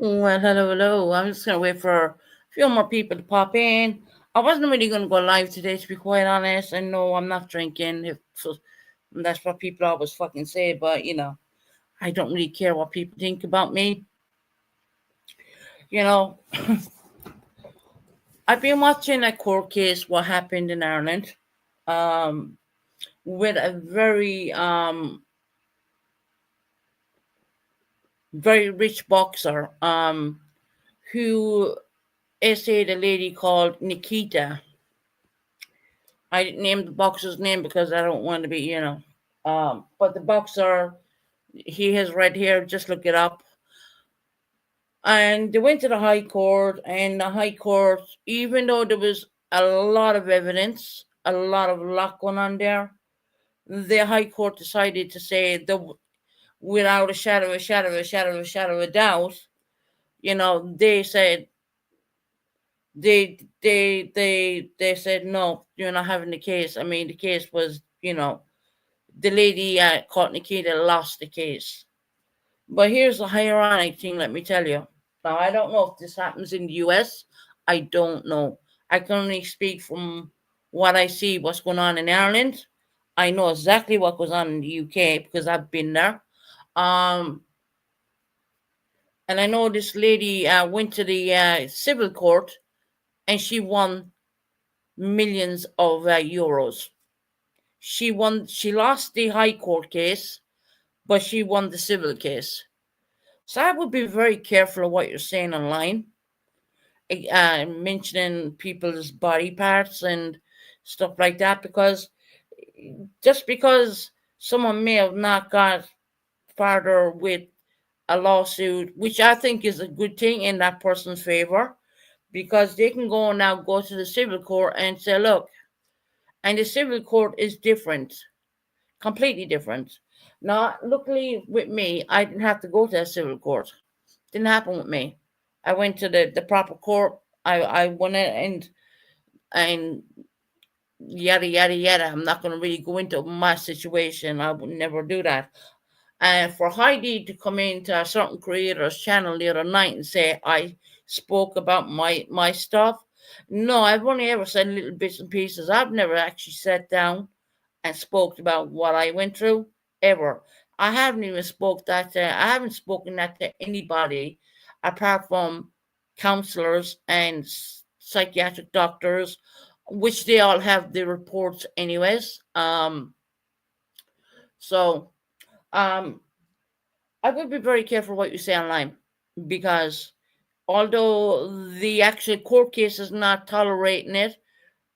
Well, hello, hello. I'm just gonna wait for a few more people to pop in. I wasn't really gonna go live today, to be quite honest. I know I'm not drinking. If so, that's what people always fucking say, but I don't really care what people think about me. You know, I've been watching a court case, what happened in Ireland, um, with a very rich boxer, who essayed a lady called Nikita. I didn't name the boxer's name because I don't want to be, but the boxer, he has red hair. Just look it up. And they went to the High Court, and the High Court, even though there was a lot of evidence, a lot of luck going on there, the High Court decided to say that without a shadow of doubt, they said they said no, you're not having the case. I mean, the case was, the lady caught Nikita lost the case. But here's the ironic thing, let me tell you. Now, I don't know if this happens in the US. I don't know. I can only speak from what I see, what's going on in Ireland. I know exactly what goes on in the UK because I've been there. Um, and I know this lady went to the civil court and she won millions of euros. She lost the high court case, but she won the civil case. So I would be very careful of what you're saying online, mentioning people's body parts and stuff like that, because just because someone may have not got farther with a lawsuit, which I think is a good thing in that person's favor, because they can go to the civil court and say, look, and the civil court is different, completely different. Now, luckily with me, I didn't have to go to a civil court. Didn't happen with me. I went to the proper court. I won it, and yada yada yada. I'm not going to really go into my situation. I would never do that. And for Heidi to come into a certain creator's channel the other night and say I spoke about my stuff, no, I've only ever said little bits and pieces. I've never actually sat down and spoke about what I went through ever. I haven't even I haven't spoken that to anybody apart from counselors and psychiatric doctors, which they all have the reports anyways. So um, I would be very careful what you say online, because although the actual court case is not tolerating it,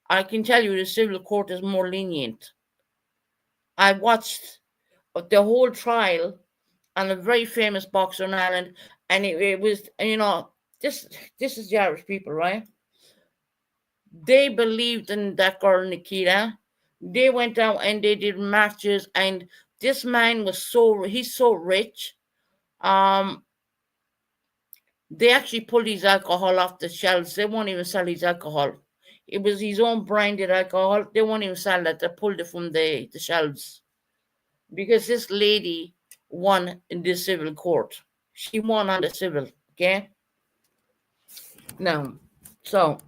I can tell you the civil court is more lenient. I watched the whole trial on a very famous boxer in Ireland, and it was, this is the Irish people, right? They believed in that girl Nikita. They went out and they did matches, and this man was he's so rich. Um, they actually pulled his alcohol off the shelves. They won't even sell his alcohol. It was his own branded alcohol. They won't even sell that. They pulled it from the shelves because this lady won in the civil court. She won on the civil, okay? Now, so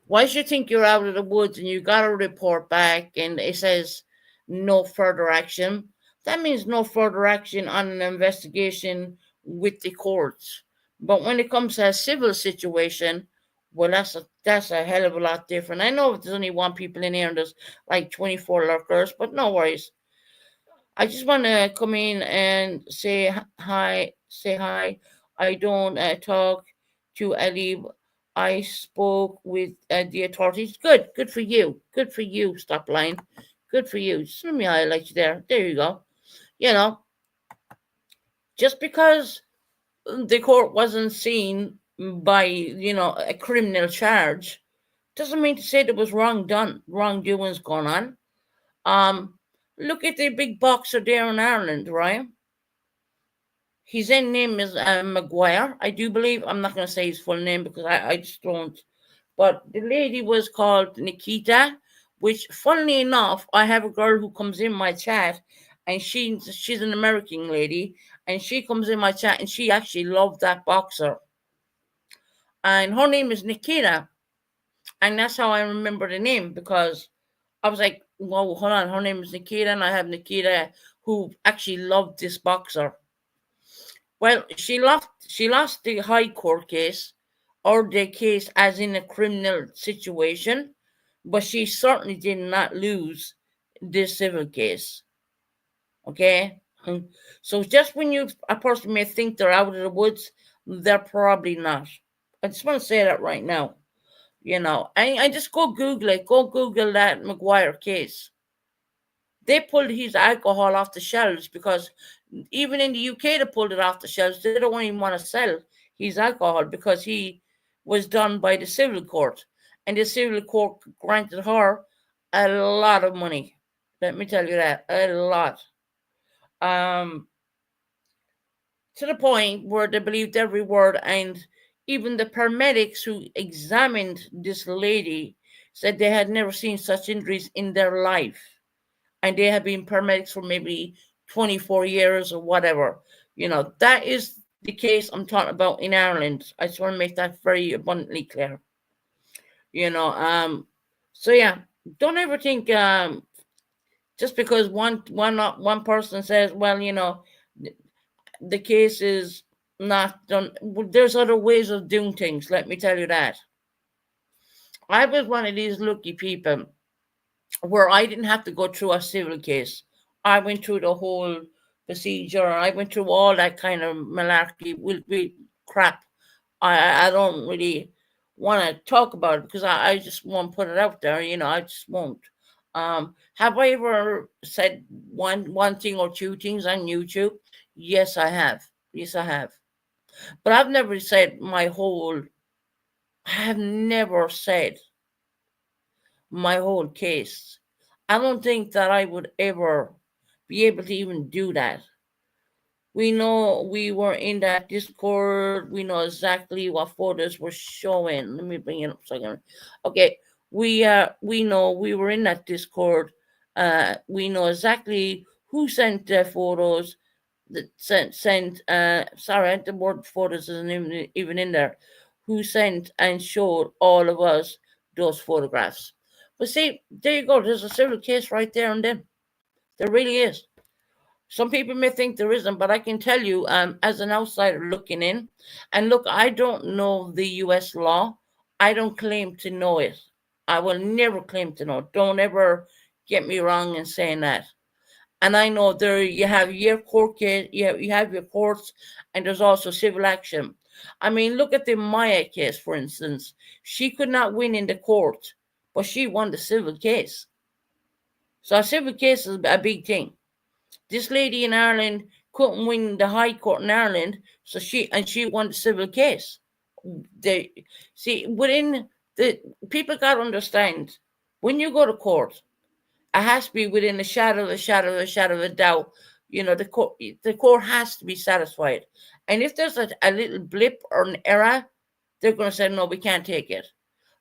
once you think you're out of the woods and you got a report back and it says no further action, that means no further action on an investigation with the courts. But when it comes to a civil situation, well, that's a hell of a lot different. I know there's only one people in here and there's like 24 lurkers, but no worries. I just want to come in and say hi. Say hi. I don't talk to Ali. I spoke with the authorities. Good for you. Good for you. Stop lying. Good for you. Just let me highlight you there. There you go. You know, just because the court wasn't seen by a criminal charge doesn't mean to say there was wrongdoings going on. Look at the big boxer there in Ireland, right? His name is Maguire, I do believe. I'm not going to say his full name because I just don't. But the lady was called Nikita, which, funnily enough, I have a girl who comes in my chat, and she's an American lady, and she comes in my chat, and she actually loved that boxer. And her name is Nikita, and that's how I remember the name, because I was like, "Whoa, hold on, her name is Nikita, and I have Nikita who actually loved this boxer." Well, she lost the high court case, or the case as in a criminal situation, but she certainly did not lose this civil case. Okay? So just when a person may think they're out of the woods, they're probably not. I just want to say that right now. I just go Google it. Go Google that Maguire case. They pulled his alcohol off the shelves because even in the UK they pulled it off the shelves. They don't even want to sell his alcohol because he was done by the civil court, and the civil court granted her a lot of money. Let me tell you that, a lot. Um, to the point where they believed every word, and even the paramedics who examined this lady said they had never seen such injuries in their life. And they have been paramedics for maybe 24 years or whatever. That is the case I'm talking about in Ireland. I just want to make that very abundantly clear. So yeah, don't ever think just because one person says, well, the case is not done. There's other ways of doing things. Let me tell you that. I was one of these lucky people where I didn't have to go through a civil case. I went through the whole procedure. I went through all that kind of malarkey with crap. I don't really want to talk about it because I just won't put it out there. I just won't. Have I ever said one thing or two things on YouTube? Yes, I have. Yes, I have. But I've never said I have never said my whole case. I don't think that I would ever be able to even do that. We know we were in that Discord. We know exactly what photos were showing. Let me bring it up a second. Okay, we know we were in that Discord. We know exactly who sent the photos. That sent. Sorry, the word photos isn't even in there. Who sent and showed all of us those photographs? But see, there you go. There's a civil case right there and then. There really is. Some people may think there isn't, but I can tell you, as an outsider looking in, and look, I don't know the U.S. law. I don't claim to know it. I will never claim to know it. Don't ever get me wrong in saying that. And I know there you have your court case, you have your courts, and there's also civil action. I mean, look at the Maya case, for instance. She could not win in the court, but she won the civil case. So a civil case is a big thing. This lady in Ireland couldn't win the High Court in Ireland, so she won the civil case. They see within the people got to understand when you go to court, it has to be within the shadow of a doubt. The court has to be satisfied, and if there's a little blip or an error, they're going to say no, we can't take it.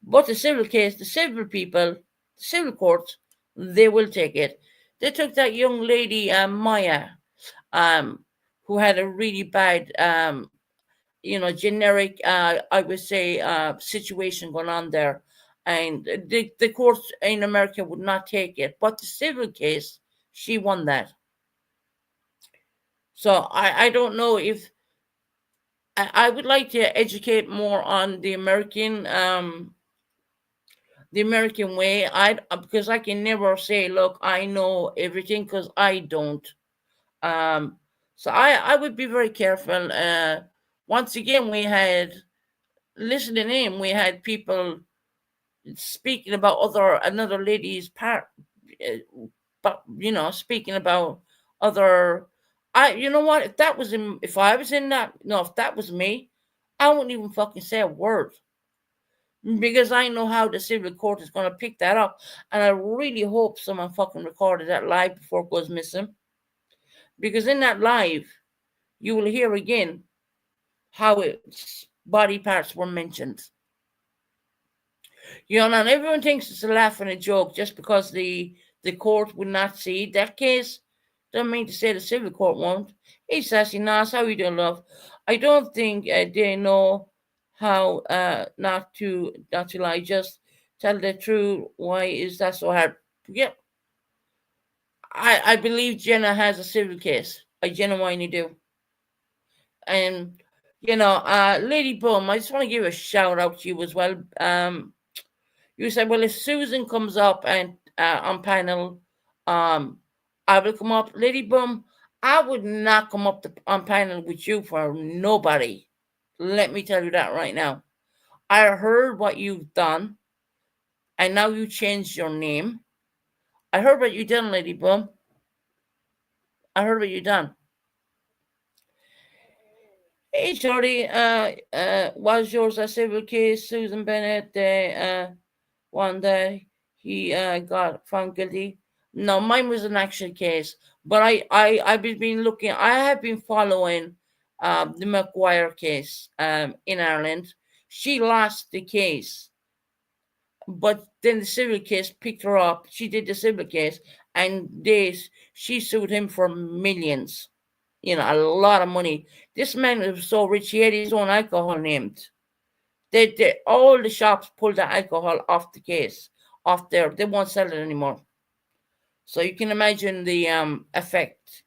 But the civil case, the civil people, the civil courts, they will take it. They took that young lady, Maya, who had a really bad, generic, I would say, situation going on there. And the courts in America would not take it. But the civil case, she won that. So I don't know if I would like to educate more on the American way. Because I can never say, look, I know everything because I don't. So I would be very careful. Once again, we had listening in. We had people speaking about another lady's part, but speaking about other. You know what? If that was if I was in that, no, if that was me, I wouldn't even fucking say a word because I know how the civil court is going to pick that up, and I really hope someone fucking recorded that live before it goes missing. Because in that live, you will hear again how its body parts were mentioned. And everyone thinks it's a laugh and a joke just because the court would not see that case. Doesn't mean to say the civil court won't. Hey, Sassy Nas, how you doing, love? I don't think they know how not to lie. Just tell the truth. Why is that so hard? Yeah. I believe Jenna has a civil case. I genuinely do. And Lady Boom, I just want to give a shout out to you as well. You said, well, if Susan comes up and on panel, I will come up. Lady Boom, I would not come up on panel with you for nobody. Let me tell you that right now. I heard what you've done, and now you changed your name. I heard what you done, Lady Boom. I heard what you done. Hey, Shorty, was yours a civil case? Susan Bennett, one that he got found guilty. No, mine was an actual case. But I've been looking. I have been following the Maguire case in Ireland. She lost the case, but then the civil case picked her up. She did the civil case, and she sued him for millions. A lot of money. This man was so rich, he had his own alcohol named. All the shops pulled the alcohol off the case, off there. They won't sell it anymore. So you can imagine the effect,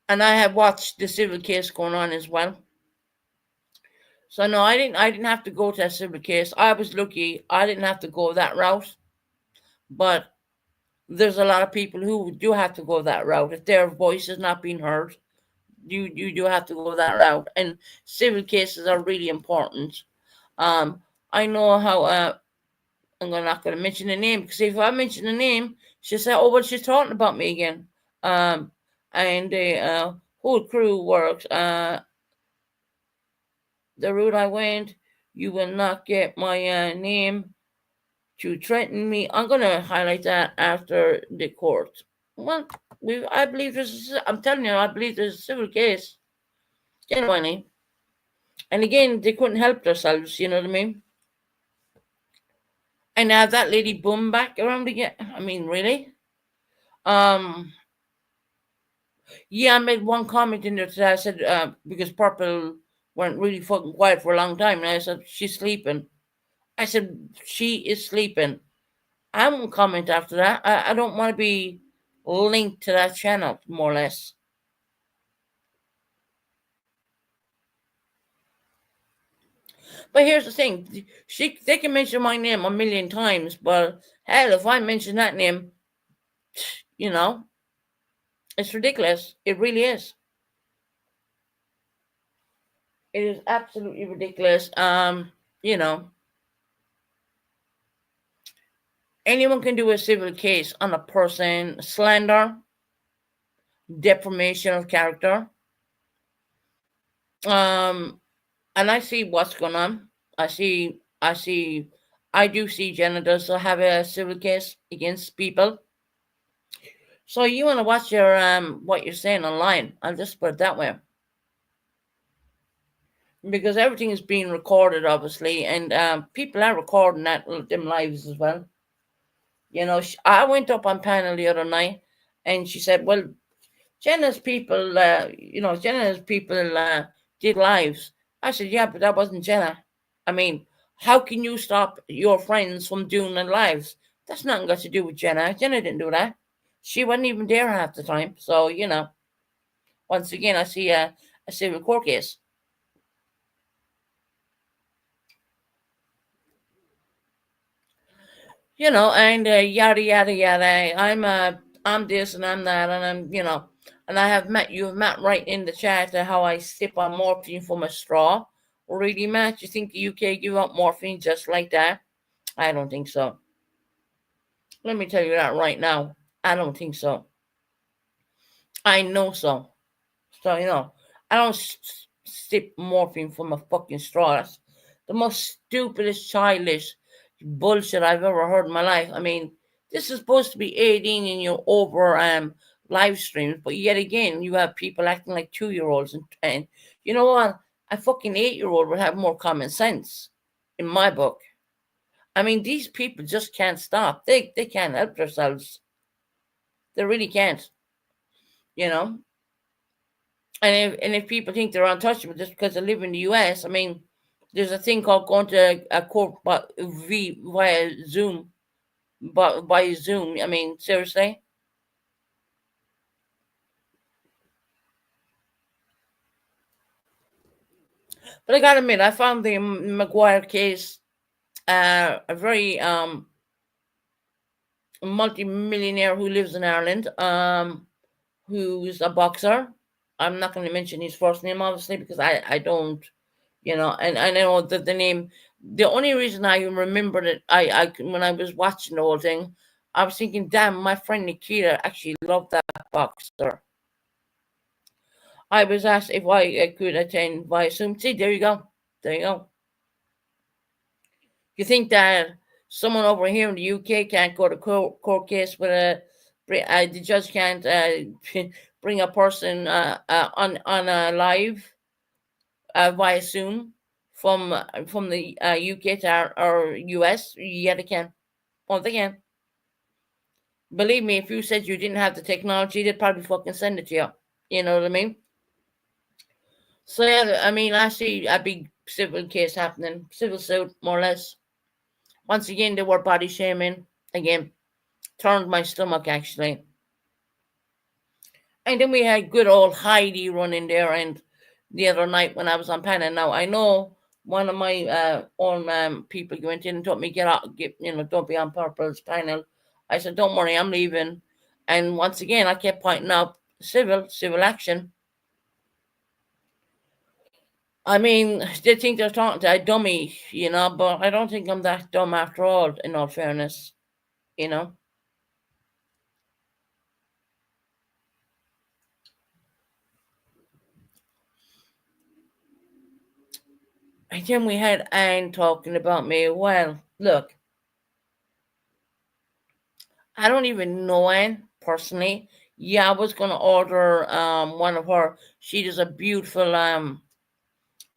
And I have watched the civil case going on as well. So no, I didn't have to go to a civil case. I was lucky. I didn't have to go that route. But there's a lot of people who do have to go that route. If their voice is not being heard, you do have to go that route. And civil cases are really important. I know how I'm not going to mention the name, because if I mention the name, she'll say, "Oh, well, she's talking about me again." And the whole crew works. The route I went, you will not get my name to threaten me. I'm going to highlight that after the court. Well, I believe I'm telling you, I believe there's a civil case. Genuinely. And again, they couldn't help themselves, you know what I mean? And now that lady boom back around again. I mean, really? Yeah, I made one comment in there today. I said, because Purple weren't really fucking quiet for a long time, and I said, she's sleeping. I said, she is sleeping. I won't comment after that. I don't want to be linked to that channel, more or less. But here's the thing. They can mention my name a million times, but hell, if I mention that name, it's ridiculous. It really is. It is absolutely ridiculous. Anyone can do a civil case on a person, slander, defamation of character. And I see what's going on. I do see Jenna does have a civil case against people. So you want to watch your what you're saying online. I'll just put it that way. Because everything is being recorded, obviously, and people are recording them lives as well. I went up on panel the other night, and she said, "Well, Jenna's people, did lives." I said, "Yeah, but that wasn't Jenna. I mean, how can you stop your friends from doing their lives? That's nothing got to do with Jenna. Jenna didn't do that. She wasn't even there half the time. So, once again, I see a civil court case." And yada yada yada. I'm this and I'm that, and and you have met right in the chat how I sip on morphine from a straw. Really, Matt? You think the UK give out morphine just like that? I don't think so. Let me tell you that right now. I don't think so. I know so. So, I don't sip morphine from a fucking straw. That's the most stupidest, childish bullshit I've ever heard in my life. I mean, this is supposed to be aiding in your over live streams, but yet again, you have people acting like 2-year-olds, and you know what? A fucking 8-year-old would have more common sense, in my book. I mean, these people just can't stop. They can't help themselves. They really can't. And if people think they're untouchable just because they live in the US, I mean, there's a thing called going to a court via Zoom. But by Zoom, I mean, seriously? But I gotta admit, I found the Maguire case a very multi-millionaire who lives in Ireland, who's a boxer. I'm not going to mention his first name, obviously, because I don't, and I know that the name. The only reason I remembered it, I when I was watching the whole thing, I was thinking, damn, my friend Nikita actually loved that boxer. I was asked if I could attend via Zoom. See, there you go. There you go. You think that someone over here in the UK can't go to court case with the judge can't bring a person on a live via Zoom from the UK to or US, yeah, they can. Oh, they can. Believe me, if you said you didn't have the technology, they'd probably fucking send it to you. You know what I mean? So yeah, I mean, I see a big civil case happening, civil suit, more or less. Once again, they were body shaming. Again, turned my stomach actually. And then we had good old Heidi running there, and the other night when I was on panel. Now I know one of my own people went in and told me get out, don't be on Purple's panel. I said, don't worry, I'm leaving. And once again, I kept pointing out civil action. I mean, they think they're talking to a dummy, but I don't think I'm that dumb after all, in all fairness, you know. And then we had Anne talking about me. Well, look, I don't even know Anne personally. Yeah, I was gonna order one of her. She does a beautiful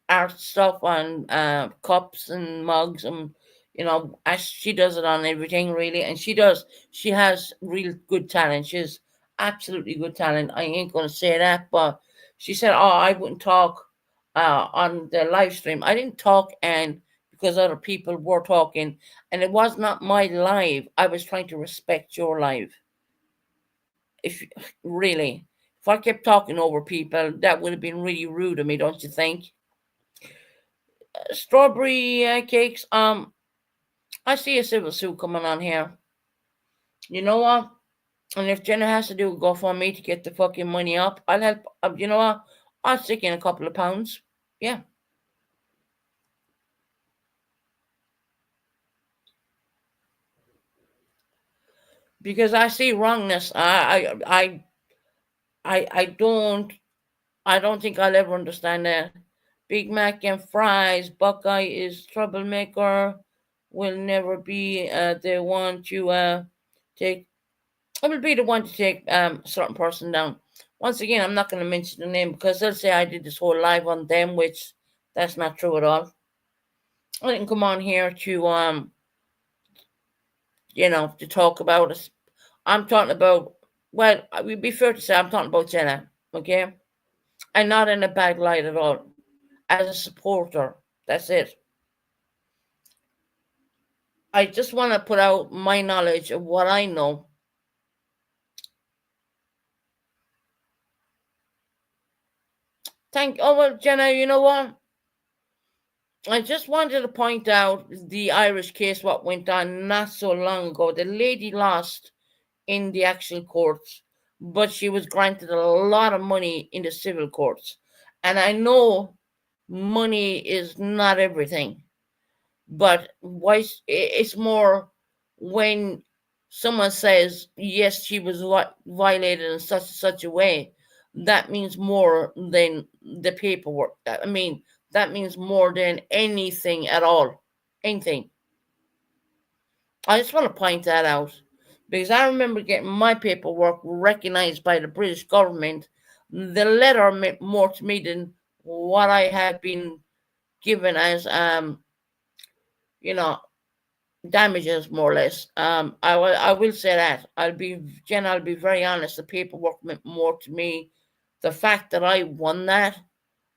art stuff on cups and mugs, and as she does it on everything really. And she has real good talent. She's absolutely good talent. I ain't gonna say that, but she said, oh, I wouldn't talk on the live stream. I didn't talk, and because other people were talking, and it was not my live. I was trying to respect your live. If really, if I kept talking over people, that would have been really rude of me, don't you think? Strawberry cakes. I see a civil suit coming on here. You know what? And if Jenna has to do a GoFundMe to get the fucking money up, I'll help. You know what? I'll stick in a couple of pounds. Yeah. Because I see wrongness. I don't think I'll ever understand that. Big Mac and fries. Buckeye is troublemaker. Will never be the one to take. I will be the one to take certain person down. Once again, I'm not going to mention the name because they'll say I did this whole live on them, which that's not true at all. I didn't come on here to to talk about us. I'm talking about. Well, I would be fair to say I'm talking about Jenna, okay, and not in a bad light at all. As a supporter, that's it. I just want to put out my knowledge of what I know. Oh well, Jenna, you know what? I just wanted to point out the Irish case, what went on not so long ago. The lady lost in the actual courts, but she was granted a lot of money in the civil courts. And I know money is not everything, but it's more when someone says, yes, she was violated in such a way, that means more than the paperwork. I mean, that means more than anything at all. Anything. I just want to point that out because I remember getting my paperwork recognized by the British government. The letter meant more to me than what I had been given as, you know, damages, more or less. I will say that I'll be very honest. The paperwork meant more to me. The fact that I won that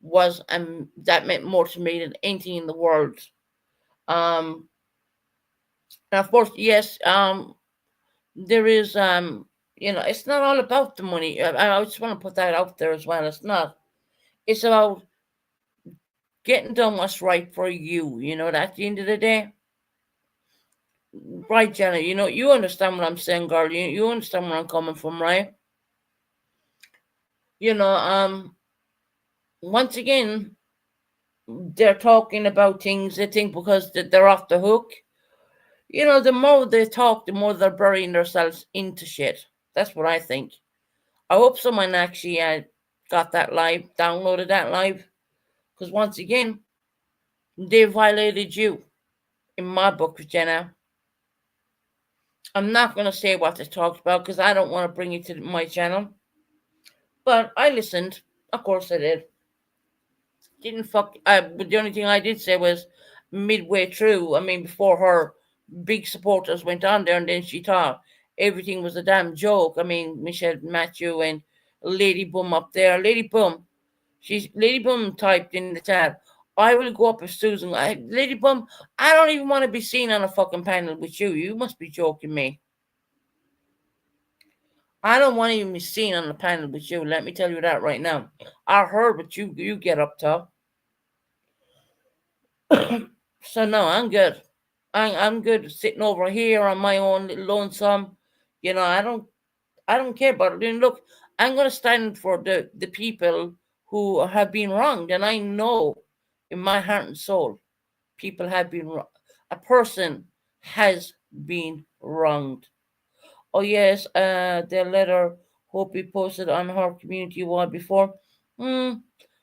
meant more to me than anything in the world. Um, and of course, yes, there is, it's not all about the money. I just want to put that out there as well. It's not. It's about getting done what's right for you. At the end of the day. Right, Jenna, you understand what I'm saying, girl. You understand where I'm coming from, right? You know, um, Once again, they're talking about things they think because they're off the hook. The more they talk, the more they're burying themselves into shit. That's what I think. I hope someone actually got that live, downloaded that live, because once again, they violated you in my book, Jenna. I'm not going to say what they talked about because I don't want to bring it to my channel. But I listened. Of course I did. Didn't fuck. But the only thing I did say was midway through. I mean, before her big supporters went on there, and then she thought everything was a damn joke. I mean, Michelle Matthew and Lady Bum up there. Lady Bum. Lady Bum typed in the chat. I will go up with Susan. Lady Bum, I don't even want to be seen on a fucking panel with you. You must be joking me. I don't want to even be seen on the panel with you. Let me tell you that right now. I heard what you get up to. So no, I'm good. I'm good sitting over here on my own little lonesome. I don't care about it. Then look, I'm gonna stand for the people who have been wronged, and I know in my heart and soul, people have been wrong. A person has been wronged. Oh yes, the letter Hope we posted on her community wall before. Hmm.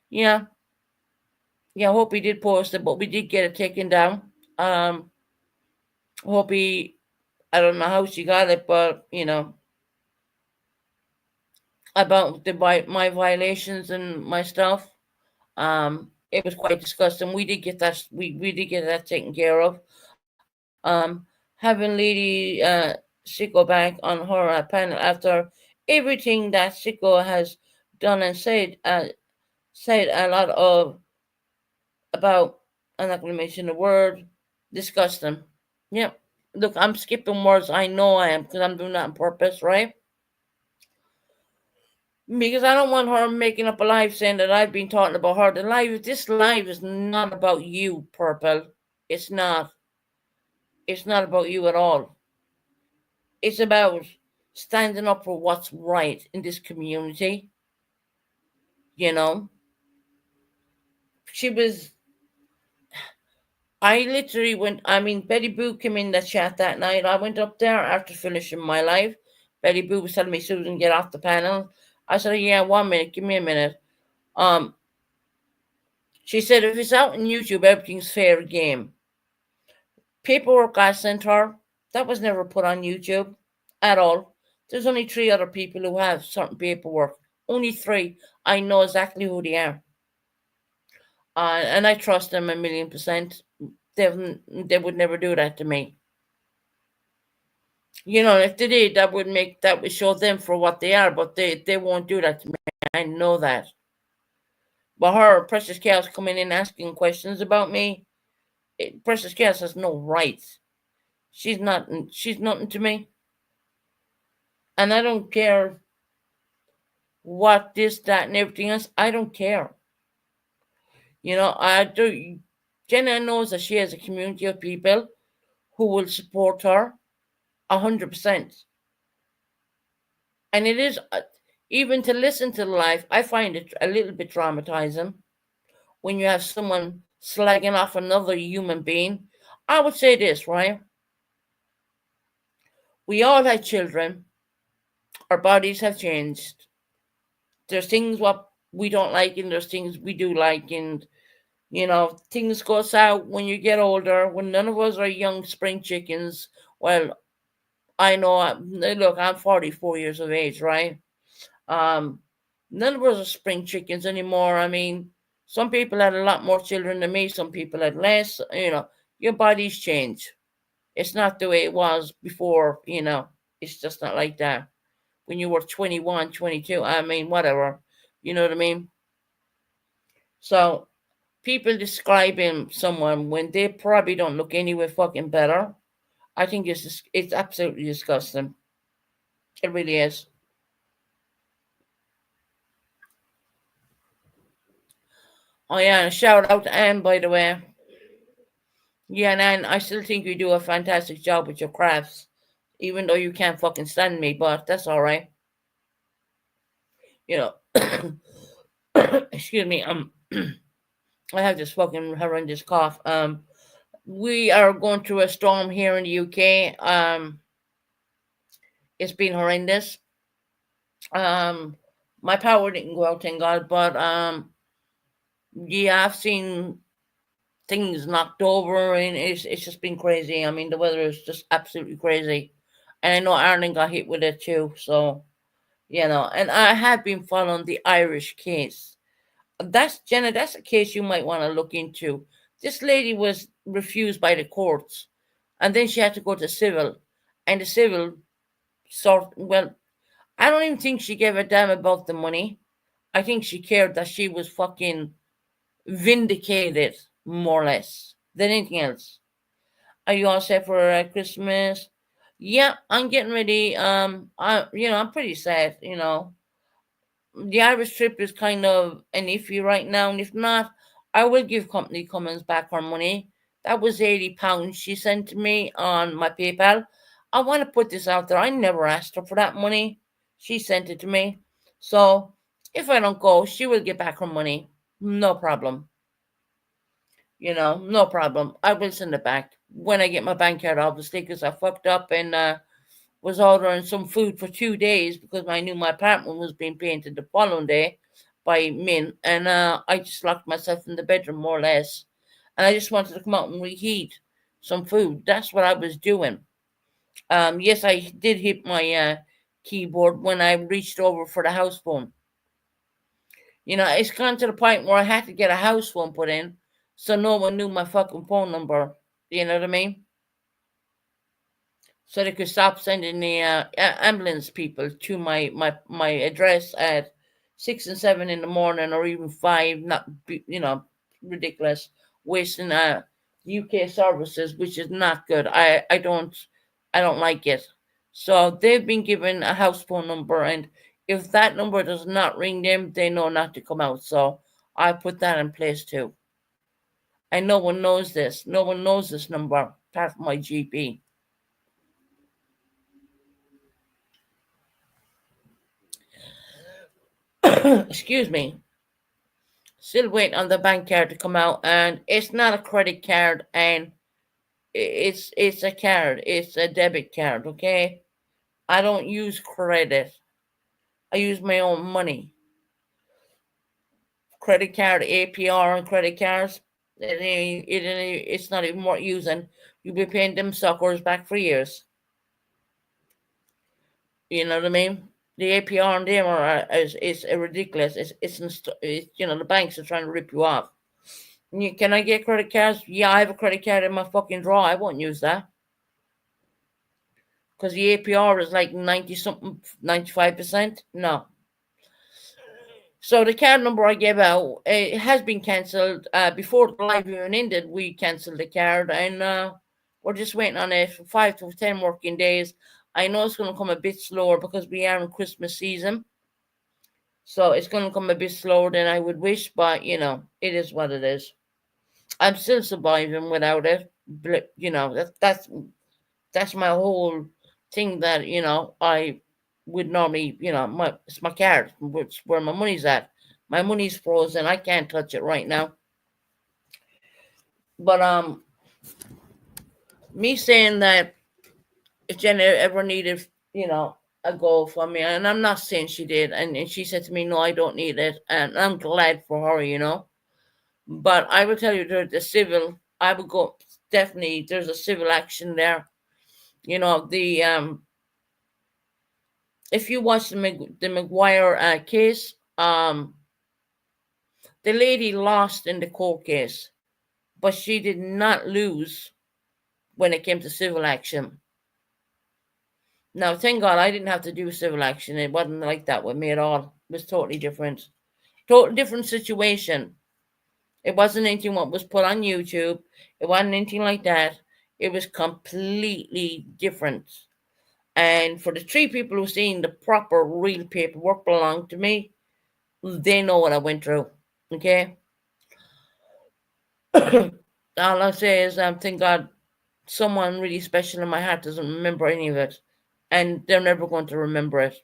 Yeah, yeah. Hope we did post it, but we did get it taken down. Hope he. I don't know how she got it, but about my violations and my stuff. It was quite disgusting. We did get that taken care of. Having Lady Sicko back on her panel after everything that Sicko has done and said a lot of about. I'm not going to mention the word disgusting. Yep. Look, I'm skipping words. I know I am because I'm doing that on purpose, right? Because I don't want her making up a live saying that I've been talking about her. This live is not about you, Purple. It's not. It's not about you at all. It's about standing up for what's right in this community. You know, she was. I literally went. I mean, Betty Boo came in the chat that night. I went up there after finishing my live. Betty Boo was telling me, Susan, get off the panel. I said, yeah, 1 minute. Give me a minute. She said, if it's out on YouTube, everything's fair game. Paperwork I sent her, that was never put on YouTube at all. There's only 3 other people who have certain paperwork. Only 3. I know exactly who they are. And I trust them 1,000,000%. They would never do that to me. If they did, that would show them for what they are, but they won't do that to me. I know that. But her Precious Chaos coming in asking questions about me, Precious Chaos has no rights. She's nothing to me. And I don't care what this, that, and everything else. I don't care. I do. Jenna knows that she has a community of people who will support her 100%. And it is, even to listen to the live, I find it a little bit traumatizing when you have someone slagging off another human being. I would say this, right? We all had children. Our bodies have changed. There's things what we don't like, and there's things we do like, and things go south when you get older. When none of us are young spring chickens. Well, I know. Look, I'm 44 years of age, right? None of us are spring chickens anymore. I mean, some people had a lot more children than me. Some people had less. Your bodies change. It's not the way it was before. It's just not like that. When you were 21, 22, I mean, whatever. You know what I mean? So, people describing someone when they probably don't look anywhere fucking better, I think it's absolutely disgusting. It really is. Oh yeah, and shout out to Anne, by the way. Yeah, and Anne, I still think you do a fantastic job with your crafts, even though you can't fucking stand me, but that's all right. You know, excuse me. I have this fucking horrendous cough. We are going through a storm here in the UK. It's been horrendous. My power didn't go out, thank God, but yeah, I've seen things knocked over, and it's just been crazy. I mean, the weather is just absolutely crazy, and I know Ireland got hit with it too. So And I have been following the Irish case. That's Jenna, that's a case you might want to look into. This lady was refused by the courts, and then she had to go to civil, and the civil well, I don't even think she gave a damn about the money. I think she cared that she was fucking vindicated, more or less, than anything else. Are you all set for Christmas? Yeah, I'm getting ready. I'm pretty sad. The Irish trip is kind of an iffy right now, and if not, I will give Company Cummins back her money. That was £80 she sent to me on my PayPal. I want to put this out there. I never asked her for that money. She sent it to me. So if I don't go, she will get back her money. No problem. No problem. I will send it back when I get my bank card, obviously, because I fucked up and was ordering some food for 2 days because I knew my apartment was being painted the following day by Min, and I just locked myself in the bedroom, more or less, and I just wanted to come out and reheat some food. That's what I was doing. Yes, I did hit my keyboard when I reached over for the house phone. It's gone to the point where I had to get a house phone put in so no one knew my fucking phone number. You know what I mean? So they could stop sending the ambulance people to my address at 6 and 7 in the morning, or even 5. Not ridiculous, wasting UK services, which is not good. I don't like it. So they've been given a house phone number, and if that number does not ring them, they know not to come out. So I put that in place too. And no one knows this. No one knows this number apart from my GP. Excuse me. Still waiting on the bank card to come out, and it's not a credit card, and it's a card. It's a debit card. Okay, I don't use credit. I use my own money. Credit card APR and credit cards. It's not even worth using. You'll be paying them suckers back for years. You know what I mean? The APR on them is ridiculous. The banks are trying to rip you off. Can I get credit cards? Yeah, I have a credit card in my fucking drawer. I won't use that because the APR is like 90 something, 95%. No. So the card number I gave out, it has been cancelled. Before the live viewing ended, we cancelled the card, and we're just waiting on it for 5 to 10 working days. I know it's going to come a bit slower because we are in Christmas season. So it's going to come a bit slower than I would wish, but it is what it is. I'm still surviving without it. But, that's my whole thing that I would normally it's my card, which where my money's at. My money's frozen. I can't touch it right now. But me saying that if Jenna ever needed a goal for me, and I'm not saying she did, and she said to me, no, I don't need it, and I'm glad for her. But I will tell you, the civil, I would go, definitely there's a civil action there. If you watch the McGuire case, the lady lost in the court case, but she did not lose when it came to civil action. Now, thank God I didn't have to do civil action. It wasn't like that with me at all. It was totally different. Totally different situation. It wasn't anything what was put on YouTube. It wasn't anything like that. It was completely different. And for the 3 people who seen the proper real paperwork belong to me, they know what I went through. Okay? All I'll say is thank God someone really special in my heart doesn't remember any of it. And they're never going to remember it.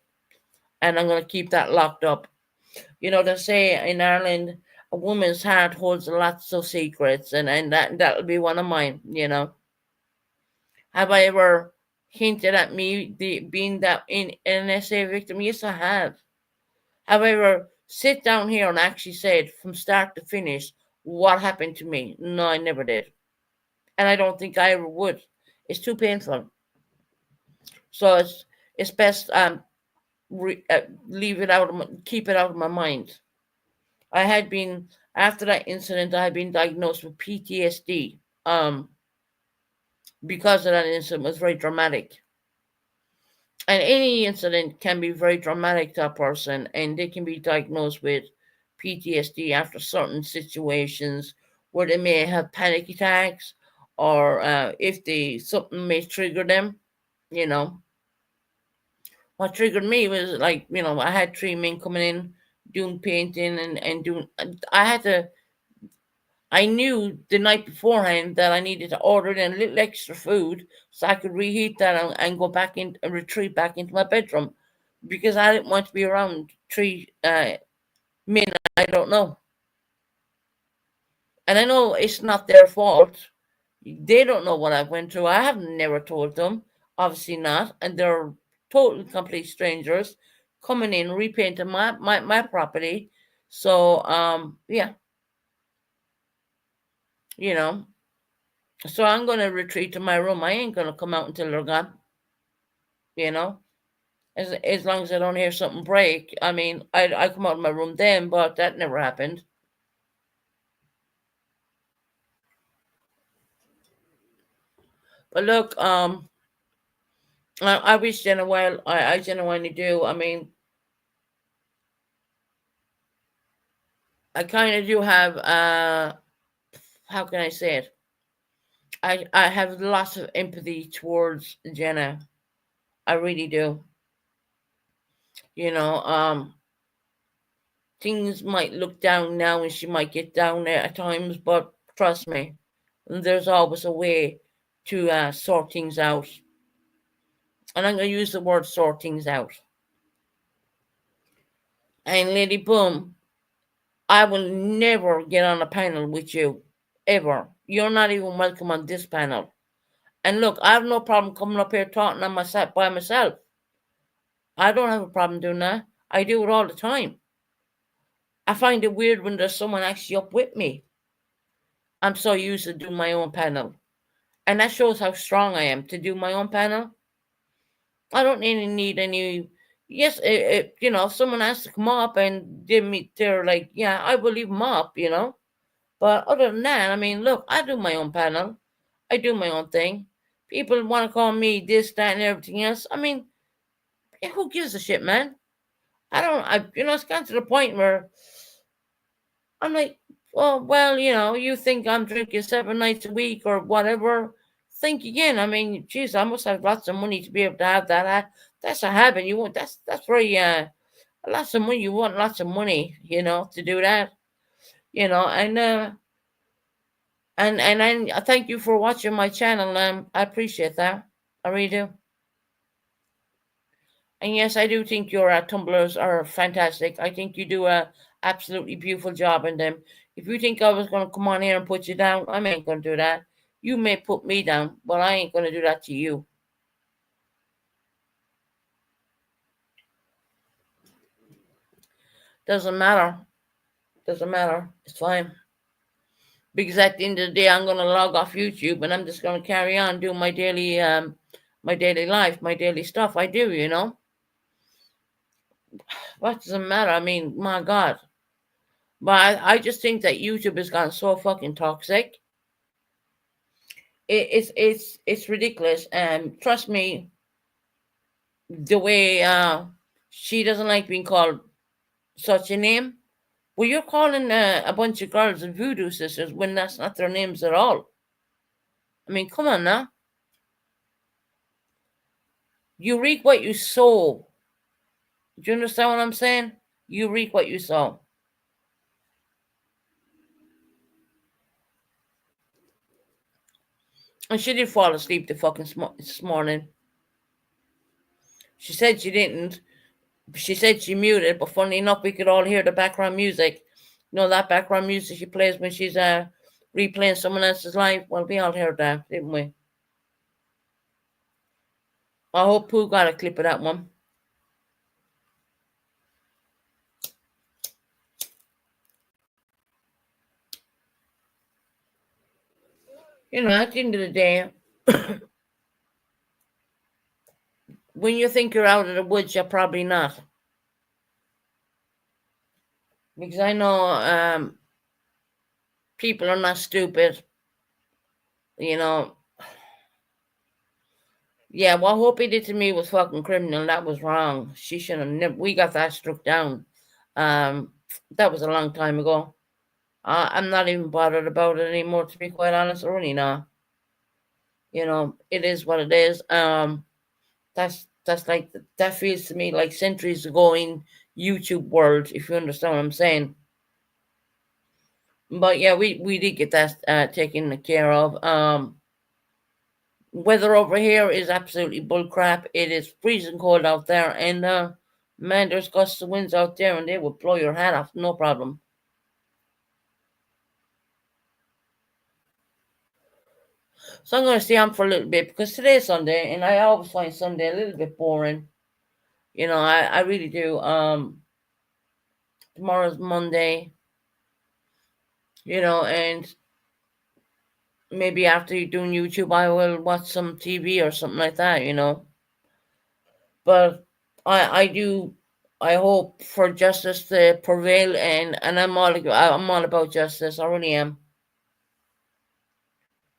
And I'm going to keep that locked up. They say in Ireland, a woman's heart holds lots of secrets, and that'll be one of mine. Have I ever hinted at me being that in NSA victim? Yes, I have. Have I ever sit down here and actually said from start to finish what happened to me? No, I never did. And I don't think I ever would. It's too painful. So it's best leave it out of keep it out of my mind. I had been after that incident. I had been diagnosed with PTSD. Because of that incident was very dramatic. And any incident can be very dramatic to a person, and they can be diagnosed with PTSD after certain situations where they may have panic attacks, or if they something may trigger them. You know, what triggered me was like I had three men coming in doing painting and doing. I had to. I knew the night beforehand that I needed to order in a little extra food so I could reheat that and go back in and retreat back into my bedroom because I didn't want to be around three men I don't know. And I know it's not their fault. They don't know what I went through. I have never told them, obviously not. And they're total complete strangers coming in, repainting my property. So, yeah, you know. So I'm going to retreat to my room. I ain't going to come out until they're gone, you know. As long as I don't hear something break. I mean, I come out of my room then, but that never happened. But look, I wish I genuinely do. I mean, I kind of do have, how can I say it? I have lots of empathy towards Jenna. I really do. You know, things might look down now and she might get down there at times, but trust me, there's always a way to sort things out. And I'm going to use the word sort things out. And Lady Boom, I will never get on a panel with you, ever. You're not even welcome on this panel. And look, I have no problem coming up here talking on myself by myself. I don't have a problem doing that. I do it all the time. I find it weird when there's someone actually up with me. I'm so used to doing my own panel. And that shows how strong I am to do my own panel. I don't really need any. Yes, if someone has to come up and give me, they're like, yeah, I will leave them up. But other than that, I mean, look, I do my own panel. I do my own thing. People want to call me this, that, and everything else. I mean, who gives a shit, man? I don't. It's gotten to the point where I'm like, well, you think I'm drinking 7 nights a week or whatever. Think again. I mean, geez, I must have lots of money to be able to have that. That's a habit. You want that's very lots of money. You want lots of money, to do that. And I thank you for watching my channel. I appreciate that. I really do. And yes, I do think your tumblers are fantastic. I think you do a absolutely beautiful job in them. If you think I was going to come on here and put you down, I ain't going to do that. You may put me down, but I ain't going to do that to you. Doesn't matter. Doesn't matter. It's fine. Because at the end of the day, I'm going to log off YouTube and I'm just going to carry on doing my daily life, my daily stuff. I do. What does it matter? I mean, my God. But I just think that YouTube has gone so fucking toxic. It's ridiculous. And trust me, the way she doesn't like being called such a name. Well, you're calling a bunch of girls voodoo sisters when that's not their names at all. I mean, come on now. You reap what you sow. Do you understand what I'm saying? You reap what you sow. And she did fall asleep the fucking this morning. She said she didn't. She said she muted, but funny enough, we could all hear the background music. That background music she plays when she's replaying someone else's life? Well, we all heard that, didn't we? I hope Pooh got a clip of that one. At the end of the day, when you think you're out of the woods, you're probably not. Because I know people are not stupid. You know, yeah, what Hopi did to me was fucking criminal. That was wrong. She should have never. We got that struck down. That was a long time ago. I'm not even bothered about it anymore, to be quite honest. Really not. You know, it is what it is. That's like that feels to me like centuries ago in YouTube world, if you understand what I'm saying. But yeah, we did get that taken care of. Weather over here is absolutely bullcrap. It is freezing cold out there, and man, there's gusts of winds out there, and they will blow your hat off, no problem. So I'm going to stay on for a little bit because today's Sunday, and I always find Sunday a little bit boring. You know, I really do. Tomorrow's Monday. You know, and maybe after you're doing YouTube, I will watch some TV or something like that. You know, but I do. I hope for justice to prevail, and I'm all about justice. I really am.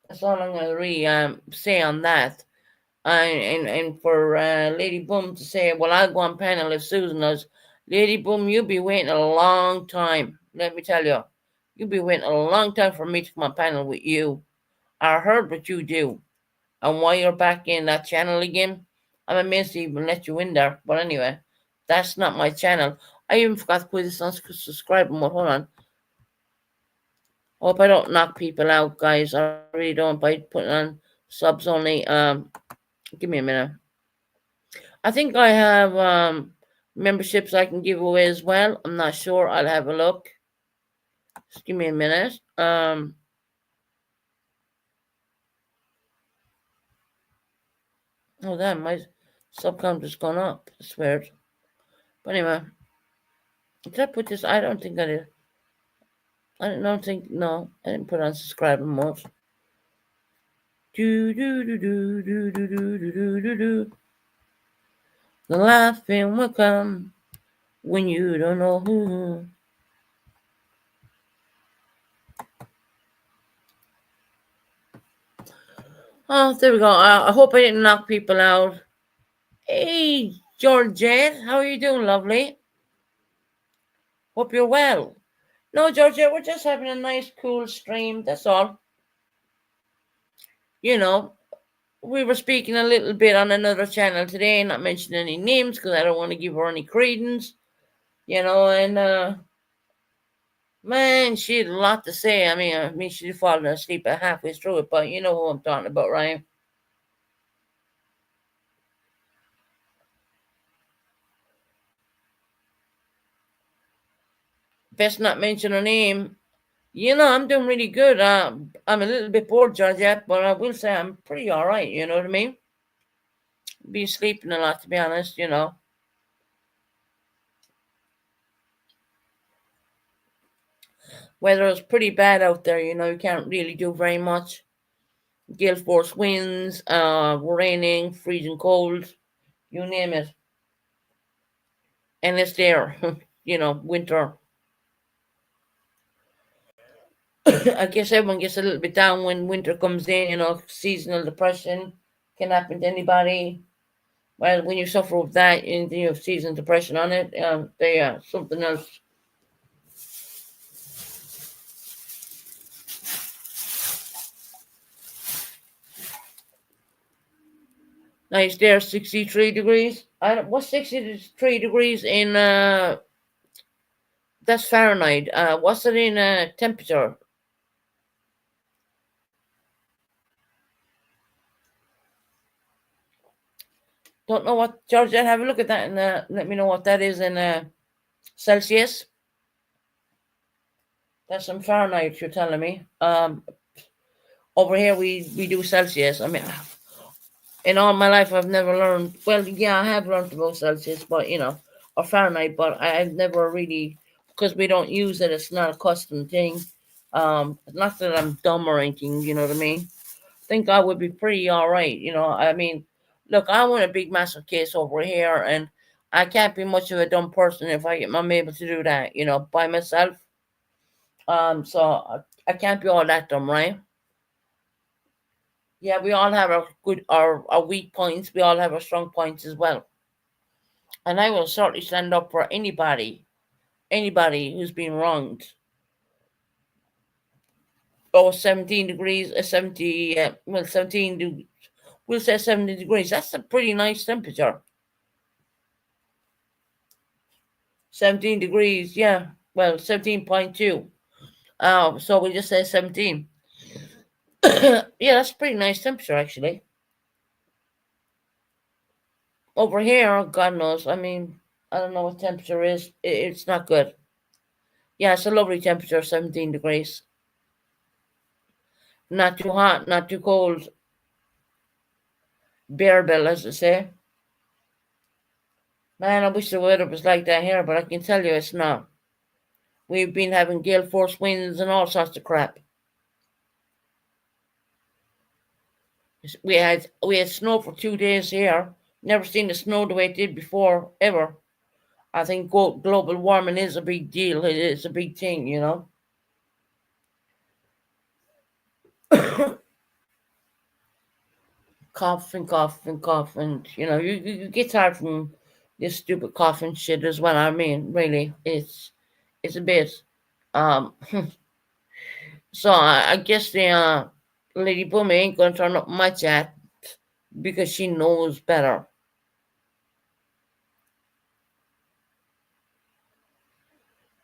That's all I'm gonna really say on that. And for Lady Boom to say, well, I'll go on panel if Susan does. Lady Boom, you'll be waiting a long time. Let me tell you, you'll be waiting a long time for me to come on panel with you. I heard what you do, and why you're back in that channel again. I'm amazed to even let you in there. But anyway, that's not my channel. I even forgot to put this on subscribe mode. Hold on. Hope I don't knock people out, guys. I really don't by putting on subs only. Give me a minute. I think I have memberships I can give away as well. I'm not sure. I'll have a look. Just give me a minute. Oh damn, my sub count has gone up. That's weird. But anyway, did I put this? I don't think I did. I don't think no. I didn't put on subscriber mode. Do do do do do do do do do do. The laughing will come when you don't know who. Oh, there we go. I hope I didn't knock people out. Hey, Georgette, how are you doing, lovely? Hope you're well. No, Georgette, we're just having a nice, cool stream. That's all. You know, we were speaking a little bit on another channel today, not mentioning any names because I don't want to give her any credence. You know, and man, she had a lot to say. I mean, she'd fallen asleep halfway through it, but you know who I'm talking about, right? Best not mention her name. You know, I'm doing really good. I'm a little bit bored, Georgette, but I will say I'm pretty all right. You know what I mean? Been sleeping a lot, to be honest. You know, weather is pretty bad out there. You know, you can't really do very much. Gale force winds, raining, freezing cold, you name it, and it's there. You know, winter. I guess everyone gets a little bit down when winter comes in. You know, seasonal depression can happen to anybody. Well, when you suffer with that and you have seasonal depression on it, they something else. Nice there, 63 degrees. What's 63 degrees in that's Fahrenheit. What's it in temperature? Don't know what, Georgia. Have a look at that and let me know what that is in Celsius. That's in Fahrenheit. You're telling me. Over here we do Celsius. I mean, in all my life I've never learned. Well, yeah, I have learned about Celsius, but you know, or Fahrenheit. But I've never really because we don't use it. It's not a custom thing. Not that I'm dumb or anything. You know what I mean? Think I would be pretty all right. You know, I mean, Look, I want a big massive case over here, and I can't be much of a dumb person if I'm able to do that, by myself. So I can't be all that dumb, right? Yeah, we all have our weak points. We all have our strong points as well. And I will certainly stand up for anybody who's been wronged. Oh, 17 degrees, 70, well, we'll say 70 degrees. That's a pretty nice temperature. 17 degrees, yeah. Well, 17.2. So we just say 17. Yeah, that's a pretty nice temperature, actually. Over here, God knows. I mean, I don't know what temperature is. It's not good. Yeah, it's a lovely temperature, 17 degrees. Not too hot, not too cold. Bearable, as they say. Man, I wish the weather was like that here, but I can tell you it's not. We've been having gale force winds and all sorts of crap. We had snow for 2 days here. Never seen the snow the way it did before, ever. I think global warming is a big deal. It is a big thing. Coughing, coughing, coughing. You get tired from this stupid coughing shit as well. I mean, really, it's a bit. Um, so I guess the Lady Boomy ain't gonna turn up my chat because she knows better.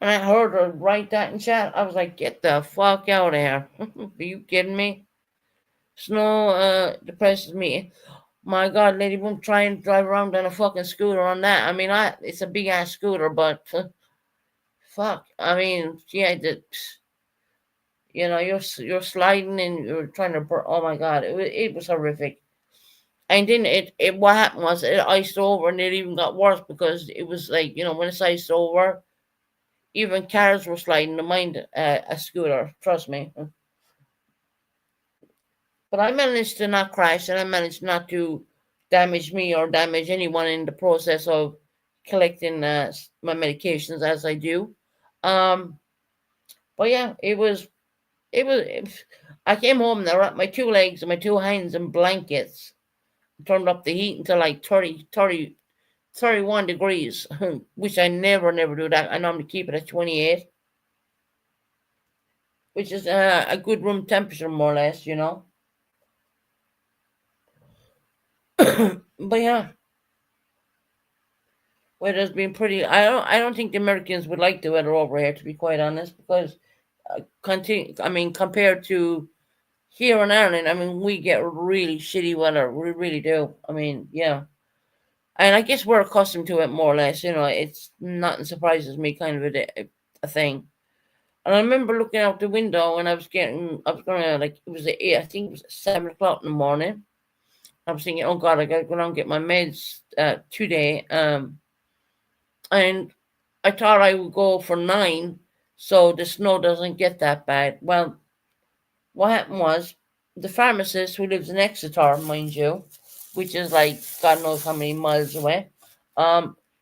And I heard her write that in chat. I was like, get the fuck out of here. Are you kidding me? Snow depresses me. My God, Lady Boom, try and drive around on a fucking scooter on that. I mean, it's a big ass scooter, but fuck. I mean, yeah, you're sliding and you're trying to. Oh my God, it was horrific. And then what happened was it iced over, and it even got worse because it was like when it's iced over, even cars were sliding to mind a scooter. Trust me. But I managed to not crash, and I managed not to damage me or damage anyone in the process of collecting my medications as I do. Um, but yeah, I came home and I wrapped my two legs and my two hands in blankets, turned up the heat until like 31 degrees, which I never do that. I normally keep it at 28, which is a good room temperature, more or less. But yeah, weather's been pretty. I don't think the Americans would like the weather over here, to be quite honest, because I mean, compared to here in Ireland, I mean, we get really shitty weather. We really do. I mean, yeah. And I guess we're accustomed to it more or less. It's nothing surprises me, kind of a thing. And I remember looking out the window and I was gonna like it was I think it was 7 o'clock in the morning. I was thinking, oh God, I gotta go down and get my meds today. And I thought I would go for 9, so the snow doesn't get that bad. Well, what happened was the pharmacist who lives in Exeter, mind you, which is like God knows how many miles away,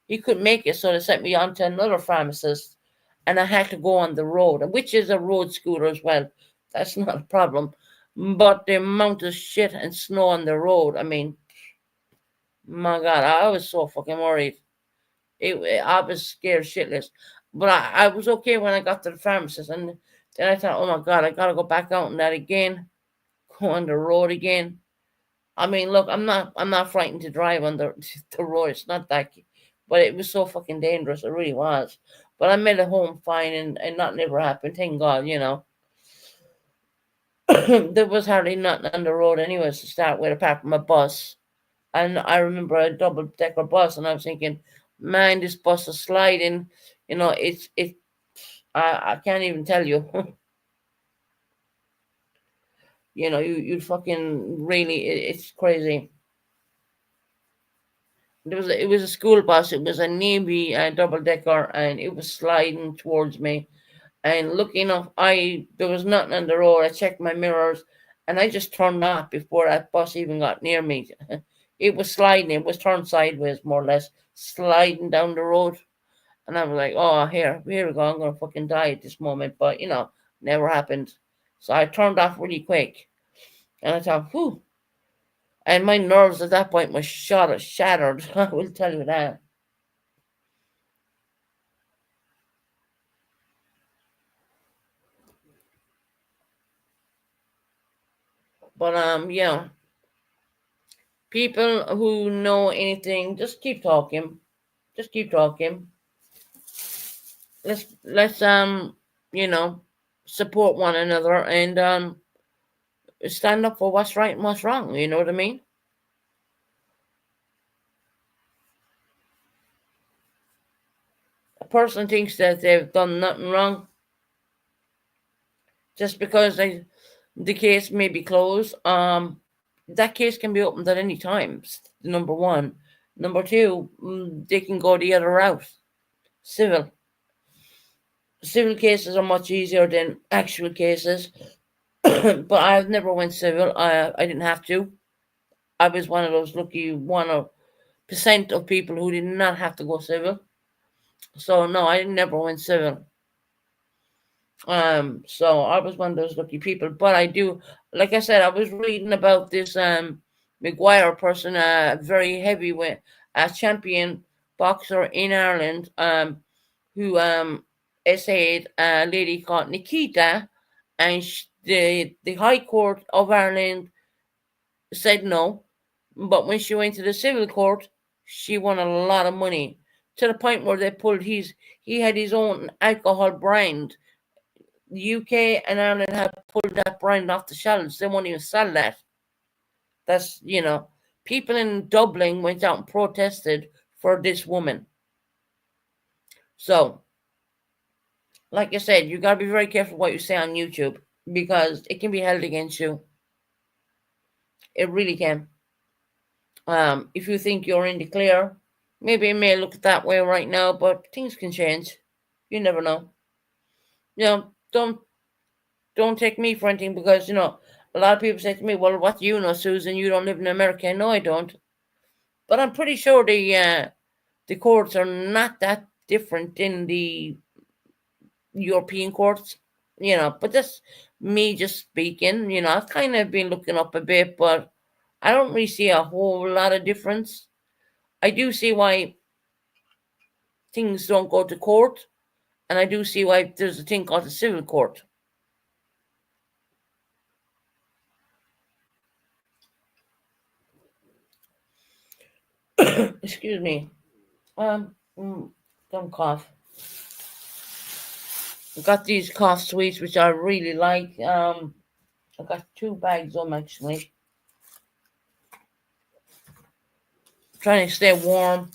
he couldn't make it, so they sent me on to another pharmacist, and I had to go on the road, which is a road scooter as well. That's not a problem. But the amount of shit and snow on the road, I mean, my God, I was so fucking worried. I was scared shitless. But I was okay when I got to the pharmacist, and then I thought, oh my God, I gotta go back out on that again, go on the road again. I mean, look, I'm not frightened to drive on the road. It's not that, but it was so fucking dangerous. It really was. But I made it home fine, and nothing ever happened. Thank God. There was hardly nothing on the road, anyways, to start with, apart from a bus. And I remember a double decker bus, and I was thinking, man, this bus is sliding. It's. I can't even tell you. You fucking really. It's crazy. It was a school bus. It was a navy double decker, and it was sliding towards me. And looking up, there was nothing on the road. I checked my mirrors, and I just turned off before that bus even got near me. it was sliding. It was turned sideways, more or less, sliding down the road. And I was like, oh, here we go. I'm going to fucking die at this moment. But, never happened. So I turned off really quick. And I thought, whew. And my nerves at that point were shattered. I will tell you that. But, yeah. People who know anything, just keep talking. Just keep talking. Let's you know support one another and stand up for what's right and what's wrong. You know what I mean? A person thinks that they've done nothing wrong just because the case may be closed. That case can be opened at any time. Number one. Number two, they can go the other route, civil. Civil cases are much easier than actual cases. But I've never went civil. I didn't have to. I was one of those lucky 1% of people who did not have to go civil. So no, I never went civil. So I was one of those lucky people. But I do, like I said, I was reading about this Maguire person, a very heavyweight, a champion boxer in Ireland, who essayed a lady called Nikita, and the High Court of Ireland said no. But when she went to the civil court, she won a lot of money to the point where they pulled he had his own alcohol brand. The UK and Ireland have pulled that brand off the shelves. They won't even sell that. That's people in Dublin went out and protested for this woman. So, like I said, you gotta be very careful what you say on YouTube because it can be held against you. It really can. If you think you're in the clear, maybe it may look that way right now, but things can change. You never know. Don't take me for anything because a lot of people say to me, "Well, what do you know, Susan? You don't live in America." No, I don't. But I'm pretty sure the courts are not that different in the European courts. But that's me just speaking. I've kind of been looking up a bit, but I don't really see a whole lot of difference. I do see why things don't go to court, and I do see why there's a thing called the civil court. Excuse me. Don't cough. I got these cough sweets which I really like. I got 2 bags of them actually. Trying to stay warm.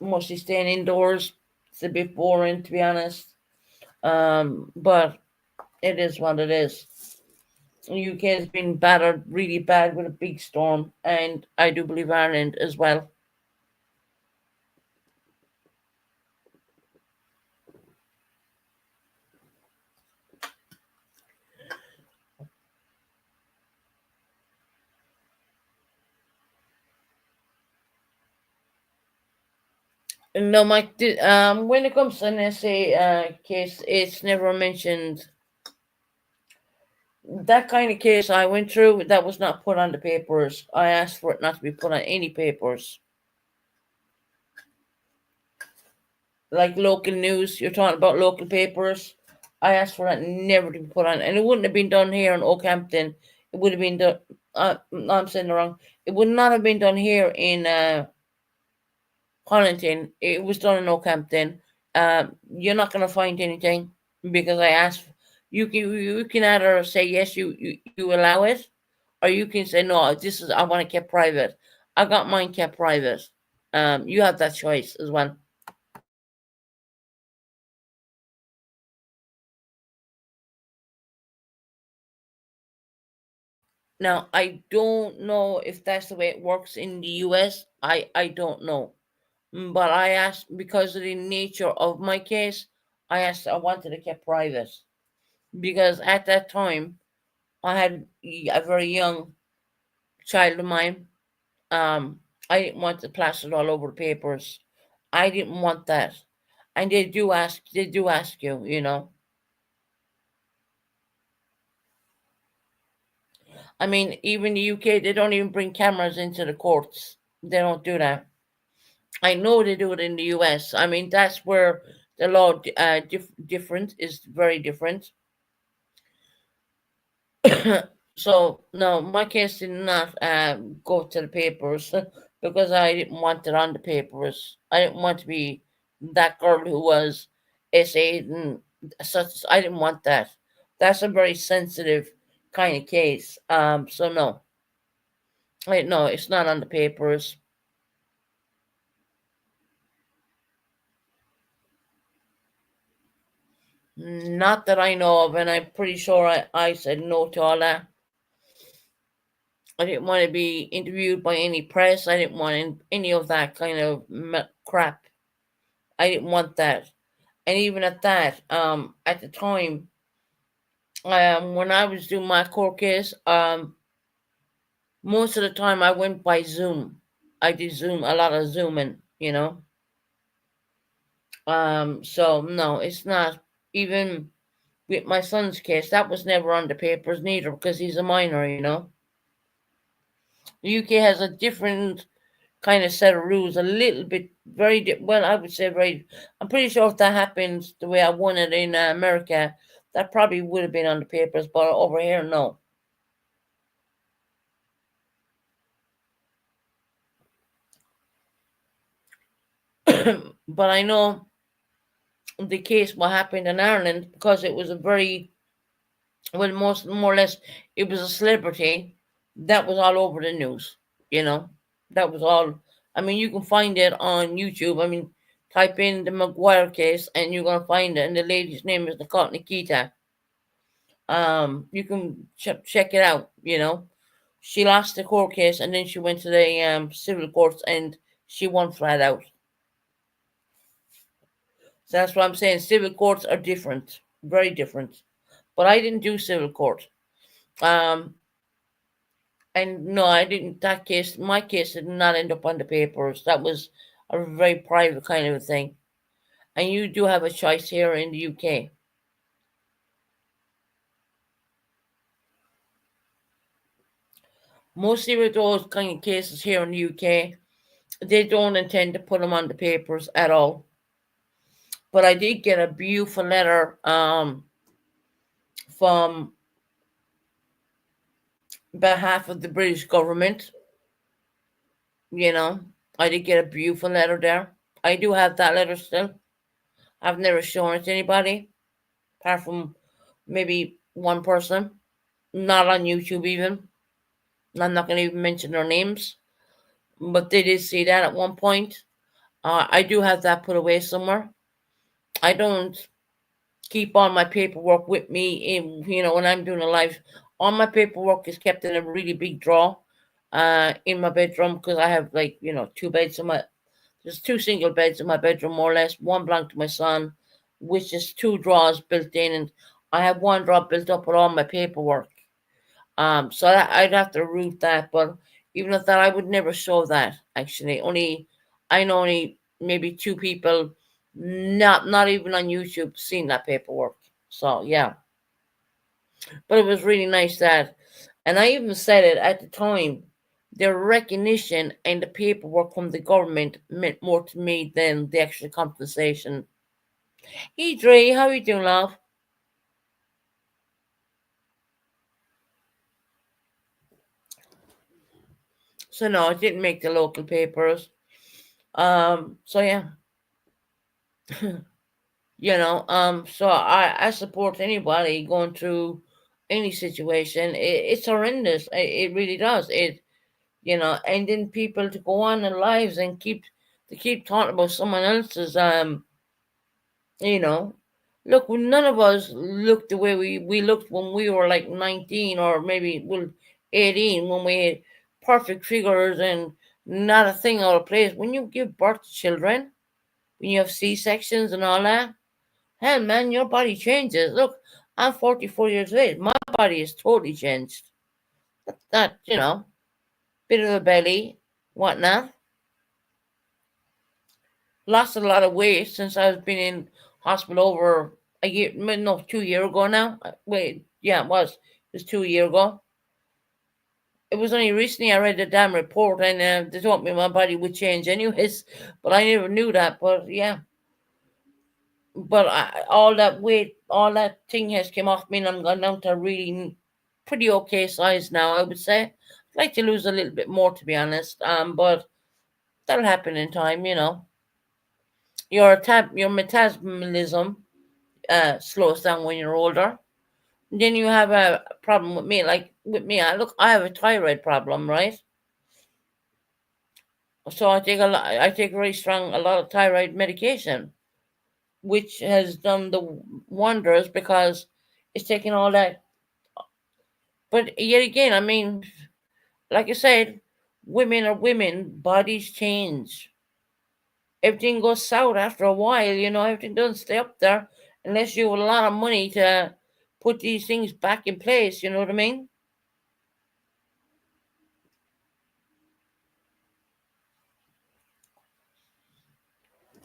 Mostly staying indoors. It's a bit boring to be honest. But it is what it is. The UK has been battered really bad with a big storm, and I do believe Ireland as well. No, Mike. When it comes to an essay case, it's never mentioned. That kind of case I went through, that was not put on the papers. I asked for it not to be put on any papers. Like local news, you're talking about local papers. I asked for that never to be put on, and it wouldn't have been done here in Oakhampton. It would have been done. No, I'm saying it wrong. It would not have been done here in Conington. It was done in Oakhampton. You're not going to find anything because I asked. You can either say yes, you allow it, or you can say no. This is I want it kept private. I got mine kept private. You have that choice as well. Now I don't know if that's the way it works in the US. I don't know. But I asked because of the nature of my case. I wanted it kept private because at that time I had a very young child of mine. Um, I didn't want it plastered all over the papers. I didn't want that. And they do ask you, you know. I mean, even the UK, they don't even bring cameras into the courts. They don't do that. I know they do it in the US. I mean, that's where the law different is very different. So no, my case did not go to the papers because I didn't want it on the papers. I didn't want to be that girl who was essayed and such. I didn't want that. That's a very sensitive kind of case. So no, no, it's not on the papers. Not that I know of, and I'm pretty sure I said no to all that. I didn't want to be interviewed by any press. I didn't want any of that kind of crap. I didn't want that. And even at that, at the time, when I was doing my court case, most of the time I went by Zoom. I did Zoom, a lot of Zooming, you know. So no, it's not. Even with my son's case, that was never on the papers neither because he's a minor, you know. The UK has a different kind of set of rules, a little bit well, I would say very. I'm pretty sure if that happens the way I won it in America, that probably would have been on the papers, but over here, no. But I know the case what happened in Ireland because it was a very well, most more or less, it was a celebrity that was all over the news. You know, that was all. I mean, you can find it on YouTube. I mean, type in the Maguire case, and you're gonna find it. And the lady's name is Nicole Nikita. You can check it out. You know, she lost the court case, and then she went to the civil courts, and she won flat out. So that's what I'm saying. Civil courts are different, very different. But I didn't do civil court. Um, And no, I didn't. That case, my case did not end up on the papers. That was a very private kind of a thing. And you do have a choice here in the UK. Mostly with those kind of cases here in the UK, they don't intend to put them on the papers at all. But I did get a beautiful letter from behalf of the British government. You know, I did get a beautiful letter there. I do have that letter still. I've never shown it to anybody, apart from maybe one person. Not on YouTube even. I'm not going to even mention their names, but they did see that at one point. I do have that put away somewhere. I don't keep all my paperwork with me in, when I'm doing a live. All my paperwork is kept in a really big drawer in my bedroom because I have two beds in my. There's two single beds in my bedroom more or less. One belonged to my son, which is two drawers built in, and I have one drawer built up with all my paperwork. So I'd have to root that, but even at that, I would never show that. Actually, I know only maybe two people, not even on YouTube, seen that paperwork. So yeah, but it was really nice that, and I even said it at the time. The recognition and the paperwork from the government meant more to me than the actual compensation. Hey Dre, how you doing, love? So no, it didn't make the local papers. So yeah. So I support anybody going through any situation. It's horrendous. It really does. And then people to go on in lives and keep talking about someone else's you know look, none of us looked the way we looked when we were like 19 or maybe 18, when we had perfect figures and not a thing out of place. When you give birth to children, when you have C-sections and all that, hell, man, your body changes. Look, I'm 44 years of age. My body is totally changed. That. bit of a belly, whatnot. Lost a lot of weight since I've been in hospital over a year, no, 2 years ago now. Wait, yeah, it was. It was 2 years ago. It was only recently I read the damn report, and they told me my body would change anyways, but I never knew that. But yeah, but all that weight, all that thing has come off me, and I'm gone down to a really pretty okay size now, I would say. I'd like to lose a little bit more, to be honest. But that'll happen in time, you know. Your metabolism slows down when you're older. Then you have a problem with me. Like with me, I have a thyroid problem, right? So I take I take very strong, a lot of thyroid medication, which has done the wonders because it's taking all that. But yet again, I mean, like I said, women are women, bodies change. Everything goes south after a while, you know, everything doesn't stay up there unless you have a lot of money to put these things back in place, you know what I mean?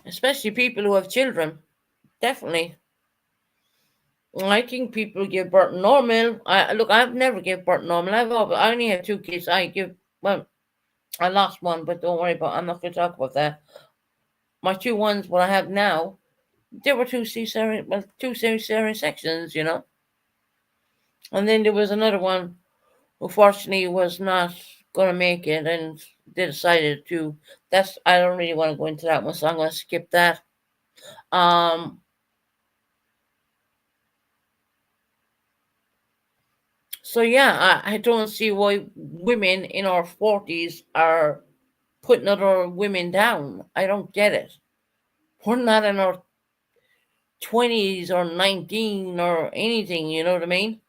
Especially people who have children. Definitely. I think people give birth normal. I've never give birth normal. I only have two kids. Well, I lost one, but don't worry about. I'm not going to talk about that. My two ones, what I have now, there were two cesarean sections, you know. And then there was another one who fortunately was not going to make it, and they decided to. That's I don't really want to go into that one, so I'm going to skip that. Um, so yeah, I don't see why women in our 40s are putting other women down. I don't get it. We're not in our 20s or 19 or anything, you know what I mean?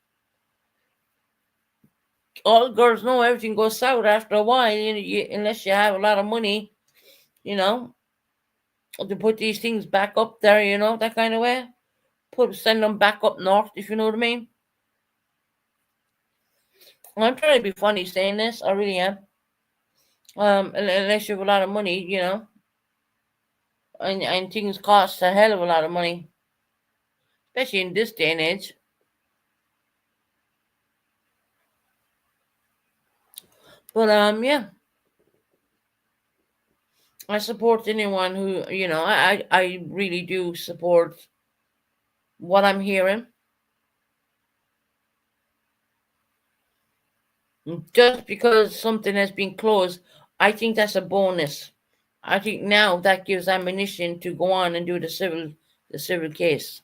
All girls know everything goes south after a while, unless you have a lot of money, you know, to put these things back up there, you know, that kind of way. Send them back up north, if you know what I mean. I'm trying to be funny saying this, I really am. Unless you have a lot of money, you know, and things cost a hell of a lot of money, especially in this day and age. But yeah, I support anyone who, you know, I really do support what I'm hearing. Just because something has been closed, I think that's a bonus. I think now that gives ammunition to go on and do the civil case.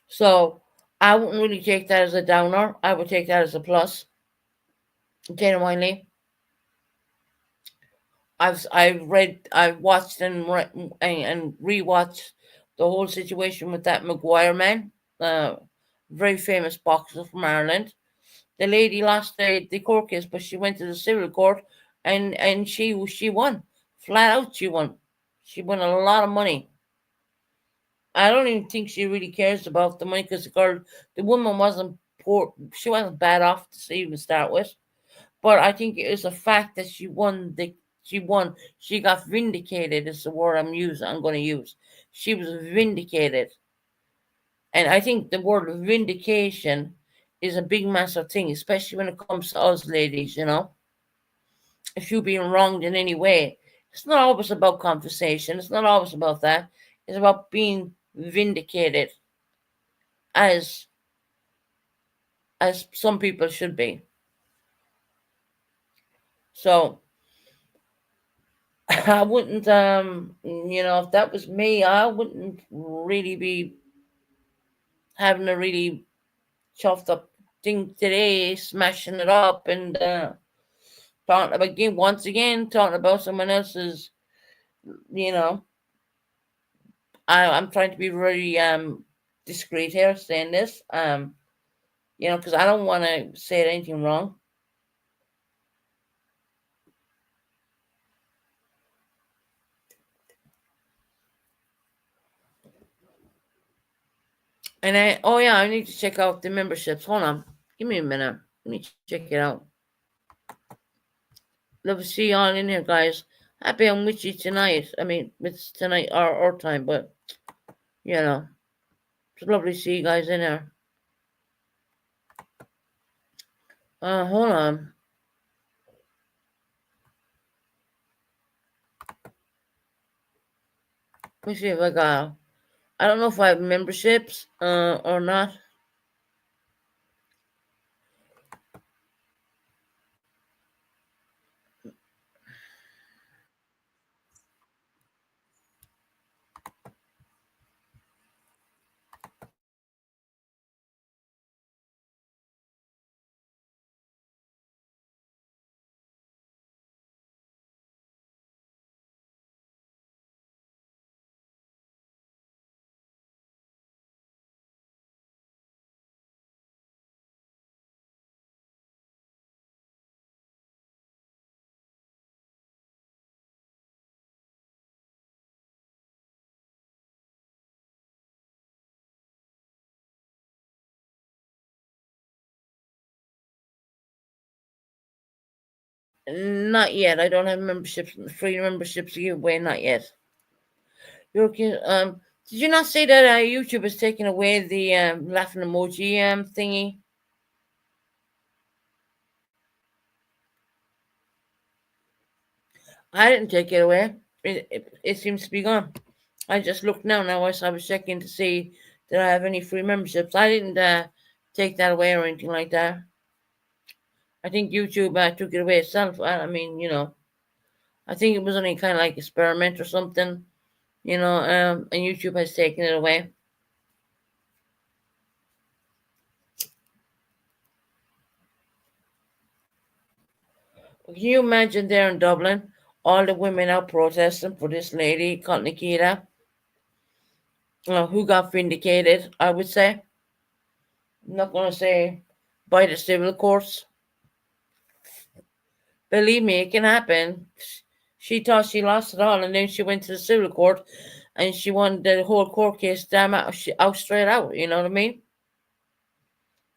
So I wouldn't really take that as a downer. I would take that as a plus. Genuinely, I've watched and rewatched the whole situation with that Maguire man, uh, very famous boxer from Ireland. The lady lost the court case, but she went to the civil court, and she won flat out. She won. She won a lot of money. I don't even think she really cares about the money because the woman wasn't poor. She wasn't bad off to even start with. But I think it was the fact that she won. She won. She got vindicated. Is the word I'm going to use. She was vindicated, and I think the word vindication is a big, massive thing, especially when it comes to us ladies. You know, if you're being wronged in any way, it's not always about conversation. It's not always about that. It's about being vindicated, as some people should be. So I wouldn't, you know, if that was me, I wouldn't really be having a really chuffed up thing today, smashing it up and talking about again, once again, talking about someone else's, you know. I'm trying to be very discreet here saying this, you know, because I don't want to say anything wrong. And oh yeah, I need to check out the memberships. Hold on, give me a minute. Let me check it out. Love to see you all in here, guys. Happy I'm with you tonight. I mean, it's tonight our time, but you know, it's lovely to see you guys in here. Hold on. Let me see if I got. I don't know if I have memberships or not. Not yet. I don't have memberships, free memberships to give away. Not yet. Did you not say that YouTube is taking away the laughing emoji thingy? I didn't take it away. It seems to be gone. I just looked now. Now I was checking to see did I have any free memberships. I didn't take that away or anything like that. I think YouTube took it away itself. I mean, I think it was only kind of like experiment or something, and YouTube has taken it away. Can you imagine there in Dublin, all the women out protesting for this lady called Nikita, who got vindicated, I would say. I'm not going to say by the civil courts. Believe me, it can happen. She thought she lost it all, and then she went to the civil court, and she won the whole court case damn out straight out. You know what I mean?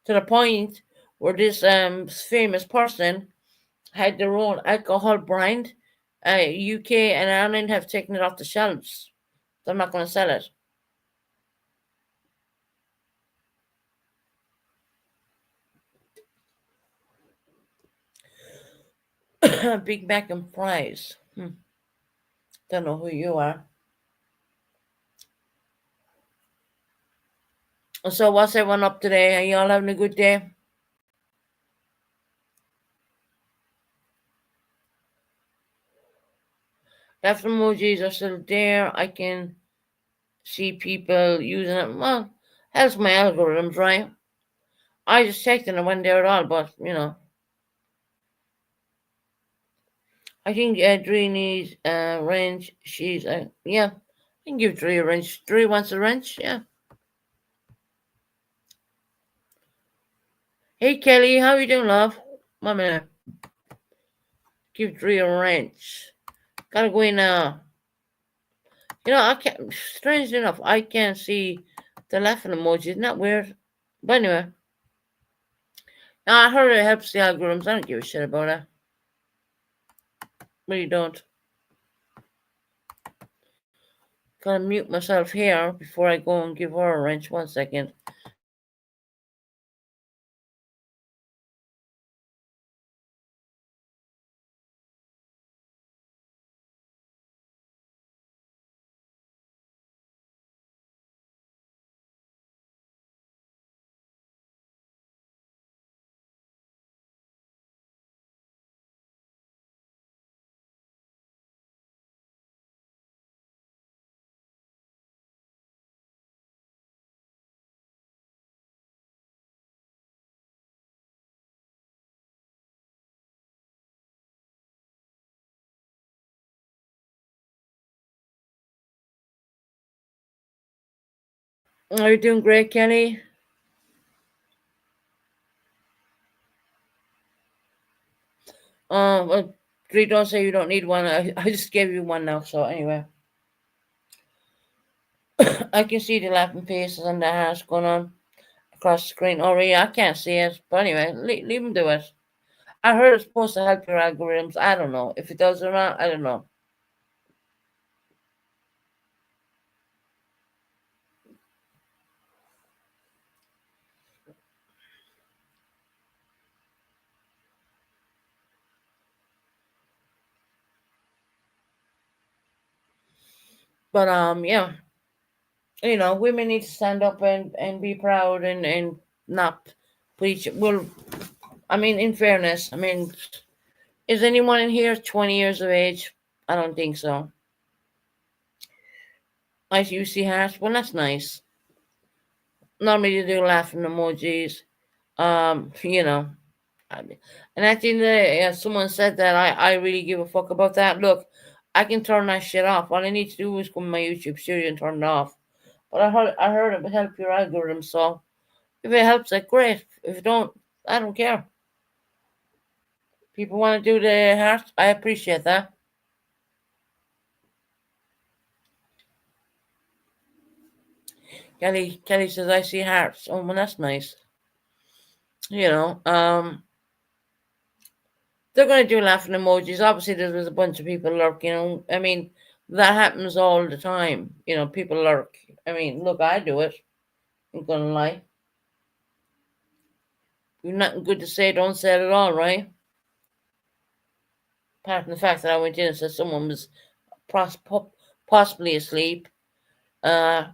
To the point where this famous person had their own alcohol brand. UK and Ireland have taken it off the shelves. They're not going to sell it. Big Mac and fries. Don't know who you are. So what's everyone up today? Are you all having a good day? Left emojis are still there. I can see people using it. Well, helps my algorithms, right? I just checked and it wasn't there at all, but I think Dre needs a wrench. She's yeah. I can give Dre a wrench. Dre wants a wrench, yeah. Hey Kelly, how you doing, love? One minute. Give Dre a wrench. Gotta go in now. I can't. Strange enough, I can't see the laughing emoji. Isn't that weird? But anyway, I heard it helps the algorithms. I don't give a shit about it. Really don't. Gotta mute myself here before I go and give her a wrench. 1 second. Are you doing great, Kelly? Well, Dre, don't say you don't need one. I just gave you one now. So anyway, I can see the laughing faces and the hearts going on across the screen. Oh, yeah, I can't see it. But anyway, leave them do it. I heard it's supposed to help your algorithms. I don't know if it does or not. I don't know. But yeah, women need to stand up and be proud and not preach. Well, I mean, in fairness, I mean, is anyone in here 20 years of age? I don't think so. You see heart. Well, that's nice. Normally you do laughing emojis. You know. And at the end of the day, someone said that I really give a fuck about that. Look, I can turn that shit off. All I need to do is go to my YouTube studio and turn it off. But I heard it would help your algorithm, so if it helps, like great. If it don't, I don't care. People want to do the heart, I appreciate that. Kelly says I see hearts. Oh, well, that's nice. You know, they're going to do laughing emojis. Obviously, there's a bunch of people lurking. I mean, that happens all the time. People lurk. I mean, look, I do it. I'm gonna lie. You've nothing good to say, don't say it at all, right? Apart from the fact that I went in and said someone was possibly asleep. Uh,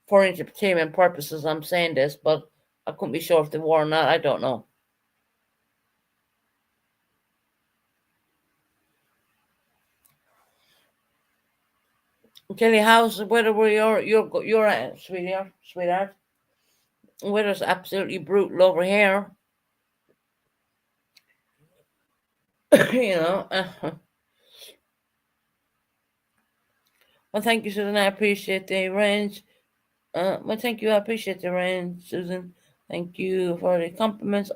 for entertainment purposes, I'm saying this, but I couldn't be sure if they were or not. I don't know. Kelly, how's the weather where you're at, sweetheart? Weather's absolutely brutal over here. you know. Well, thank you, Susan. I appreciate the range. Well, thank you. I appreciate the range, Susan. Thank you for the compliments.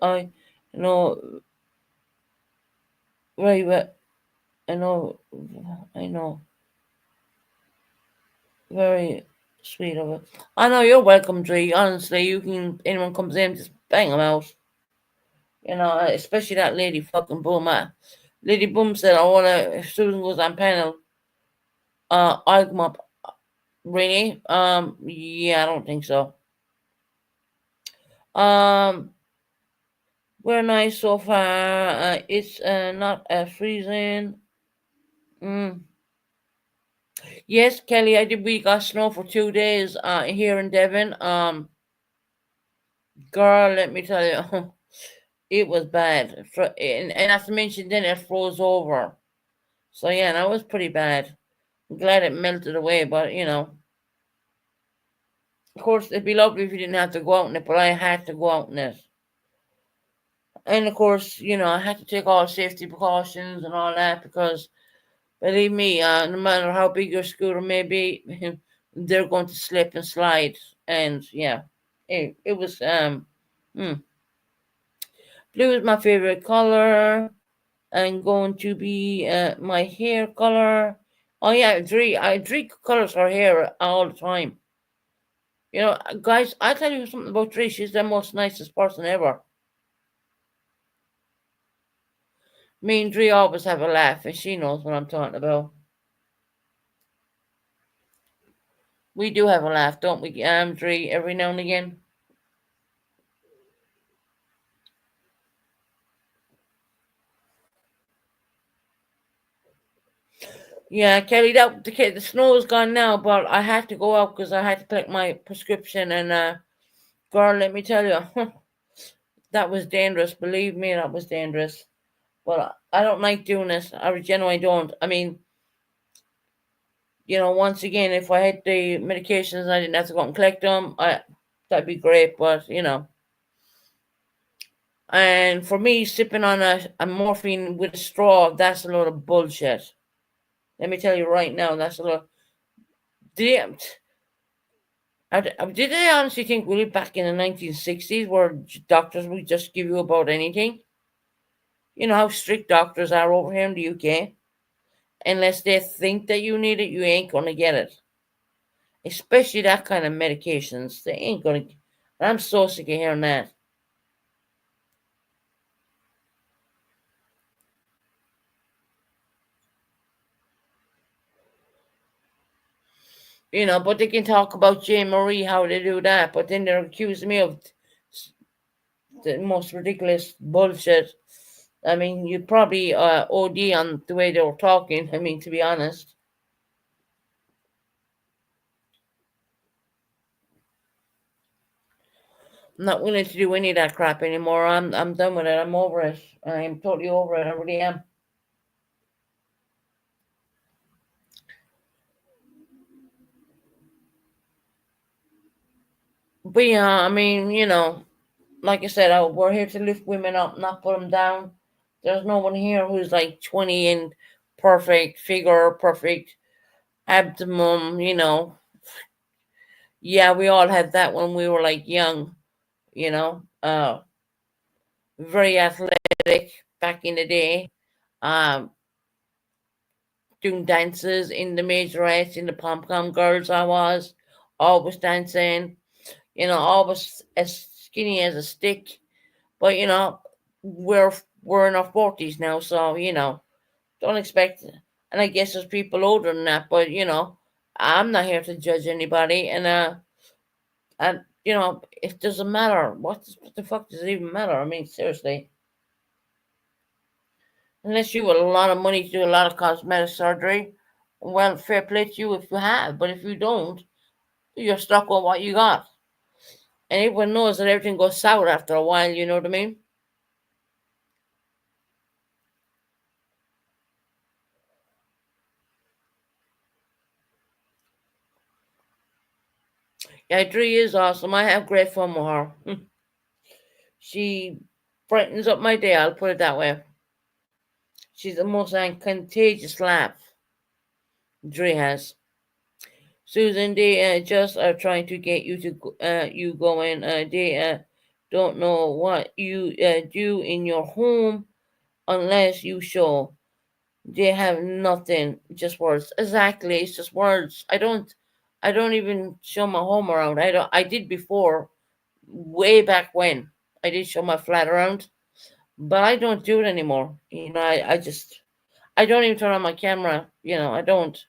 Know, very well. I know, I know, very sweet of it. I know you're welcome, Dree. Honestly, anyone comes in, just bang them out. Especially that lady fucking Boom. Lady Boom said, if Susan goes on panel, I'll come up. Really? Yeah, I don't think so. Um, we're nice so far. It's not freezing. Mm. Yes, Kelly, I did. We got snow for 2 days here in Devon. Girl, let me tell you, it was bad. And as I mentioned, then it froze over. So yeah, that was pretty bad. I'm glad it melted away, but of course, it'd be lovely if you didn't have to go out in it, but I had to go out in it. And of course, I had to take all safety precautions and all that because, believe me, no matter how big your scooter may be, they're going to slip and slide. And yeah, it was hmm. Blue is my favorite color and going to be my hair color. Oh yeah, Dree colors her hair all the time. Guys, I tell you something about Dree. She's the most nicest person ever. Me and Dree always have a laugh, and she knows what I'm talking about. We do have a laugh, don't we, Dree, every now and again? Yeah, Kelly, the snow is gone now, but I had to go out because I had to collect my prescription, and girl, let me tell you, that was dangerous. Believe me, that was dangerous. But I don't like doing this. I genuinely don't. I mean, once again, if I had the medications and I didn't have to go out and collect them, that'd be great. But and for me, sipping on a morphine with a straw, that's a load of bullshit. Let me tell you right now, that's a load. Damn. Did they honestly think we live back in the 1960s where doctors would just give you about anything? You know how strict doctors are over here in the UK? Unless they think that you need it, you ain't going to get it. Especially that kind of medications. They ain't going to. I'm so sick of hearing that. But they can talk about Jane Marie, how they do that, but then they're accusing me of the most ridiculous bullshit. I mean, you'd probably OD on the way they were talking. I mean, to be honest, I'm not willing to do any of that crap anymore. I'm done with it. I'm over it. I'm totally over it. I really am. But yeah, I mean, like I said, we're here to lift women up, not put them down. There's no one here who's like 20 and perfect figure, perfect abdomen. Yeah, we all had that when we were like young. Very athletic back in the day. Um, doing dances in the majorettes, in the pom pom girls. I was always dancing. Always as skinny as a stick. But we're in our 40s now, so don't expect. And I guess there's people older than that, but I'm not here to judge anybody, and it doesn't matter. What the fuck does it even matter? I mean, seriously, unless you have a lot of money to do a lot of cosmetic surgery, well, fair play to you if you have, but if you don't, you're stuck with what you got. And everyone knows that everything goes sour after a while. You know what I mean? Yeah, Dree is awesome. I have great fun with her. She brightens up my day, I'll put it that way. She's the most contagious laugh Dre has. Susan, they just are trying to get you to you going. They don't know what you do in your home unless you show. They have nothing, just words. Exactly, it's just words. I don't even show my home around. I don't. I did before, way back when. I did show my flat around, but I don't do it anymore. I don't even turn on my camera. I don't,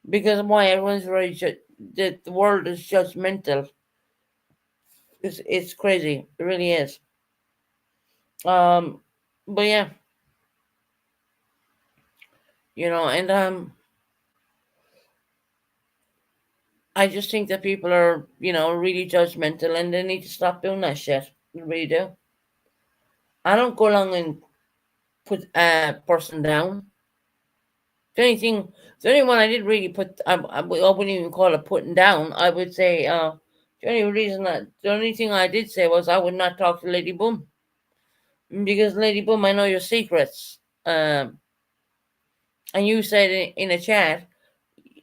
because why? Everyone's very the world is judgmental. It's crazy. It really is. Um, but yeah, and I just think that people are really judgmental, and they need to stop doing that shit. They really do. I don't go along and put a person down. The only thing, the only one I did really put, I wouldn't even call it putting down. I would say, the only thing I did say was I would not talk to Lady Boom, because Lady Boom, I know your secrets. And you said in a chat,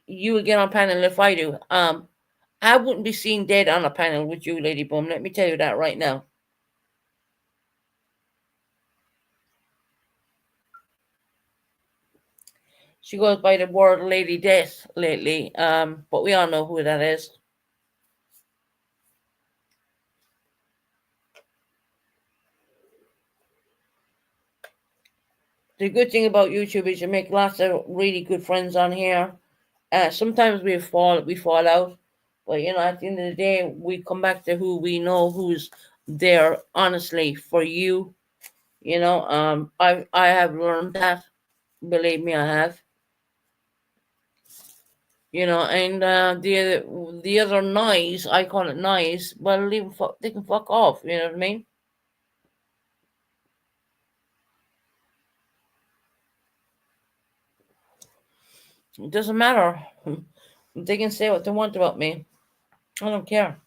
you would get on panel if I do. I wouldn't be seen dead on a panel with you, Lady Boom. Let me tell you that right now. She goes by the word Lady Death lately, but we all know who that is. The good thing about YouTube is you make lots of really good friends on here. Sometimes we fall out, but at the end of the day, we come back to who we know, who's there honestly for you. I have learned that. Believe me, I have. And the other noise, I call it noise. Well, they can fuck off. You know what I mean? It doesn't matter. They can say what they want about me. I don't care.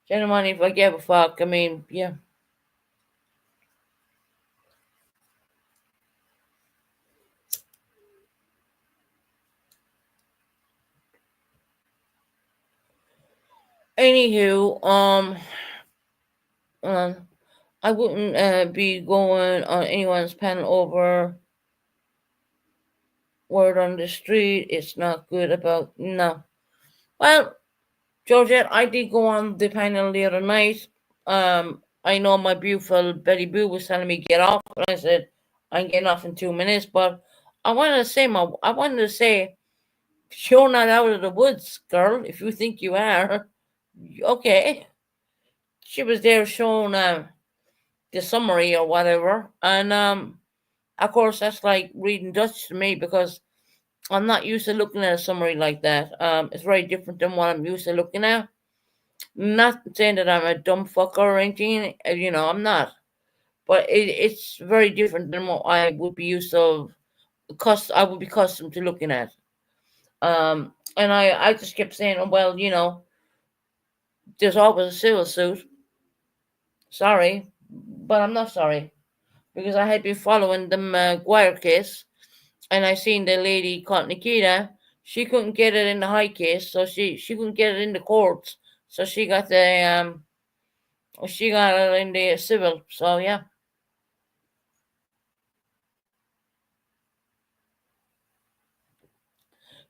Gentlemen, if I give a fuck, I mean, yeah. Anywho, um, I wouldn't be going on anyone's panel over word on the street. It's not good about no. Well, Georgette, I did go on the panel the other night. I know my beautiful Betty Boo was telling me get off, and I said I'm getting off in 2 minutes. But I wanted to say You're not out of the woods, girl. If you think you are, okay. She was there showing the summary or whatever, and of course that's like reading Dutch to me because I'm not used to looking at a summary like that. It's very different than what I'm used to looking at. Not saying that I'm a dumb fucker or anything, I'm not. But it's very different than what I would be used to. I would be accustomed to looking at. And I just kept saying, oh, well, there's always a civil suit. Sorry, but I'm not sorry because I had been following the Maguire case, and I seen the lady called Nikita. She couldn't get it in the high case, so she couldn't get it in the courts. So she got it in the civil. So yeah,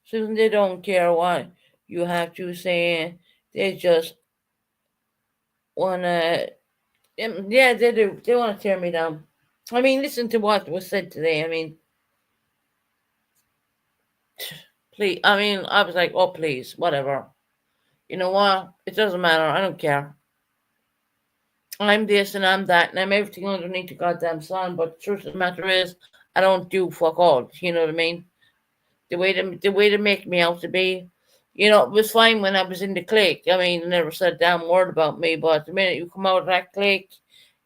Susan, they don't care what you have to say. They just wanna, yeah, they do. They want to tear me down. I mean, listen to what was said today. I mean, please. I mean, I was like, oh please, whatever. You know what? It doesn't matter. I don't care. I'm this and I'm that and I'm everything underneath the goddamn sun. But the truth of the matter is, I don't do fuck all. You know what I mean? The way to make me out to be, it was fine when I was in the clique. I mean, never said a damn word about me. But the minute you come out of that clique,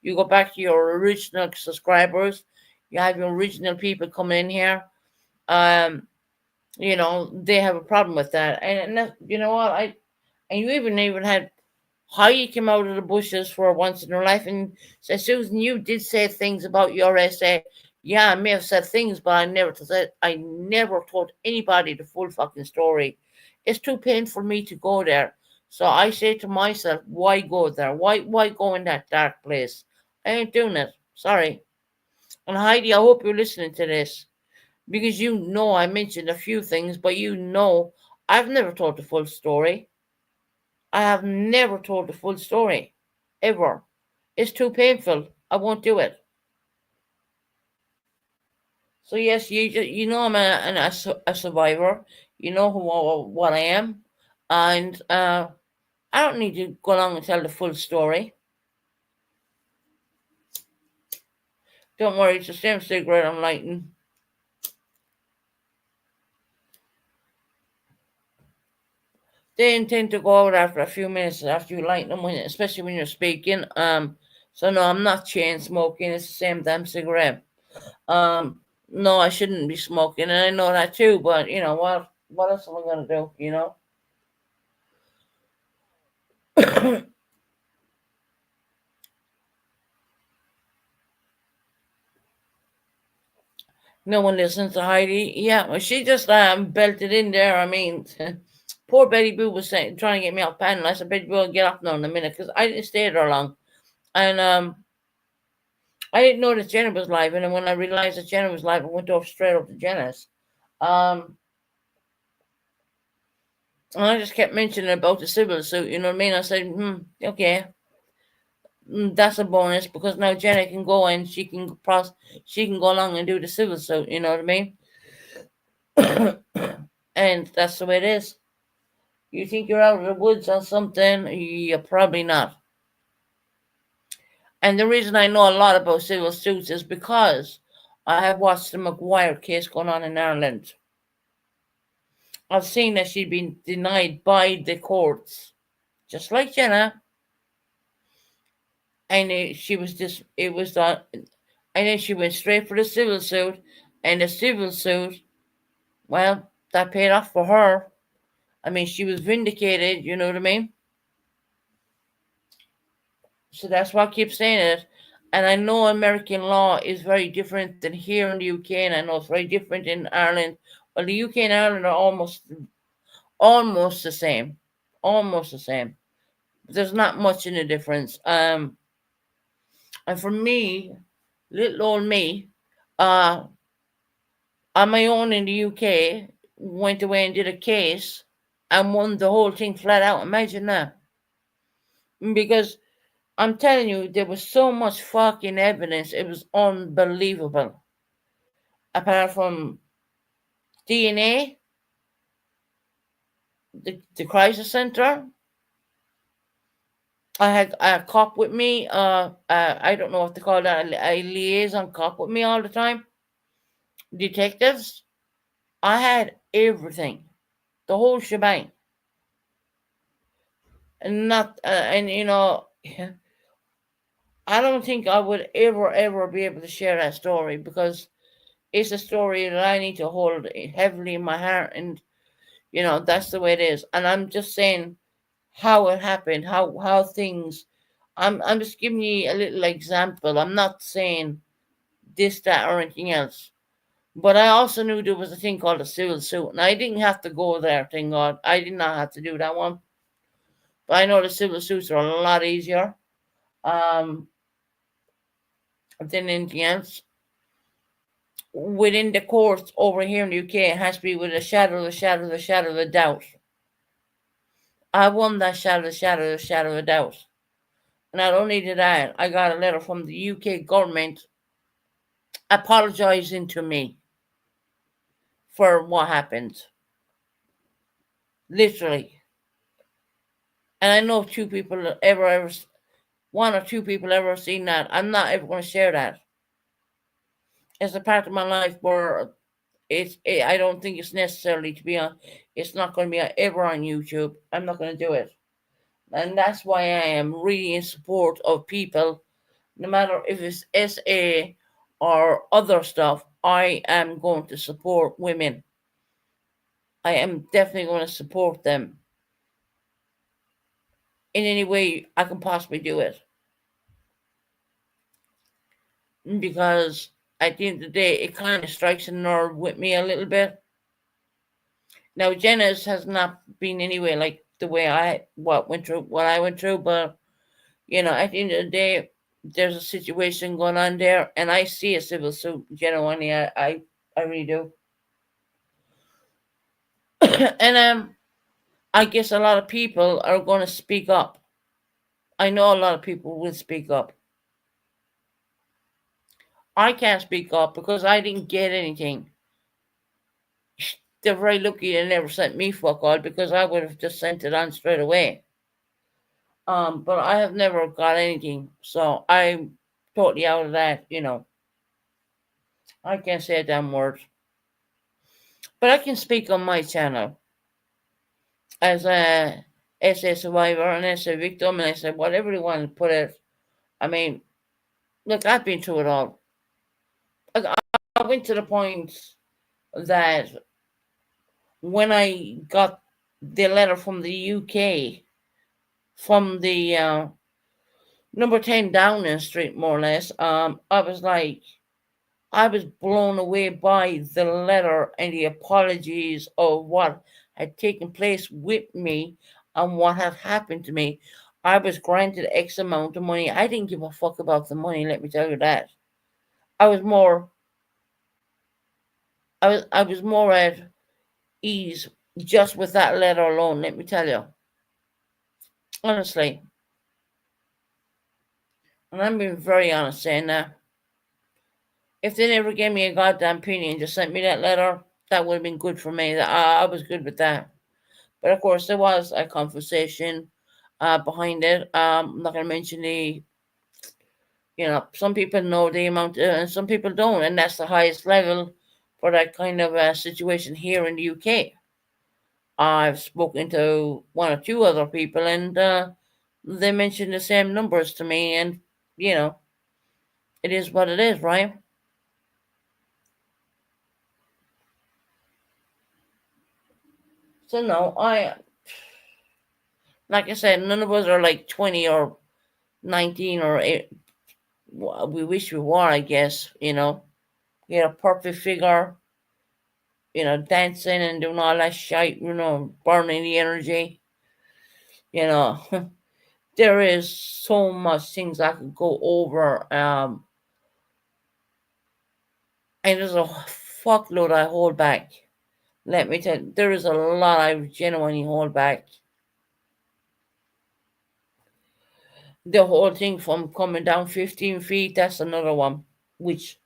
you go back to your original subscribers. You have your original people coming in here. Um, they have a problem with that. And that, you know what? And you even had how you came out of the bushes for once in your life and said, Susan, you did say things about your essay. Yeah, I may have said things, but I never told anybody the full fucking story. It's too painful for me to go there. So I say to myself, why go there? Why go in that dark place? I ain't doing it. Sorry. And Heidi, I hope you're listening to this. Because I mentioned a few things, but I've never told the full story. I have never told the full story, ever. It's too painful. I won't do it. So yes, you know I'm a survivor. You know what I am, and I don't need to go along and tell the full story. Don't worry, it's the same cigarette I'm lighting. They intend to go out after a few minutes after you light them, especially when you're speaking. So no, I'm not chain smoking. It's the same damn cigarette. No, I shouldn't be smoking, and I know that too. But you know what? What else am I gonna do? No one listens to Heidi. Yeah, well, she just belted in there. I mean, poor Betty Boo was trying to get me off panel. I said, Betty Boo, I'll get off now in a minute because I didn't stay there long, and I didn't know that Jenna was live. And then when I realized that Jenna was live, I went off straight up to Jenna's. Um, and I just kept mentioning about the civil suit. You know what I mean? I said, okay. That's a bonus because now Jenna can go and she can go along and do the civil suit. You know what I mean? And that's the way it is. You think you're out of the woods on something? You're probably not. And the reason I know a lot about civil suits is because I have watched the Maguire case going on in Ireland. I've seen that she'd been denied by the courts, just like Jenna, and she was just it was that, and then she went straight for the civil suit, and the civil suit, well, that paid off for her. I mean, she was vindicated. You know what I mean? So that's why I keep saying it. And I know American law is very different than here in the UK, and I know it's very different in Ireland. Well, the UK and Ireland are almost the same, almost the same. There's not much in the difference. And for me, little old me, uh, on my own in the UK, went away and did a case and won the whole thing flat out. Imagine that. Because I'm telling you, there was so much fucking evidence. It was unbelievable. Apart from DNA, the crisis center. I had a cop with me. I don't know what to call that. A liaison cop with me all the time. Detectives. I had everything, the whole shebang, and not and I don't think I would ever be able to share that story because it's a story that I need to hold heavily in my heart, and that's the way it is. And I'm just saying how it happened, how things. I'm just giving you a little example. I'm not saying this, that, or anything else. But I also knew there was a thing called a civil suit, and I didn't have to go there. Thank God, I did not have to do that one. But I know the civil suits are a lot easier um, than anything else. Within the courts over here in the UK, it has to be with a shadow, the shadow, the shadow, the doubt. I won that shadow, the shadow, the shadow, the doubt. Not only did I got a letter from the UK government apologizing to me for what happened. Literally. And I know two people ever, one or two people ever seen that. I'm not ever going to share that. It's a part of my life where I don't think it's necessarily to be on. It's not going to be ever on YouTube. I'm not going to do it. And that's why I am really in support of people, no matter if it's SA or other stuff. I am going to support women. I am definitely going to support them in any way I can possibly do it. Because at the end of the day, it kind of strikes a nerve with me a little bit. Now, Jenna's has not been anyway like the way what I went through, but at the end of the day, there's a situation going on there, and I see a civil suit genuinely. I really do. And I guess a lot of people are going to speak up. I know a lot of people will speak up. I can't speak up because I didn't get anything. They're very lucky they never sent me fuck all because I would have just sent it on straight away. But I have never got anything, so I'm totally out of that. I can't say a damn word. But I can speak on my channel as a survivor and as a victim, and I said whatever you want to put it. I mean, look, I've been through it all. I went to the point that when I got the letter from the UK, from the number 10 Downing Street, more or less, I was blown away by the letter and the apologies of what had taken place with me and what had happened to me. I was granted X amount of money. I didn't give a fuck about the money, let me tell you that. I was more I was more at ease just with that letter alone, let me tell you. Honestly. And I'm being very honest saying that. If they never gave me a goddamn penny and just sent me that letter, that would have been good for me. I was good with that. But of course, there was a conversation behind it. I'm not going to mention some people know the amount and some people don't. And that's the highest level for that kind of situation here in the UK. I've spoken to one or two other people and they mentioned the same numbers to me. And, it is what it is, right? So, no, like I said, none of us are like 20 or 19 or 8. We wish we were, I guess, We had a perfect figure, dancing and doing all that shit, burning the energy, you know. There is so much things I could go over, and there's a fuckload I hold back. Let me tell you, there is a lot I genuinely hold back. The whole thing from coming down 15 feet, that's another one, which,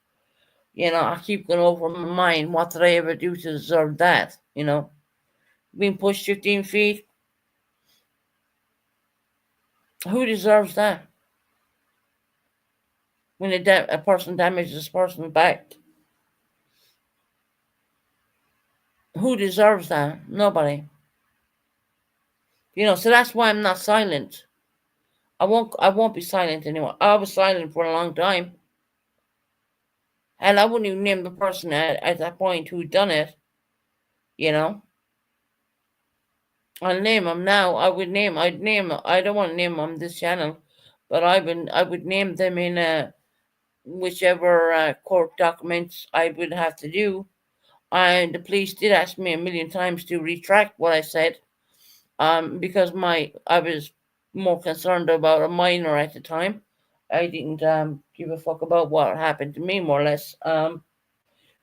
I keep going over my mind. What did I ever do to deserve that, being pushed 15 feet. Who deserves that? When a person damages a person's back. Who deserves that? Nobody. So that's why I'm not silent. I won't be silent anymore. I was silent for a long time. And I wouldn't even name the person at that point who done it, you know. I'll name them now. I'd name, I don't want to name them on this channel, but I would name them in whichever court documents I would have to do. And the police did ask me a million times to retract what I said, because I was more concerned about a minor at the time. I didn't give a fuck about what happened to me, more or less.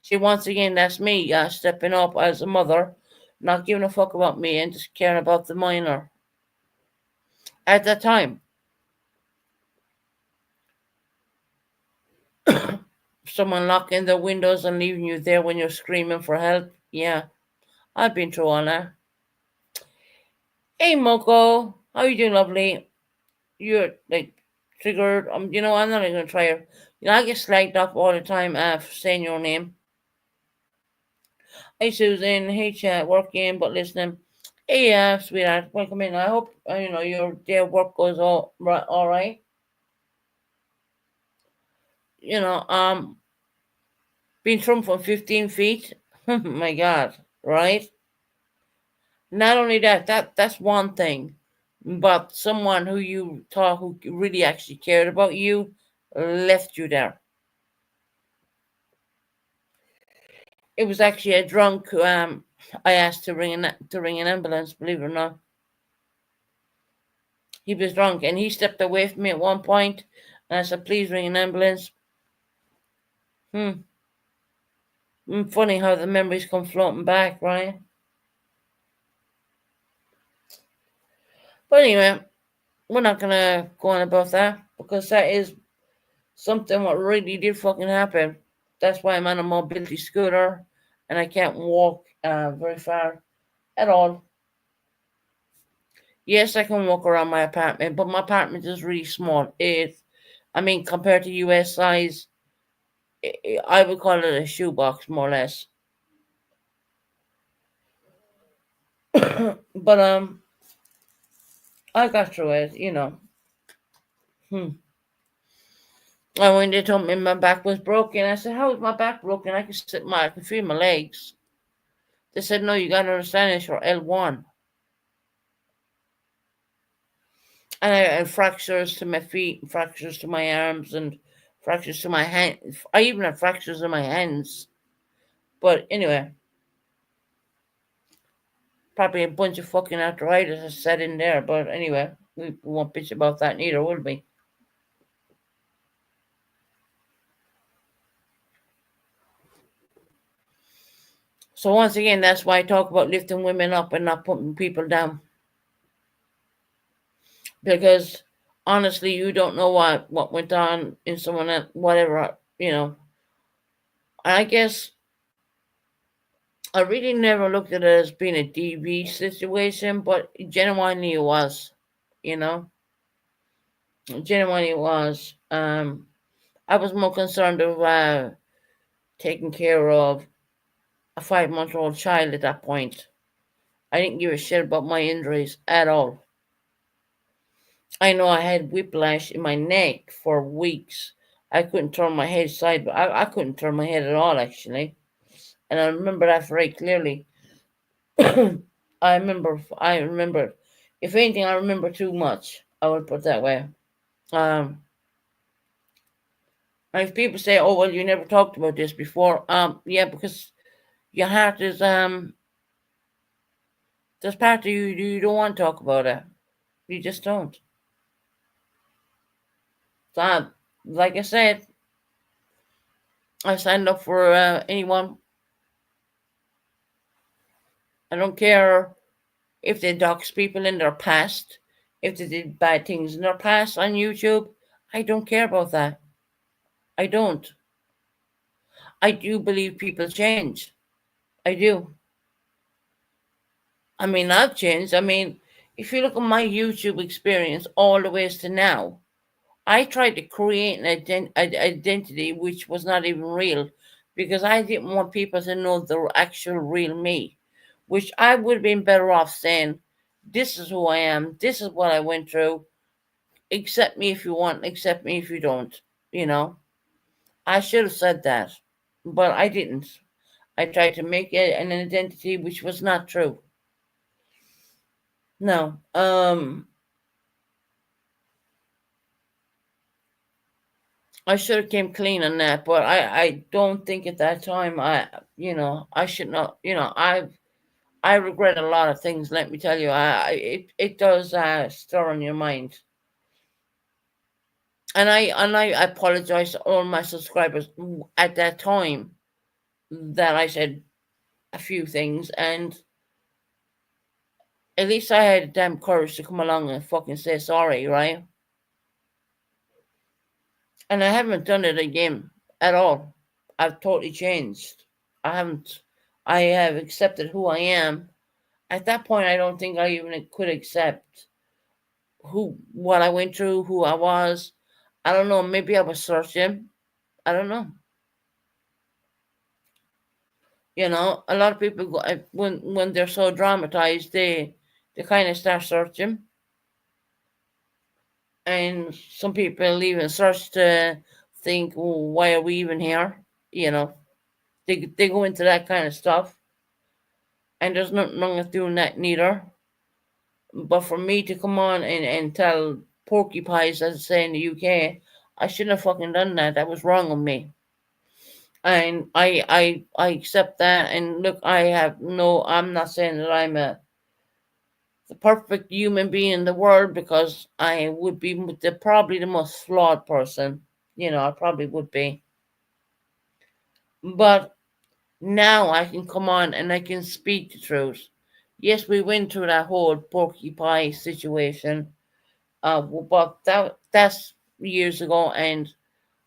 See, once again, that's me stepping up as a mother, not giving a fuck about me and just caring about the minor at that time. Someone locking the windows and leaving you there when you're screaming for help. Yeah, I've been through all that. Hey, Moko, how you doing, lovely? You're like triggered. I'm not even gonna try it. I get slagged off all the time for saying your name. Hey, Susan. Hey, chat. Working but listening. Hey, sweetheart. Welcome in. I hope your day of work goes all right. All right. Being thrown from 15 feet. My God, right? Not only that's one thing, but someone who you thought who really actually cared about you left you there. It was actually a drunk who I asked to ring an ambulance. Believe it or not, he was drunk and he stepped away from me at one point, and I said, "Please ring an ambulance." Funny how the memories come floating back, right? But anyway, we're not gonna go on about that because that is something what really did fucking happen. That's why I'm on a mobility scooter and I can't walk very far at all. Yes, I can walk around my apartment, but my apartment is really small. Compared to US size, I would call it a shoebox, more or less. But I got through it. And when they told me my back was broken, I said, "How is my back broken? I can feel my legs." They said, "No, you gotta understand it's your L1." And I had fractures to my feet, fractures to my arms, and fractures to my hand. I even had fractures in my hands. But anyway, probably a bunch of fucking arthritis is set in there. But anyway, we won't bitch about that neither, will we? So once again, that's why I talk about lifting women up and not putting people down. Because honestly, you don't know what went on in someone else, whatever. I guess I really never looked at it as being a DV situation, but genuinely it was, you know, genuinely it was. I was more concerned of taking care of a 5-month-old child at that point. I didn't give a shit about my injuries at all. I know I had whiplash in my neck for weeks. I couldn't turn my head side, but I couldn't turn my head at all, actually. And I remember that very clearly. I remember. If anything, I remember too much. I would put it that way. Um, and if people say, "Oh well, you never talked about this before," yeah, because your heart is there's part of you don't want to talk about it. You just don't. So, like I said, I signed up for anyone. I don't care if they dox people in their past, if they did bad things in their past on YouTube. I don't care about that. I don't. I do believe people change. I do. I mean, I've changed. I mean, if you look at my YouTube experience all the ways to now, I tried to create an identity which was not even real because I didn't want people to know the actual real me, which I would have been better off saying, this is who I am, this is what I went through, accept me if you want, accept me if you don't, you know. I should have said that, but I didn't. I tried to make it an identity which was not true. No. I should have came clean on that, but I don't think at that time I should not I regret a lot of things. Let me tell you, it does stir on your mind, and I apologize to all my subscribers at that time that I said a few things, and at least I had the damn courage to come along and fucking say sorry, right? And I haven't done it again at all. I've totally changed. I haven't. I have accepted who I am. At that point, I don't think I even could accept what I went through, who I was. I don't know. Maybe I was searching. I don't know. A lot of people go, when they're so dramatized, they kind of start searching, and some people even search to think, well, why are we even here? You know, they go into that kind of stuff, and there's nothing wrong with doing that neither. But for me to come on and tell porcupines, as I say in the UK, I shouldn't have fucking done that. That was wrong of me. And I accept that. And look, I'm not saying that I'm the perfect human being in the world because I would be probably the most flawed person. I probably would be. But now I can come on and I can speak the truth. Yes, we went through that whole porcupine situation. But that's years ago, and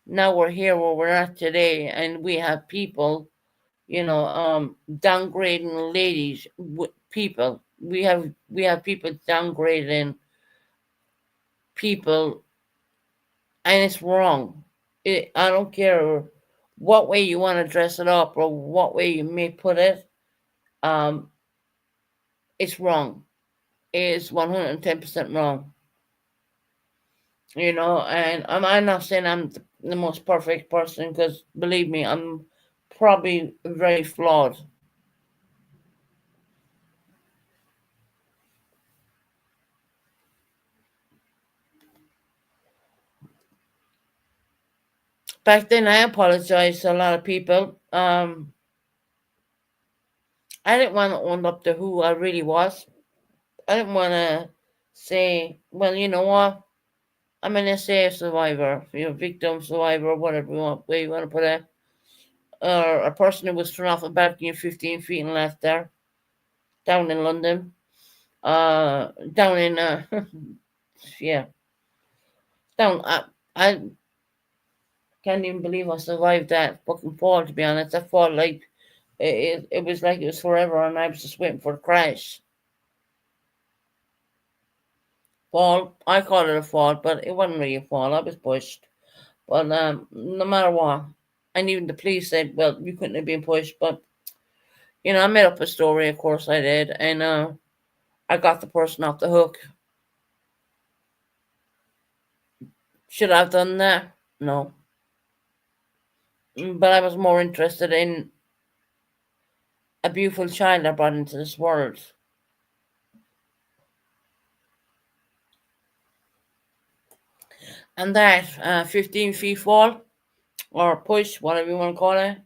now we're here where we're at today, and we have people, downgrading ladies. People, we have people downgrading people, and it's wrong. I don't care what way you want to dress it up or what way you may put it. Um, it's wrong. It's 110% wrong. And I'm not saying I'm the most perfect person because believe me, I'm probably very flawed. Back then, I apologized to a lot of people. I didn't want to own up to who I really was. I didn't want to say, well, you know what? I'm an SA survivor, victim survivor, whatever way you want to put it. Or a person who was thrown off a balcony of 15 feet and left there, down in London. Down in, yeah, down. I can't even believe I survived that fucking fall. To be honest, that fall like it was like it was forever, and I was just waiting for the crash. Fall. I call it a fall, but it wasn't really a fall. I was pushed. But no matter what, and even the police said, "Well, you couldn't have been pushed." But I made up a story. Of course, I did, and I got the person off the hook. Should I have done that? No, but I was more interested in a beautiful child I brought into this world. And that 15 feet fall or push, whatever you want to call it,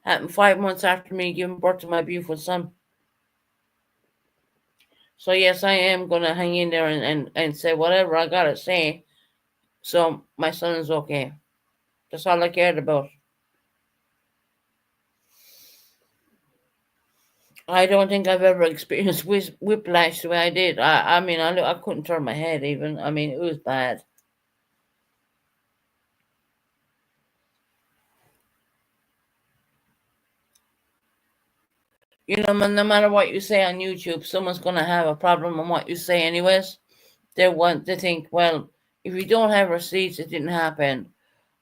happened 5 months after me giving birth to my beautiful son. So, yes, I am going to hang in there and say whatever I got to say so my son is okay. That's all I cared about. I don't think I've ever experienced whiplash the way I did. I mean, I couldn't turn my head even. I mean, it was bad. No matter what you say on YouTube, someone's going to have a problem on what you say, anyways. They want to think, well, if you don't have receipts, it didn't happen.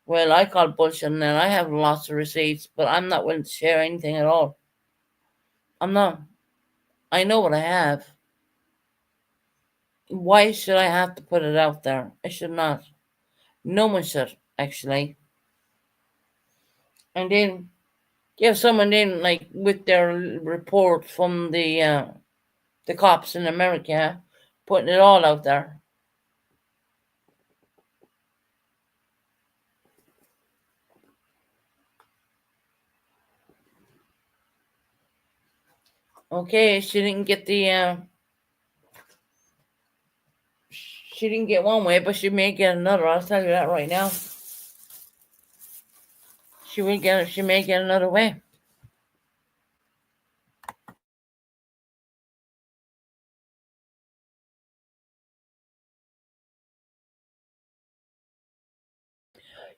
Well, I call bullshit, and I have lots of receipts, but I'm not willing to share anything at all. I'm not. I know what I have. Why should I have to put it out there? I should not. No one should, actually. And then you have someone in, like, with their report from the cops in America, putting it all out there. Okay, she didn't get one way, but she may get another. I'll tell you that right now. She may get another way.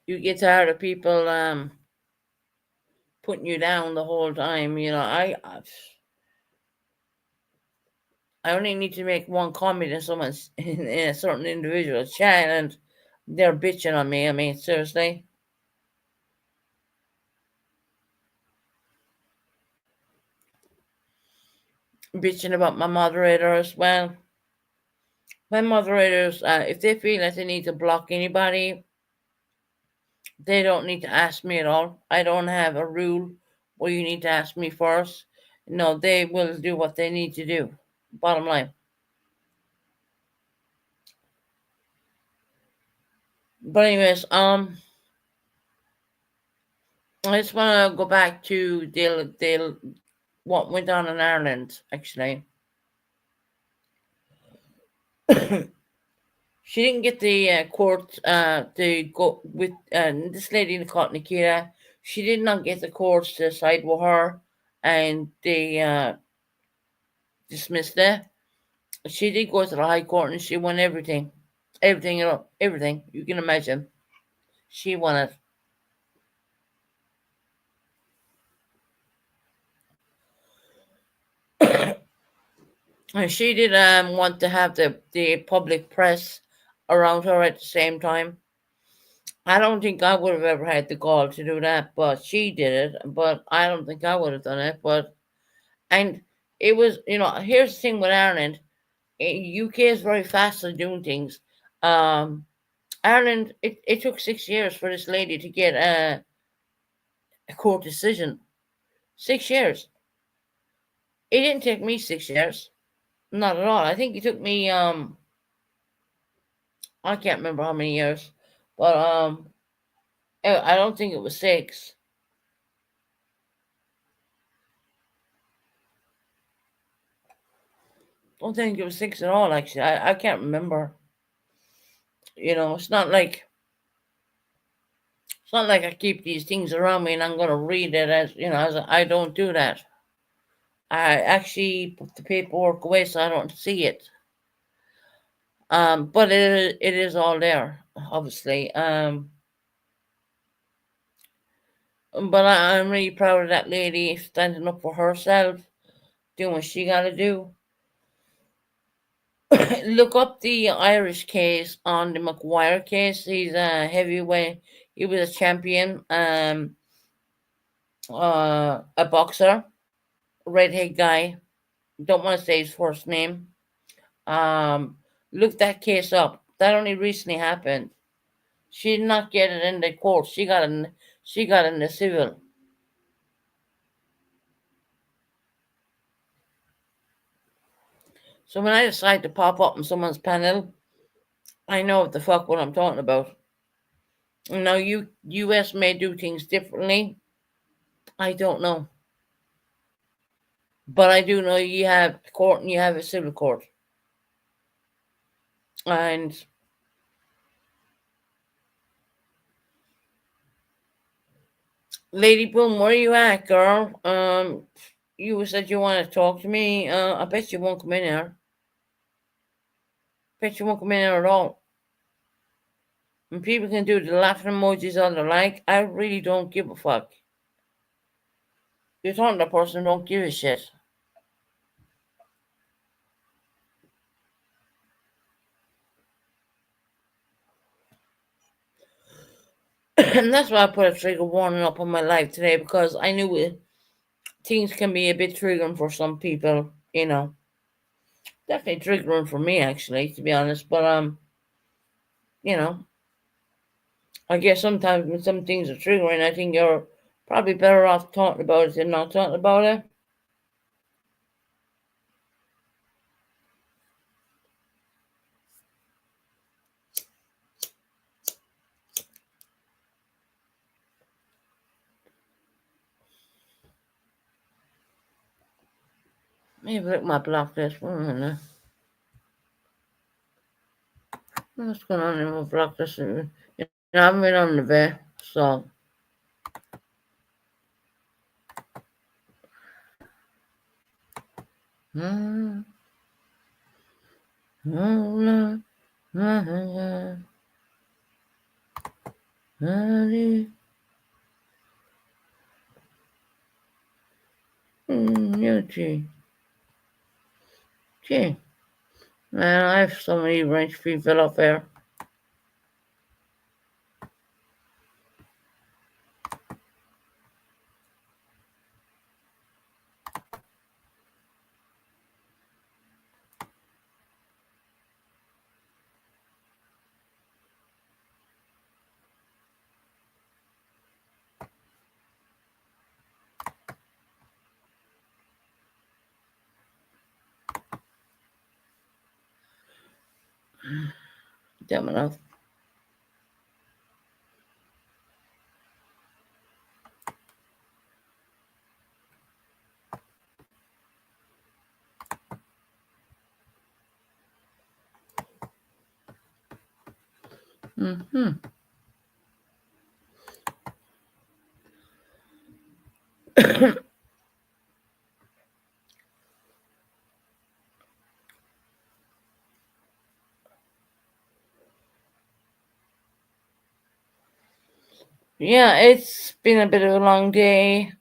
You get tired of people putting you down the whole time. I only need to make one comment in someone's in a certain individual's chat, and they're bitching on me. I mean, seriously. Bitching about my moderators. Well, my moderators, if they feel that they need to block anybody, they don't need to ask me at all. I don't have a rule where you need to ask me first. No, they will do what they need to do. Bottom line. But anyways, I just want to go back to what went on in Ireland. Actually, she didn't get the court to go with this lady called Nikita. She did not get the courts to side with her, and they dismissed it. She did go to the High Court, and she won everything, everything you can imagine. She won it. And she did want to have the public press around her at the same time. I don't think I would have ever had the gall to do that, but she did it. But I don't think I would have done it. And it was, here's the thing with Ireland. UK is very fast at doing things. Ireland, it took 6 years for this lady to get a court decision. 6 years. It didn't take me 6 years. Not at all. I think it took me I can't remember how many years, but I don't think it was 6. I don't think it was 6 at all. Actually, I can't remember. It's not like I keep these things around me and I'm going to read it as I don't do that. I actually put the paperwork away so I don't see it. But it is all there, obviously. But I'm really proud of that lady standing up for herself, doing what she got to do. Look up the Irish case on the McGuire case. He's a heavyweight. He was a champion, a boxer, redhead guy. Don't want to say his first name. Look that case up. That only recently happened. She did not get it in the court. She got it in the civil. So when I decide to pop up on someone's panel, I know what the fuck what I'm talking about. Now, US may do things differently. I don't know. But I do know you have court and you have a civil court. And Lady Boom, where you at, girl? You said you want to talk to me. I bet you won't come in here. Bet you won't come in here at all. And people can do the laughing emojis all they like. I really don't give a fuck. You're talking to a person who don't give a shit. And that's why I put a trigger warning up on my life today, because I knew things can be a bit triggering for some people, definitely triggering for me, actually, to be honest. But you know, I guess sometimes when some things are triggering, I think you're probably better off talking about it than not talking about it. Maybe look my block list. Wait a minute. What's going on in my block list? I haven't been on the bed, so. Mm, mm, mm, gee. Gee. Man, I have so many French people up there. Damn enough. Mm-hmm. Yeah, it's been a bit of a long day.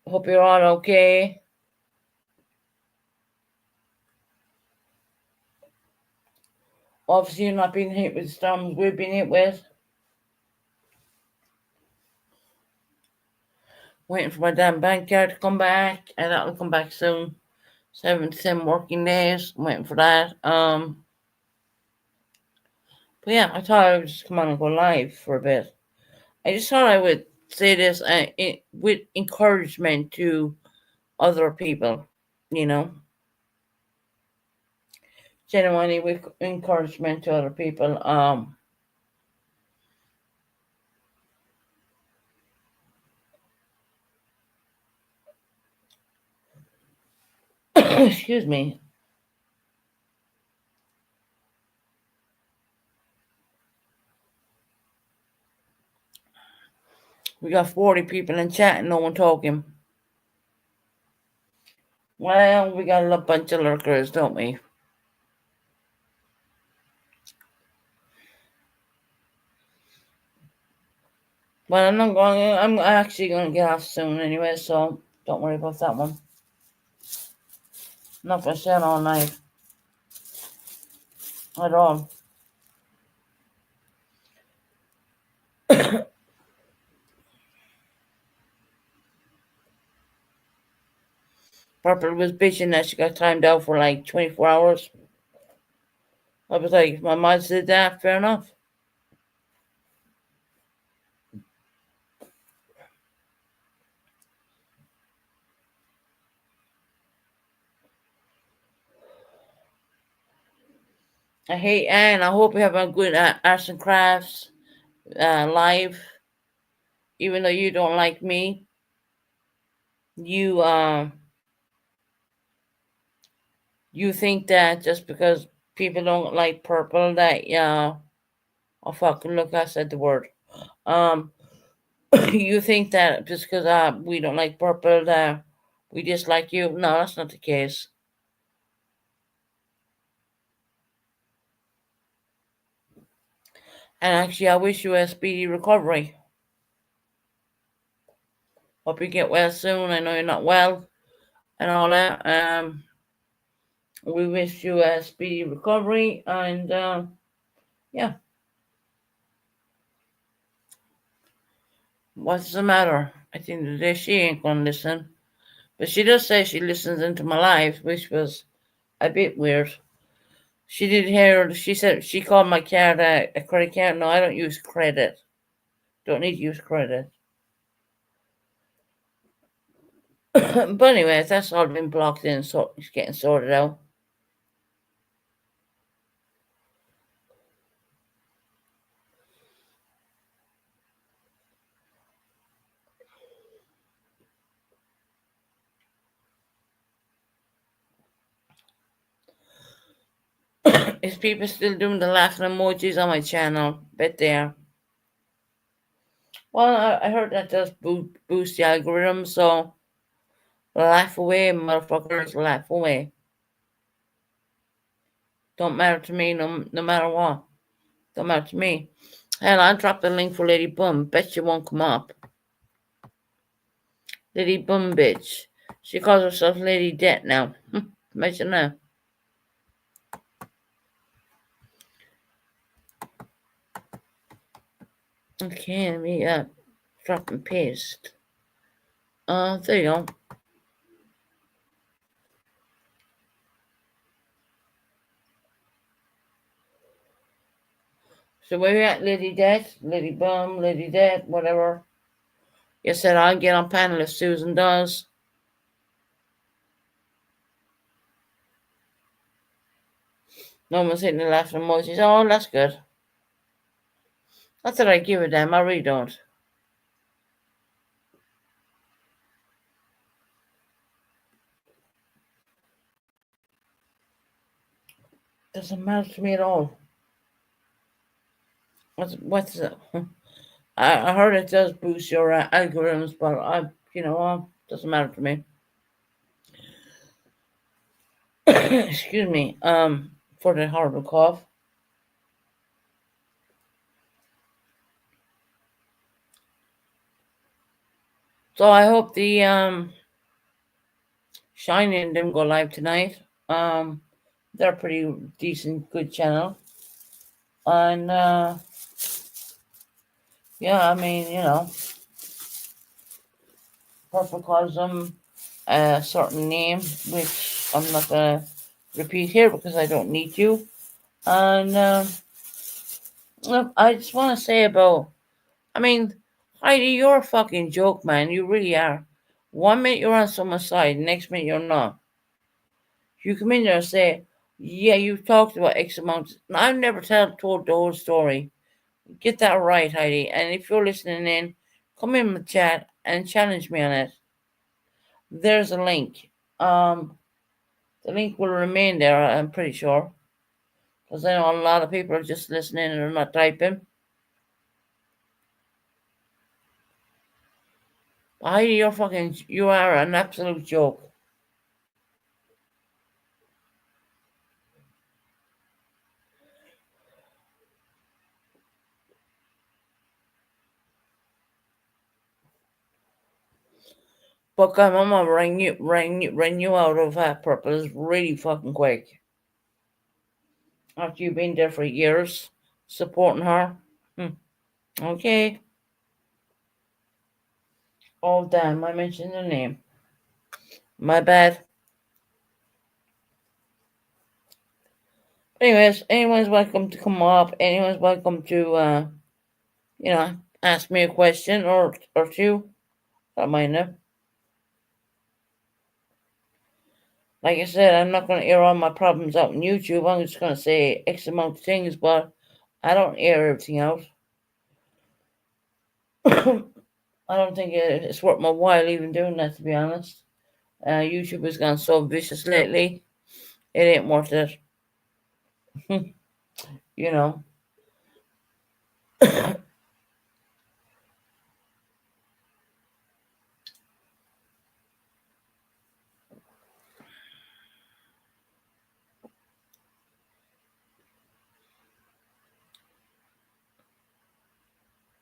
Hope you're all okay. Obviously, you're not being hit with storms we've been hit with. Waiting for my damn bank card to come back, and that'll come back soon. 7 to 10 working days. I'm waiting for that. But yeah, I thought I would just come on and go live for a bit. I just thought I would say this with encouragement to other people, you know, genuinely with encouragement to other people. Excuse me. We got 40 people in chat and no one talking. Well, we got a bunch of lurkers, don't we? But I'm actually going to get off soon anyway, so don't worry about that one. I'm not going to stay on all night at all. Purple was bitching that she got timed out for like 24 hours. I was like, if my mom did that, fair enough. I hate Anne. I hope you have a good arts and crafts live. Even though you don't like me, you you think that just because people don't like purple that oh fuck, look, I said the word. Um you think that just because we don't like purple that we dislike you. No, that's not the case. And actually, I wish you a speedy recovery. Hope you get well soon. I know you're not well and all that. We wish you a speedy recovery, and yeah. What's the matter? I think today she ain't gonna listen. But she does say she listens into my lives, which was a bit weird. She did hear, she said she called my card a credit card. No, I don't use credit. Don't need to use credit. But anyways, that's all been blocked in, so it's getting sorted out. Is people still doing the laughing emojis on my channel? Bet they are. Well, I heard that does boost the algorithm, so laugh away, motherfuckers, laugh away. Don't matter to me, no matter what. Don't matter to me. Hell, I'll drop the link for Lady Bum. Bet you won't come up. Lady Bum bitch. She calls herself Lady Debt now. Imagine that. Okay, let me drop and paste. There you go. So where you at, Lady Debt? Lady Bum, Lady Debt, whatever. You said I'll get on panel if Susan does. No one's hitting the laughing emojis. Oh, that's good. Not that I give a damn. I really don't. Doesn't matter to me at all. What's it? I heard it does boost your algorithms, but doesn't matter to me. Excuse me. For the horrible cough. So I hope the Shining didn't go live tonight. They're a pretty decent, good channel, and yeah, I mean, Purple calls them a certain name, which I'm not gonna repeat here because I don't need to. And I just want to say about, I mean, Heidi, you're a fucking joke, man. You really are. 1 minute you're on someone's side, next minute you're not. You come in there and say, yeah, you've talked about X amount. I've never told the whole story. Get that right, Heidi. And if you're listening in, come in the chat and challenge me on it. There's a link. The link will remain there, I'm pretty sure. Because I know a lot of people are just listening and are not typing. Heidi, you are an absolute joke. But my mama rang you out of purpose really fucking quick. After you've been there for years, supporting her. Okay. Oh damn, I mentioned the name. My bad. Anyways, anyone's welcome to come up. Anyone's welcome to ask me a question or two. Don't mind them. Like I said, I'm not going to air all my problems out on YouTube. I'm just going to say X amount of things, but I don't air everything out. I don't think it's worth my while even doing that, to be honest. YouTube has gone so vicious lately. It ain't worth it. you know.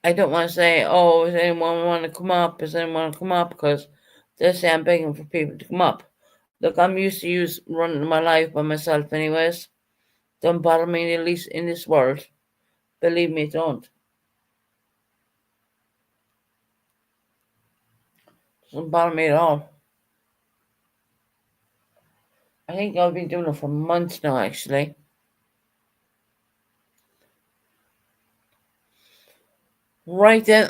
I don't want to say, oh, does anyone want to come up? Does anyone want to come up? Because they say I'm begging for people to come up. Look, I'm used to running my life by myself anyways. Don't bother me, at least in this world. Believe me, don't. Doesn't bother me at all. I think I've been doing it for months now, actually. Right then,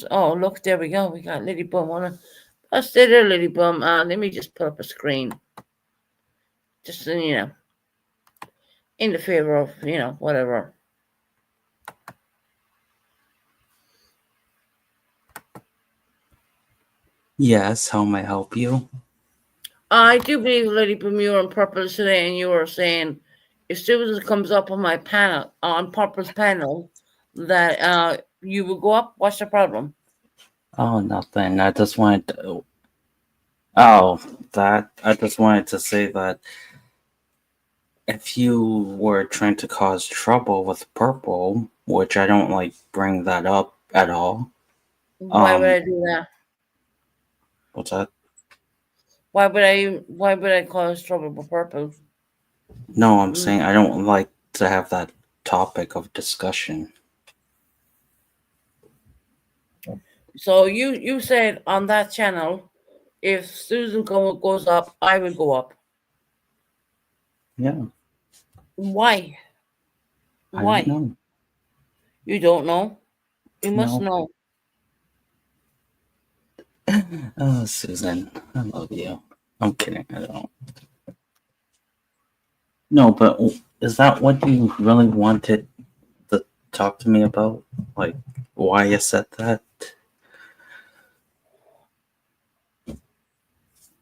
oh look, there we go. We got Lily Bum on it. Stay there, Lily Bum. Let me just put up a screen, just in the favor of whatever. Yes, how may I help you? I do believe Lady Bum, you were on Purpose today, and you were saying as soon as it comes up on my panel, on Purpose panel, that you will go up. What's the problem? Oh, nothing. I just wanted to. Oh, that. I just wanted to say that if you were trying to cause trouble with purple, which I don't like bring that up at all. Why would Um, I do that? what's that? Why would I cause trouble with Purple? No, I'm Mm. saying I don't like to have that topic of discussion. So you said on that channel, if Susan goes up, I will go up. Yeah, Why? I don't Why? know. You don't know? You must No. know. Oh, Susan, I love you. I'm kidding. I don't. No, but is that what you really wanted to talk to me about? Like, why you said that?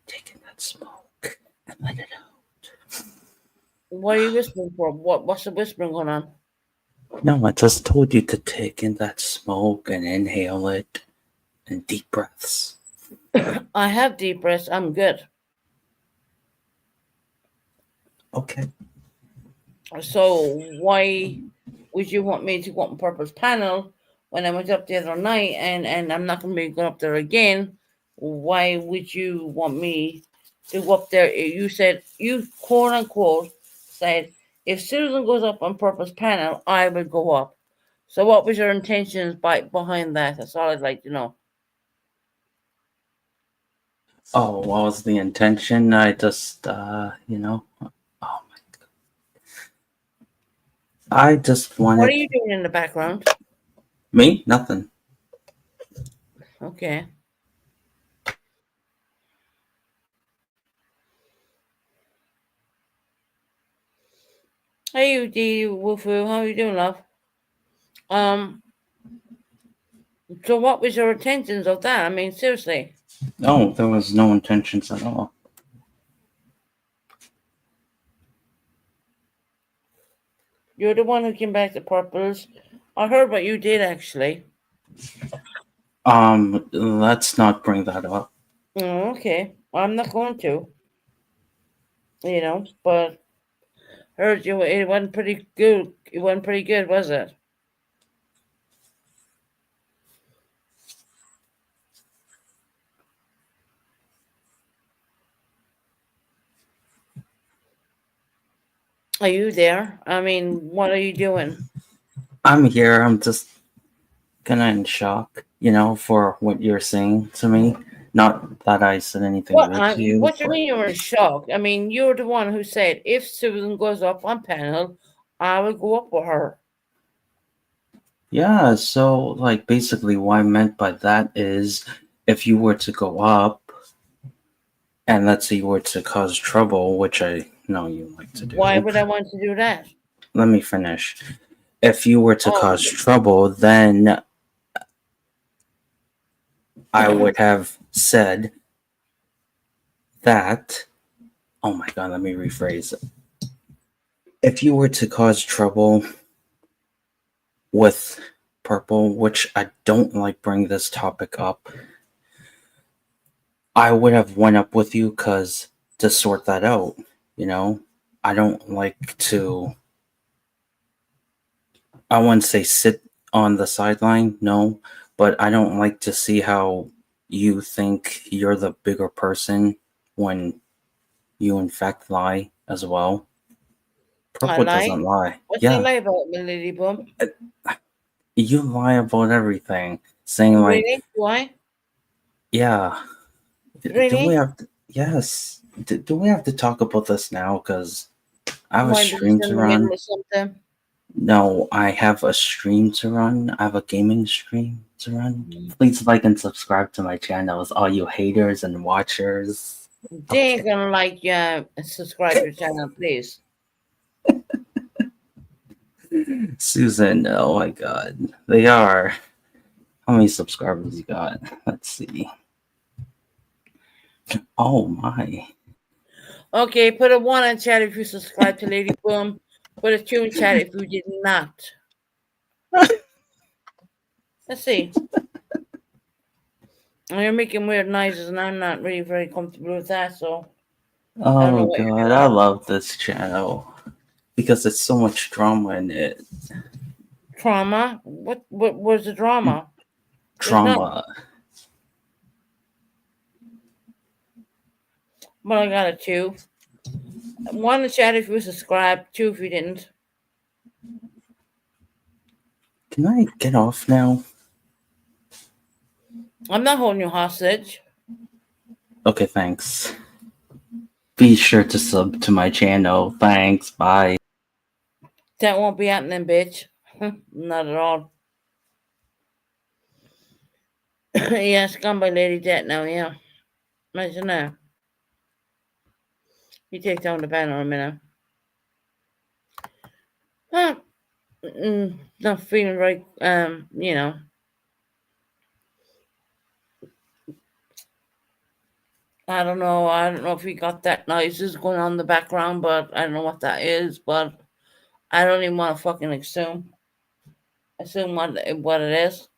Taking that smoke and let it out. What are you whispering for? What's the whispering going on? No, I just told you to take in that smoke and inhale it in deep breaths. I have deep breaths. I'm good. Okay. So why would you want me to go up on Purpose panel when I went up the other night and I'm not going to be going up there again? Why would you want me to go up there? You said, you quote unquote said, if Susan goes up on Purpose panel, I will go up. So what was your intentions behind that? That's all I'd like to know. Oh, what was the intention? I just, oh my, I just What are wanted you doing in the background? me nothing. Okay. Hey, you, Wolfoo, how you doing, love? Um, so what was your intentions of that? I mean, seriously. No, there was no intentions at all. You're the one who came back to Purples. I heard what you did actually. Let's not bring that up. Okay. I'm not going to, but heard you it wasn't pretty good. It wasn't pretty good, was it? Are you there? I mean, what are you doing? I'm here. I'm just kind of in shock, for what you're saying to me. Not that I said anything rude to you, What do you but mean you were in shock? I mean, you're the one who said if Susan goes up on panel, I will go up with her. yeah. So, like, basically, what I meant by that is, if you were to go up, and let's say you were to cause trouble, which I know you like to Why do. would I want to do that? Let me finish. If you were to Oh, cause trouble, then I would have said that. Oh my god, let me rephrase it. If you were to cause trouble with purple, which I don't like bring this topic up, I would have went up with you cuz to sort that out, you know? I don't like to I wouldn't say sit on the sideline, no, but I don't like to see how you think you're the bigger person when you in fact lie as well. I Purple lie. doesn't lie. What's I Yeah, lie about, my lady bum? you lie about everything, saying like, Really? Do I? Yeah. Do we Really? have to, yes. Do we have to talk about this now? Because I have a Why, because stream you're in to the middle run. of something? No, I have a stream to run. I have a gaming stream to run. Mm. Please like and subscribe to my channels, all you haters and watchers. They ain't Okay. gonna like subscribe to your channel, please. Susan, oh my god. They are. How many subscribers you got? Let's see. Oh my. Okay, put a 1 in chat if you subscribe to Lady Boom. Put a 2 in chat if you did not. Let's see. You're making weird noises, and I'm not really very comfortable with that, so I don't know Oh what you're god, doing. I love this channel. Because there's so much drama in it. Trauma? What was the drama? There's none. Drama. But I got a 2. 1 in chat if you subscribe, 2 if you didn't. Can I get off now? I'm not holding you hostage. Okay, thanks. Be sure to sub to my channel. Thanks. Bye. That won't be happening, bitch. Not at all. Yeah, it's gone by Lady Death now, yeah. Imagine that. You take down the banner a minute. Huh. Not feeling right, you know. I don't know. I don't know if you got that noises going on in the background, but I don't know what that is, but I don't even want to fucking assume what it is.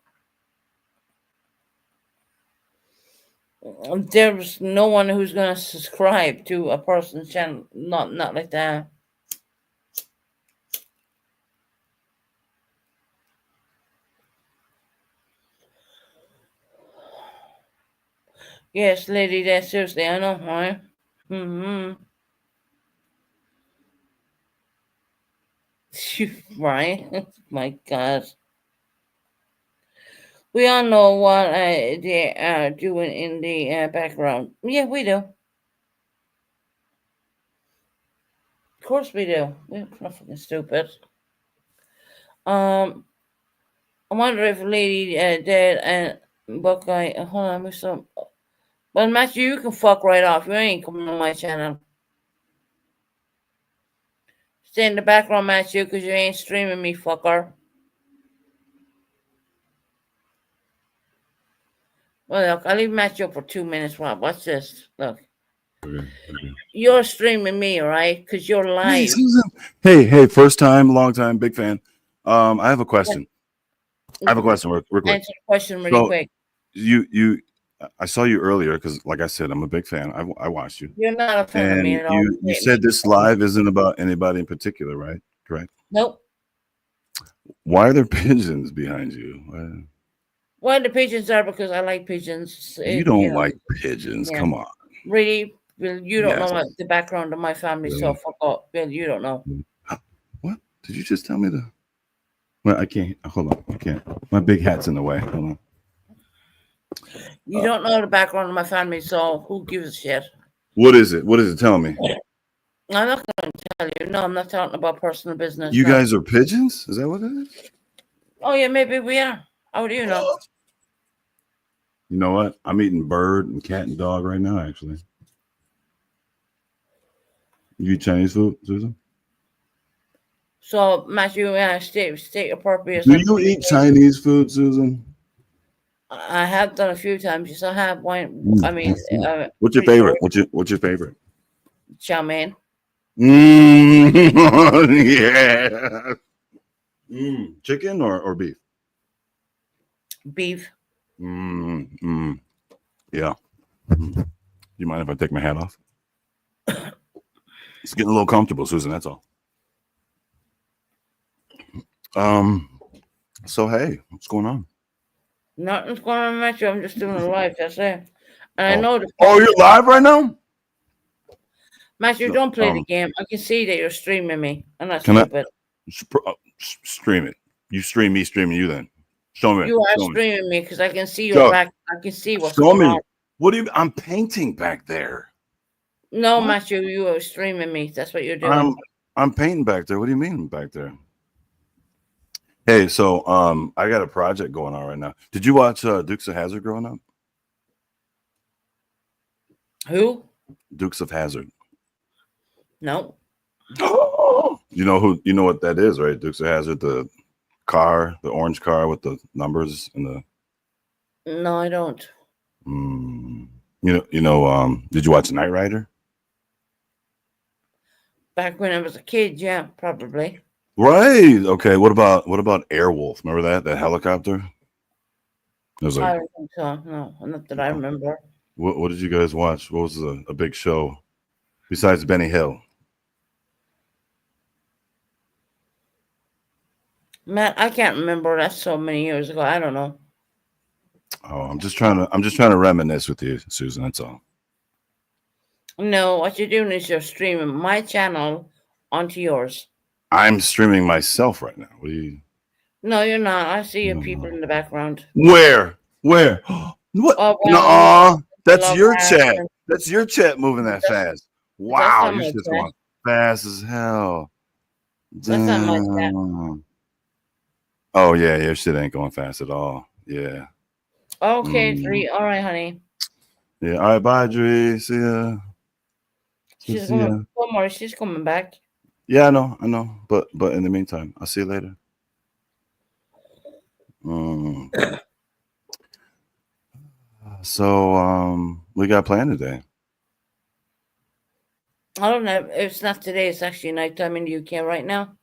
There's no one who's gonna subscribe to a person's channel, not like that. Yes, lady, that seriously, I know, right? Right? My God. We all know what they are doing in the background. Yeah, we do. Of course we do. We're not fucking stupid. I wonder if Lady Dead and Buckeye. Hold on, there's some. But Matthew, you can fuck right off. You ain't coming on my channel. Stay in the background, Matthew, because you ain't streaming me, fucker. Well, look, I'll leave Matthew up for 2 minutes. Watch this. Look. Okay. You're streaming me, right? Because you're Hey, live. Susan. Hey, first time, long time, big fan. I have a question. Real quick. Answer the question really So, quick. I saw you earlier because, like I said, I'm a big fan. I watched you. You're not a fan of me And at all. you said this live isn't about anybody in particular, right? Correct. Nope. Why are there pigeons behind you? Well, the pigeons are because I like pigeons. You don't like pigeons. Yeah. Come on. Really? Well, you don't Yes. know the background of my family, so Really? fuck off. Well, you don't know. What? Did you just tell me the? Well, I can't. Hold on. I can't. My big hat's in the way. Hold on. You don't know the background of my family, so who gives a shit? What is it? What is it? Tell me. I'm not going to tell you. No, I'm not talking about personal business. You no. guys are pigeons? Is that what it is? Oh, yeah, maybe we are. How do you know? You know what? I'm eating bird and cat and dog right now, actually. You eat Chinese food, Susan? So, Matthew, state appropriate. Do you eat Chinese food, Susan? I have done a few times. Yes, I have one. I mean, what's your favorite? What's your favorite? Chow mein. Yeah. Chicken or beef? Beef. Yeah. You mind if I take my hat off? It's getting a little comfortable, Susan. That's all. So hey, what's going on? Nothing's going on, Matthew. I'm just doing a live. That's it. And I know. Oh, you're live right now? Matthew, don't play the game. I can see that you're streaming me. I'm not Can stupid. Stream it. You stream me, streaming you then. Show me. You are Show me. streaming me because I can see your Show- back. I can see what's Show going me. on. What do you? I'm painting back there. No, What? Matthew, you are streaming me. That's what you're doing. I'm painting back there. What do you mean back there? Hey, so I got a project going on right now. Did you watch Dukes of Hazzard growing up? Who? Dukes of Hazzard. No. You know what that is, right? Dukes of Hazzard, the car, the orange car with the numbers and the. No, I don't. Did you watch Knight Rider? Back when I was a kid, yeah, probably. Right. Okay. What about Airwolf? Remember that helicopter? It was I like, don't think so. No, not that I remember. what did you guys watch? What was a big show besides Benny Hill? Matt, I can't remember. That's so many years ago. I don't know. Oh, I'm just trying to reminisce with you, Susan. That's all. No, what you're doing is you're streaming my channel onto yours. I'm streaming myself right now. What do you? No, you're not. I see your No. people in the background. Where? What? Oh, well, No, that's love your that. chat. That's your chat moving that fast. Wow, not your my shit's chat. going fast as hell. That's not my chat. Damn. Oh yeah, your shit ain't going fast at all. Yeah. Okay, 3. All right, honey. Yeah. All right, bye, Dre. See ya. She's See ya. coming. Don't worry, she's coming back. Yeah, I know. But in the meantime, I'll see you later. So we got planned today. I don't know. It's not today. It's actually nighttime in the UK right now.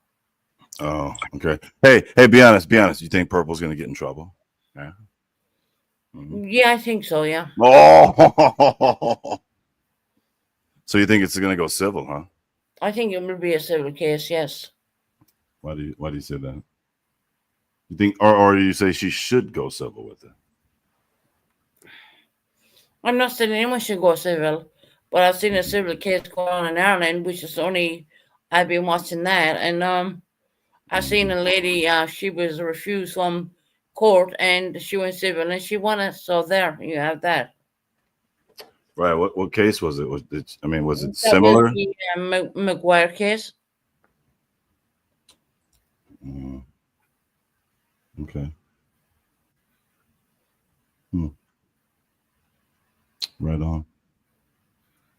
Oh, okay. Hey, be honest. You think Purple's gonna get in trouble? Yeah. Yeah, I think so. Yeah. Oh. So you think it's gonna go civil, huh? I think it will be a civil case. Yes. Why do you say that? You think, or do you say she should go civil with it? I'm not saying anyone should go civil, but I've seen a civil case go on in Ireland, which is only I've been watching that, and I've seen a lady. She was refused from court, and she went civil, and she won it. So there, you have that. Right. What case was it? Was it That similar? was the McGuire case. Okay. Right on.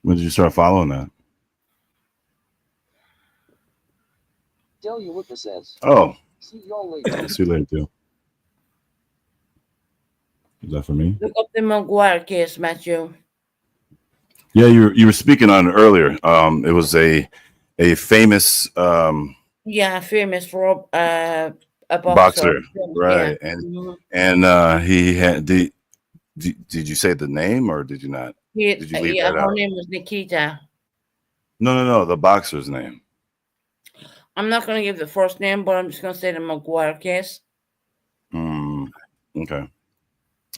When did you start following that? Delia Whipper says. Oh, See y'all later. see you later, too. Is that for me? Look up the McGuire case, Matthew. Yeah, you were speaking on it earlier. It was a famous Yeah, famous for a boxer, Yeah. right? Mhm. And he had did you say the name or did you not? Did you leave that her out? name was Nikita. No, the boxer's name. I'm not going to give the first name, but I'm just going to say the McGuire case. Okay.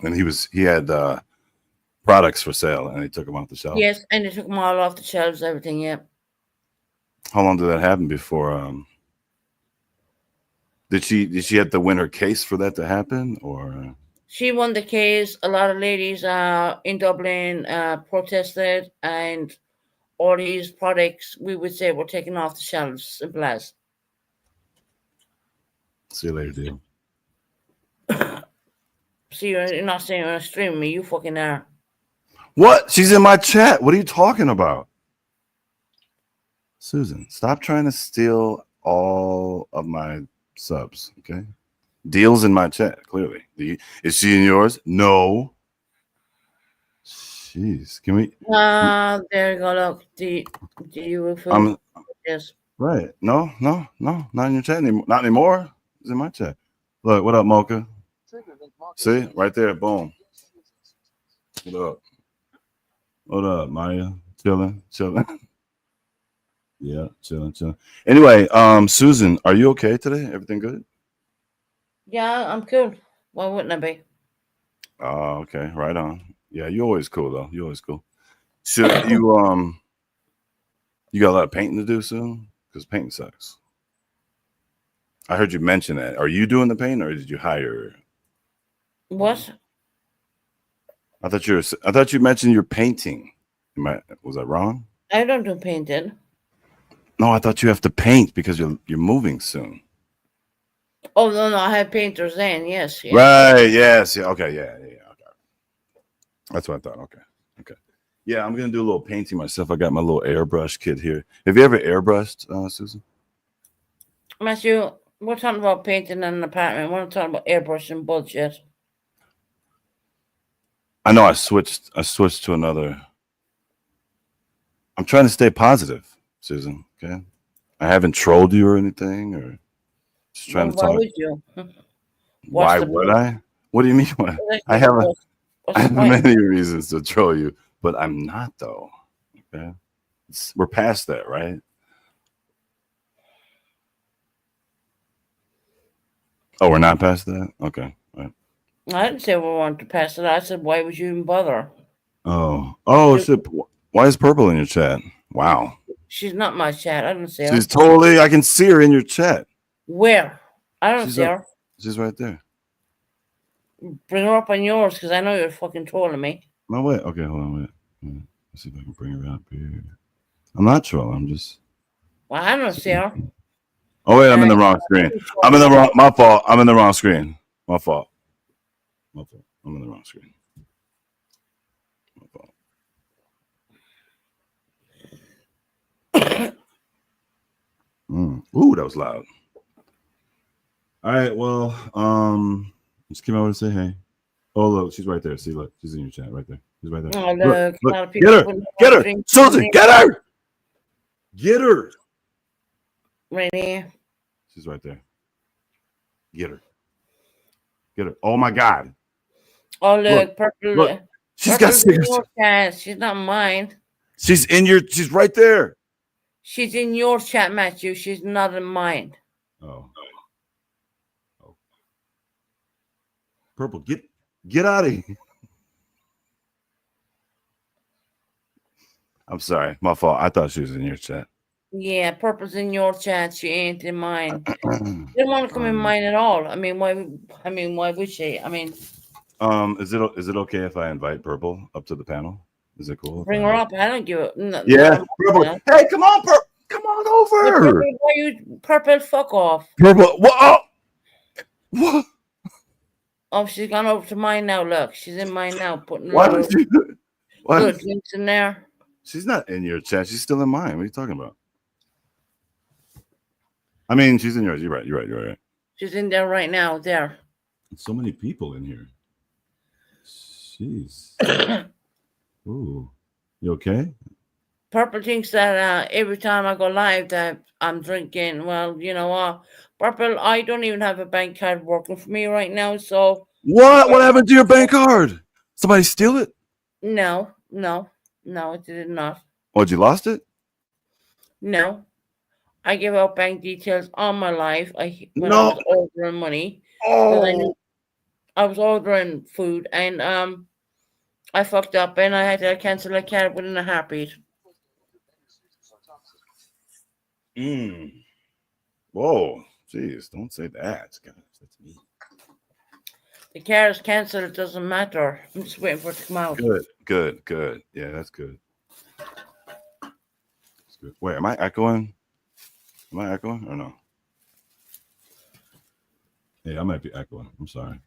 And he had products for sale, and they took them off the shelf. Yes, and they took them all off the shelves, everything. Yeah. How long did that happen before? Did she have to win her case for that to happen, or? She won the case. A lot of ladies in Dublin protested, and all these products, we would say, were taken off the shelves. Simple as. See you later, deal. See, you're not saying you're streaming me. You fucking are. What? She's in my chat. What are you talking about? Susan, stop trying to steal all of my subs, okay? Deal's in my chat, clearly. Is she in yours? No. Jeez, can we? There you go. Look, do you feel? Yes. Right. No, not in your chat anymore. Not anymore. It's in my chat. Look, what up, Mocha? See, right there, boom. What up, Maya? Chilling. Yeah, chilling. Anyway, Susan, are you okay today? Everything good? Yeah, I'm cool. Why wouldn't I be? Oh, okay, right on. Yeah, you're always cool though. You're always cool. So you got a lot of painting to do soon? Because painting sucks. I heard you mention that. Are you doing the paint or did you hire What? I thought you mentioned you're painting. Was I wrong? I don't do painting. No, I thought you have to paint because you're moving soon. Oh no, I have painters then. Yes, yes. Right. Yes. Yeah. Okay. Yeah. Okay. That's what I thought. Okay. Yeah, I'm gonna do a little painting myself. I got my little airbrush kit here. Have you ever airbrushed, Susan? Matthew, we're talking about painting in an apartment. We're not talking about airbrushing bullshit. I know I switched to another. I'm trying to stay positive, Susan. Okay. I haven't trolled you or anything, or just trying to Why talk. would you? Why the would point? I? What do you mean? Why? I have many reasons to troll you, but I'm not though. Okay. We're past that, right? Oh, we're not past that? Okay. All right. I didn't say we wanted to pass it. I said, why would you even bother? Oh, shit. Why is Purple in your chat? Wow. She's not my chat. I don't see her. She's totally, I can see her in your chat. Where? I don't see her. She's right there. Bring her up on yours because I know you're fucking trolling me. No, wait. Okay, hold on. Wait. Let's see if I can bring her up here. I'm not trolling. I'm just. Well, I don't see her. Oh, wait. I'm in the wrong screen. My fault. I'm in the wrong screen. My fault. I'm in the wrong screen. My fault. Ooh, that was loud. All right. Well, just came over to say hey. Oh, look, she's right there. See, look, she's in your chat right there. She's right there. Oh, look. A lot of people Get her. wouldn't Get want her. to drink Susan, get her. Get her. right here. She's right there. Get her. Get her. Oh, my God. Oh, look. Purple. Look. She's Purple's got in cigarettes. your chat. She's not mine. She's right there. She's in your chat, Matthew. She's not in mine. Oh. Purple, get out of here. I'm sorry. My fault. I thought she was in your chat. Yeah, Purple's in your chat. She ain't in mine. She didn't want to come in mine at all. I mean, why would she? I mean, is it okay if I invite Purple up to the panel? Is it cool? Bring her up. I don't give a Yeah. Purple. Hey, come on, Purple. Come on over. Purple, why you Purple? Fuck off. Purple. What? Oh. What? Oh, she's gone over to mine now. Look, she's in mine now. Putting Why little would you? Why? links in there. She's not in your chat. She's still in mine. What are you talking about? I mean, she's in yours. You're right. She's in there right now. There. So many people in here. Jeez. Ooh. You okay? Purple thinks that every time I go live that I'm drinking. Well, you know what, Purple, I don't even have a bank card working for me right now. So What? What happened to your bank card? Somebody steal it? no, it did not. What? You lost it? No, I give out bank details all my life. When No. I was ordering money. Oh. I was ordering food and I fucked up and I had to cancel a card within a heartbeat. Whoa. Jeez, don't say that. Guys, that's me. The card is cancelled. It doesn't matter. I'm just waiting for it to come out. Good. Yeah, that's good. That's good. Wait, am I echoing? Am I echoing or no? Yeah, I might be echoing. I'm sorry.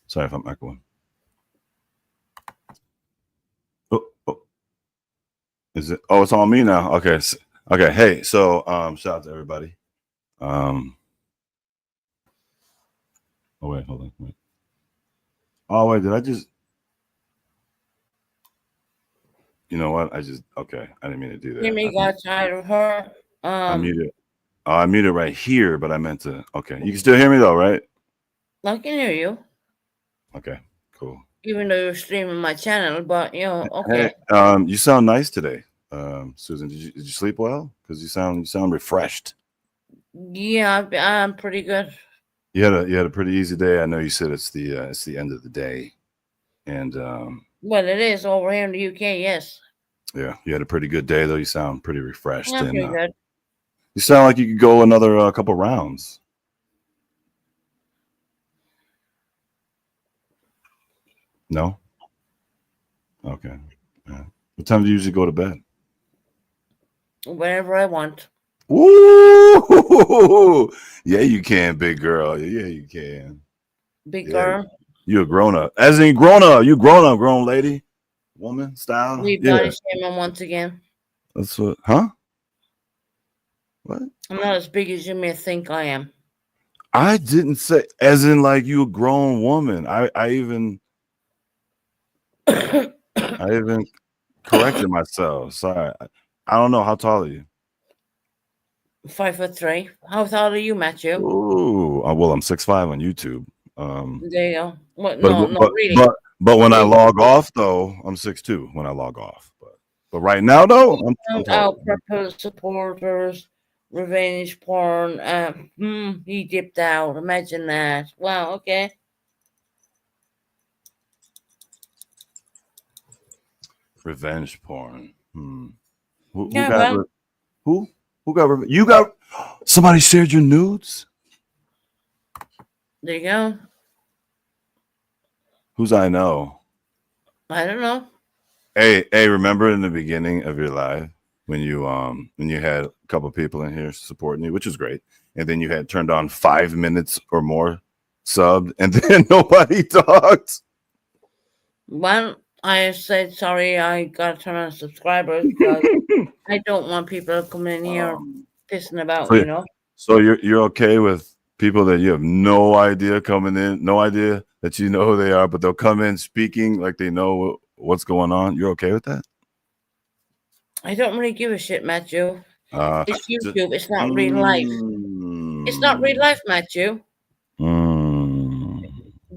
Sorry if I'm echoing. Oh. Is it? Oh, it's on me now. Okay. Okay. Hey, so shout out to everybody. Oh wait, hold on. Wait. Oh wait, did I just? You know what? Okay. I didn't mean to do that. Jimmy got tired of her. I muted. Oh, I muted right here, but I meant to. Okay, you can still hear me though, right? I can hear you. Okay, cool. Even though you're streaming my channel, but you know, okay. Hey, you sound nice today, Susan. Did you sleep well? Because you sound refreshed. Yeah, I'm pretty good. You had a pretty easy day. I know you said it's the end of the day, and Well, it is over here in the UK. Yes. yeah, you had a pretty good day though. You sound pretty refreshed, Yeah, and pretty good. you sound like you could go another couple rounds. No. Okay. Yeah. What time do you usually go to bed? Whenever I want. Ooh, yeah, you can, big girl. Yeah, you can. Big Yeah. girl. You're a grown up. As in grown up. You grown up, grown lady. Woman style. We Yeah. body shaming once again. That's what huh? What? I'm not as big as you may think I am. I didn't say as in like you a grown woman. I even corrected myself. Sorry. I don't know. How tall are you? 5'3". How tall are you, Matthew? Ooh. Well, I'm 6'5" on YouTube. There you go. What? But No, but really. but when I log off though, I'm 6'2" when I log off. But right now though, I'm Our tall. purple supporters, revenge porn. He dipped out. Imagine that. Wow. Okay. Revenge porn. Who Yeah, got well. who got you got somebody shared your nudes? There you go. Who's I know? I don't know. Hey, remember in the beginning of your live when you had a couple people in here supporting you, which was great, and then you had turned on 5 minutes or more subbed, and then nobody talked. Well, I said sorry. I got to turn on subscribers because I don't want people coming in here pissing about. So, You know. so you're okay with people that you have no idea coming in, no idea that you know who they are, but they'll come in speaking like they know what's going on. You're okay with that? I don't really give a shit, Matthew. It's Just- YouTube. It's not real life. It's not real life, Matthew.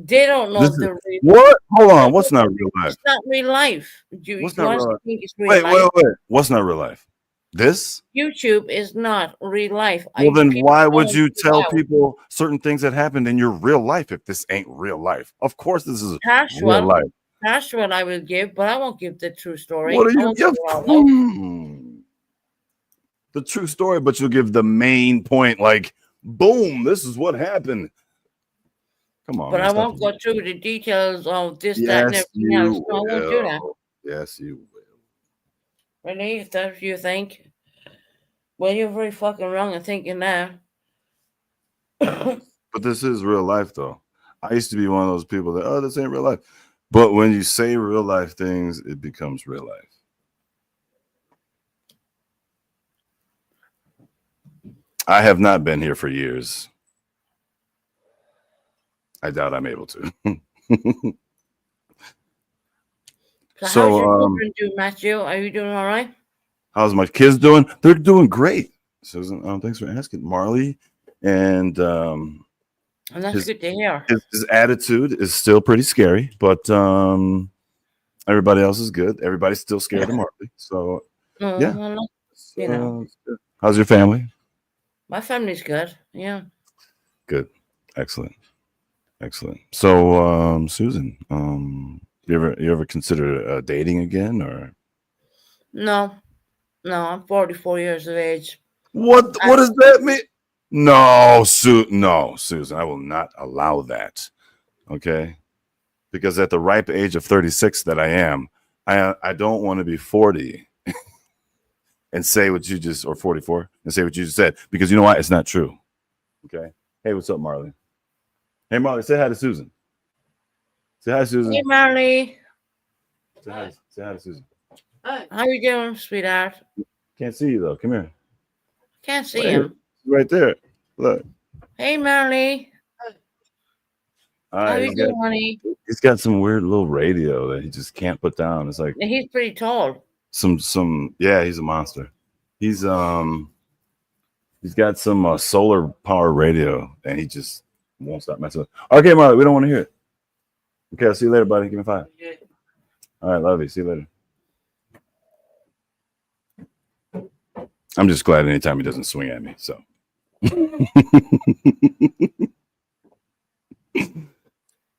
They don't know This if is- they're real. What? Hold on. What's not real life? It's not real life. Do What's you not honestly real life? think it's real Wait, life? wait. What's not real life? This? YouTube is not real life. Well, then people why would don't you do tell that. people certain things that happened in your real life if this ain't real life? Of course, this is That's real what life. I will give, but I won't give the true story. What are I you won't give? give it all out. The true story, but you'll give the main point, like, boom, this is what happened. Come on, But man, I stop won't it. go through the details of this, that, and Yes, everything else. you No, I won't do that. will. Yes, you will. Really? If that's what you think? Well, you're very fucking wrong in thinking that. But this is real life, though. I used to be one of those people that, oh, this ain't real life. But when you say real life things, it becomes real life. I have not been here for years. I doubt I'm able to. So, So, how's your children doing, Matthew? Are you doing all right? how's my kids doing? They're doing great. Susan, thanks for asking. Marley and And that's his- good to hear. his attitude is still pretty scary, but everybody else is good. Everybody's still scared of Marley. So yeah. Well, you know. it's good. How's your family? my family's good. Yeah. Good. Excellent. So Susan, you ever consider dating again or No, I'm 44 years of age. what does that mean? No, Susan, I will not allow that. Okay? Because at the ripe age of 36 that I am, I don't want to be 40 and say what you just, or 44 and say what you just said, because you know what? It's not true. Okay? Hey, what's up, Marley? Hey, Marley, say hi to Susan. Say hi, Susan. Hey, Marley. Say hi to Susan. How you doing, sweetheart? Can't see you though. Come here. Can't see Right him. Right there. Look. Hey, Marley. All How right, you doing, honey? he's got some weird little radio that he just can't put down. It's like He's pretty tall. some yeah, he's a monster. He's got some solar power radio and he just won't stop messing with it. Okay, Marley, we don't want to hear it. Okay, I'll see you later, buddy. Give me 5. All right, love you. See you later. I'm just glad anytime he doesn't swing at me. So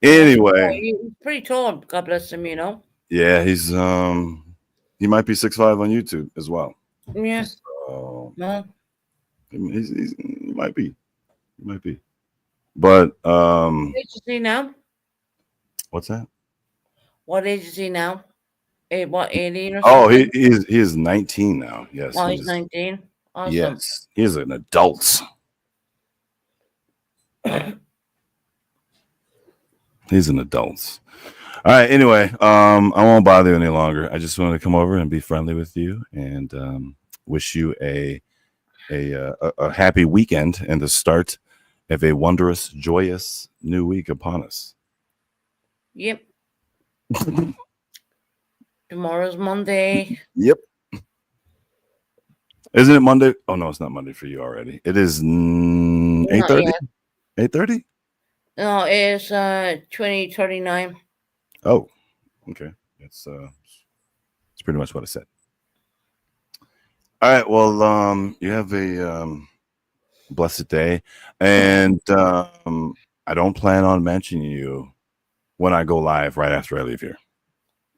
anyway, He's pretty tall. God bless him. You know. yeah, he's he might be 6'5" on YouTube as well. Yeah. So No. he might be. He might be. But What you see now? what's that? What age is he now? What, 18 or Oh, something? he is 19 now. Yes, Oh, he he's is. 19. Awesome. Yes, he is an adult. He's an adult. All right. Anyway, I won't bother you any longer. I just wanted to come over and be friendly with you and wish you a happy weekend and the start of a wondrous, joyous new week upon us. Yep. Tomorrow's Monday. Yep. Isn't it Monday? Oh no, it's not Monday for you already. It is Not 8:30. yet. 8:30. No, it's 2039. Oh, okay. It's pretty much what I said. All right. Well, you have a blessed day, and I don't plan on mentioning you when I go live right after I leave here.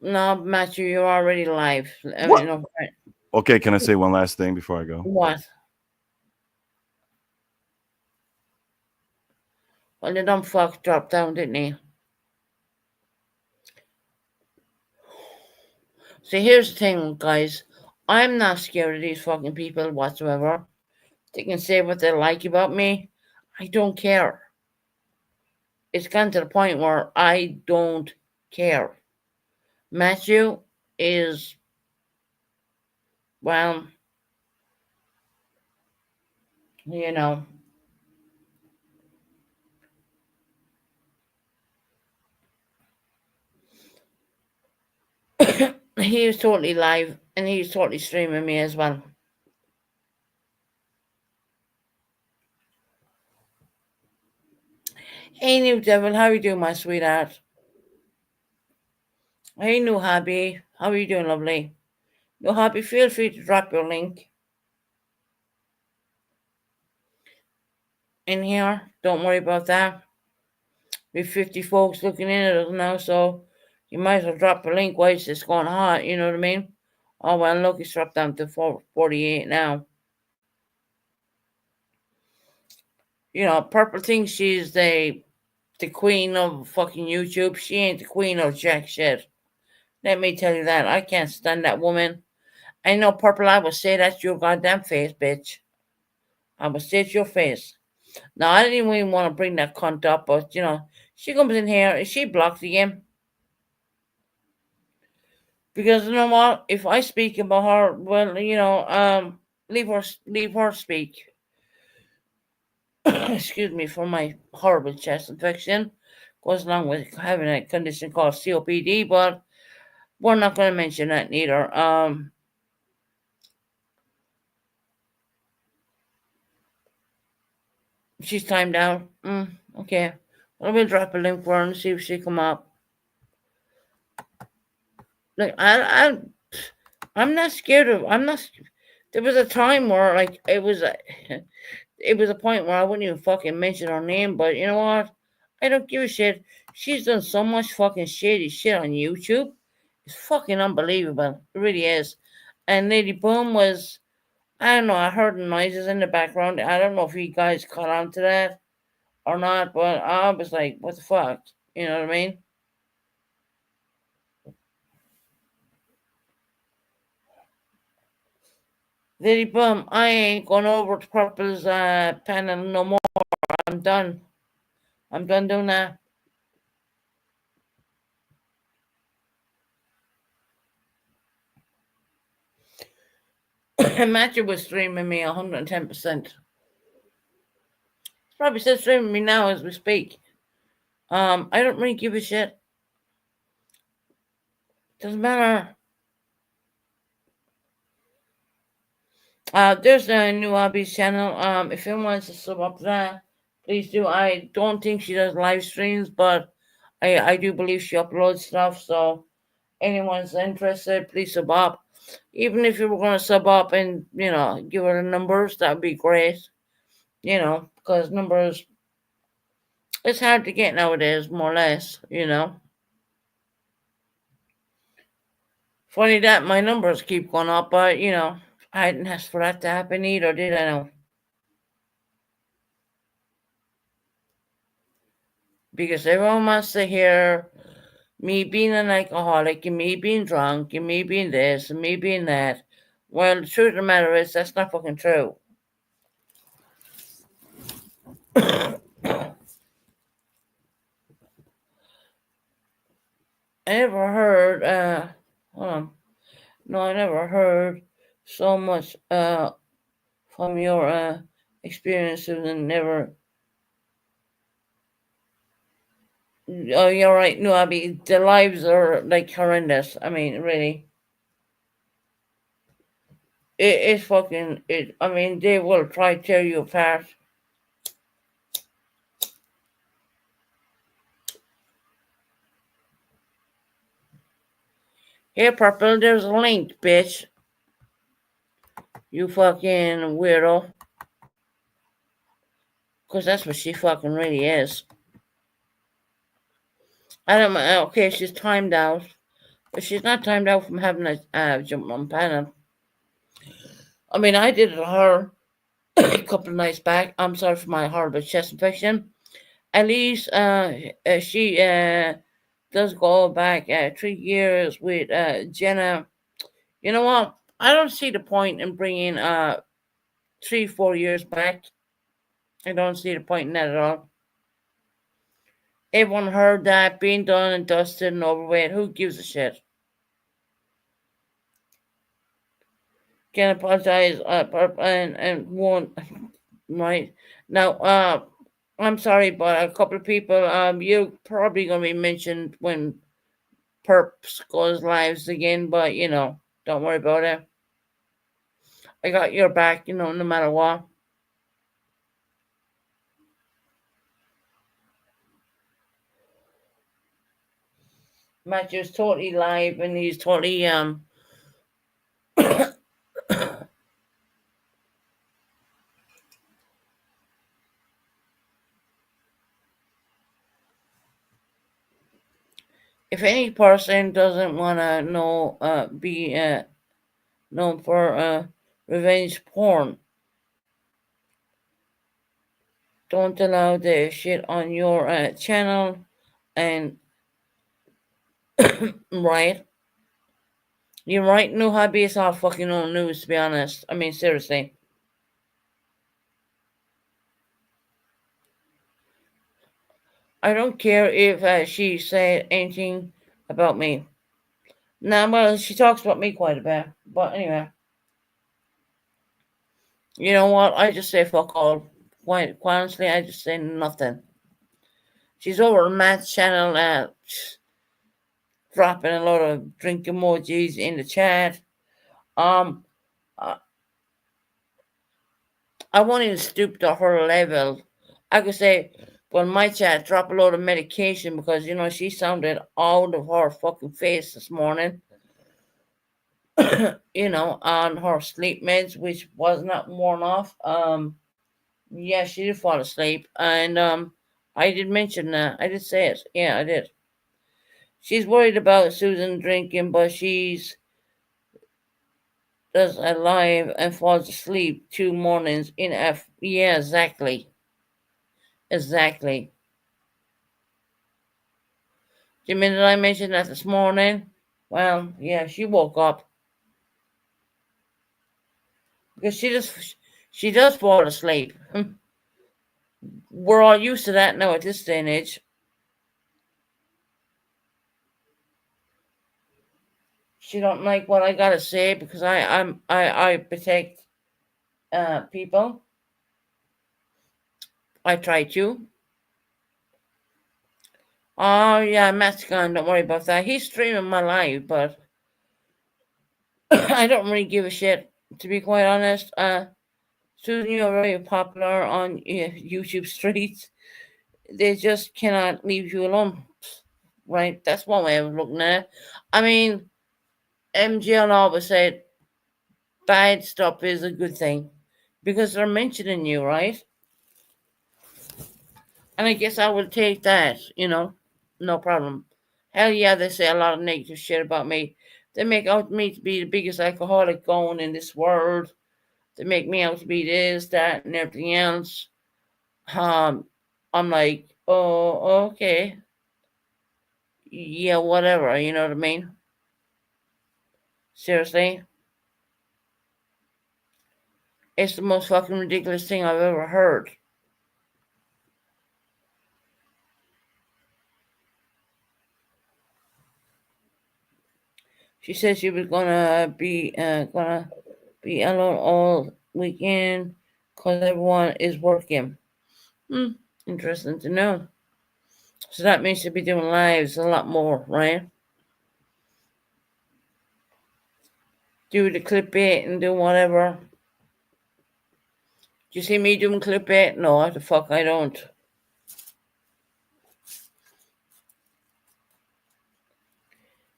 No, Matthew, you're already live. I What? mean, no, right. Okay. Can I say one last thing before I go? What? Well, the dumb fuck dropped down, didn't he? See, here's the thing, guys. I'm not scared of these fucking people whatsoever. They can say what they like about me. I don't care. It's gotten to the point where I don't care. Matthew is, well, you know, he is totally live and he's totally streaming me as well. Hey, New Devil, how you doing, my sweetheart? Hey, New Hobby, how are you doing, lovely? New Hobby, feel free to drop your link in here. Don't worry about that. We have 50 folks looking in at us now, so you might as well drop the link while it's just going hot, you know what I mean? Oh, well, look, it's dropped down to 48 now. You know, Purple thinks she's the queen of fucking YouTube. She ain't the queen of jack shit. Let me tell you that. I can't stand that woman. I know, Purple, I will say that to your goddamn face, bitch. I will say it to your face. Now, I didn't even want to bring that cunt up, but, you know, she comes in here and she blocks again. Because you know what? If I speak about her, well, you know, leave her speak. Excuse me for my horrible chest infection. Goes along with having a condition called COPD, but we're not going to mention that neither. She's timed out. Okay. Well, we'll drop a link for her and see if she come up. Like I'm not scared of. I'm not. There was a time where like it was a point where I wouldn't even fucking mention her name. But you know what? I don't give a shit. She's done so much fucking shady shit on YouTube. It's fucking unbelievable. It really is. And Lady Boom was. I don't know. I heard noises in the background. I don't know if you guys caught on to that or not, but I was like, what the fuck? You know what I mean? Lady Bum, I ain't going over to Purple's panel no more. I'm done. I'm done doing that. Matthew was streaming me 110%. He's probably still streaming me now as we speak. I don't really give a shit. Doesn't matter. There's a new hobbies channel. If anyone wants to sub up to that, please do. I don't think she does live streams, but I do believe she uploads stuff. So anyone's interested, please sub up. Even if you were going to sub up and, you know, give her the numbers, that would be great. You know, because numbers, it's hard to get nowadays, more or less, you know. Funny that my numbers keep going up, but, you know, I didn't ask for that to happen either, did I know? Because everyone wants to hear Me being an alcoholic and me being drunk and me being this and me being that. Well, the truth of the matter is that's not fucking true. I never heard, hold on. No, I never heard so much, from your, experiences and never. Oh, you're right. No, I mean, the lives are like horrendous. I mean, really. It's fucking, I mean, they will try to tear you apart. Here, Purple, there's a link, bitch. You fucking weirdo. Because that's what she fucking really is. I don't know. Okay, she's timed out. But she's not timed out from having a jump on panel. I mean, I did it to her a couple of nights back. I'm sorry for my horrible chest infection. At least she does go back 3 years with Jenna. You know what? I don't see the point in bringing 3-4 years back. I don't see the point in that at all. Everyone heard that being done and dusted and over with. Who gives a shit? Can apologize and won't. Right now, I'm sorry, but a couple of people, you're probably gonna be mentioned when Perps goes lives again. But don't worry about it. I got your back. No matter what. Matthew's totally live and he's totally if any person doesn't wanna be known for revenge porn, don't allow the shit on your channel and right. You're right, no hobby is all fucking old news, to be honest. I mean, seriously. I don't care if she said anything about me. Nah, well, she talks about me quite a bit. But anyway. You know what? I just say fuck all. Quite honestly, I just say nothing. She's over on Matt's channel, dropping a lot of drink emojis in the chat. I won't even stoop to her level. I could say, well, my chat drop a lot of medication because she sounded out of her fucking face this morning. On her sleep meds, which was not worn off. Yeah, she did fall asleep, and I did mention that. I did say it. Yeah, I did. She's worried about Susan drinking, but she's does a live and falls asleep 2 mornings in F. Yeah, exactly. Exactly. The minute I mentioned that this morning, well, yeah, she woke up because she does fall asleep. We're all used to that now at this day and age. She don't like what I gotta say because I protect people. I try to. Oh yeah, Matt's gone. Don't worry about that. He's streaming my live, but I don't really give a shit. To be quite honest, Susan, you're very popular on YouTube streets. They just cannot leave you alone, right? That's one way of looking at it. I mean, MGL always said bad stuff is a good thing because they're mentioning you, right? And I guess I would take that, no problem. Hell yeah, they say a lot of negative shit about me. They make out me to be the biggest alcoholic going in this world. They make me out to be this, that, and everything else. I'm like, oh, okay. Yeah, whatever. You know what I mean? Seriously, it's the most fucking ridiculous thing I've ever heard. She said she was gonna be alone all weekend because everyone is working. Interesting to know. So that means she'll be doing lives a lot more, right? Do the clickbait and do whatever. Do you see me doing clickbait? No, the fuck I don't.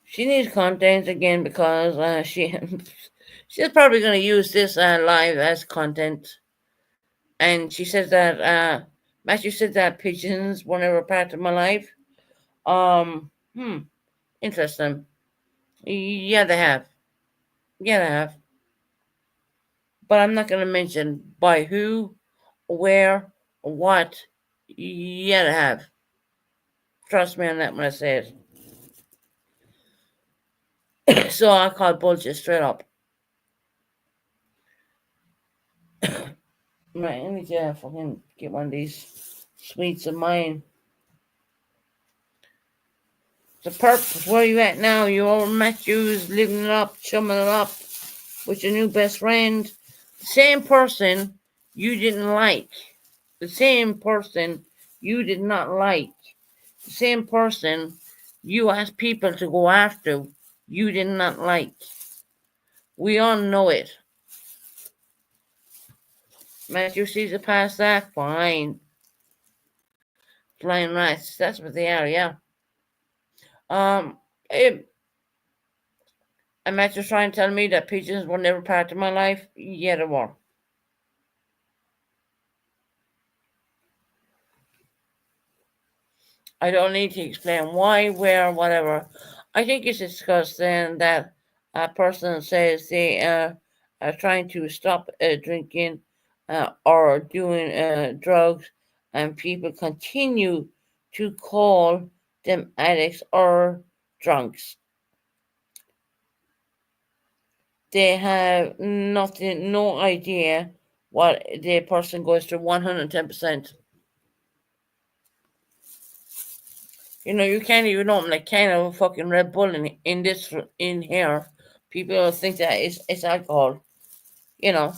She needs content again because she's probably going to use this live as content. And she says that Matthew said that pigeons were never part of my life. Interesting. Yeah, they have. Yeah, they have. But I'm not going to mention by who, where, or what. Yeah, they have. Trust me on that when I say it. So I call bullshit straight up. Right, I need to fucking get one of these sweets of mine. The purpose, where you at now? You all Matthews, living it up, chumming it up with your new best friend. The same person you didn't like. The same person you did not like. The same person you asked people to go after you did not like. We all know it. Matthew sees it past that, fine. Flying rats, that's what they are, yeah. And Matthew's trying to tell me that pigeons were never part of my life. Yeah, they were. I don't need to explain why, where, whatever. I think it's disgusting that a person says they are trying to stop drinking or doing drugs, and people continue to call them addicts or drunks. They have no idea what the person goes through 110%. You know, you can't even open a can of fucking Red Bull in here. People think that it's alcohol. You know.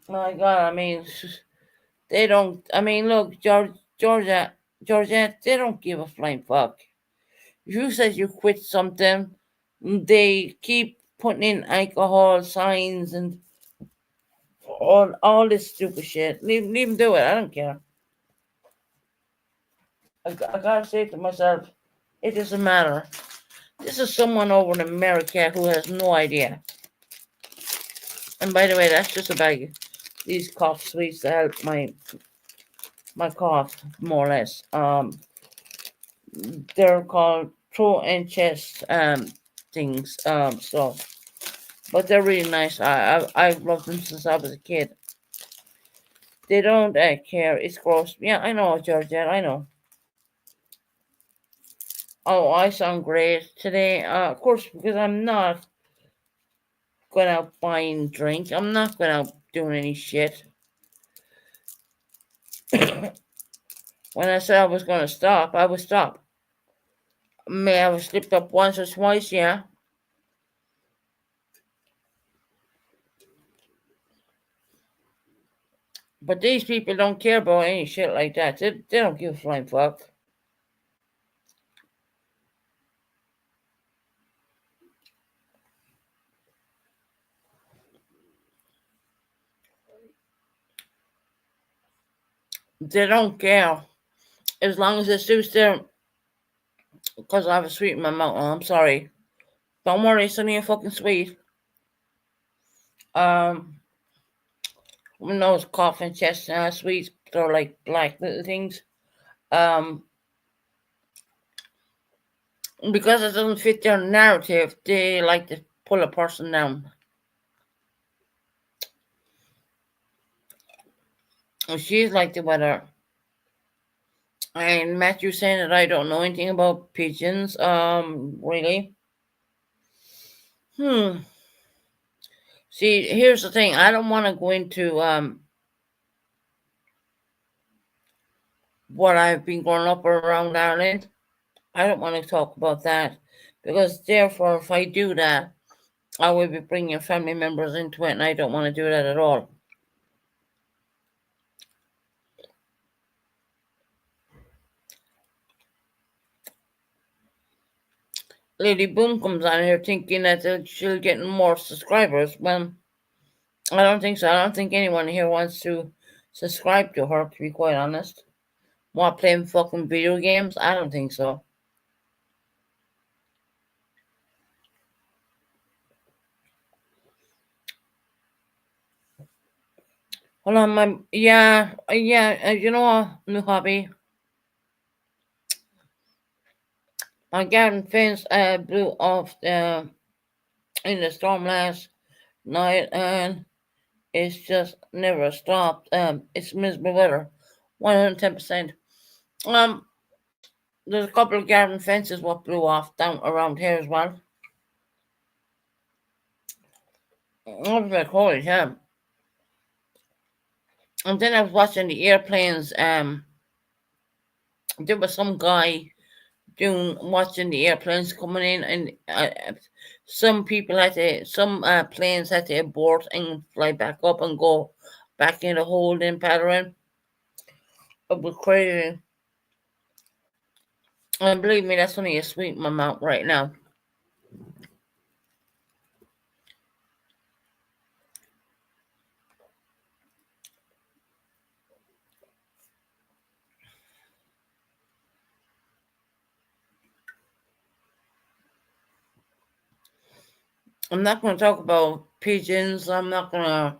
My God, I mean, they don't. I mean, look, Georgia, they don't give a flying fuck. If you said you quit something, they keep putting in alcohol signs and all this stupid shit. Leave them do it. I don't care. I gotta say to myself, it doesn't matter. This is someone over in America who has no idea. And by the way, that's just a bag. These cough sweets to help my cough, more or less. They're called throat and chest things. But they're really nice. I've loved them since I was a kid. They don't care. It's gross. Yeah, I know, Georgette. I know. Oh, I sound great today. Of course, because I'm not going out buying drink. I'm not going out doing any shit. When I said I was going to stop, I would stop. May I have slipped up once or twice, yeah. But these people don't care about any shit like that. They don't give a flying fuck. They don't care. As long as it suits them. Because I have a sweet in my mouth. Oh, I'm sorry. Don't worry, it's only a fucking sweet. Those cough and chest sweets, they're like black little things. Because it doesn't fit their narrative, they like to pull a person down. She's like the weather. And Matthew saying that I don't know anything about pigeons. Really? See, here's the thing. I don't want to go into what I've been growing up around Ireland. I don't want to talk about that because, therefore, if I do that, I will be bringing family members into it, and I don't want to do that at all. Lady Boom comes on here thinking that she'll get more subscribers. Well, I don't think so. I don't think anyone here wants to subscribe to her, to be quite honest. Want playing fucking video games? I don't think so. Hold on, you know, new hobby. My garden fence blew off in the storm last night, and it's just never stopped. It's miserable weather, 110%. There's a couple of garden fences what blew off down around here as well. I was like, holy hell. And then I was watching the airplanes. There was some guy watching the airplanes coming in, and some planes had to abort and fly back up and go back in the holding pattern. It was crazy. And believe me, that's only a sweet in my mouth right now. I'm not going to talk about pigeons. I have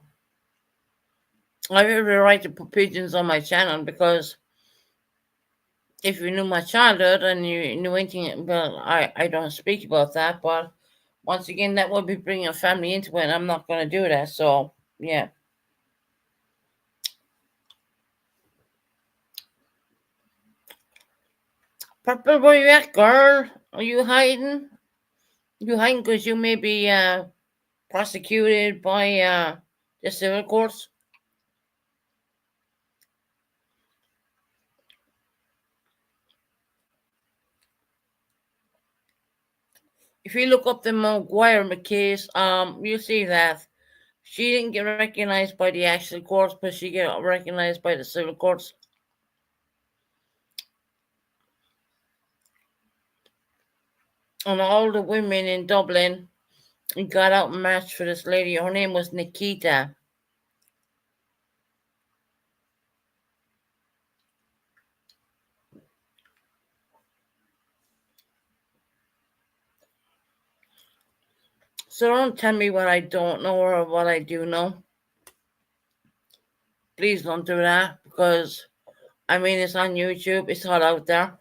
every right to put pigeons on my channel because if you knew my childhood and you knew anything, well, I don't speak about that. But once again, that would be bringing a family into it, and I'm not going to do that. So, yeah. Purple, where you at, girl? Are you hiding? You hiding because you may be prosecuted by the civil courts? If you look up the Maguire case, you'll see that she didn't get recognized by the actual courts, but she got recognized by the civil courts. And all the women in Dublin got out and marched for this lady. Her name was Nikita. So don't tell me what I don't know or what I do know. Please don't do that because, I mean, it's on YouTube. It's all out there.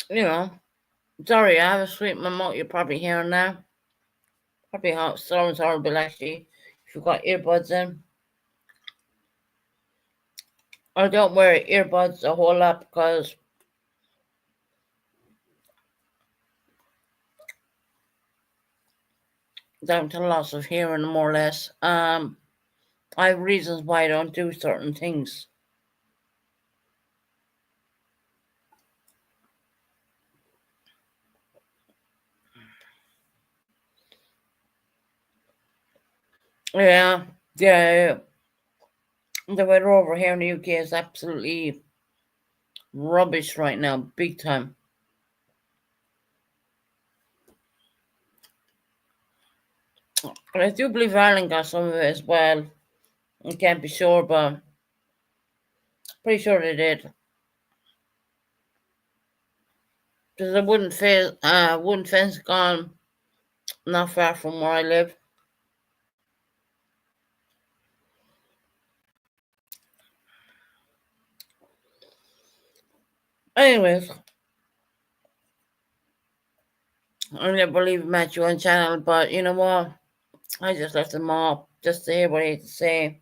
You know, sorry, I have a sweet mouth. You're probably hearing that. Probably sounds horrible, actually, if you've got earbuds in. I don't wear earbuds a whole lot because down to loss of hearing, more or less. I have reasons why I don't do certain things. Yeah. The weather over here in the UK is absolutely rubbish right now, big time. But I do believe Ireland got some of it as well. I can't be sure, but pretty sure they did. There's a wooden fence gone not far from where I live. Anyways, I never leave Matthew on channel, but you know what? I just left him off just to hear what he had to say.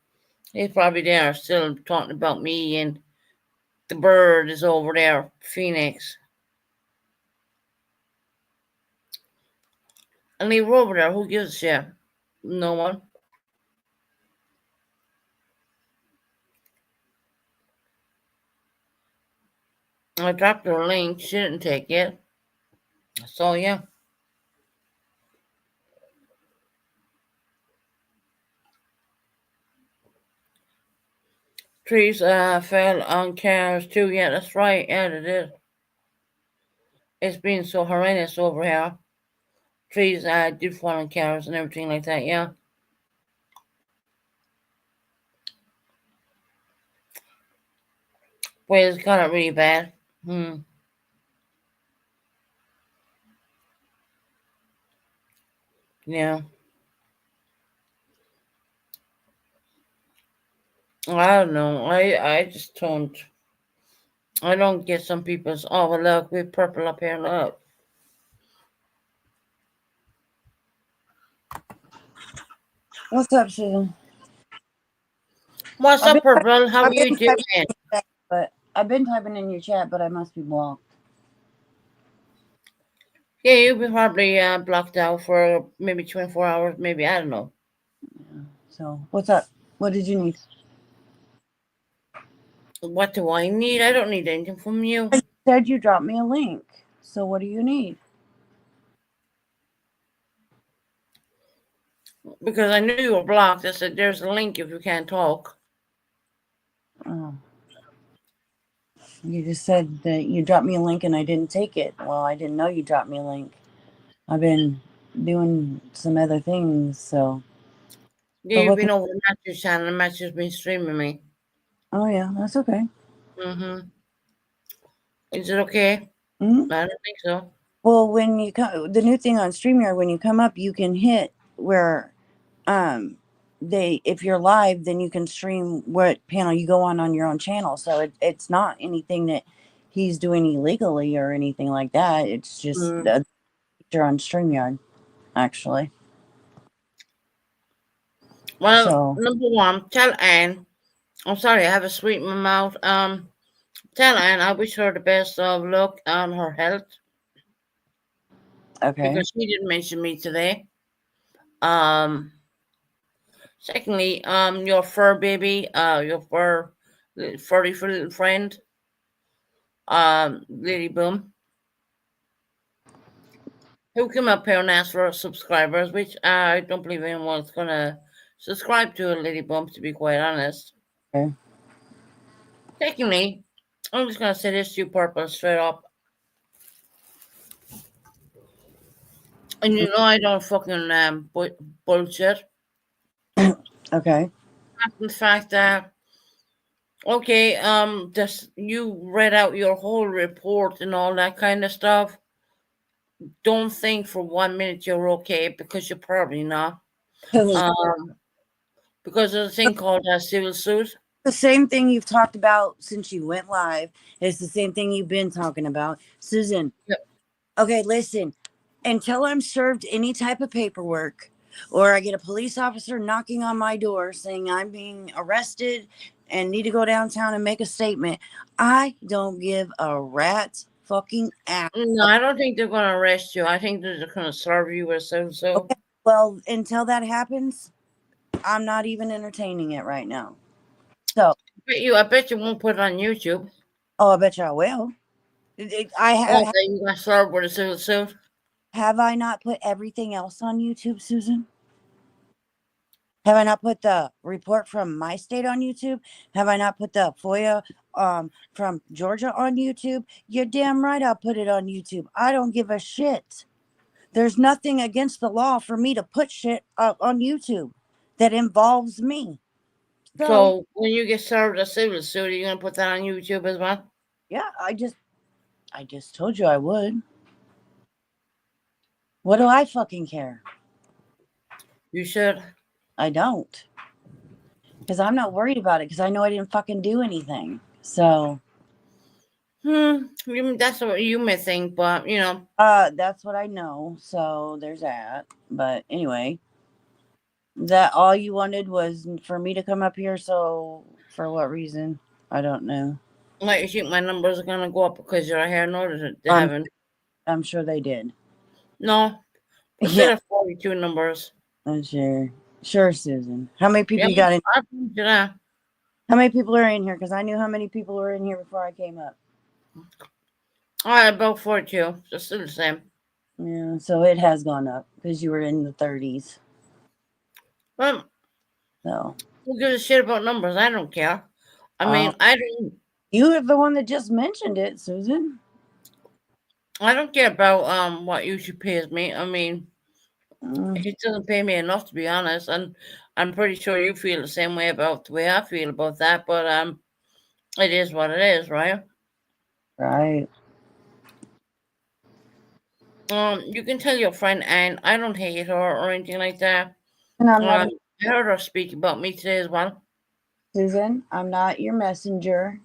He's probably there still talking about me, and the bird is over there, Phoenix. And leave her over there. Who gives a shit? No one. I dropped her a link. She didn't take it. So, yeah. Trees fell on cars too. Yeah, that's right. Yeah, it is. It's been so horrendous over here. Trees did fall on cars and everything like that. Yeah. Well, it's got it really bad. Yeah. I don't know. I just don't. I don't get some people's. Oh, well, look, we're purple up here. Look. What's up, Susan? What's I've up, been, purple? How I've are you been doing? typing in your chat, but I've been typing in your chat, but I must be blocked. Yeah, you've been probably blocked out for maybe 24 hours. Maybe I don't know. Yeah. So, what's up? What did you need? What do I need? I don't need anything from you. I said you dropped me a link. So, what do you need? Because I knew you were blocked. I said, there's a link if you can't talk. Oh. You just said that you dropped me a link and I didn't take it. Well, I didn't know you dropped me a link. I've been doing some other things, so. Yeah, you've been over Matthew's channel and Matthew's been streaming me. Oh, yeah, that's okay. Mm-hmm. Is it okay? Mm-hmm. I don't think so. Well, when you come, the new thing on StreamYard, when you come up, you can hit where if you're live, then you can stream what panel you go on your own channel. So it's not anything that he's doing illegally or anything like that. It's just a feature on StreamYard, actually. Well, So, number one, tell Anne. I'm sorry, I have a sweet in my mouth. Tell Anne I wish her the best of luck on her health. okay. Because she didn't mention me today. Secondly, your fur baby, your furry little friend, Lady Boom, who came up here and asked for subscribers, which I don't believe anyone's gonna subscribe to Lady Boom, to be quite honest. Okay. Secondly, I'm just gonna say this to you, Purple, straight up. And you know I don't fucking bullshit. Okay. The fact that okay, just you read out your whole report and all that kind of stuff. Don't think for 1 minute you're okay, because you're probably not. Because there's a thing called a civil suit. The same thing you've talked about since you went live. It's the same thing you've been talking about. Susan. Yep. Okay, listen. Until I'm served any type of paperwork or I get a police officer knocking on my door saying I'm being arrested and need to go downtown and make a statement, I don't give a rat's fucking ass. No, I don't think they're going to arrest you. I think they're just going to serve you with so. Okay. Well, until that happens, I'm not even entertaining it right now. So, I bet you won't put it on YouTube. oh, I bet you I will. I have. You got served with a civil suit. Have I not put everything else on YouTube, Susan? Have I not put the report from my state on YouTube? Have I not put the FOIA from Georgia on YouTube? You're damn right I'll put it on YouTube. I don't give a shit. There's nothing against the law for me to put shit on YouTube that involves me. So when you get served a civil suit, are you going to put that on YouTube as well? Yeah, I just told you I would. What do I fucking care? You should. I don't. Because I'm not worried about it because I know I didn't fucking do anything. So. That's what you may think, but That's what I know. So there's that. But anyway, that all you wanted was for me to come up here. So for what reason? I don't know. like you think my numbers are gonna go up because you're here. No, they Um, haven't. I'm sure they did. No, we're still at 42 numbers. I'm sure. Sure, Susan. How many people Yeah, you got in? I told you that. How many people are in here? Because I knew how many people were in here before I came up. All right, about 42. So still the same. Yeah, so it has gone up because you were in the 30s. Well, So who gives a shit about numbers? I don't care. I mean, I you are the one that just mentioned it, Susan. don't care about what YouTube pays me. I mean, Mm, it doesn't pay me enough, to be honest, and I'm pretty sure you feel the same way about the way I feel about that. But it is what it is, right? right. You can tell your friend Anne I don't hate her or anything like that. And I'm not, I heard her speak about me today as well. Susan, I'm not your messenger.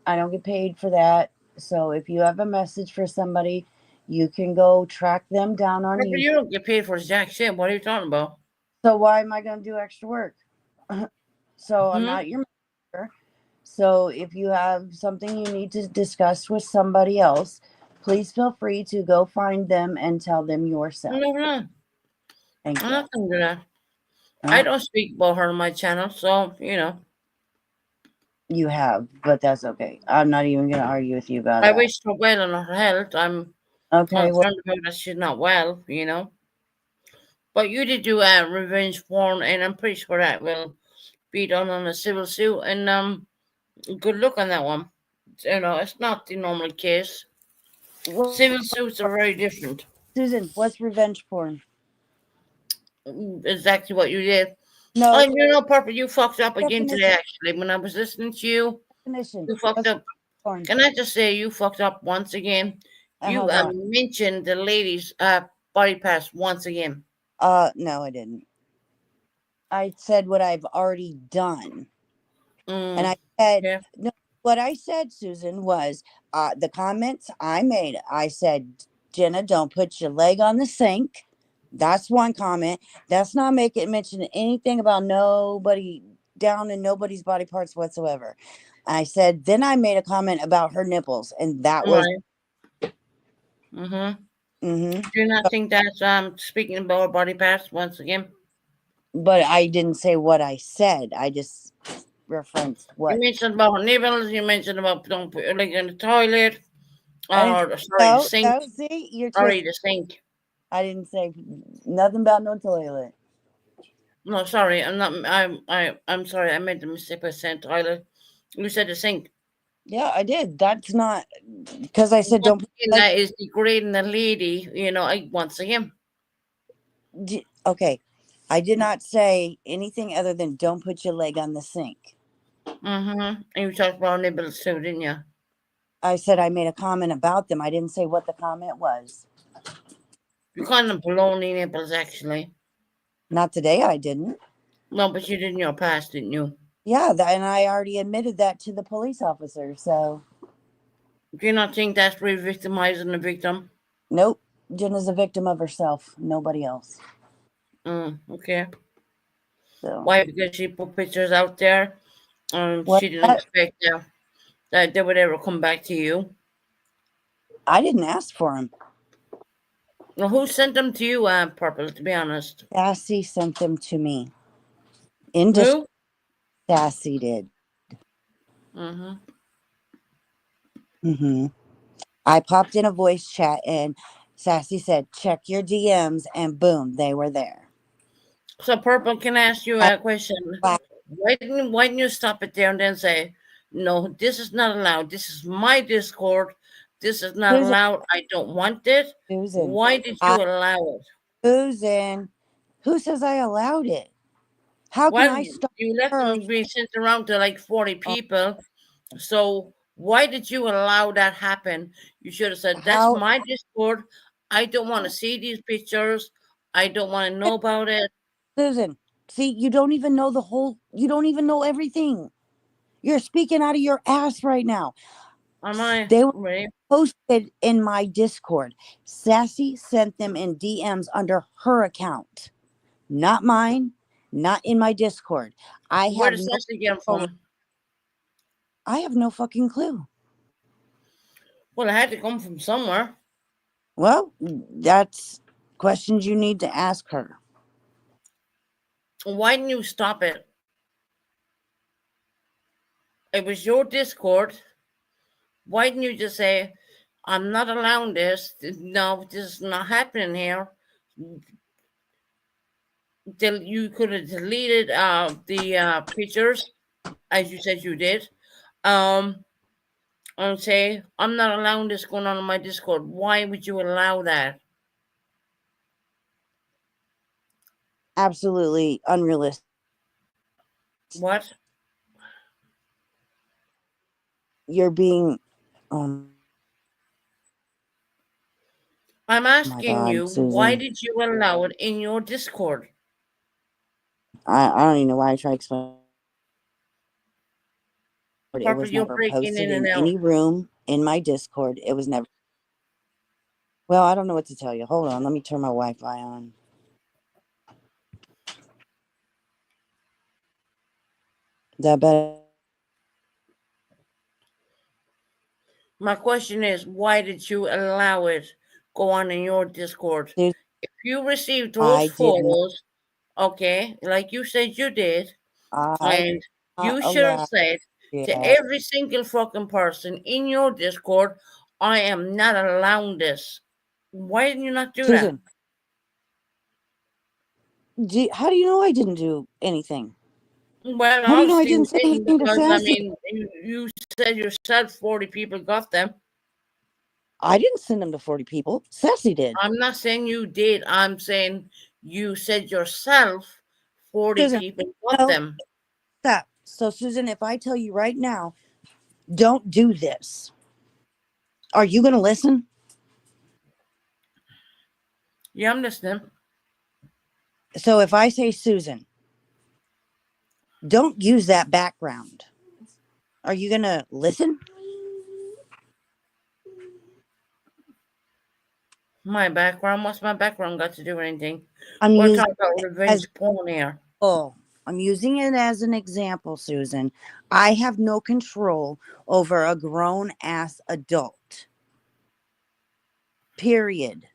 I don't get paid for that. So if you have a message for somebody, you can go track them down on But YouTube. you don't get paid for jack shit. What are you talking about? So why am I going to do extra work? So I'm Mhm. not your messenger. So if you have something you need to discuss with somebody else, please feel free to go find them and tell them yourself. No. Thank I'm you. not gonna do that. I don't speak about her on my channel, so You have, but that's okay. I'm not even going to argue with you about I that. wish her well on her health. I'm Okay, well, concerned about that she's not well, But you did do a revenge porn, and I'm pretty sure that will be done on a civil suit. And good luck on that one. It's not the normal case. Civil suits are very different. Susan, what's revenge porn? Exactly what you did. No. Oh, Purple, you fucked up again Definition. today, actually. When I was listening to you, Definition. you fucked What's up. porn? Can I just say you fucked up once again? You Hold on. mentioned the ladies' body parts once again. No, I didn't. I said what I've already done. And I said, yeah. no, what I said, Susan, was the comments I made. I said, Jenna, don't put your leg on the sink. That's one comment. That's not mention anything about nobody down in nobody's body parts whatsoever. I said, then I made a comment about her nipples, and that was. Mm-hmm. Mm-hmm. Do you not think that's speaking about her body parts once again? But I didn't say what I said. I just referenced what. You mentioned about her nipples. You mentioned about don't put your leg in the toilet. Or No, the sink. no, see, you're sorry, the sink. I didn't say nothing about no toilet. No, sorry, I'm not. I'm sorry. I made the mistake by saying toilet. You said the sink. Yeah, I did. That's not because I said don't. That is degrading the lady. Once again. Okay, I did not say anything other than don't put your leg on the sink. Mm-hmm. And you talked about nipples too, didn't you? I said I made a comment about them. I didn't say what the comment was. You called them baloney nipples, actually. Not today, I didn't. No, but you did in your past, didn't you? Yeah, and I already admitted that to the police officer. So, do you not think that's re-victimizing the victim? Nope. Jenna's a victim of herself. Nobody else. Okay. So. Why? Because she put pictures out there. She didn't expect that they would ever come back to you. I didn't ask for them. Well, who sent them to you, Purple, to be honest? Sassy sent them to me. Who? Sassy did. I popped in a voice chat and Sassy said, check your DMs, and boom, they were there. So, Purple, can I ask you a question? Why didn't you stop it there and then say, no, this is not allowed. This is my Discord. This is not allowed. I don't want it. Susan, why did you allow it? Susan, who says I allowed it? How can I stop? You let them be sent around to like 40 people. So why did you allow that happen? You should have said, that's my Discord. I don't want to see these pictures. I don't want to know about it. Susan, see, you don't even know you don't even know everything. You're speaking out of your ass right now. Am I They were ready? posted in my Discord. Sassy sent them in DMs under her account, not mine, not in my Discord. Where have does no, that get oh, from? I have no fucking clue. Well, it had to come from somewhere. Well, that's questions you need to ask her. Why didn't you stop it? It was your Discord. Why didn't you just say, I'm not allowing this? No, this is not happening here. You could have deleted the pictures, as you said you did. And say, I'm not allowing this going on in my Discord. Why would you allow that? Absolutely unrealistic. What? You're being I'm asking God, you, Susan. why did you allow it in your Discord? I don't even know why I try to explain. It Purple, was you're never breaking posted in and in out. any room in my Discord. It was never. Well, I don't know what to tell you. Hold on. Let me turn my Wi-Fi on. That better? My question is, why did you allow it go on in your Discord? Dude, If you received I those did not. photos, okay, like you said you did, I and you not should have allow said to it. every single fucking person in your Discord, I am not allowing this. Why didn't you not do Susan, how do you know I didn't do anything? that? Well, How do you know I obviously you didn't say didn't, anything to because I Sassy? mean, you said yourself 40 people got them. I didn't send them to 40 people. Sassy did. I'm not saying you did. I'm saying you said yourself 40 Susan, people got no, them. stop. So, Susan, if I tell you right now, don't do this, are you going to listen? Yeah, I'm listening. So, if I say, Susan, don't use that background, are you going to listen? My background? What's my background got to do with anything? I'm We're using talking about it revenge as porn here. I'm using it as an example, Susan. I have no control over a grown ass adult. Period.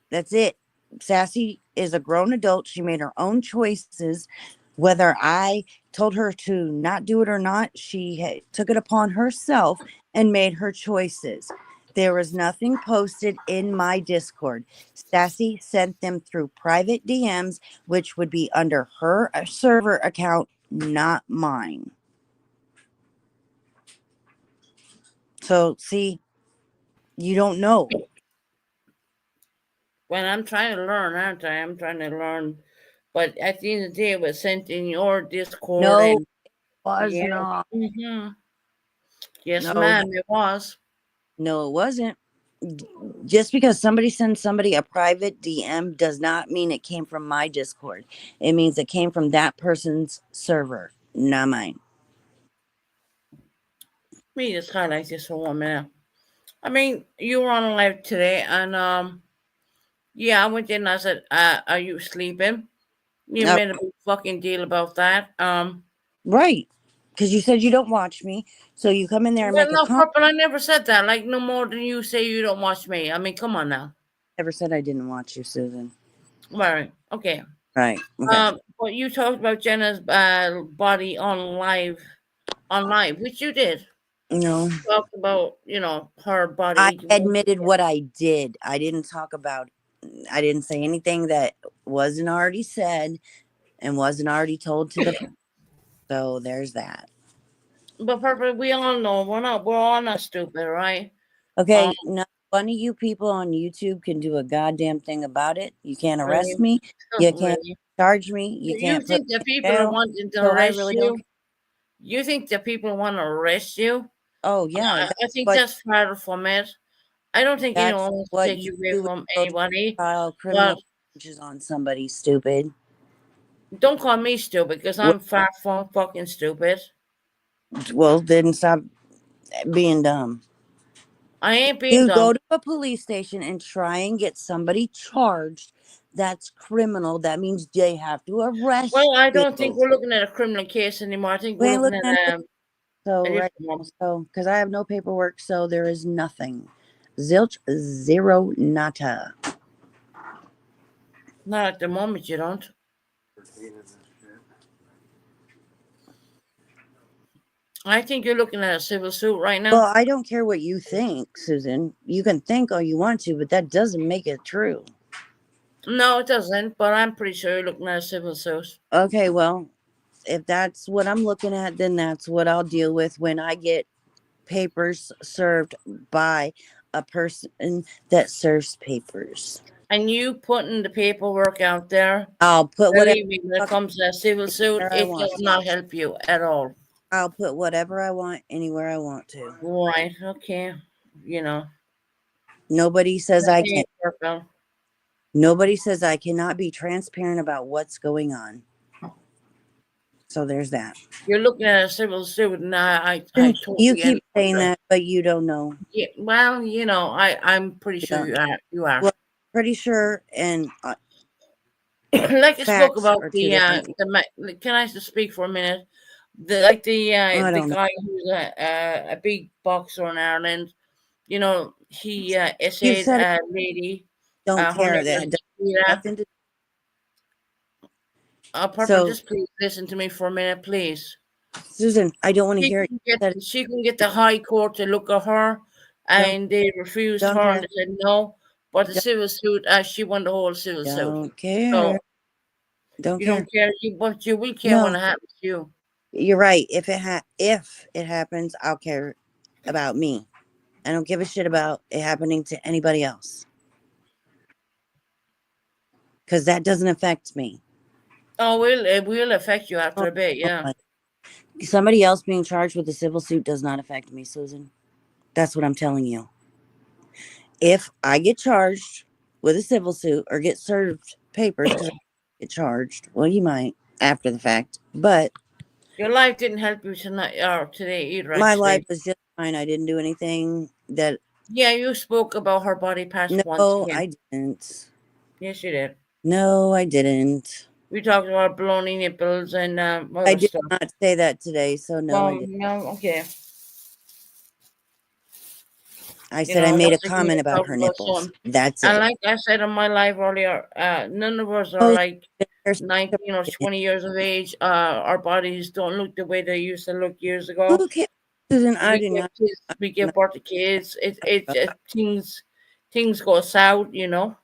That's it. Sassy is a grown adult. She made her own choices. Whether I told her to not do it or not, she took it upon herself and made her choices. There was nothing posted in my Discord. Sassy sent them through private DMs, which would be under her server account, not mine. So, see, you don't know. When I'm trying to learn, aren't I? I'm trying to learn. But at the end of the day, it was sent in your Discord. No, and it was yeah. not. Mm-hmm. Yes, No, ma'am, it was. No, it wasn't. Just because somebody sends somebody a private DM does not mean it came from my Discord. It means it came from that person's server, not mine. Let me just highlight this for 1 minute. I mean, you were on live today, and yeah, I went in and I said, "Are you sleeping?" You No, made a big fucking deal about that. right. Because you said you don't watch me. So you come in there and Well, make a no, comment. Purple, I never said that. Like, no more than you say you don't watch me. I mean, come on now. Never said I didn't watch you, Susan. Right. Okay. Right. Okay. But you talked about Jenna's body on live, which you did. No. You talked about, her I body. admitted what I did. I didn't say anything that wasn't already said and wasn't already told to the. So there's that. But Purple, we all know we're all not stupid, right? Okay, now one of you people on YouTube can do a goddamn thing about it. You can't arrest me. You can't Really? charge me. You You can't put think me that in people are jail. wanting to So I arrest really you? don't. You think that people want to arrest you? Oh yeah, I think but that's far from it. I don't think anyone that's wants to what take you you away do when from you go to anybody. file criminal But charges on somebody. Stupid. don't call me stupid because I'm far from fucking stupid. Well, then stop being dumb. I ain't being You dumb. go to a police station and try and get somebody charged. That's criminal. That means they have to arrest Well, I don't think you. we're looking at a criminal case anymore. I think We we're ain't looking looking at at so a right different one. now, so because I have no paperwork, so there is nothing. Zilch, zero, nada. Not at the moment, you don't. I think you're looking at a civil suit right now. Well, I don't care what you think, Susan. You can think all you want to, but that doesn't make it true. No, it doesn't, but I'm pretty sure you're looking at a civil suit. Okay, well, if that's what I'm looking at, then that's what I'll deal with when I get papers served by a person that serves papers. And you putting the paperwork out there, I'll put whatever believe me, when it comes to a civil suit, I it want. does not help you at all. I'll put whatever I want anywhere I want to. Right, okay. You know. Nobody says I Okay, can't. Purple. Nobody says I cannot be transparent about what's going on. So there's that. You're looking at a civil suit, and I totally You keep saying understand. that, but you don't know. Yeah, well, you know, I'm pretty sure you are. You are. Well, pretty sure, and Like I spoke facts about are two different can I just speak for a minute? The I the don't know. guy who's a big boxer in Ireland, you know, he essayed said a lady. don't her care. name That was does Sheila. nothing to. Purple, So- just please listen to me for a minute, please. Susan, I don't want to She hear can it. get, she can get the High Court to look at her, and they refused don't her care. and they said no. But the Don't- civil suit, she won the whole civil suit. Don't care. So Don't you care. don't care, but you will care when No. it happens to you. You're right. If it happens, I'll care about me. I don't give a shit about it happening to anybody else. Because that doesn't affect me. Oh, it will affect you after a bit, yeah. Somebody else being charged with a civil suit does not affect me, Susan. That's what I'm telling you. If I get charged with a civil suit or get served papers because I get charged, well, you might after the fact, but Your life didn't help you tonight or today either. my actually. life was just fine. I didn't do anything that. Yeah, you spoke about her body parts once No, again. I didn't. Yes, you did. No, I didn't. We talked about baloney nipples and other I did stuff. not say that today, so no, I didn't. No, okay. I You said I know, made a once again, comment we about talked her about nipples. some- That's And it. like I said on my live earlier, none of us Oh, are like There's 19 or 20 years of age. Our bodies don't look the way they used to look years ago. who cares, Susan? I We did give not. kids, we give birth to kids. Things go south, you know.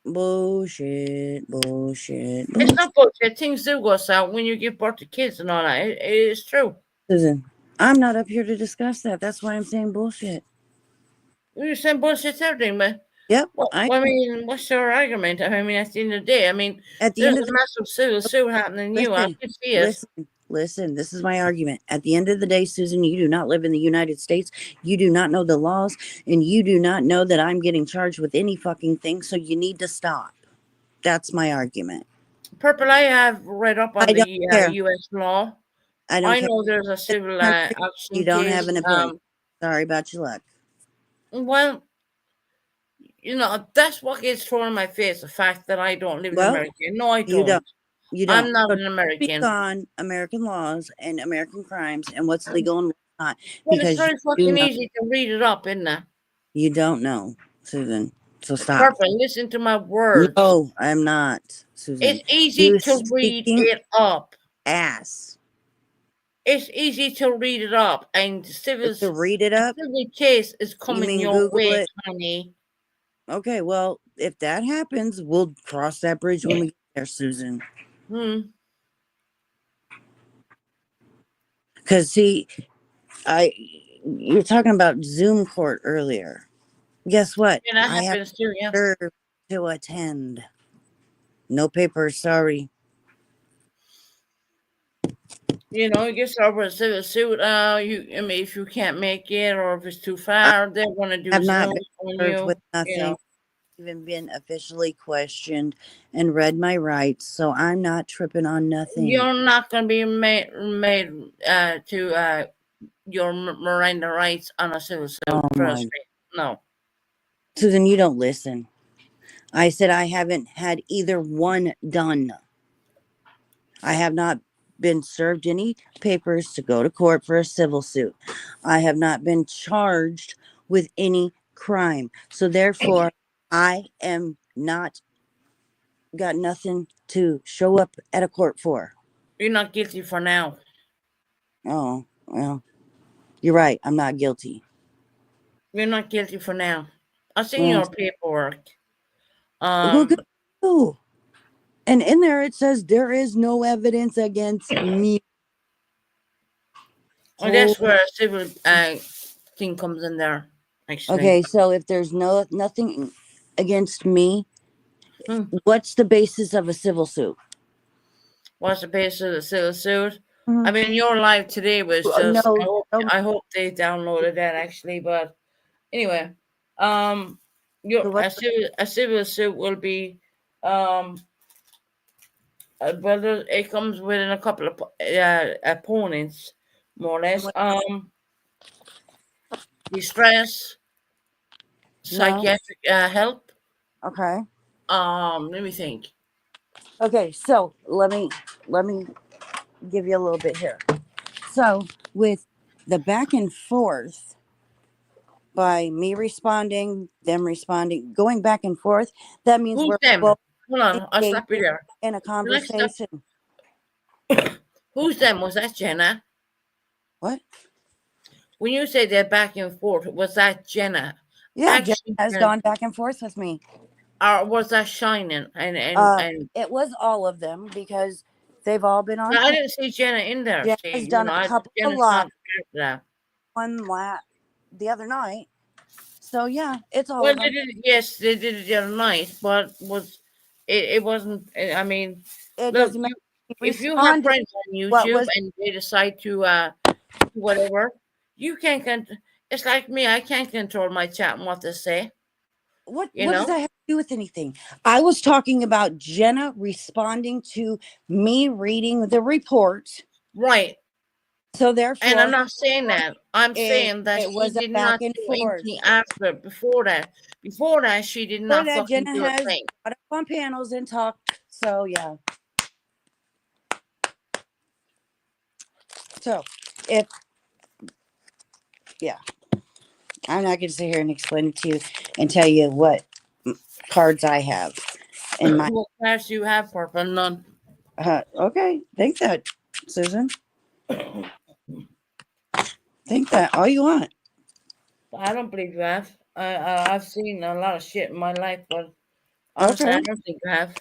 Bullshit. It's not bullshit. Things do go south when you give birth to kids and all that. It is true. Susan, I'm not up here to discuss that. That's why I'm saying bullshit. You're saying bullshit to everything, but Yep. I mean, what's your argument? I mean, at the end of the day, I mean, At the there's end a of the massive civil suit happening to you. I listen, can see it. listen. This is my argument. At the end of the day, Susan, you do not live in the United States. You do not know the laws, and you do not know that I'm getting charged with any fucking thing. So you need to stop. That's my argument. Purple, I have read up on I don't the care. U.S. law. I don't I care. know there's a civil action You don't case. have an opinion. Sorry about your luck. Well, you know, that's what gets thrown in my face, the fact that I don't live in Well, America. No, I you don't. You don't. I'm not So an American. speak on American laws and American crimes and what's legal and what's not. Well, because it's very you fucking know- easy to read it up, isn't it? You don't know, Susan. So stop. Purple, listen to my words. No, I'm not, Susan. It's easy You to read speaking it up. ass. It's easy to read it up, and civil To read it up? civil case is coming mean your Google way, it? honey. Okay, well, if that happens, we'll cross that bridge when we get there, Susan. Because see, you're talking about Zoom court earlier. Guess what? Yeah, that I have happens too. Yeah. served to attend. No papers, sorry. You know, you get over a civil suit. I mean, if you can't make it or if it's too far, they're going to do I've not Zoom been on served you. with nothing. know. Even been officially questioned and read my rights, so I'm not tripping on nothing. You're not going to be made to your Miranda rights on a civil suit. Oh Trust my me. No. Susan, you don't listen. I said I haven't had either one done. I have not been served any papers to go to court for a civil suit. I have not been charged with any crime. So therefore, I am not got nothing to show up at a court for. You're not guilty for now. Oh, well, you're right. I'm not guilty. You're not guilty for now. I've seen Well, your paperwork. well, good. Oh, and in there it says there is no evidence against me. Well, that's where a civil thing comes in there. Actually. Okay, so if there's nothing against me, Hmm. what's the basis of a civil suit? What's the basis of the civil suit? Mhm. I mean, your live today was Well, just. no, I hope they downloaded that actually, but anyway, your So what- a civil suit will be well, it comes within a couple of opponents, more or less. Distress, No. psychiatric help. Okay. Let me think. Okay, so let me give you a little bit here. So with the back and forth by me responding, them responding, going back and forth, that means Who's we're them? both Hold on, I'll stop you there. in a conversation. Who's them? Was that Jenna? What? When you say they're back and forth, was that Jenna? Yeah, Actually, Jen has Jenna. gone back and forth with me. Or was that Shining? And It was all of them because they've all been on I didn't see Jenna in there. Jenna's Steve. done a couple Jenna's lot. not there. one the other night. So yeah, it's all Well, of they them. did it. Yes, they did it the other night, but it wasn't. I mean, It look, doesn't matter. if you have Responded. friends on What YouTube was- and they decide to whatever, you can't. It's like me. I can't control my chat and what to say. What You does know? that have to do with anything? I was talking about Jenna responding to me reading the report. Right. So therefore, And I'm not saying that. I'm It- saying that it she was a did back not and do forth. anything after before that. Before that, she did not that fucking Jenna do a has thing. got up on panels and talked. So yeah. So if I'm not going to sit here and explain it to you and tell you what cards I have in my. What class you have, Purple? None. Okay, think that, Susan. Think that all you want. I don't believe you have. I've seen a lot of shit in my life, but honestly, I Okay. don't think you have.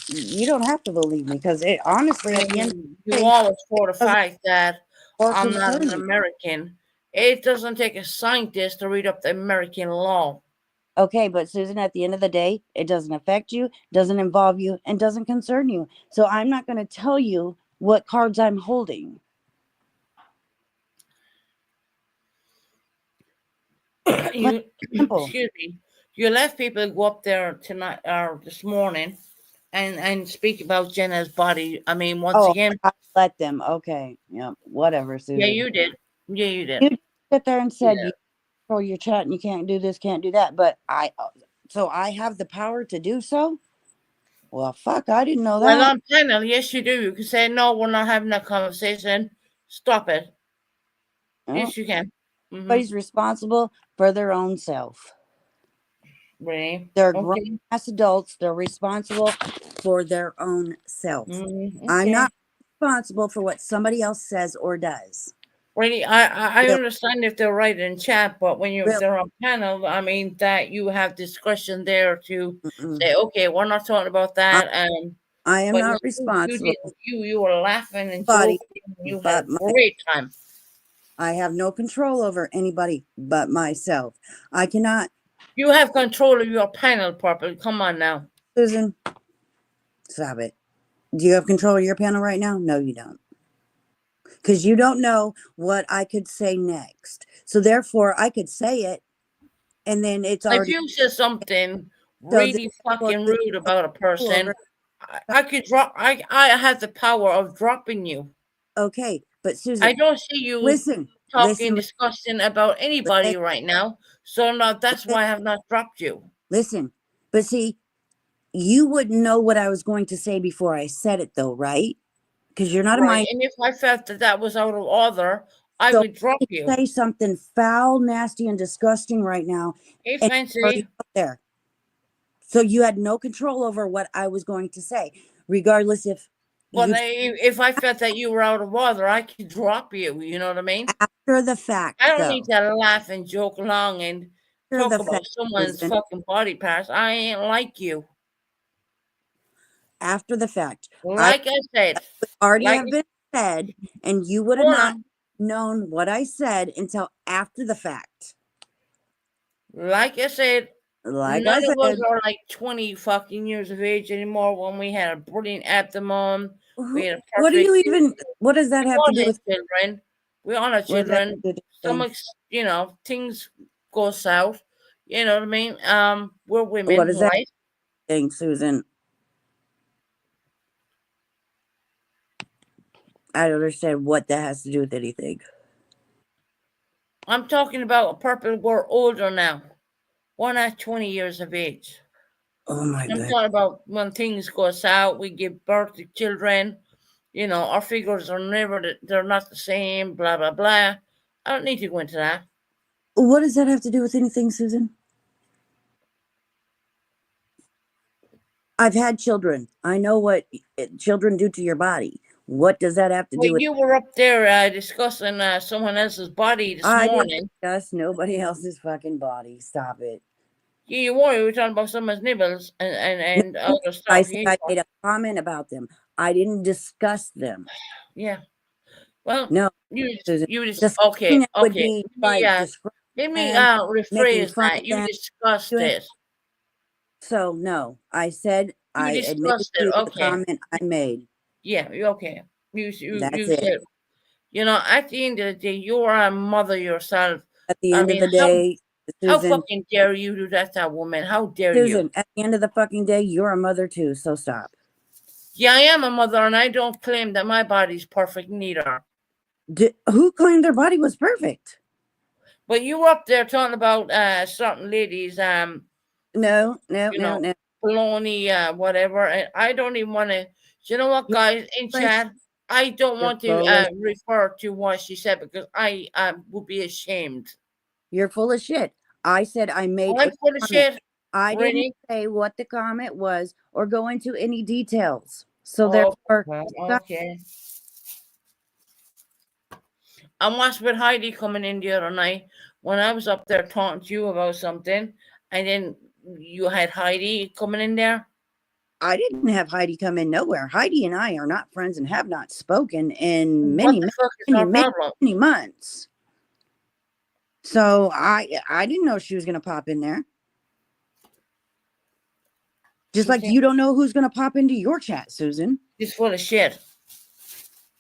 You don't have to believe me because it honestly at the end You always for the fact that or I'm not an concern you. American. It doesn't take a scientist to read up the American law. Okay, but Susan, at the end of the day, it doesn't affect you, doesn't involve you, and doesn't concern you. So I'm not going to tell you what cards I'm holding. You, Simple. excuse me. You let people go up there tonight or this morning and speak about Jenna's body. I mean, once again, I let them. Okay, yeah, whatever, Susan. yeah, you did. Yeah, you did. You sit there and said Yeah. you control your chat and you can't do this, can't do that. But so I have the power to do so. Well, fuck, I didn't know that. Well, on panel, yes, you do. You can say, no, we're not having that conversation. Stop it. Oh, Yes, you can. Mhm. everybody's responsible for their own self. Really? They're Okay. grown ass adults. They're responsible for their own self. Mhm, I'm okay. not responsible for what somebody else says or does. Really, I Bill. understand if they're right in chat, but when Bill. they're on panel, I mean that you have discretion there to Mm-mm. say, okay, we're not talking about that. And I am but not you responsible. were laughing and Buddy, joking. And you but had a my- great time. I have no control over anybody but myself. I cannot, You have control of your panel, Purple. Come on now. Susan, stop it. Do you have control of your panel right now? No, you don't. Because you don't know what I could say next. So therefore, I could say it, and then it's If already you said something So really fucking rude about a person, over. I could drop. I have the power of dropping you. Okay. But Susan, I don't see you. listen. talking listen, disgusting about anybody listen, right now. So no, that's why I have not dropped you. listen. But see, you wouldn't know what I was going to say before I said it, though, right? Because you're not a Right. mind. And if I felt that that was out of order, I So would drop you you. say something foul, nasty, and disgusting right now, Hey, and it's already Fancy. out there. So you had no control over what I was going to say, regardless if Well, you if I felt that you were out of order, I could drop you. You know what I mean? after the fact, I don't though. need to laugh and joke along and After talk the about fact, someone's Susan, fucking body parts. I ain't like you. after the fact, Like I said, already like have been said, and you would have hold not on. known what I said until after the fact. Like I said, Like none I of us said, are like 20 fucking years of age anymore when we had a brilliant abdomen. We had a what do perfect. you even? What does that We have all to do had with? children. We all had What does that children. have to do with Some, things? you know, things go south. You know what I mean? We're What women, is that right? thing, Susan? I don't understand what that has to do with anything. I'm talking about purple. We're older now. We're not 20 years of age. Oh my I'm god! talking about when things go south, we give birth to children. You know, our figures are they're not the same, blah, blah, blah. I don't need to go into that. What does that have to do with anything, Susan? I've had children. I know what children do to your body. What does that have to do Well, with? you were up there discussing someone else's body this I didn't morning. discuss nobody else's fucking body. Stop it. Yeah, you were. You were talking about someone's nibbles and No, other stuff. I said I made a comment about them. I didn't discuss them. Yeah. Well, No, you Susan. just Discussing okay. it would Okay. be like Let describing me them, making rephrase fun that. of You them. discussed doing- it. So no, I said You I admitted discussed it. to the Okay. comment I made. Yeah. Okay. You That's it. said. You know, at the end of the day, you are a mother yourself. At the I end of mean, the day, how Susan, fucking dare you do that to that woman? How dare you? Susan, at the end of the fucking day, you're a mother too. So stop. Yeah, I am a mother, and I don't claim that my body's perfect neither. Who claimed their body was perfect? But you were up there talking about certain ladies, No, you know, baloney, whatever. And I don't even want to. You know what, guys? In chat, I don't You're want full to of- refer to what she said because I would be ashamed. You're full of shit. I said I made I'm a full of comment. shit. I Really? didn't say what the comment was or go into any details. So Oh, therefore, well, stop. okay. I watched with Heidi coming in the other night when I was up there talking to you about something, and then you had Heidi coming in there. I didn't have Heidi come in nowhere. Heidi and I are not friends and have not spoken in What many, the fuck is our problem? many months. So I didn't know she was going to pop in there. Just like you don't know who's going to pop into your chat, Susan. She's full of shit.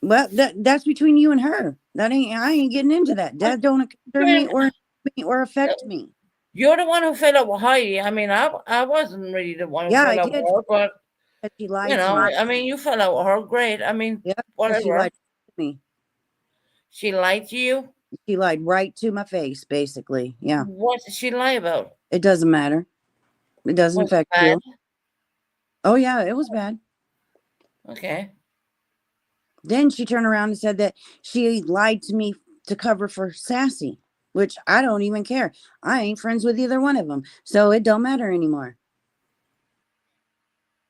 Well, that's between you and her. I ain't getting into that. That don't concern me or affect me. You're the one who fell out with Heidi. I mean, I wasn't really the one who Yeah, fell I out did. with her, but She lied you know, to me. I mean, you fell out with her. Great. I mean, Yeah, whatever. she lied to me. She lied to you? She lied right to my face, basically. Yeah. What did she lie about? It doesn't matter. It doesn't Was it affect bad? you. Oh yeah, it was bad. Okay. Then she turned around and said that she lied to me to cover for Sassy, which I don't even care. I ain't friends with either one of them, so it don't matter anymore.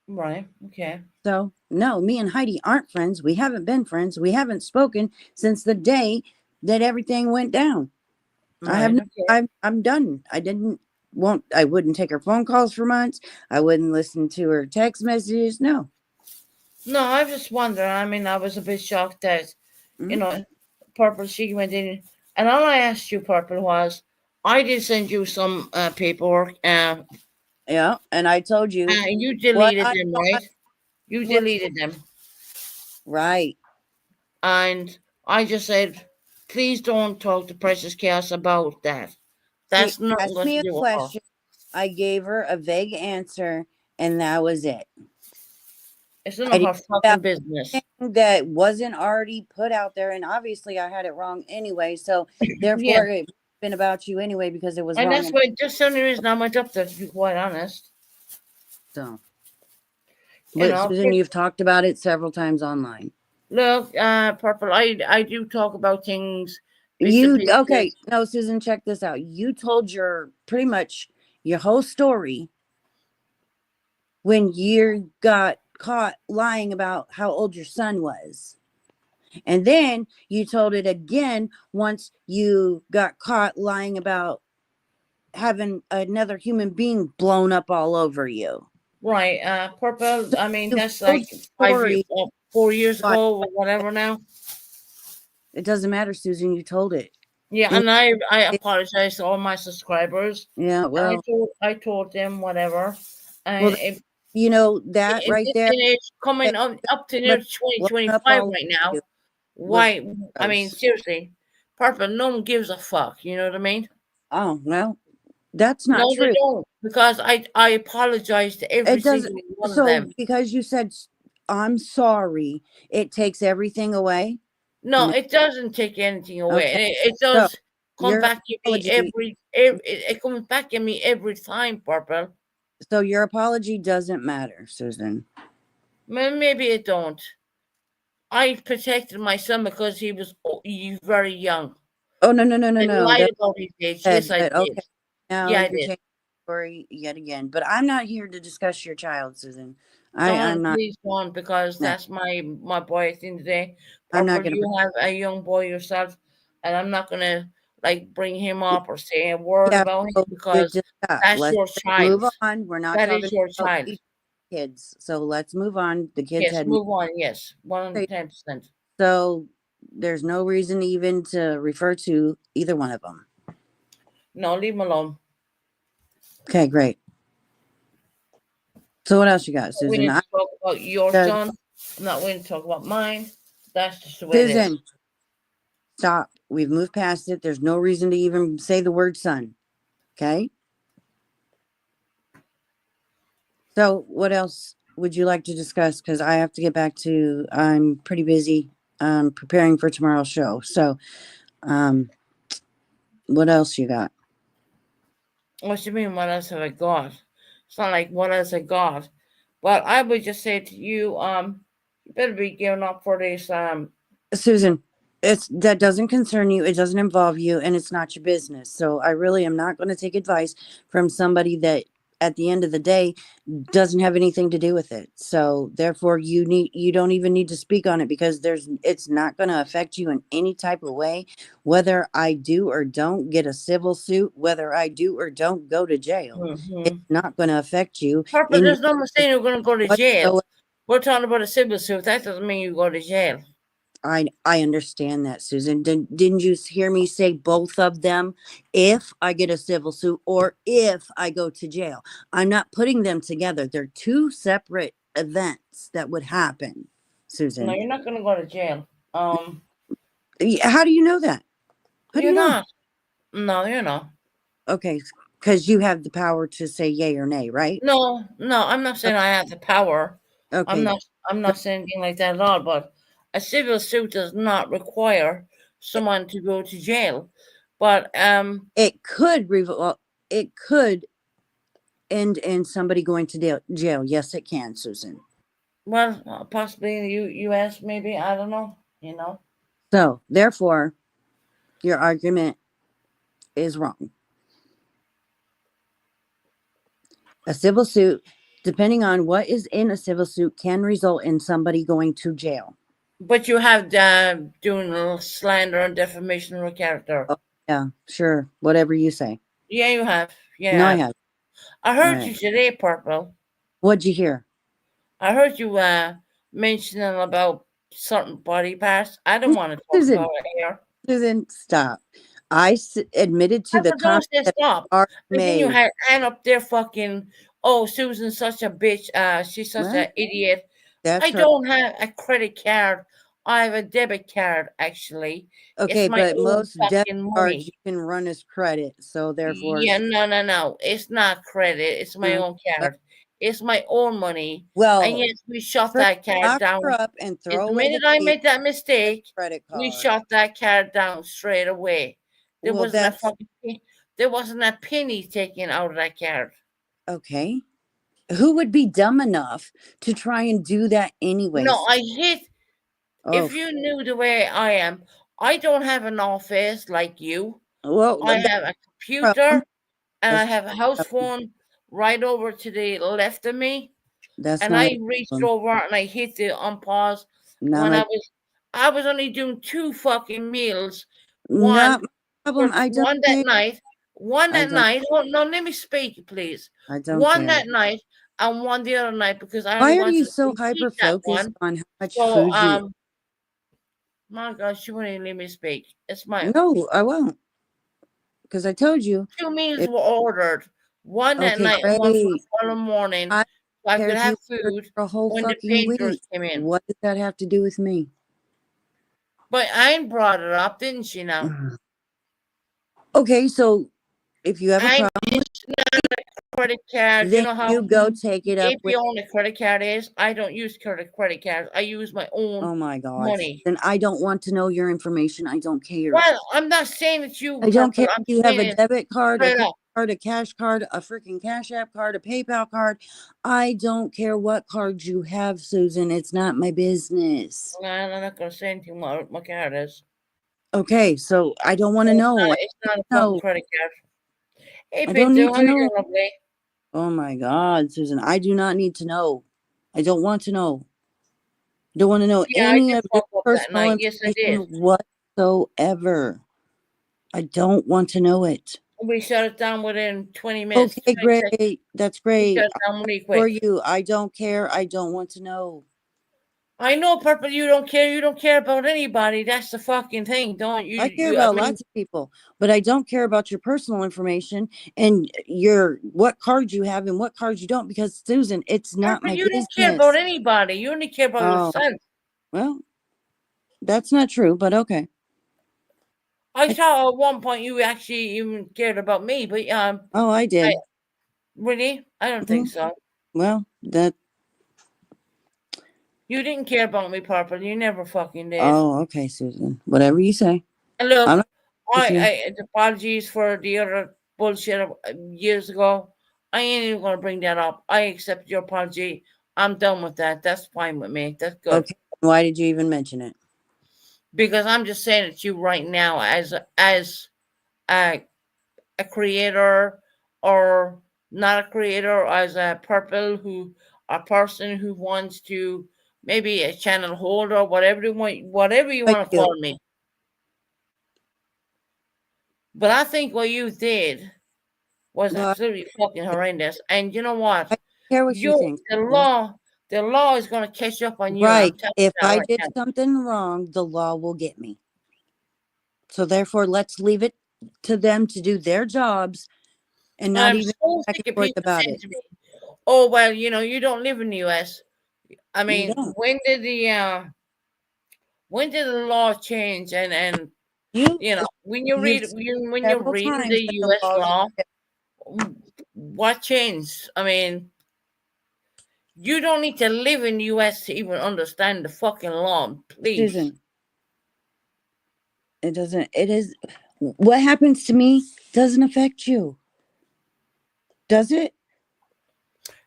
Right. Okay. So no, me and Heidi aren't friends. We haven't been friends. We haven't spoken since the day that everything went down. Right. I'm done. I wouldn't take her phone calls for months. I wouldn't listen to her text messages. No. No, I was just wondering. I mean, I was a bit shocked that, you know, Purple, she went in. And all I asked you, Purple, was I did send you some paperwork. Yeah, and I told you. You deleted them, right? You deleted them. Right. And I just said, please don't talk to Precious Chaos about that. That's She not asked what me to a do with her. question. I gave her a vague answer, and that was it. It's none of didn't her fucking business. that wasn't already put out there, and obviously I had it wrong anyway. So therefore, it been about you anyway because it was And wrong. that's why just the only reason I went up there, to be quite honest. So, You but know, Susan, you've talked about it several times online. look, Purple, I do talk about things. Okay? No, Susan, check this out. You told pretty much your whole story when you got caught lying about how old your son was. And then you told it again once you got caught lying about having another human being blown up all over you. Right, Purple. I mean, You that's told like 4 years but- ago or whatever now. It doesn't matter, Susan. You told it. Yeah, and I apologize to all my subscribers. Yeah, well, I told them whatever. And well, you know that right there. It's coming up to near 2025 right now. Why? I mean, seriously, Purple, no one gives a fuck. You know what I mean? Oh, well, that's not No, true. they don't. Because I apologize to every single one of them. Because you said I'm sorry, it takes everything away. No, it doesn't take anything away. Okay. It does come your back at me it comes back at me every time, Purple. So your apology doesn't matter, Susan. Maybe it don't. I protected my son because he was very young. Oh no! I lied about his age. Yes, I did. Okay. Now Yeah, I you're did. changing the story yet again. But I'm not here to discuss your child, Susan. I'm not. Please don't, because that's my boy at the end of the day. I'm not Purple, gonna. you have a young boy yourself, and I'm not gonna like bring him up or say a word about him because that's your child. Move on. We're not that talking is your about child. Kids. So let's move on. The kids Yes, had move on. Yes, 110%. So there's no reason even to refer to either one of them. No, leave him alone. Okay, great. So what else you got, Susan? We need to talk about your son. I'm not going to talk about mine. That's just the way it is. Stop. We've moved past it. There's no reason to even say the word son. Okay? So what else would you like to discuss? Because I have to get back to, I'm pretty busy preparing for tomorrow's show. So what else you got? What do you mean, what else have I got? It's not like what else I got. But I would just say to you, you better be giving up for this. Susan, that doesn't concern you. It doesn't involve you, and it's not your business. So I really am not going to take advice from somebody that, at the end of the day, doesn't have anything to do with it. So therefore, you don't even need to speak on it because it's not going to affect you in any type of way. Whether I do or don't get a civil suit, whether I do or don't go to jail, it's not going to affect you. Purple, there's no mistake you're going to go to jail. We're talking about a civil suit. That doesn't mean you go to jail. I understand that, Susan. Didn't you hear me say both of them? If I get a civil suit or if I go to jail, I'm not putting them together. They're two separate events that would happen, Susan. No, you're not going to go to jail. How do you know that? You're not. No, you're not. Okay, because you have the power to say yay or nay, right? No, I'm not saying I have the power. Okay. I'm not saying anything like that at all, but a civil suit does not require someone to go to jail. But it could end in somebody going to jail. Yes, it can, Susan. Well, possibly in the U.S., maybe. I don't know, So, therefore, your argument is wrong. A civil suit, depending on what is in a civil suit, can result in somebody going to jail. But you have doing a slander and defamation of character. Oh, yeah, sure. Whatever you say. Yeah, you have. Yeah. No, I have. I heard you today, Purple. What'd you hear? I heard you mentioning about certain body parts. I don't want to talk about it here. Susan, stop. I admitted to the comments that are made. Then you had Ann up there fucking, oh, Susan's such a bitch. She's such an idiot. I don't have a credit card. I have a debit card, actually. Okay, but most debit cards you can run as credit, so therefore. Yeah, no. It's not credit. It's my own card. It's my own money. Well, And yes, we shut first that card lock down. her up and The throw away minute the I made that mistake, credit card. we shut that card down straight away. There Well, wasn't that's there wasn't a penny taken out of that card. okay. Who would be dumb enough to try and do that anyways? No, if Oh, you knew the way I am, I don't have an office like you. well, I that's have a problem. computer and I That's have a house problem. phone right over to the left of me. That's And not I a reached problem. over and I hit the unpause Not when my, I was only doing 2 fucking meals. not my problem. For I don't one that care. night. One I that don't. night. Oh, no, let me speak, please. I don't One care. that night and one the other night because I Why only are wanted you to so eat hyper that focused one. on how much So food you? my gosh, you wouldn't let me speak. It's my No, I won't. Because I told you. 2 meals If, were ordered. One at okay, night and one for great. the following morning. I So I care could if have you ordered food for a whole when the fucking painters week. came in. What does that have to do with me? But Anne brought it up, didn't she now? Okay, so if you have a Anne problem with is not a credit card. You then know how you go take it up if with. you own a credit card is, I don't use credit cards. I use my own Oh my God. money. Then I don't want to know your information. I don't care. Well, I'm not saying it's you, I don't care Purple. I'm if you have a saying debit card, a straight credit up. card, a cash card, a freaking Cash App card, a PayPal card. I don't care what card you have, Susan. It's not my business. Well, I'm not gonna say anything what my card is. Okay, so I don't want to know. It's not a No. fucking credit card. Hey, I don't Pinto, need how to are know. you, lovely? Oh my God, Susan. I do not need to know. I don't want to know. Don't want to know Yeah, I any did of your fuck up that personal night. Yes, I did. information whatsoever. I don't want to know it. We shut it down within 20 minutes. Okay, 20 seconds. great. That's We great. shut it down really For quick. you, I don't care. I don't want to know. I know, Purple, you don't care. You don't care about anybody. That's the fucking thing, don't you? I care about lots of people, but I don't care about your personal information and your what cards you have and what cards you don't. Because Susan, it's not Purple, my you business. don't care about anybody. You only care about Oh, your son. well, that's not true, but okay. I saw at one point you actually even cared about me, but Oh, I did. Really? I don't think so. Well, that. You didn't care about me, Purple. You never fucking did. Oh, okay, Susan. Whatever you say. And look, I'm not with you. I apologies for the other bullshit years ago. I ain't even gonna bring that up. I accept your apology. I'm done with that. That's fine with me. That's good. Okay. Why did you even mention it? Because I'm just saying it to you right now as a creator or not a creator, as a person who wants to maybe a channel holder, whatever you want to call me. But I think what you did was absolutely fucking horrendous. And you know what? I care what you think. The law is going to catch up on you. Right. If I did something wrong, the law will get me. So therefore, let's leave it to them to do their jobs and not even back and forth about it. Oh, well, you don't live in the U.S. I mean, when did the law change? And when you read the U.S. law, what changed? I mean, you don't need to live in the U.S. to even understand the fucking law, please. Susan, it doesn't. It is what happens to me doesn't affect you, does it?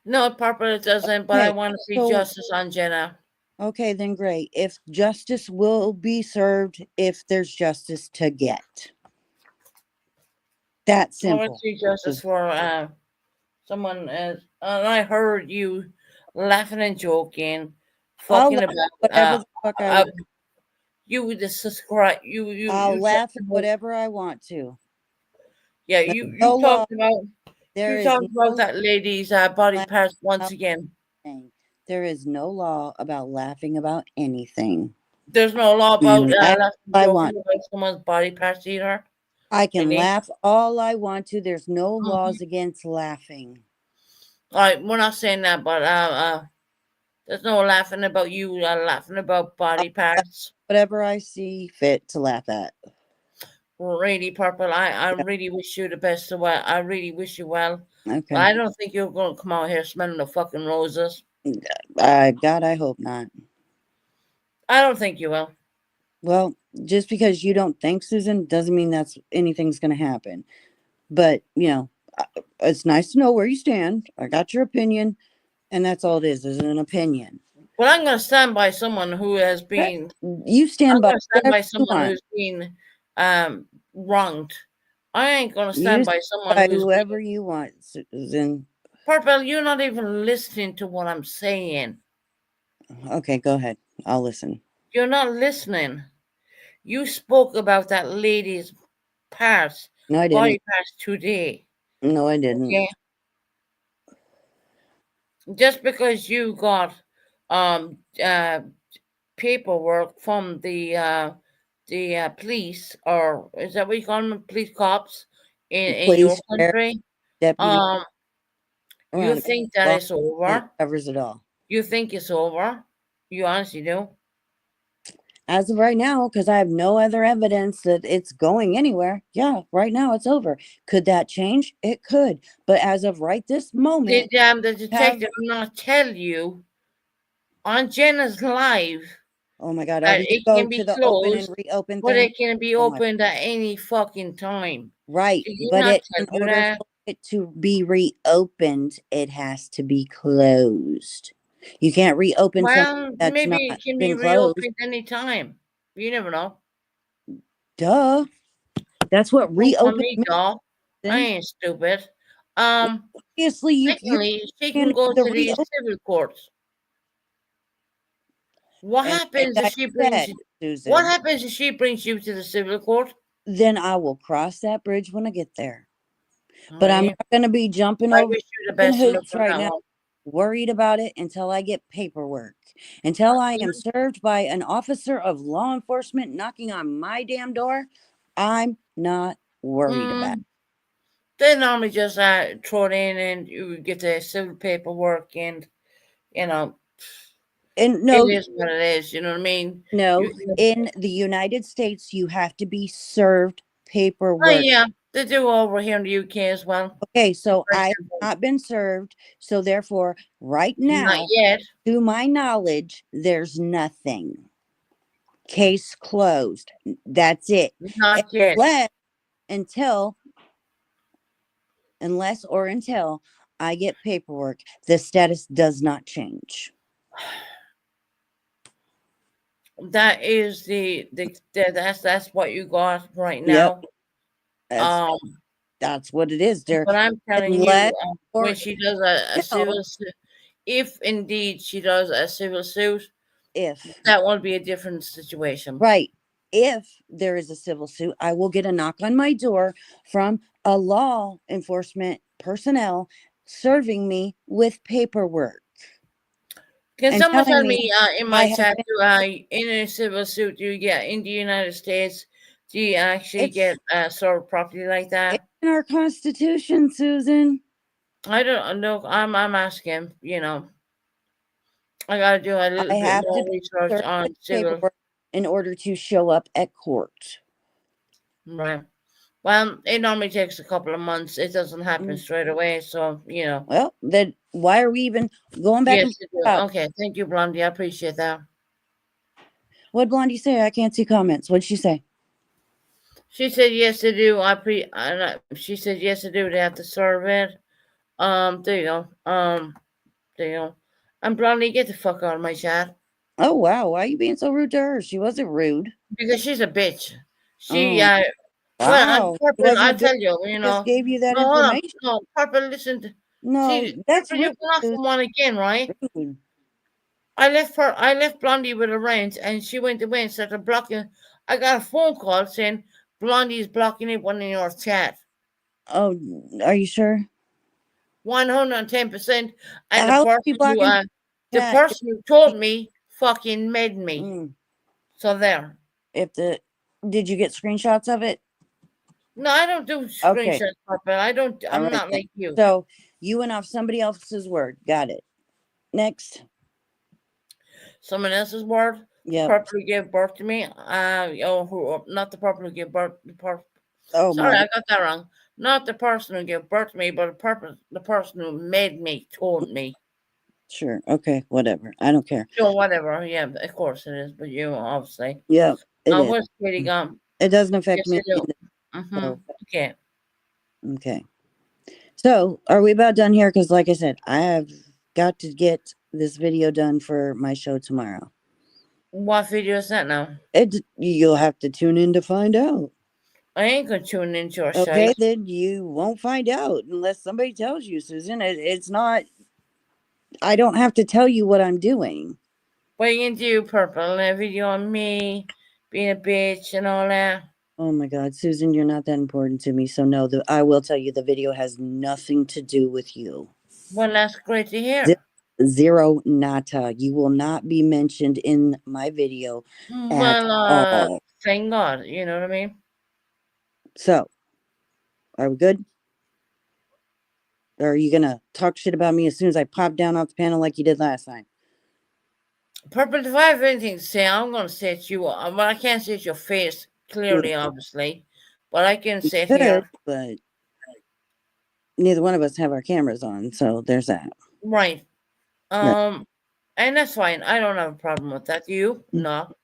No, Purple, it doesn't. But I want to see justice on Jenna. Okay, then great. If justice will be served, if there's justice to get. That simple. I want to see justice for someone. And I heard you laughing and joking, fucking about whatever the fuck I you would subscribe. I'll laugh at whatever I want to. Yeah, you talked about that lady's body parts once again. There is no law about laughing about anything. There's no law about I want about someone's body parts either. I can laugh all I want to. There's no laws against laughing. All right, we're not saying that, but there's no laughing about you. Laughing about body parts. Whatever I see fit to laugh at. really, Purple. I really wish you the best of well. I really wish you well. Okay. But I don't think you're going to come out here smelling the fucking roses. God, I hope not. I don't think you will. Well, just because you don't think, Susan, doesn't mean that's anything's going to happen. But, it's nice to know where you stand. I got your opinion, and that's all it is an opinion. Well, I'm going to stand by someone who has been. You stand I'm by going to stand by whatever you someone want. who's been wronged. I ain't going to You stand by someone by who's whoever you want, Susan. Purple. You're not even listening to what I'm saying. Okay, go ahead. I'll listen. You're not listening. You spoke about that lady's parts, No, I body didn't. parts today. No, I didn't. Okay. Just because you got paperwork from the police, or is that what you call them, police cops in your Police, sheriff, country? deputy. You around- think that well, it's over? covers it all. You think it's over? You honestly do? As of right now, because I have no other evidence that it's going anywhere. Yeah, right now it's over. Could that change? It could. But as of right this moment, Did the detective not tell you on Jenna's live oh my God, that I it go can be to the open and closed, reopen but thing. it can be Oh my- opened at any fucking time? Right, Did he but not it tell in you order that? for it to be reopened, it has to be closed. You can't reopen something Well, that's maybe not it can be been closed. reopened anytime. You never know. Duh. That's what Don't call reopen me means. doll. I then. ain't stupid. Obviously, you Secondly, she can can go the to these reopen. civil courts. What And happens like if I she brings said, you? Susan, What happens if she brings you to the civil court? then I will cross that bridge when I get there. But I'm Alright. not going to be jumping I over wish you the fucking best of luck hoops on right that now, one. worried about it until I get paperwork. Until I am served by an officer of law enforcement knocking on my damn door, I'm not worried about it. They normally just throw it in and you get the civil paperwork, and you know And no, it is what it is. You know what I mean? no, You can- in the United States, you have to be served Oh paperwork. yeah, they do over here in the UK as well. Okay, so Very I have simple. not been served. So therefore, right Not now, yet. to my knowledge, there's nothing. Case closed. That's it. Not yet. Unless or until I get paperwork, the status does not change. That is that's what you got right now. Yep. That's what it is. There, But I'm telling unless you, or when she does a no. civil suit, if indeed she does a civil suit, if that will be a different situation. right, if there is a civil suit, I will get a knock on my door from a law enforcement personnel serving me with paperwork. Can and someone telling tell me in I my have chat, been- in a civil suit, do you get in the United States? Do you actually It's- get served properly like that? It's in our Constitution, Susan. I don't know. I'm asking. I gotta do a little I bit have to more be research served on with civil. paperwork in order to show up at court. Right. Well, it normally takes a couple of months. It doesn't happen straight away. So, Well, then why are we even going back yes, and you do. forth? Okay. Thank you, Blondie. I appreciate that. What'd Blondie say? I can't see comments. What'd she say? She said yes, they do. She said yes, they do. They have to serve it. There you go. There you go. And Blondie, get the fuck out of my chat Oh wow, why are you being so rude to her? She wasn't rude. because she's a bitch. She Oh, well, wow. Purple, Wasn't I a bitch, tell you, just gave you that No, hold on. information. No, Purple, listen. No, See, that's Purple, you rude. went off on one again, right? Rude. I left Blondie with a range, and she went away and started blocking. I got a phone call saying Blondie's blocking everyone in your chat. Oh, are you sure? 110%. And How the are you blocking the chat? person who told me fucking made me. Mm, So there. did you get screenshots of it? No, I don't do Okay. screenshots, Purple. I'm All right, not then. like you. So you went off somebody else's word. Got it. Next. Someone else's word. Yep. Purple gave birth to me. Not the purple who gave birth. Oh Sorry, my. I got that wrong. Not the person who gave birth to me, but the person who made me, told me. Sure. Okay. Whatever. I don't care. Sure, whatever. Yeah, of course it is. But you, obviously. Yeah, it is. Where's Katie gone? It doesn't affect Yes, me. I do. either. Mm-hmm. Okay. Okay. So, are we about done here? Because, like I said, I have got to get this video done for my show tomorrow. What video is that now? You'll have to tune in to find out. I ain't gonna tune into your Okay, site. then you won't find out unless somebody tells you, Susan. It's not. I don't have to tell you what I'm doing. What you gonna do, Purple? A video on me being a bitch and all that. Oh my God, Susan, you're not that important to me. So no, I will tell you the video has nothing to do with you. Well, that's great to hear. Zero nata. You will not be mentioned in my video at Well, all. thank God. You know what I mean? So, are we good? Or are you gonna talk shit about me as soon as I pop down off the panel like you did last time? Purple, if I have anything to say, I'm gonna say it to you. Well, I can't say it to your face clearly, obviously, but I can say it here. Good, but neither one of us have our cameras on, so there's that. Right. And that's fine. I don't have a problem with that. You? No.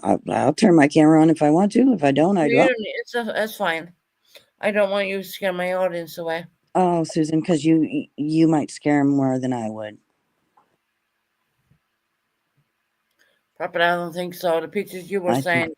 I'll turn my camera on if I want to. If I don't, I don't. That's fine. I don't want you to scare my audience away. Oh, Susan, because you might scare them more than I would. But I don't think so. The pictures you were saying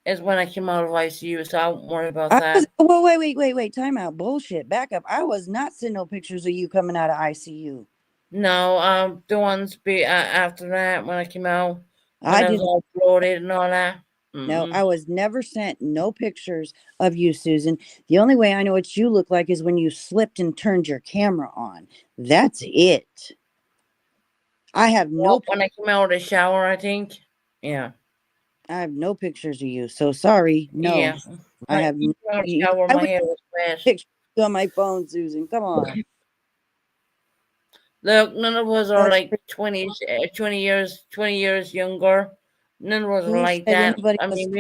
is when I came out of ICU, so I won't worry about that. Well, wait. Time out. Bullshit. Back up. I was not sending no pictures of you coming out of ICU. No, the ones after that when I came out, when I was all bloated and all that. No, I was never sent no pictures of you, Susan. The only way I know what you look like is when you slipped and turned your camera on. That's it. I have no. When I came out of the shower, I think. Yeah. I have no pictures of you. So sorry. No. Yeah. I have no. Shower, my hair was wet. Pictures on my phone, Susan. Come on. Look, none of us are like 20 years younger. None of us are like that. I mean,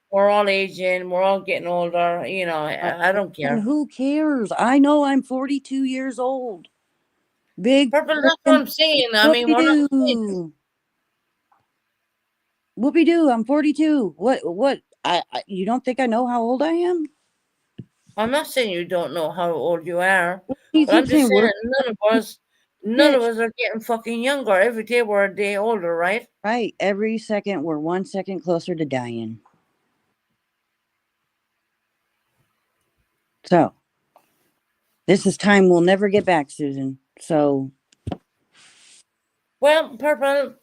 we're all aging. We're all getting older. You know, I don't care. And who cares? I know I'm 42 years old. Big. Purple, that's what I'm saying. I mean, we're not. Whoopie doo, I'm 42. What? You don't think I know how old I am? I'm not saying you don't know how old you are. But I'm just saying none of us are getting fucking younger. Every day we're a day older, right? Right. Every second we're 1 second closer to dying. So this is time we'll never get back, Susan. So well, Purple.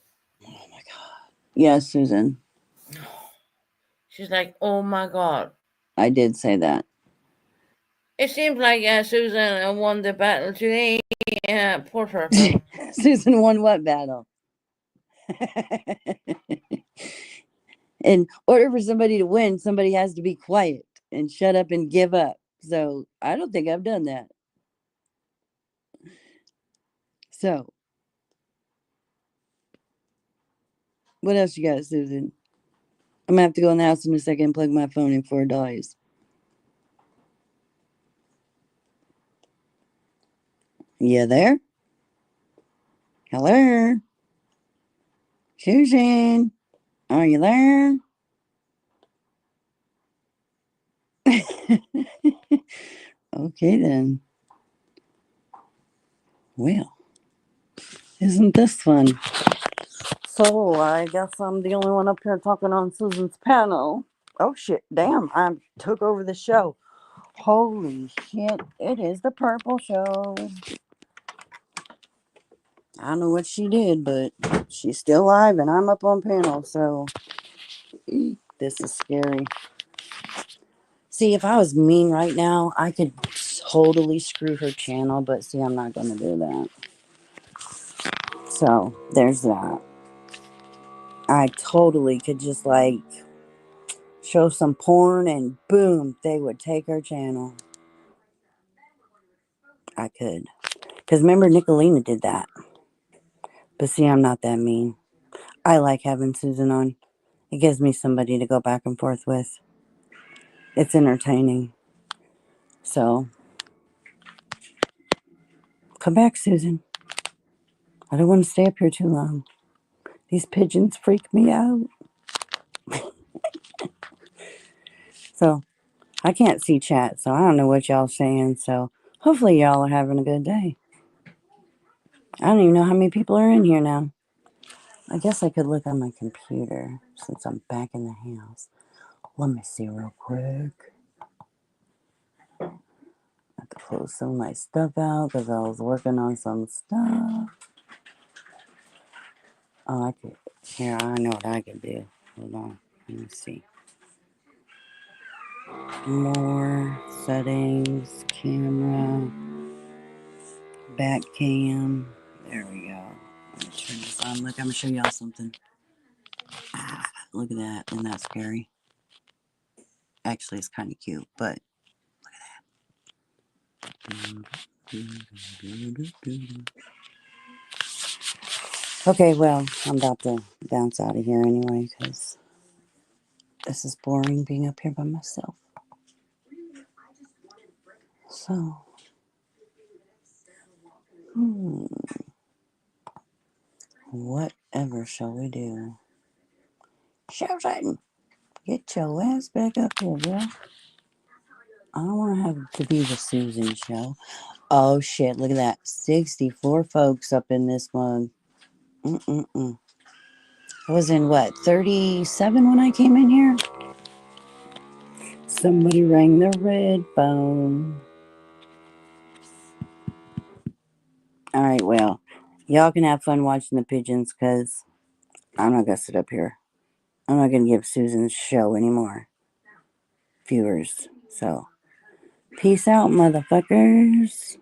Oh my God. Yes, Susan. She's like, oh my God. I did say that. It seems like Susan won the battle today. Poor Purple. Susan won what battle? In order for somebody to win, somebody has to be quiet and shut up and give up. So I don't think I've done that. So what else you got, Susan? I'm gonna have to go in the house in a second and plug my phone in before it dies. You there? Hello? Susan? Are you there? Okay then. Well, isn't this fun? So I guess I'm the only one up here talking on Susan's panel. Oh shit, damn, I took over the show. Holy shit, it is the Purple Show. I don't know what she did, but she's still alive and I'm up on panel, so this is scary. See, if I was mean right now, I could totally screw her channel, but see, I'm not going to do that. So, there's that. I totally could just like show some porn and boom, they would take her channel. I could. Because remember, Nicolina did that. But see, I'm not that mean. I like having Susan on. It gives me somebody to go back and forth with. It's entertaining. So, come back, Susan. I don't want to stay up here too long. These pigeons freak me out. So, I can't see chat, so I don't know what y'all saying. So, hopefully, y'all are having a good day. I don't even know how many people are in here now. I guess I could look on my computer since I'm back in the house. Let me see real quick. I have to close some of my stuff out because I was working on some stuff. Oh, I could. Here, I know what I could do. Hold on. Let me see. More settings, camera, back cam. There we go. Let me turn this on. Look, I'm gonna show y'all something. Ah, look at that. Isn't that scary? Actually, it's kind of cute, but okay, well, I'm about to bounce out of here anyway because this is boring being up here by myself. So, whatever shall we do? Susan, get your ass back up here, girl. I don't want to have to be the Susan show. Oh shit! Look at that, 64 folks up in this one. I was in what, 37 when I came in here? Somebody rang the red phone. Alright, well, y'all can have fun watching the pigeons because I'm not going to sit up here. I'm not going to give Susan's show any more viewers. So, peace out, motherfuckers.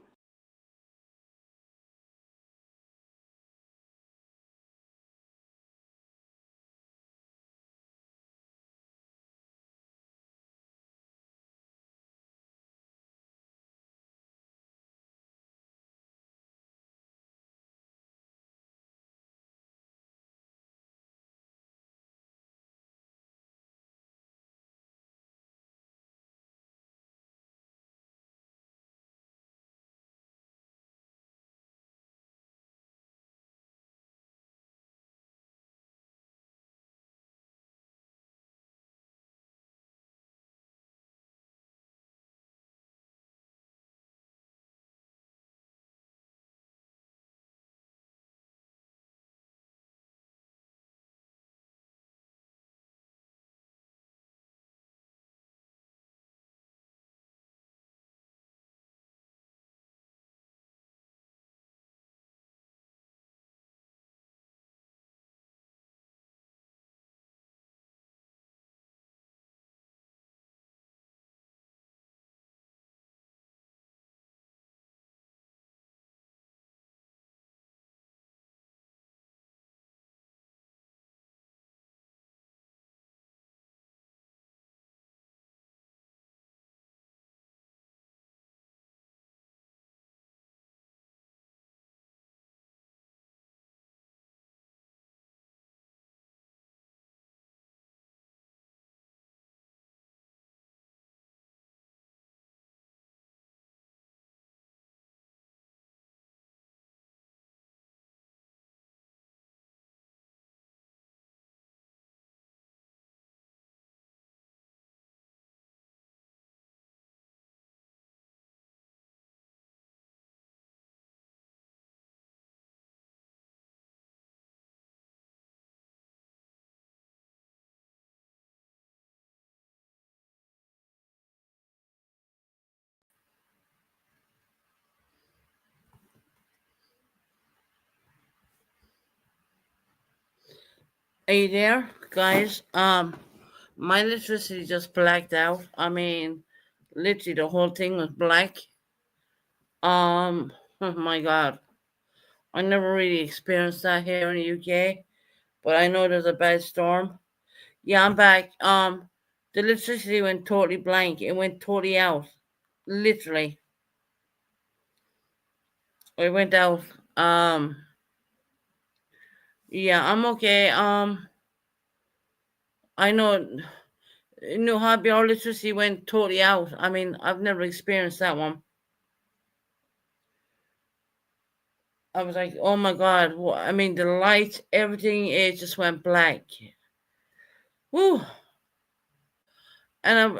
Are you there, guys? My electricity just blacked out. I mean, literally the whole thing was black. Oh my god. I never really experienced that here in the UK, but I know there's a bad storm. Yeah, I'm back. The electricity went totally blank. It went totally out. Literally. It went out. Yeah, I'm okay. I know New hobby, our electricity went totally out. I mean, I've never experienced that one. I was like, oh my God. I mean, the lights, everything, it just went black. Woo. And I'm,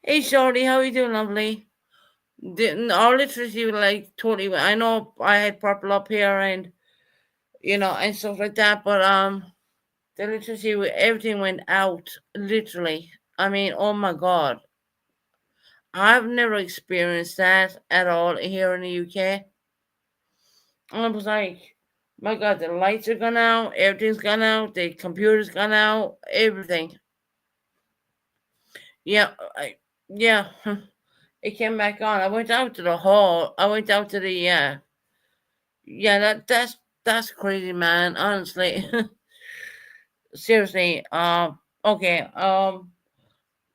hey, Shorty, how you doing, lovely? Our electricity was like totally, I know I had purple up here and, and stuff like that, but, the electricity, everything went out, literally. I mean, oh my God. I've never experienced that at all here in the UK. And I was like, my God, the lights are gone out, everything's gone out, the computer's gone out, everything. Yeah, yeah, it came back on. I went out to the hall. I went out to the yeah. That's crazy, man. Honestly, seriously. Okay.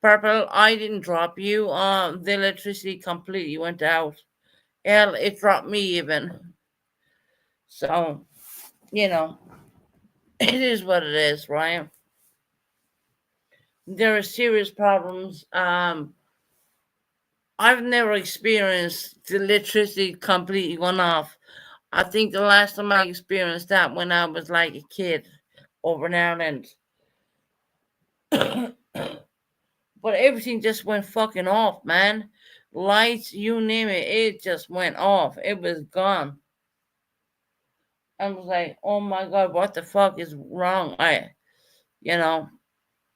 Purple. I didn't drop you. The electricity completely went out. Hell, it dropped me even. So, it is what it is, right? There are serious problems. I've never experienced the electricity completely going off. I think the last time I experienced that when I was like a kid over in Ireland. But everything just went fucking off, man. Lights, you name it, it just went off. It was gone. I was like, oh my God, what the fuck is wrong? But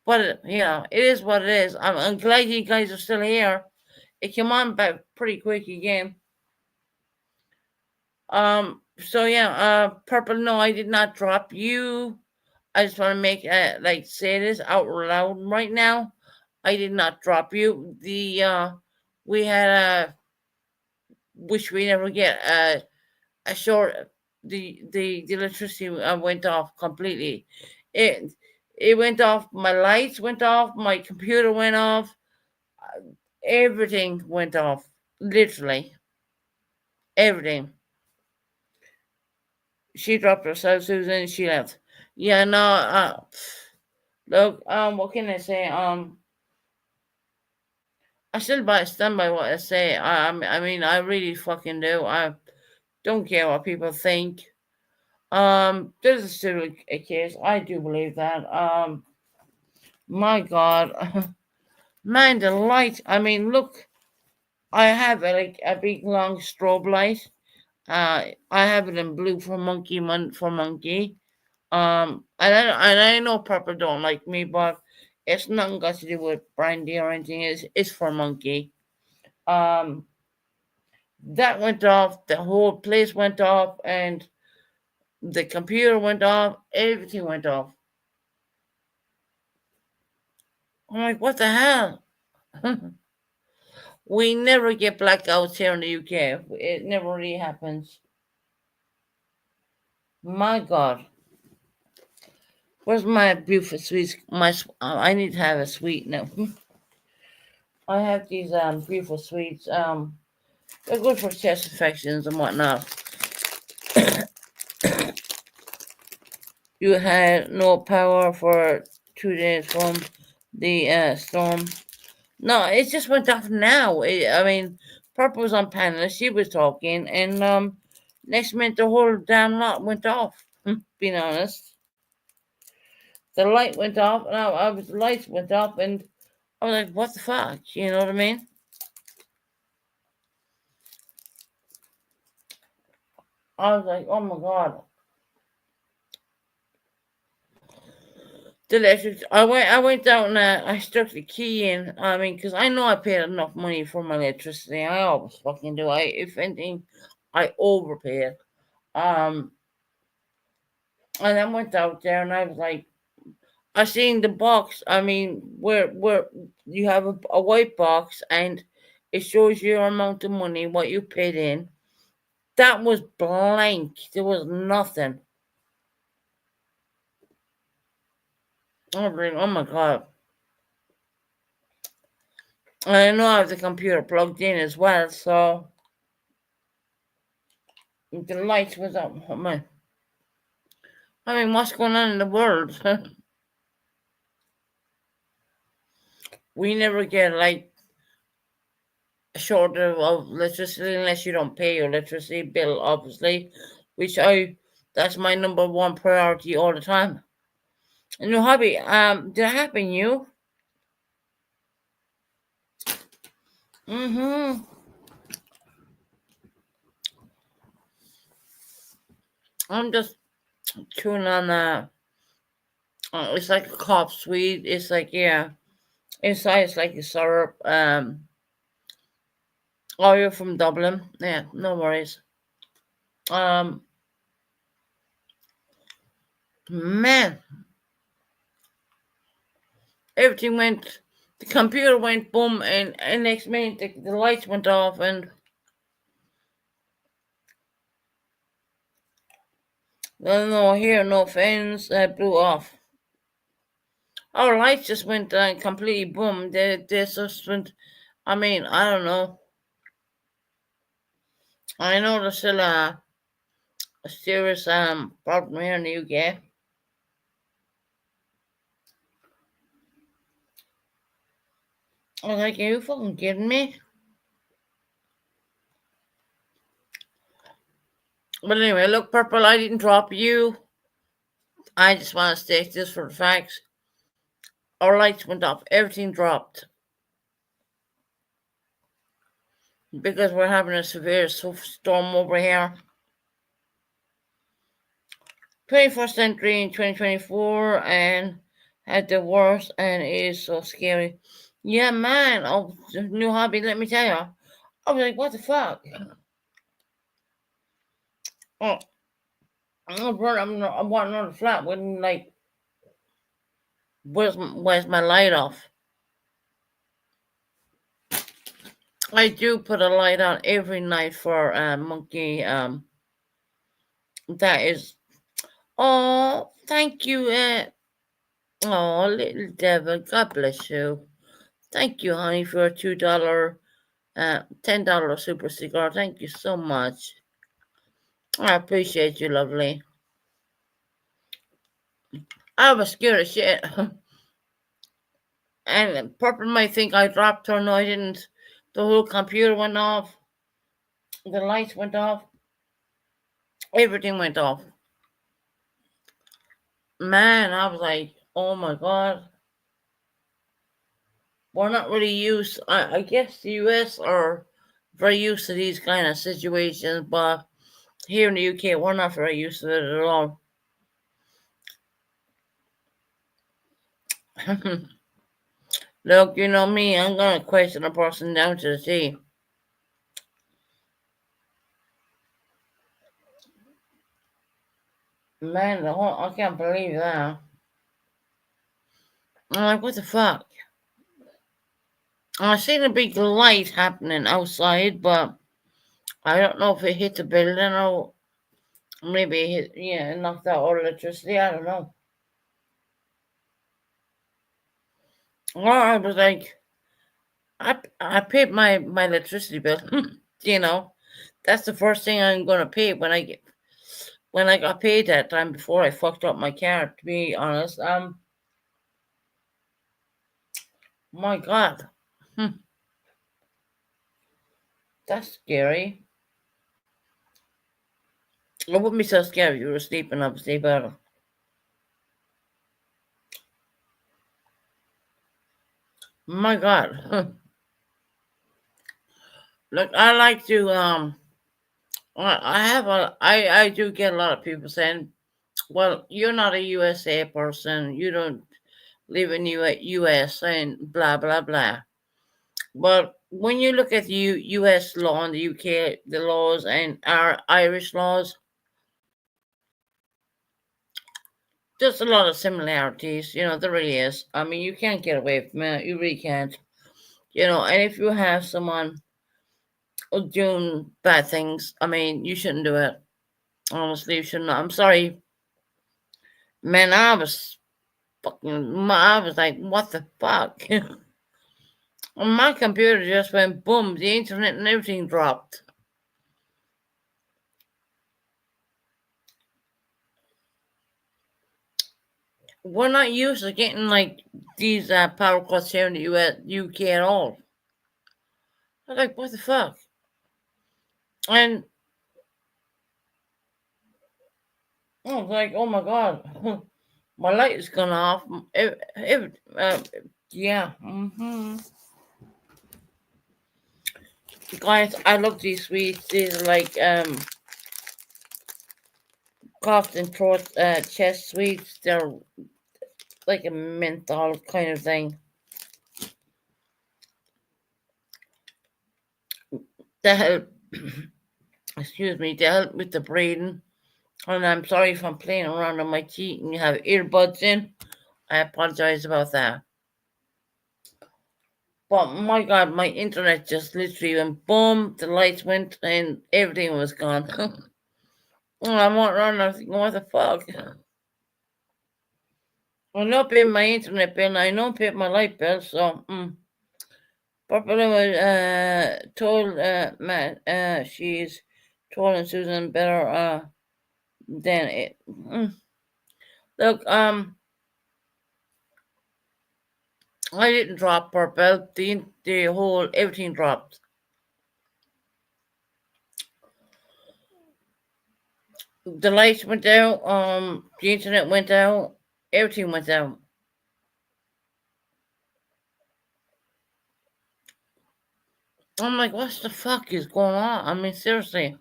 it is what it is. I'm glad you guys are still here. It came on back pretty quick again. So yeah, Purple, no, I did not drop you. I just want to make say this out loud right now. I did not drop you. We had which we never get a short. The electricity went off completely. It went off. My lights went off. My computer went off. Everything went off. Literally, everything. She dropped herself, Susan. She left. Yeah, no. Look. What can I say? I still stand by what I say. I mean, I really fucking do. I don't care what people think. This is still a case. I do believe that. My God, man, the light. I mean, look. I have a big long strobe light. I have it in blue for monkey, for monkey. And I know Purple don't like me, but it's nothing got to do with Brandy or anything. It's for monkey. That went off. The whole place went off, and the computer went off. Everything went off. I'm like, what the hell? We never get blackouts here in the UK. It never really happens. My God. Where's my beautiful sweets? I need to have a sweet now. I have these beautiful sweets. They're good for chest infections and whatnot. You had no power for 2 days from the storm. No, it just went off now. I mean, Purple was on panel. She was talking, and next minute the whole damn lot went off. Being honest, the light went off, and the lights went off, and I was like, "What the fuck?" You know what I mean? I was like, "Oh my God." The electric. I went out and I stuck the key in. I mean, because I know I paid enough money for my electricity. I always fucking do. If anything, I overpaid. And I went out there and I was like, I seen the box. I mean, where you have a white box and it shows your amount of money, what you paid in. That was blank. There was nothing. I was like, oh my God. I know I have the computer plugged in as well, so the lights was up. Oh my. I mean, what's going on in the world? we never get like a shortage of electricity unless you don't pay your electricity bill, obviously, which that's my number one priority all the time. And your hobby, did that happen you? Mm-hmm. I'm just chewing on it's like a cough sweet. It's like, yeah. Inside it's like a syrup. Oh, you're from Dublin. Yeah, no worries. Man, everything went. The computer went boom, and next minute the lights went off, and no here, no fans blew off. Our lights just went completely boom. They just went. I mean, I don't know. I know there's still a serious problem here in the UK. I was like, are you fucking kidding me? But anyway, look, Purple, I didn't drop you. I just want to state this for the facts. Our lights went off. Everything dropped. Because we're having a severe storm over here. 21st century in 2024 and had the worst, and it is so scary. Yeah, man. Oh, new hobby, let me tell you. I was like, what the fuck? Oh, I want another flat with like, where's my light off? I do put a light on every night for Monkey. That is. Oh, thank you. Oh, little devil. God bless you. Thank you, honey, for a $2, $10 super cigar. Thank you so much. I appreciate you, lovely. I was scared of shit. And Purple might think I dropped her. No, I didn't. The whole computer went off. The lights went off. Everything went off. Man, I was like, oh my God. We're not really used. I guess the US are very used to these kind of situations, but here in the UK, we're not very used to it at all. Look, you know me, I'm going to question a person down to the T. Man, I can't believe that. I'm like, what the fuck? I seen a big light happening outside, but I don't know if it hit the building or maybe it hit, it knocked out all electricity. I don't know. Or I was like, I paid my electricity bill. You know, that's the first thing I'm gonna pay when I got paid that time before I fucked up my car. To be honest, my God, that's scary. It wouldn't be so scary if you were sleeping, obviously, but my God. Look, I like to I do get a lot of people saying, well, you're not a USA person, you don't live in US and blah blah blah. But when you look at the US law and the UK the laws and our Irish laws, there's a lot of similarities, there really is. I mean, you can't get away from it, you really can't. And if you have someone doing bad things, I mean, you shouldn't do it. Honestly, you shouldn't. I'm sorry. Man, I was like, what the fuck? My computer just went boom. The internet and everything dropped. we're not used to getting like these power cuts here in the UK at all. I'm like, what the fuck? And I was like, oh my god, my light is gone off. Yeah. Guys, I love these sweets. These are like cough and throat chest sweets. They're like a menthol kind of thing. They help. Excuse me. They help with the breathing. And I'm sorry if I'm playing around on my teeth and you have earbuds in. I apologize about that. But my god, my internet just literally went boom, the lights went and everything was gone. And I'm walking around and I'm thinking, what the fuck? I'm not paying my internet bill and I don't pay my light bill, so Purple was told Matt she's told Susan better than it. Look, I didn't drop Purple. The whole everything dropped. The lights went out, the internet went out, everything went out. I'm like, what the fuck is going on? I mean, seriously.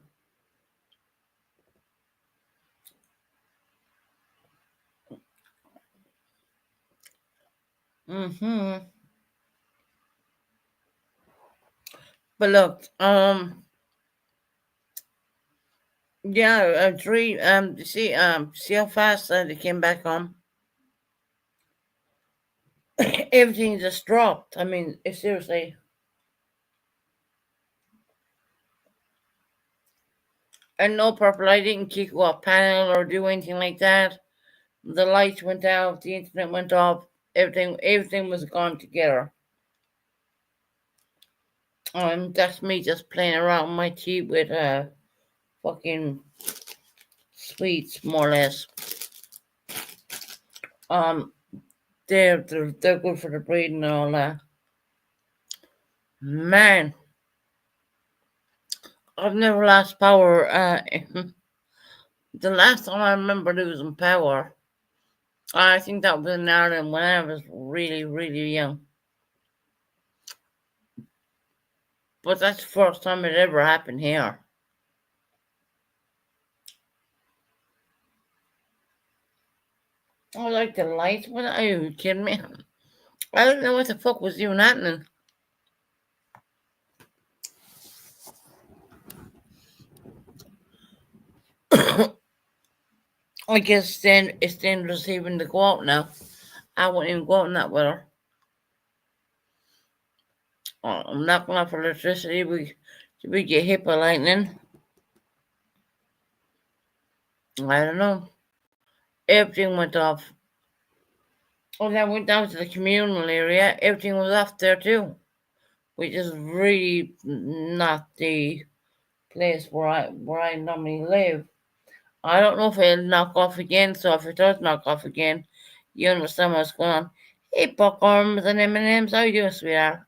But look, yeah, Dre, see how fast they came back on? Everything just dropped. I mean, seriously. And no, Purple, I didn't kick you off panel or do anything like that. The lights went out, the internet went off, everything was gone together. That's me just playing around with my teeth with fucking sweets, more or less. They're good for the breathing and all that. Man, I've never lost power. The last time I remember losing power, I think that was in Ireland when I was really, really young. But that's the first time it ever happened here. I like the lights. What are you kidding me? I don't know what the fuck was even happening. I guess then it's dangerous even to go out now. I wouldn't even go out in that weather. I'm not going off electricity. We get hit by lightning. I don't know. Everything went off. When I went down to the communal area, everything was off there too, which is really not the place where I normally live. I don't know if it'll knock off again, so if it does knock off again, you understand what's going on. Hey, popcorns and M&M's, how you doing, sweetheart?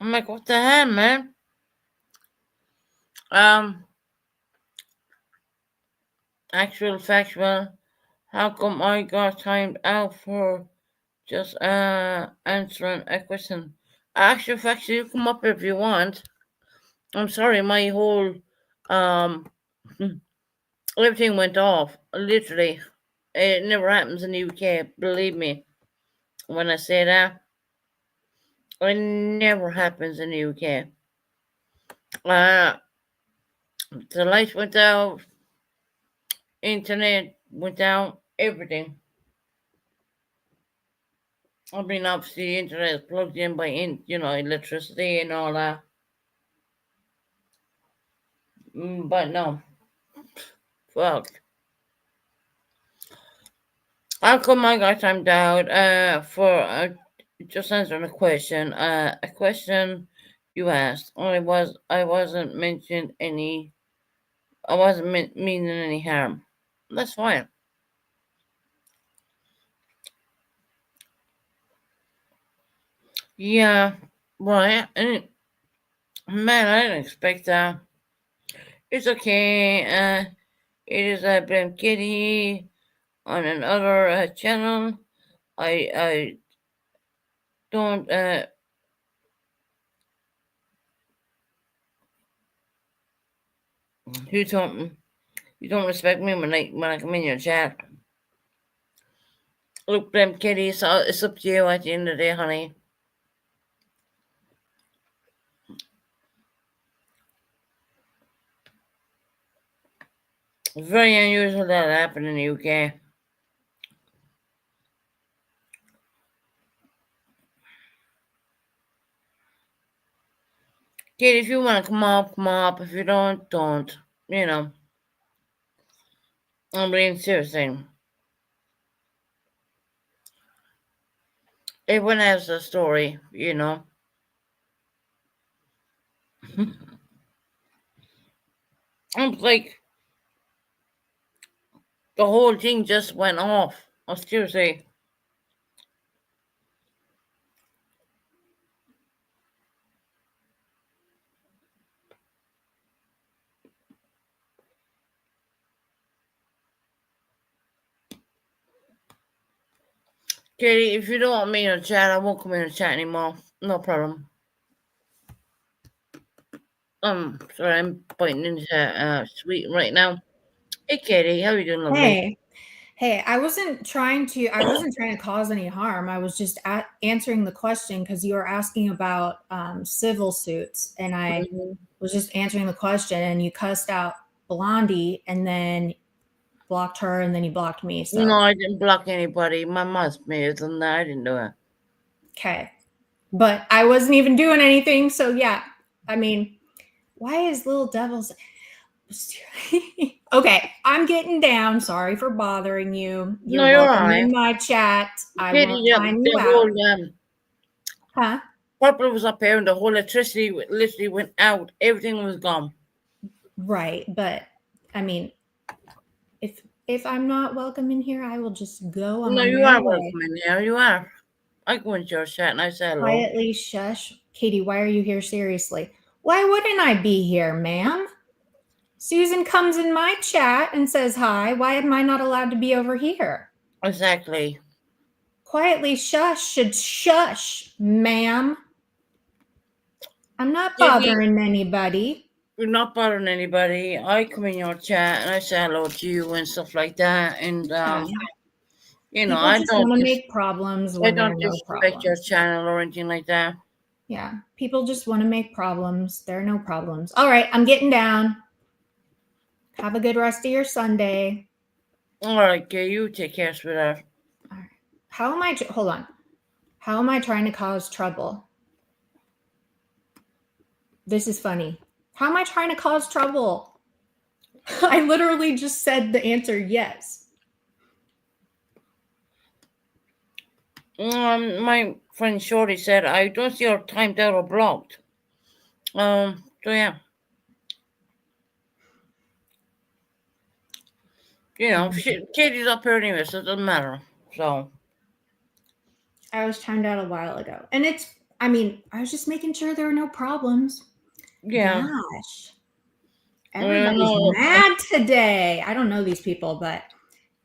I'm like, what the hell, man? Actual factual. How come I got timed out for just answering a question? Actual factual, you come up if you want. I'm sorry, my whole everything went off. Literally, it never happens in the UK. Believe me when I say that. It never happens in the UK. The lights went out, internet went down, everything. I mean, obviously, the internet is plugged in by electricity and all that. But no, fuck. How come I got timed out for just answering a question? A question you asked. I wasn't mentioned any. I wasn't meaning any harm. That's fine. Yeah, right. And man, I didn't expect that. It's okay. It is a Blame Kitty on another channel. I don't you don't respect me when I come in your chat. Look, Blame Kitty, it's up to you at the end of the day, honey. It's very unusual that it happened in the UK. Kid, if you want to come up, come up. If you don't. You know, I'm being serious. Everyone has a story, you know. I'm like, the whole thing just went off. On Tuesday. Katie, if you don't want me in the chat, I won't come in the chat anymore. No problem. Sorry, I'm pointing into Sweet right now. Hey, Katie, how are you doing, lovely? Hey, I wasn't trying to cause any harm. I was just answering the question because you were asking about civil suits, and I was just answering the question, and you cussed out Blondie, and then blocked her, and then you blocked me. So No, I didn't block anybody. My mom's made it, and I didn't do it. okay, but I wasn't even doing anything. So yeah, I mean, why is Little Devils? Okay, I'm getting down. Sorry for bothering you. You're welcome in my chat. I will find you out. Huh? Purple was up here and the whole electricity literally went out. Everything was gone. Right, but I mean, if I'm not welcome in here, I will just go on. No, you are welcome in here. You are. I go into your chat and I say hello. Quietly shush. Katie, why are you here? Seriously. Why wouldn't I be here, ma'am? Susan comes in my chat and says hi. Why am I not allowed to be over here? Exactly. Quietly shush, ma'am. I'm not bothering anybody. You're not bothering anybody. I come in your chat and I say hello to you and stuff like that. And you know, People I just don't want to make problems. I don't disrespect your channel or anything like that. Yeah, people just want to make problems. There are no problems. All right, I'm getting down. Have a good rest of your Sunday. All right, okay, you take care, sweetheart. All right. Hold on. How am I trying to cause trouble? This is funny. How am I trying to cause trouble? I literally just said the answer yes. My friend Shorty said, I don't see your timed out or blocked. So yeah. You know, Katie's up here anyway, so it doesn't matter. So I was timed out a while ago. And I was just making sure there are no problems. Yeah. Gosh. Everybody's mad today. I don't know these people, but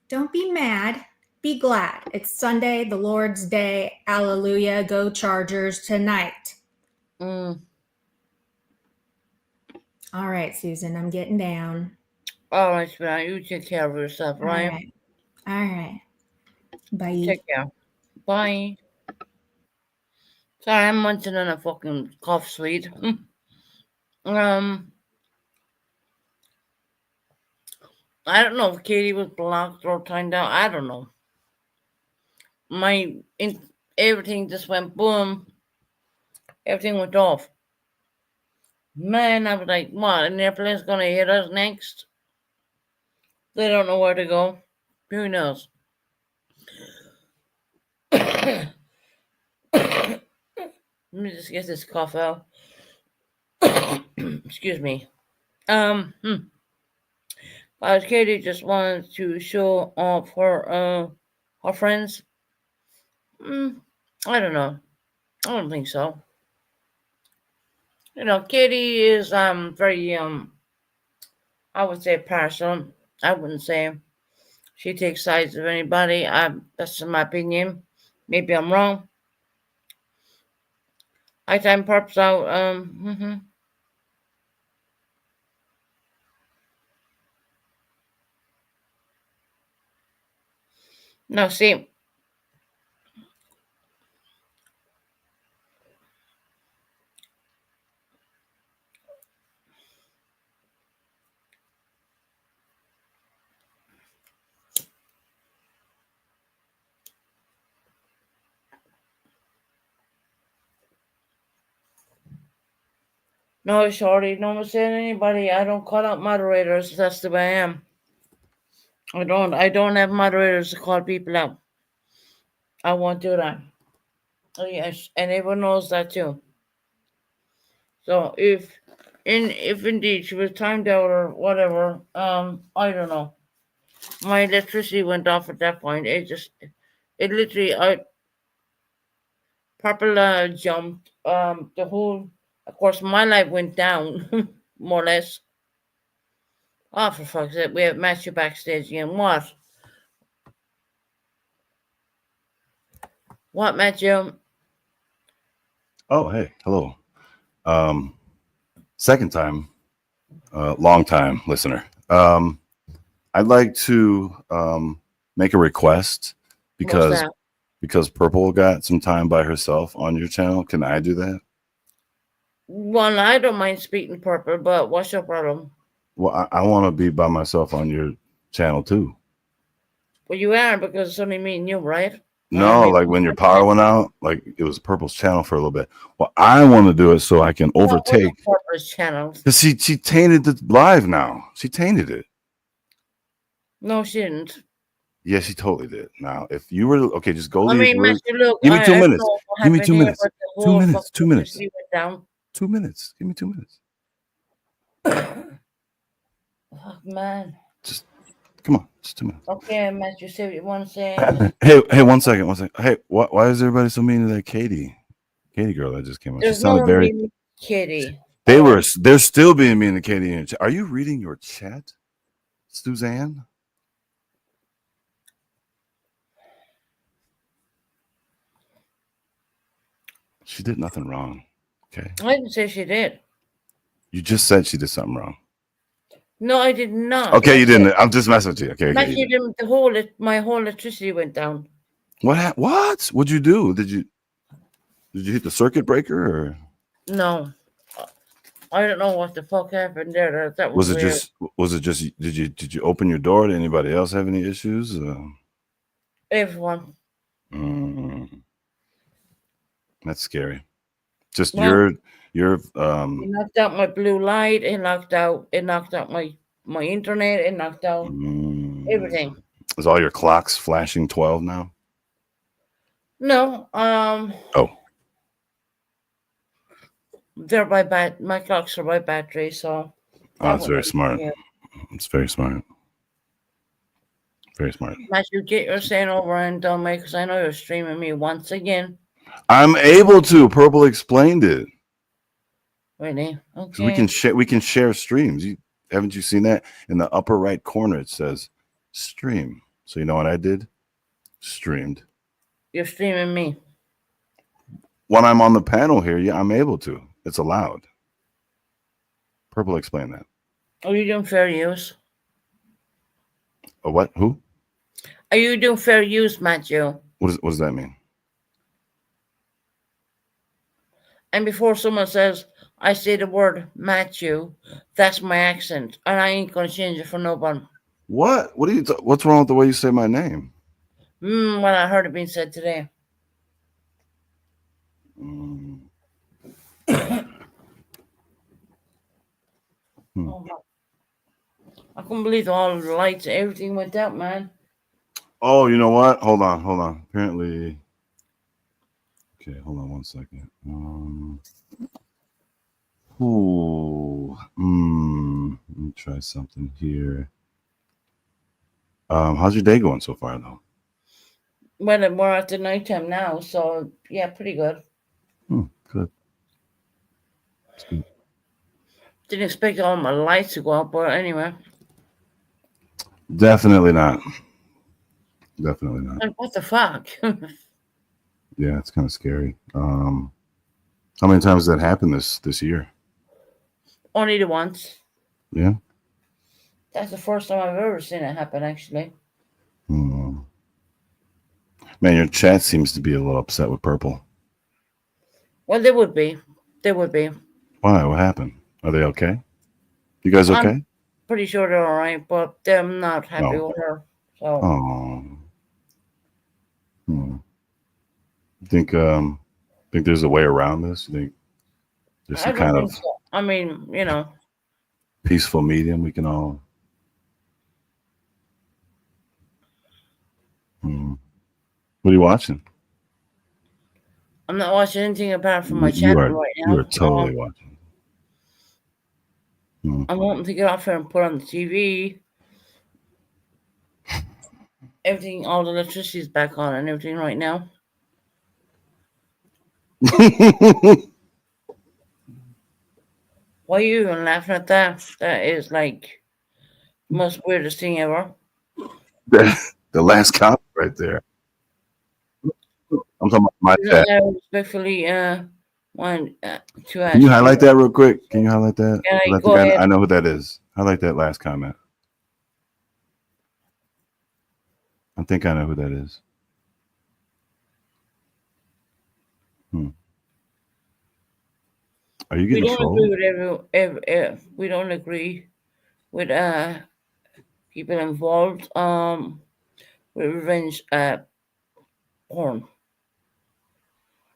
don't be mad. Be glad. It's Sunday, the Lord's Day. Hallelujah. Go Chargers tonight. All right, Susan, I'm getting down. All right, sweetheart. You take care of yourself, right? All right. Bye. Take care. Bye. Sorry, I'm munching on a fucking cough sweet. I don't know if Katie was blocked or timed out. I don't know. Everything just went boom. Everything went off. Man, I was like, what? An airplane's gonna hit us next? They don't know where to go. Who knows? Let me just get this cough out. Excuse me. Katie just wanted to show off her friends. I don't know. I don't think so. Katie is very I would say partial. I wouldn't say she takes sides of anybody. That's my opinion. Maybe I'm wrong. I time perps out. No, see. No, shorty, no one saying anybody. I don't call out moderators. That's the way I am. I don't have moderators to call people out. I won't do that. Oh yes, and everyone knows that too. So if indeed she was timed out or whatever, I don't know. My electricity went off at that point. It literally purple jumped. The whole, of course, my light went down more or less. Oh, for fuck's sake, we have Matthew backstage again. What? What, Matthew? Oh, hey, hello. Second time, long time listener. I'd like to make a request because Purple got some time by herself on your channel. Can I do that? Well, I don't mind speaking Purple, but what's your problem? Well, I want to be by myself on your channel too. Well, you are because it's only me and you, right? No, like when your power went out, like it was Purple's channel for a little bit. Well, I want to do it so I can overtake. Purple's channel. Because she tainted the live now. She tainted it. No, she didn't. Yeah, she totally did. Now, if you were okay, just go. I mean, Matthew, look, give me 2 minutes. know what Give me happened 2 here, minutes. but the 2 whole minutes. 2 fucking minutes. electricity went down. 2 minutes. Give me 2 minutes. Oh, man. Just come on. Just 2 minutes. Okay, Matthew, say what you want to say. Hey, 1 second. 1 second. Hey, why is everybody so mean to that Katie girl that just came out? There's She sounded no very. mean Kitty. They're still being mean to Katie. In Are you reading your chat, Suzanne? She did nothing wrong. Okay. I didn't say she did. You just said she did something wrong. No, I did not. Okay, you didn't. I'm just messing with you. Okay. Matthew, my whole electricity went down. What? What'd you do? Did you hit the circuit breaker or? No, I don't know what the fuck happened there. That was it weird. Was it just? Did you open your door? Did anybody else have any issues? Everyone. That's scary. Just Well, your It knocked out my blue light. It knocked out my internet. It knocked out everything. Is all your clocks flashing 12 now? No. Oh. They're my clocks are by battery, so. That's very smart. It's very smart. Very smart. Matthew, get your saying over and done, mate, because I know you're streaming me once again. I'm able to. Purple explained it. Really? So Okay. we can share streams. Haven't you seen that? In the upper right corner it says stream. So you know what I did? Streamed. You're streaming me. When I'm on the panel here, yeah, I'm able to. It's allowed. Purple explained that. Are you doing fair use? A what? Who? Are you doing fair use, Matthew? What does that mean? And before someone says I say the word Matthew, that's my accent, and I ain't gonna change it for no one. What? What's wrong with the way you say my name? What I heard it being said today. I couldn't believe all the lights, everything went out, man. Oh, you know what? Hold on. Apparently, Okay, hold on 1 second. Let me try something here. How's your day going so far, though? Well, we're at the nighttime now, so yeah, pretty good. Good. That's good. Didn't expect all my lights to go out, but anyway. Definitely not. Definitely not. Like, what the fuck? Yeah, it's kind of scary. How many times has that happened this year? Only the once. Yeah. That's the first time I've ever seen it happen, actually. Hmm. Man, your chat seems to be a little upset with Purple. Well, they would be. They would be. Why? What happened? Are they okay? You guys I'm okay? pretty sure they're all right, but they're not happy No. with her. So Oh. Think there's a way around this? You think there's I some don't kind think of so. I mean, you know, peaceful medium we can all What are you watching? I'm not watching anything apart from my You channel are right now. you are totally watching. I'm wanting to get off here and put on the TV. Everything, all the electricity's back on and everything right now. Why are you even laughing at that? That is like the most weirdest thing ever. The last comment right there. I'm talking about my You know, chat. I respectfully want to ask Can you highlight that real quick? Can you highlight that? Yeah, 'Cause I go think ahead. I know who that is. Highlight that last comment. I think I know who that is. Are you We getting don't trolled? agree with we don't agree with people involved with revenge porn.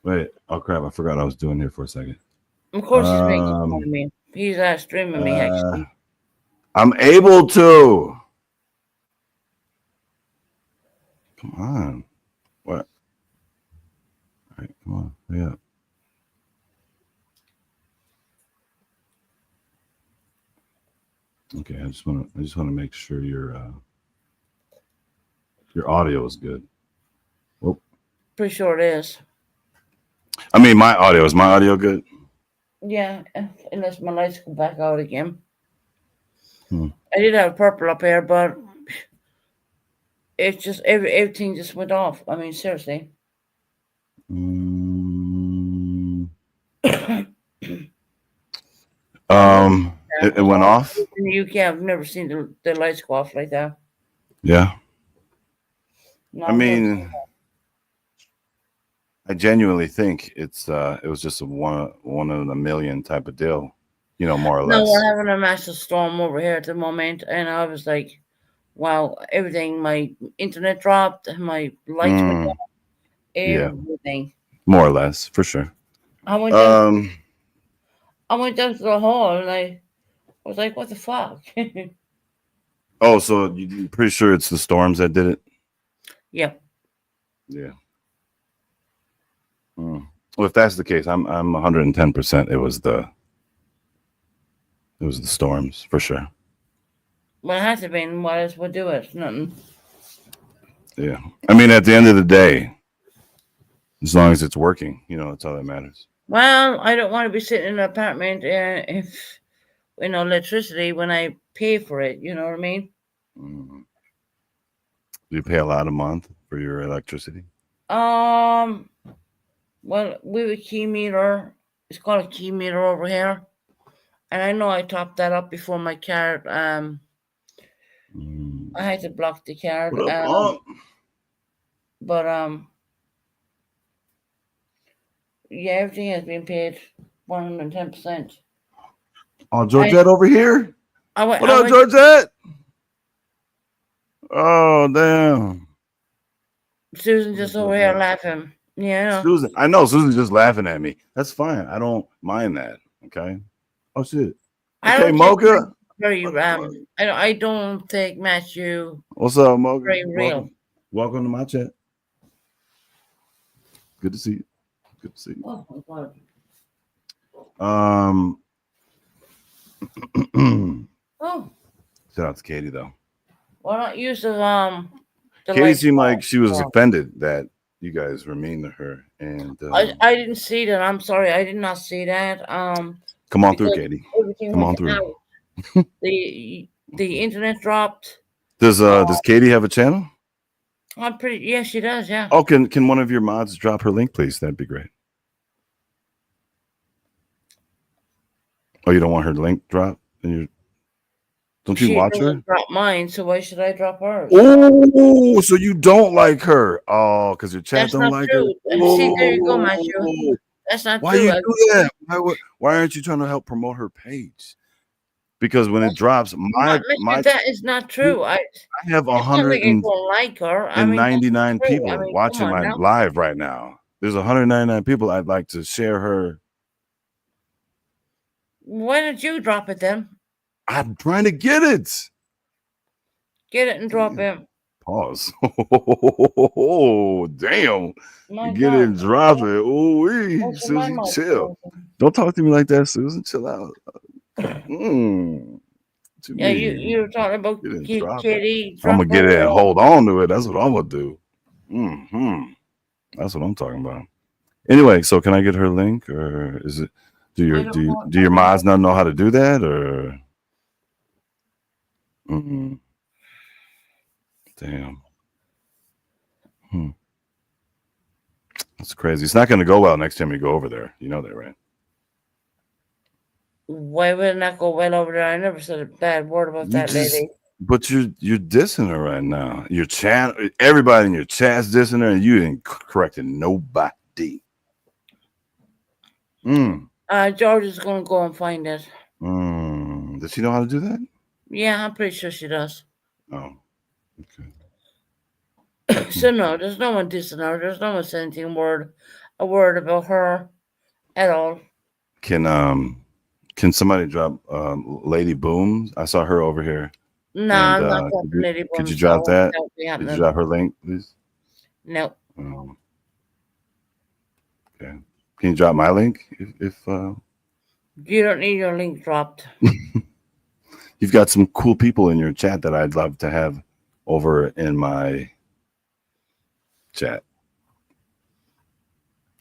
Wait, oh crap! I forgot I was doing here for a second. Of course, he's making fun of me. He's streaming me actually. I'm able to. Come on. What? All right, come on. Hurry up. Okay, I just want to make sure your audio is good. Whoop. Pretty sure it is. I mean, my audio is my audio good? Yeah, unless my lights go back out again. Hmm. I did have purple up here, but it's just everything just went off. I mean, seriously. It went off. In the UK, I've never seen the lights go off like that. Yeah. No, I mean, I genuinely think it was just a one in a million type of deal, more or no, less. we're having a massive storm over here at the moment, and I was like, wow, everything. My internet dropped, my lights went off, everything. Yeah. More or less, for sure. I went down to the hall, and I was like, what the fuck? Oh, so you're pretty sure it's the storms that did it? Yep. Yeah. Well, if that's the case, I'm 110%. It was the storms for sure. Well, it has to be. What else would do it? Nothing. Yeah. I mean, at the end of the day, as long as it's working, that's all that matters. Well, I don't want to be sitting in an apartment if electricity when I pay for it. You know what I mean? Do you pay a lot a month for your electricity? Well, we have a key meter. It's called a key meter over here, and I know I topped that up before my card. I had to block the card. What up, but yeah, everything has been paid 110%. Oh, Georgette over here. What up, Georgette? Oh, damn. Susan just over here laughing. Yeah. Susan, I know Susan's just laughing at me. That's fine. I don't mind that. Okay. Oh shit. Okay, Mocha. Very I don't take Matthew. What's up, Mocha? Very real. Welcome to my chat. Good to see you. Good to see you. Oh, my God. Oh, Shout out to Katie though. why not use the Katie light seemed bulb? like she was Oh. offended that you guys were mean to her. And I didn't see that. I'm sorry, I did not see that. come on through, Because Katie. everything Come on went through. out. The internet dropped. Does Katie have a channel? I'm pretty. Yeah, she does. Yeah. Oh, can one of your mods drop her link, please? That'd be great. Oh, you don't want her link dropped? Don't you She watch her? doesn't drop mine, so why should I drop hers? Oh, so you don't like her? Oh, because your chat That's don't not like true. her. See, there you go, Matthew. That's not Why true. you do that? Why aren't you trying to help promote her page? Because when it drops, my that is not true. I have it's not like I don't like her. I mean, that's 199 true. people I mean, watching come on my now. live right now. There's 199 people. I'd like to share her. Why don't you drop it then? I'm trying to get it. Get it and drop it. Pause. Oh, damn. My Get God. it and drop it. Oh, What's in my Susie, mouth, chill. Susan? Don't talk to me like that, Susan. Chill out. Yeah, you were talking about Get it and drop it. Kitty. I'm gonna drop get it her. and hold on to it. That's what I'm gonna do. That's what I'm talking about. Anyway, so can I get her link, or is it? Do your mods not know how to do that, or? Damn. That's crazy. It's not going to go well next time you go over there. You know that, right? Why would it not go well over there? I never said a bad word about that lady. But you're dissing her right now. Your chat, everybody in your chat's dissing her, and you ain't correcting nobody. George is gonna go and find it. Does she know how to do that? Yeah, I'm pretty sure she does. Oh, okay. So no, there's no one dissing her. There's no one saying a word about her at all. Can somebody drop Lady Boom? I saw her over here. No, I'm not dropping Lady Boom. Could you drop that? Could you drop her link, please? No. Okay. Can you drop my link if you don't need your link dropped? You've got some cool people in your chat that I'd love to have over in my chat.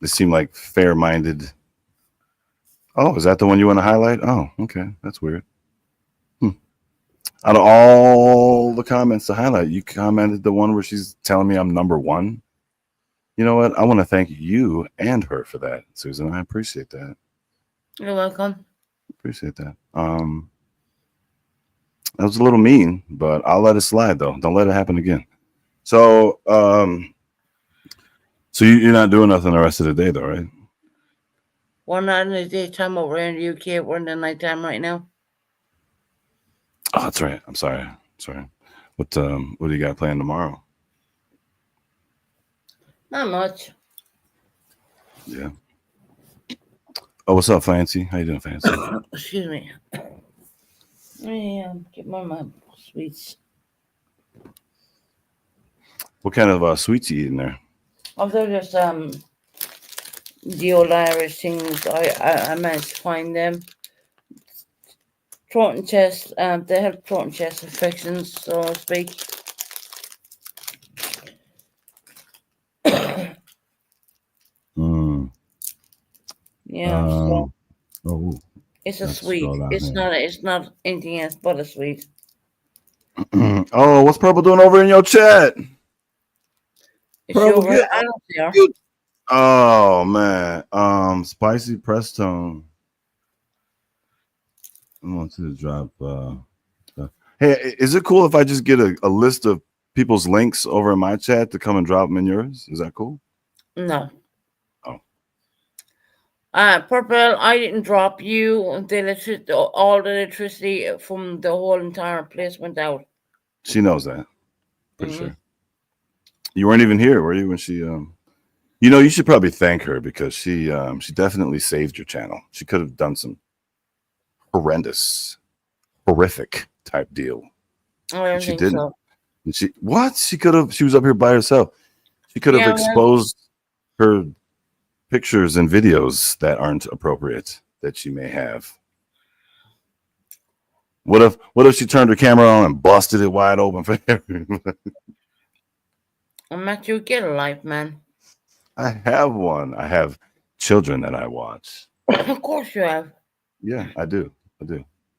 They seem like fair-minded. Oh, is that the one you want to highlight? Oh, okay. That's weird. Out of all the comments to highlight, you commented the one where she's telling me I'm number one. You know what? I want to thank you and her for that, Susan. I appreciate that. You're welcome. Appreciate that. That was a little mean, but I'll let it slide though. Don't let it happen again. So, so you're not doing nothing the rest of the day though, right? We're not in the daytime over here in the UK. We're in the nighttime right now. Oh, that's right. I'm sorry. What do you got planned tomorrow? Not much. Yeah. Oh, what's up, Fancy? How you doing, Fancy? Excuse me. Yeah, get my sweets. What kind of sweets you eating there? Oh, they're just the old Irish things. I managed to find them. Throat and chest. They have throat and chest infections, so to speak. Yeah. So it's a sweet. It's not anything else but a sweet. Oh, what's Purple doing over in your chat? Purple, I don't care. Oh man, spicy Prestone. I want to drop. Hey, is it cool if I just get a list of people's links over in my chat to come and drop them in yours? Is that cool? No. Oh. Purple, I didn't drop you. The electricity, all the electricity from the whole entire place went out. She knows that. Pretty sure. You weren't even here, were you, when she you know, you should probably thank her because she definitely saved your channel. She could have done some horrific type deal. I don't think so. And she was up here by herself. She could have exposed her pictures and videos that aren't appropriate that she may have? What if she turned her camera on and busted it wide open for everyone? Matthew, get a life, man. I have one. I have children that I watch. Of course you have. Yeah, I do.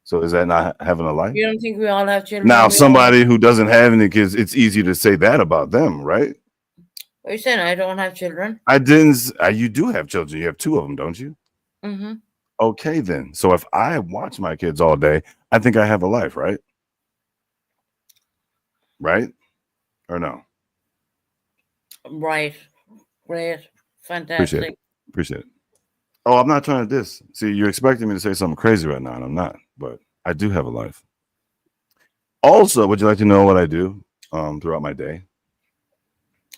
So is that not having a life? You don't think we all have children? Now, We all- somebody who doesn't have any kids, it's easy to say that about them, right? What are you saying? I don't have children? I didn't. You do have children. You have 2 of them, don't you? Mm-hmm. Okay, then. So if I watch my kids all day, I think I have a life, right? Right? Or no? Right. Great. Fantastic. Appreciate it. Oh, I'm not trying to diss. See, you're expecting me to say something crazy right now, and I'm not. But I do have a life. Also, would you like to know what I do throughout my day?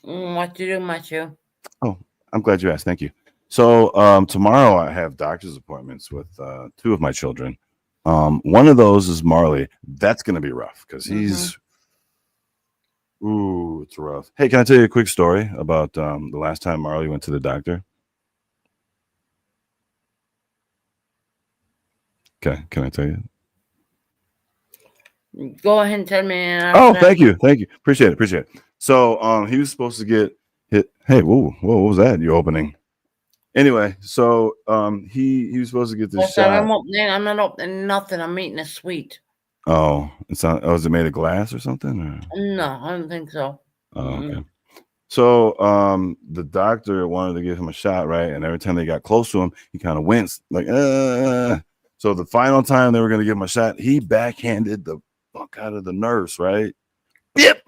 What do you do, Matthew? I'm glad you asked. Thank you. So tomorrow I have doctor's appointments with 2 of my children. One of those is Marley. That's going to be rough because he's ooh, it's rough. Hey, can I tell you a quick story about the last time Marley went to the doctor? Okay, can I tell you? Go ahead and tell me. and Oh, after that- thank you. Appreciate it. So he was supposed to get hit. Hey, whoa, what was that? You opening? Anyway, so he was supposed to get this Oh, sorry, shot. I'm not opening nothing. I'm eating a sweet. Oh, it's not. Oh, is it made of glass or something? Or? No, I don't think so. Oh, okay. So the doctor wanted to give him a shot, right? And every time they got close to him, he kind of winced, like. So the final time they were going to give him a shot, he backhanded the fuck out of the nurse, right? Yep.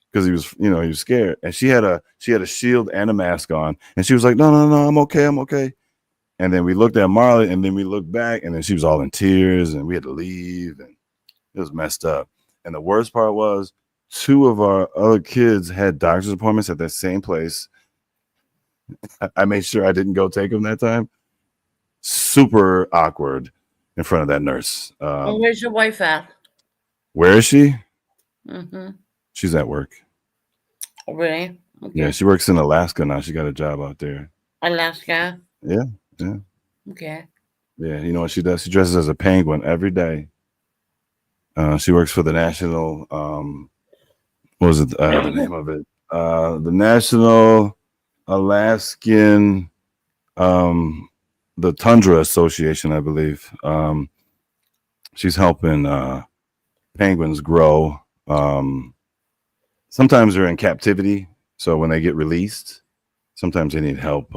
Because he was scared, and she had a shield and a mask on, and she was like, no, I'm okay. And then we looked at Marley, and then we looked back, and then she was all in tears, and we had to leave, and it was messed up. And the worst part was 2 of our other kids had doctor's appointments at that same place. I made sure I didn't go take them that time. Super awkward in front of that nurse. And where's your wife at? Where is she? Mm-hmm. She's at work. Oh, really? Okay. Yeah, she works in Alaska now. She got a job out there. Alaska. Yeah. Okay. Yeah, you know what she does? She dresses as a penguin every day. She works for the national. What was it? The name of it? The National Alaskan, the Tundra Association, I believe. She's helping penguins grow. Sometimes they're in captivity, so when they get released, sometimes they need help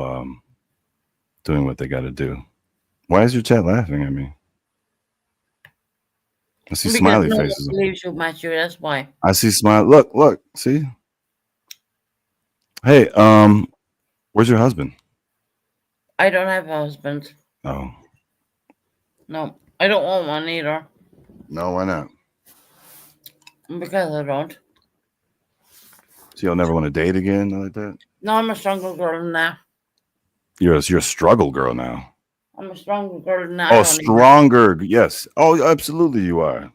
doing what they got to do. Why is your chat laughing at me? I see Because smiley no one faces. believes you, Matthew. That's why. I see smile. Look, see? Hey, where's your husband? I don't have a husband. Oh, No, I don't want one either. no, why not? Because I don't. So you'll never want to date again like that? No, I'm a stronger girl than that. You're a struggle girl now. I'm a stronger girl than that. Oh, stronger. Yes. Oh, absolutely you are.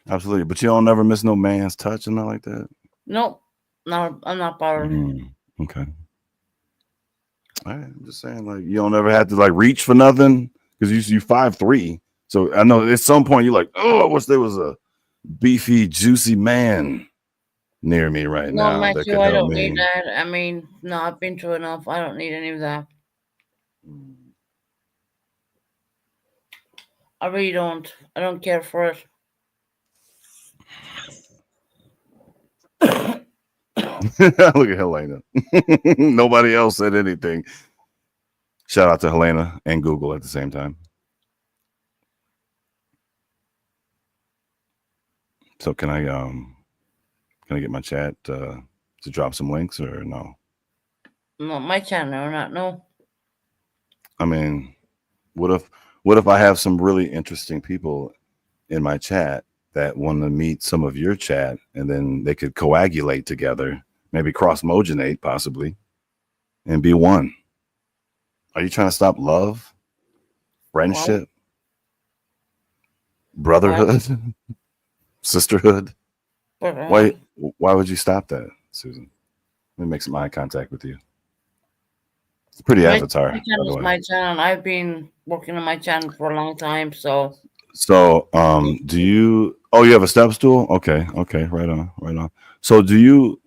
Absolutely. But you don't never miss no man's touch and nothing like that? Nope. No, I'm not bothered. Okay. All right. I'm just saying, like, you don't ever have to like reach for nothing because you 5'3". So I know at some point you're like, oh, I wish there was a beefy, juicy man near me right No, now that Matthew, could I help don't me. need that. I mean, no, I've been through enough. I don't need any of that. I really don't. I don't care for it. Look at Helena. Nobody else said anything. Shout out to Helena and Google at the same time. So can I get my chat to drop some links or no? No, my channel or not. No. I mean, what if I have some really interesting people in my chat that want to meet some of your chat and then they could coagulate together, maybe cross-mogenate possibly, and be one? Are you trying to stop love, friendship, brotherhood, sisterhood? But, Why would you stop that, Susan? Let me make some eye contact with you. It's a pretty My avatar, by channel the is way. my channel. I've been working on my channel for a long time, so So, do you? Oh, you have a step stool? Okay, okay, right on, right on. So, do you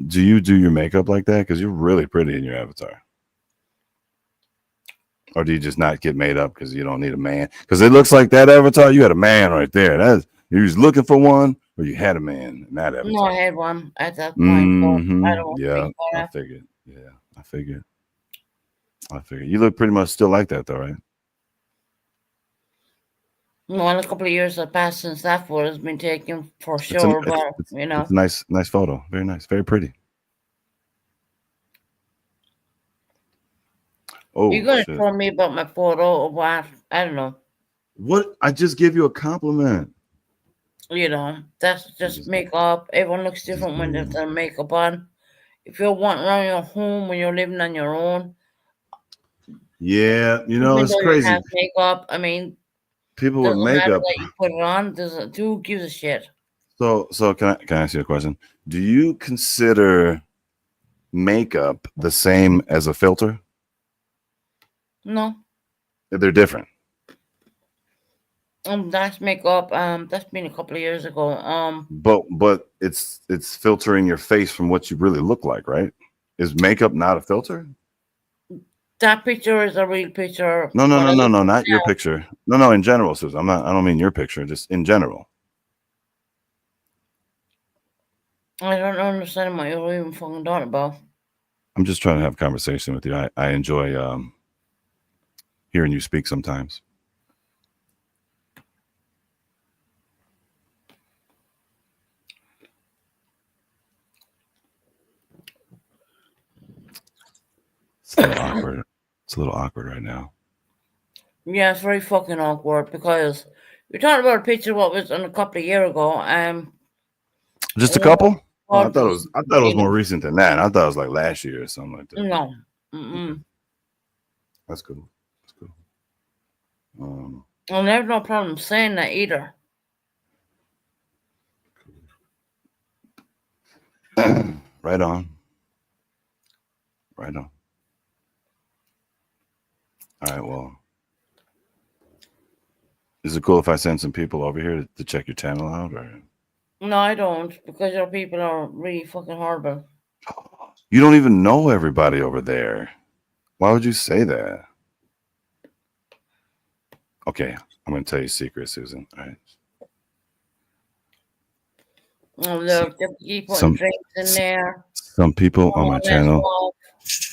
do your makeup like that? Because you're really pretty in your avatar. Or do you just not get made up because you don't need a man? Because it looks like that avatar, you had a man right there. That's you was looking for one, or you had a man in that no, avatar. I had one at that point. So I don't Yeah, think I about figured. Yeah, I figured. I figured. You look pretty much still like that, though, right? well, a couple of years have passed since that photo has been taken for It's a sure, it's, but it's, you know, it's a nice photo. Very nice. Very pretty. Oh you're gonna shit! tell me about my photo or what? I don't know. What? I just gave you a compliment. You know, that's just Just- makeup. Everyone looks different when they have mm. their makeup on. If you're wanting around your home when you're living on your own, Yeah, you know even it's though you crazy. have makeup, I mean, People with doesn't matter makeup. that you put it on. Doesn't who gives a shit? So can I ask you a question? Do you consider makeup the same as a filter? No, They're different. that's makeup. That's been a couple of years ago. But it's filtering your face from what you really look like, right? Is makeup not a filter? That picture is a real picture. No, What I look like not your now. picture. No, in general, Susan. I don't mean your picture, just in general. I don't understand what you're even fucking talking about. I'm just trying to have a conversation with you. I enjoy hearing you speak sometimes. It's a little awkward. It's a little awkward right now. Yeah, it's very fucking awkward because you're talking about a picture what was done a couple of years ago. Just a Oh, couple? Oh, God, I thought it was more recent than that. I thought it was like last year or something like that. no. Okay. That's cool. That's cool. And there's no problem saying that either. Right on. Right on. All right. Well, is it cool if I send some people over here to check your channel out? Or No, I don't, because your people are really fucking horrible. you don't even know everybody over there. Why would you say that? Okay, I'm gonna tell you a secret, Susan. All right. They'll keep putting Some- drinks in there. Some people on my that's channel. all.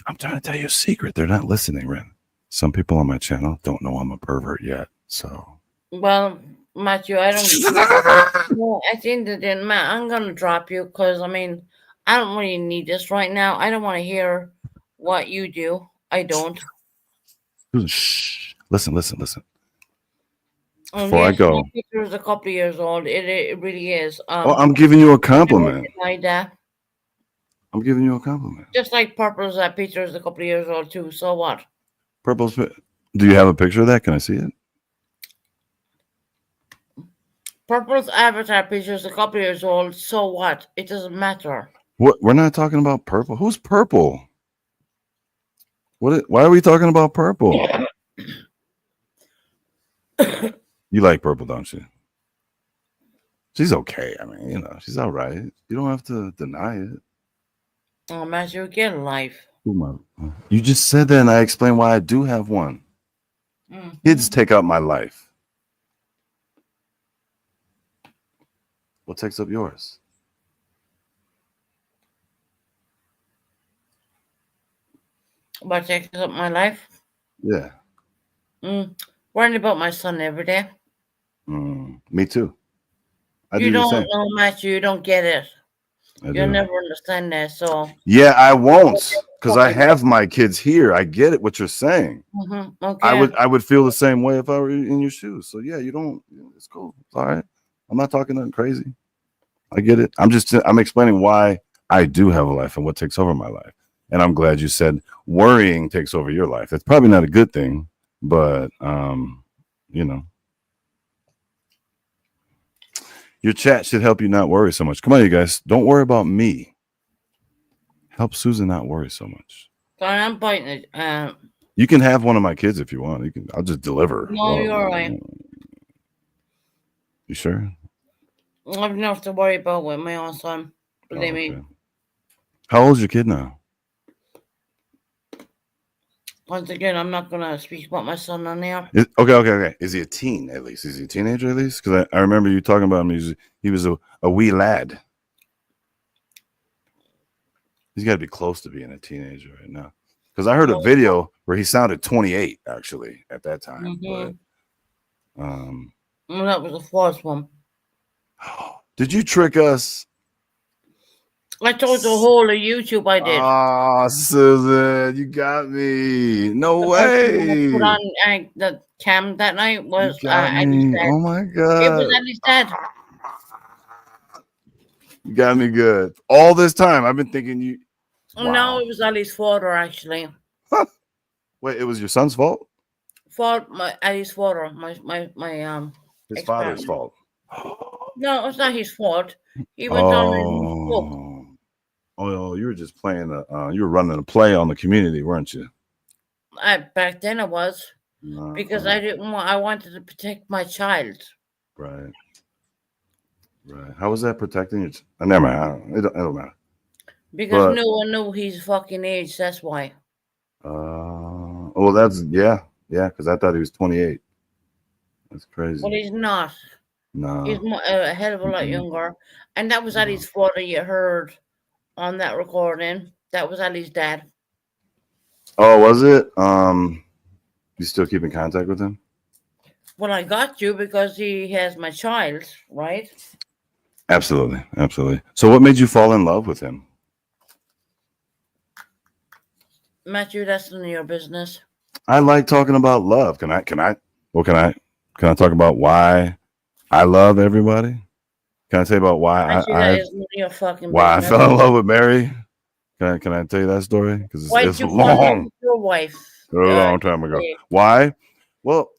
I'm trying to tell you a secret. They're not listening, Ren. Some people on my channel don't know I'm a pervert yet. So Well, Matthew, I don't. No, at the end of the day, Matt, I'm gonna drop you because I mean, I don't really need this right now. I don't want to hear what you do. I don't. Susan, shh. Listen. And Before I yes, go. my picture is a couple of years old. It really is. Oh, I'm giving you a compliment. Like that. I'm giving you a compliment. Just like Purple's that picture is a couple of years old too. So what? Purple's. Do you have a picture of that? Can I see it? Purple's avatar picture is a couple of years old. So what? It doesn't matter. What? We're not talking about purple. Who's purple? Why are we talking about purple? You like purple, don't you? She's okay. I mean, she's all right. You don't have to deny it. Oh, Matthew, get a life. You just said that, and I explained why I do have one. Mhm. Kids take up my life. What takes up yours? What takes up my life? Yeah. Worrying about my son every day. Me too. I You do the don't same. know, Matthew. You don't get it. I You'll do. never understand that. So, Yeah, I won't, because I have my kids here. I get it. What you're saying. okay. I would feel the same way if I were in your shoes. So yeah, you don't. It's cool. It's all right. I'm not talking nothing crazy. I get it. I'm explaining why I do have a life and what takes over my life. And I'm glad you said worrying takes over your life. It's probably not a good thing, but your chat should help you not worry so much. Come on, you guys. Don't worry about me. Help Susan not worry so much. So I'm biting it. You can have one of my kids if you want. I'll just deliver. No, you're all right. You sure? I have enough to worry about with my own son. Oh, Believe me. okay. How old's your kid now? Once again, I'm not gonna speak about my son on there. Okay. Is he a teen at least? Is he a teenager at least? Because I remember you talking about him. He was a wee lad. He's got to be close to being a teenager right now. Because I heard a video where he sounded 28 actually at that time. Mhm. But Well, that was a false one. did you trick us? I told the whole of YouTube I did. Oh, Susan, you got me. No The first one I way. put on the cam that night was You got Ali's me. dad. Oh my It god. was Ali's dad. You got me good. All this time I've been thinking you. No, Wow. it was Ali's father actually. Wait, it was your son's fault? Ali's father, my His ex-partner. father's fault. No, it's not his fault. He went on and spoke. Oh, you were just playing you were running a play on the community, weren't you? Back then I was because I wanted to protect my child. Right. How was that protecting your? Never mind. It don't matter. Because But- no one knew his fucking age. That's why. Well, that's yeah, because I thought he was 28. That's crazy. Well, he's not. No. He's a hell of a lot Mhm. younger. And that was Ali's father you heard on that recording. That was Ali's dad. Oh, was it? You still keep in contact with him? Well, I got you because he has my child, right? Absolutely. So, what made you fall in love with him? Matthew, that's none of your business. I like talking about love. Can I talk about why I love everybody? Can I tell you about why Matthew, that is none of your fucking why I business. fell in love with Mary? Can I tell you that story? Because Why it's did you fall in love long. with your wife? A long time ago. yeah. Why? Well,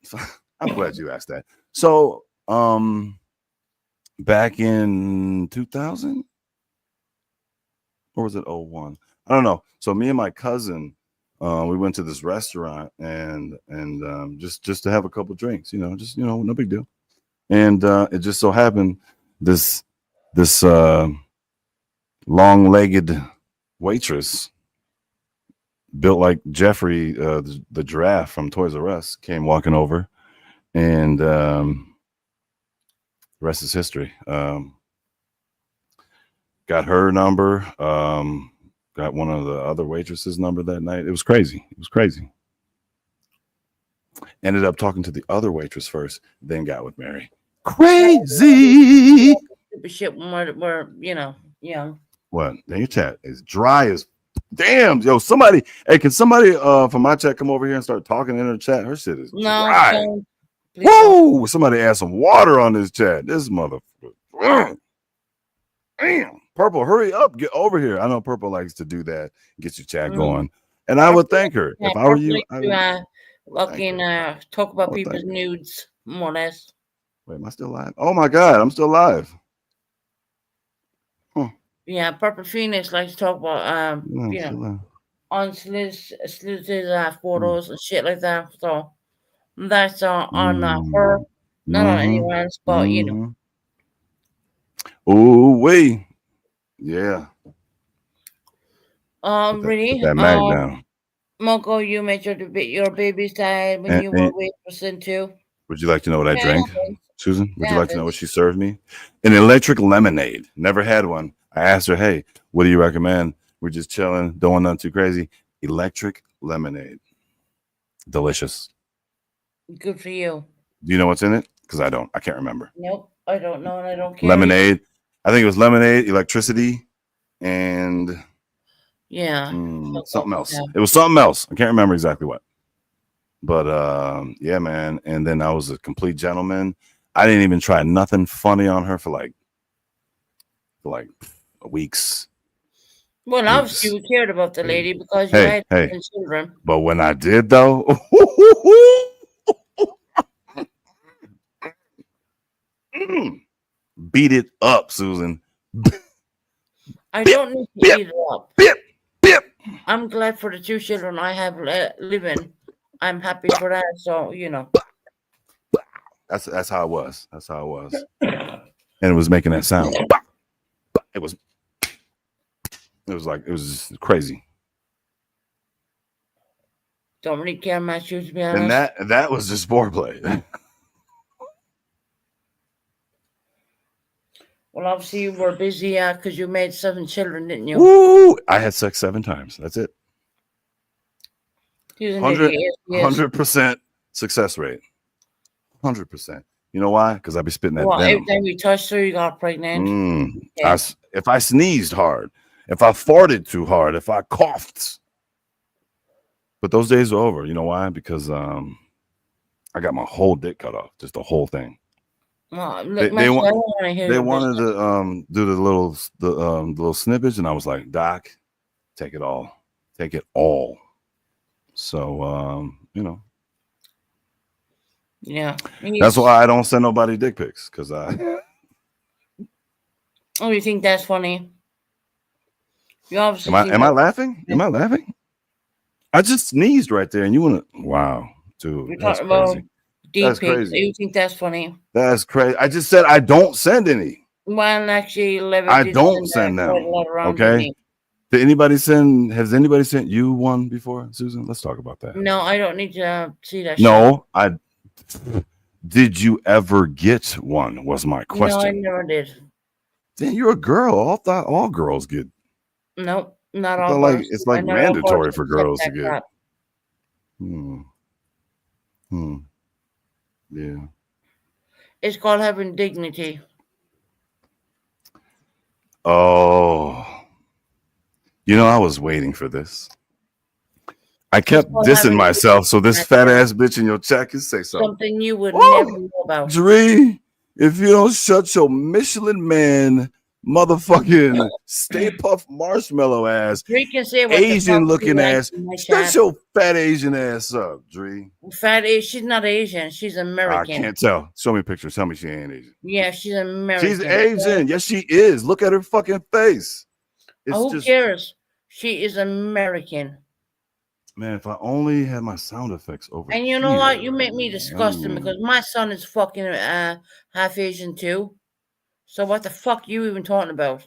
I'm glad you asked that. So, back in 2000, or was it 01? I don't know. So me and my cousin, we went to this restaurant and just to have a couple drinks, no big deal. And it just so happened this long-legged waitress built like Jeffrey, the giraffe from Toys R Us, came walking over, and the rest is history. Got her number, got one of the other waitresses' number that night. It was crazy. Ended up talking to the other waitress first, then got with Mary. Crazy. Stupid shit when we're young. What? Then your chat is dry as damn. Yo, somebody, hey, can somebody from my chat come over here and start talking in her chat? Her shit is No, dry. don't. Please don't. Whoa! Somebody add some water on this chat. This motherfucker. Damn. Purple, hurry up. Get over here. I know Purple likes to do that. Get your chat going. And I would thank her. Yeah, If I were you, probably I would. fucking talk about Oh, people's thank nudes, more or less. Wait, am I still live? Oh my God, I'm still live. Yeah, Purple Phoenix likes to talk about Yeah, I'm still live. on Sliz's photos and shit like that. So that's on her, not on anyone else, but Ooh, wee. Yeah. really, Put that mag down. Moko, you made your baby's died when And- you were waitressing too. Would you like to know what I Yeah, drank, happens. Susan? Would you Yeah, like to know what happens. she served me? An electric lemonade. Never had one. I asked her, hey, what do you recommend? We're just chilling, don't want nothing too crazy. Electric lemonade. Delicious. Good for you. Do you know what's in it? Because I don't. I can't remember. Nope, I don't know and I don't care. Lemonade. I think it was lemonade, electricity, and Yeah. something else. Yeah. It was something else. I can't remember exactly what. But yeah, man. And then I was a complete gentleman. I didn't even try nothing funny on her for like weeks. Well, obviously you cared about the lady because you Hey, had children. But when I did though, beat it up, Susan. I don't need to bip, eat it up. Bip, bip. I'm glad for the 2 children I have living. I'm happy for that. So That's how it was. That's how it was. And it was making that sound. It was crazy. don't really care, Matthew, to be And honest. that was just foreplay. Well, obviously you were busy because you made 7 children, didn't you? Woo! I had sex 7 times. That's it. He was an 100 idiot. Yes. 100% success rate. 100%. You know why? Because I'd be spitting that Well, every venom. time you touched her, you got pregnant. Yeah. If I sneezed hard, if I farted too hard, if I coughed. But those days are over. You know why? Because I got my whole dick cut off, just the whole thing. Well, They- look, they Matthew, want- I don't want to hear They your wanted business. to do the little snippets, and I was like, Doc, take it all. Take it all. So Yeah. that's why I don't send nobody dick pics, because I Oh, you think that's funny? You obviously am I think am I that's- laughing? Am I laughing? I just sneezed right there, and you want to? Wow, dude, You're that's talking about crazy. deep That's pics. crazy. You think that's funny? That's crazy. I just said I don't send any. Well, actually, Levitt I did don't send send quite a them, lot around, okay? didn't he? Did anybody send? Has anybody sent you one before, Susan? Let's talk about that. No, I don't need to see that. shit. No, I. Did you ever get one? Was my No, I question. never did. Then you're a girl. I thought all girls get. Nope, not I all. thought like girls. it's like I know all mandatory for accept girls to that get. crap. Yeah. It's called having dignity. Oh. I was waiting for this. I kept called dissing having myself so this dignity. fat ass bitch in your chat can say something. Something you would Whoa! never know about. Dree, if you don't shut your Michelin Man motherfucking Stay Puft Marshmallow ass, Dree can say what the Asian fuck he looking likes ass, in my shut chat. your fat Asian ass up, Dree. Fat Asian. She's not Asian. She's I American. can't tell. Show me a picture. Tell me she ain't Asian. Yeah, she's American. She's Asian. Yes, she is. Look at her fucking face. It's Who just, cares? She is American. man, if I only had my sound effects over And you know what? here. You make me disgusting because my son is fucking half Asian too. So what the fuck you even talking about?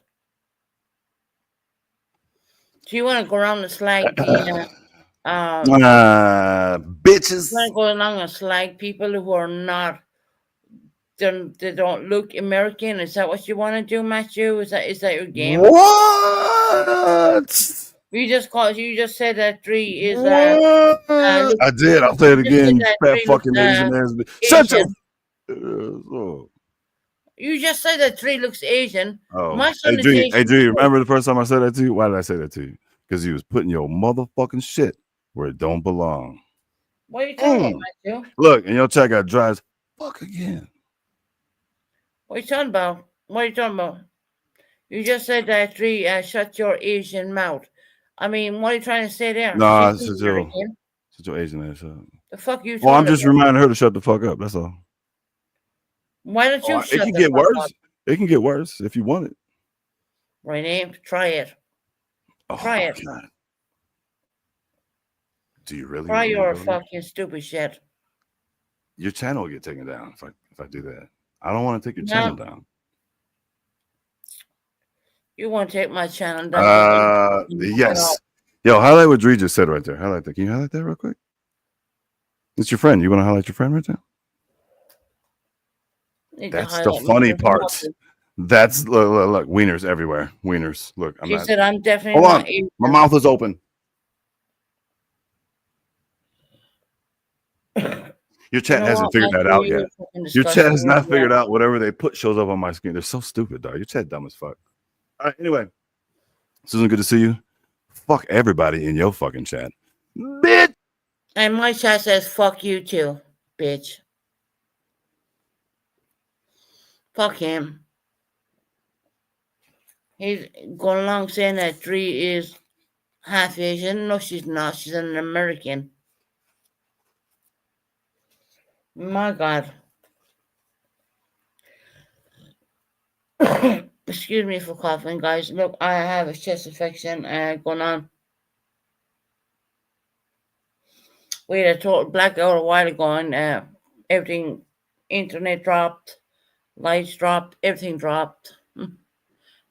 Do you want to go around and slag the bitches. you want to go along and slag people who are not they don't look American? Is that what you want to do, Matthew? Is that your game? What? You just said that Dree is What? look- I did. I'll say it you just again. said that Fat Dree fucking looks, Asian ass bitch. Shut your. Asian. You just said that Dree looks Asian. Oh, My son hey, is Dree, Asian hey, Dree, too. remember the first time I said that to you? Why did I say that to you? Because you was putting your motherfucking shit where it don't belong. What are you talking about, Matthew? Look, and your chat got dry as fuck again. What are you talking about? What are you talking about? You just said that Dree shut your Asian mouth. I mean, what are you trying to say there? Nah, She's shut your American. Asian ass up. The fuck you Well, I'm talking just about? reminding her to shut the fuck up. That's all. Why don't you Oh, it shut can the get fuck worse. up? It can get worse if you want it. Renee, try it. Oh, Try it. God. Do you really? Try want me to your go there? fucking stupid shit. Your channel will get taken down if I do that. I don't want to take your No. channel down. You want to take my channel down? Yes. Yo, highlight what Dree just said right there. Highlight that. Can you highlight that real quick? It's your friend. You want to highlight your friend right there? Need to That's the highlight me funny for part. nothing. That's look, wieners everywhere. Wieners. Look, I'm She not. said, I'm definitely Hold not on. Asian. My mouth is open. Your chat You know hasn't what, figured that Matthew, out you're yet. fucking Your chat has disgusting. not You're figured right. out whatever they put shows up on my screen. They're so stupid, dog. Your chat dumb as fuck. All right, anyway. Susan, good to see you. Fuck everybody in your fucking chat. Bitch. And my chat says, fuck you too, bitch. Fuck him. He's going along saying that Dree is half Asian. No, she's not. She's an American. My God. Excuse me for coughing, guys. Look, I have a chest infection going on. We had a total blackout a while ago, and everything, internet dropped, lights dropped, everything dropped.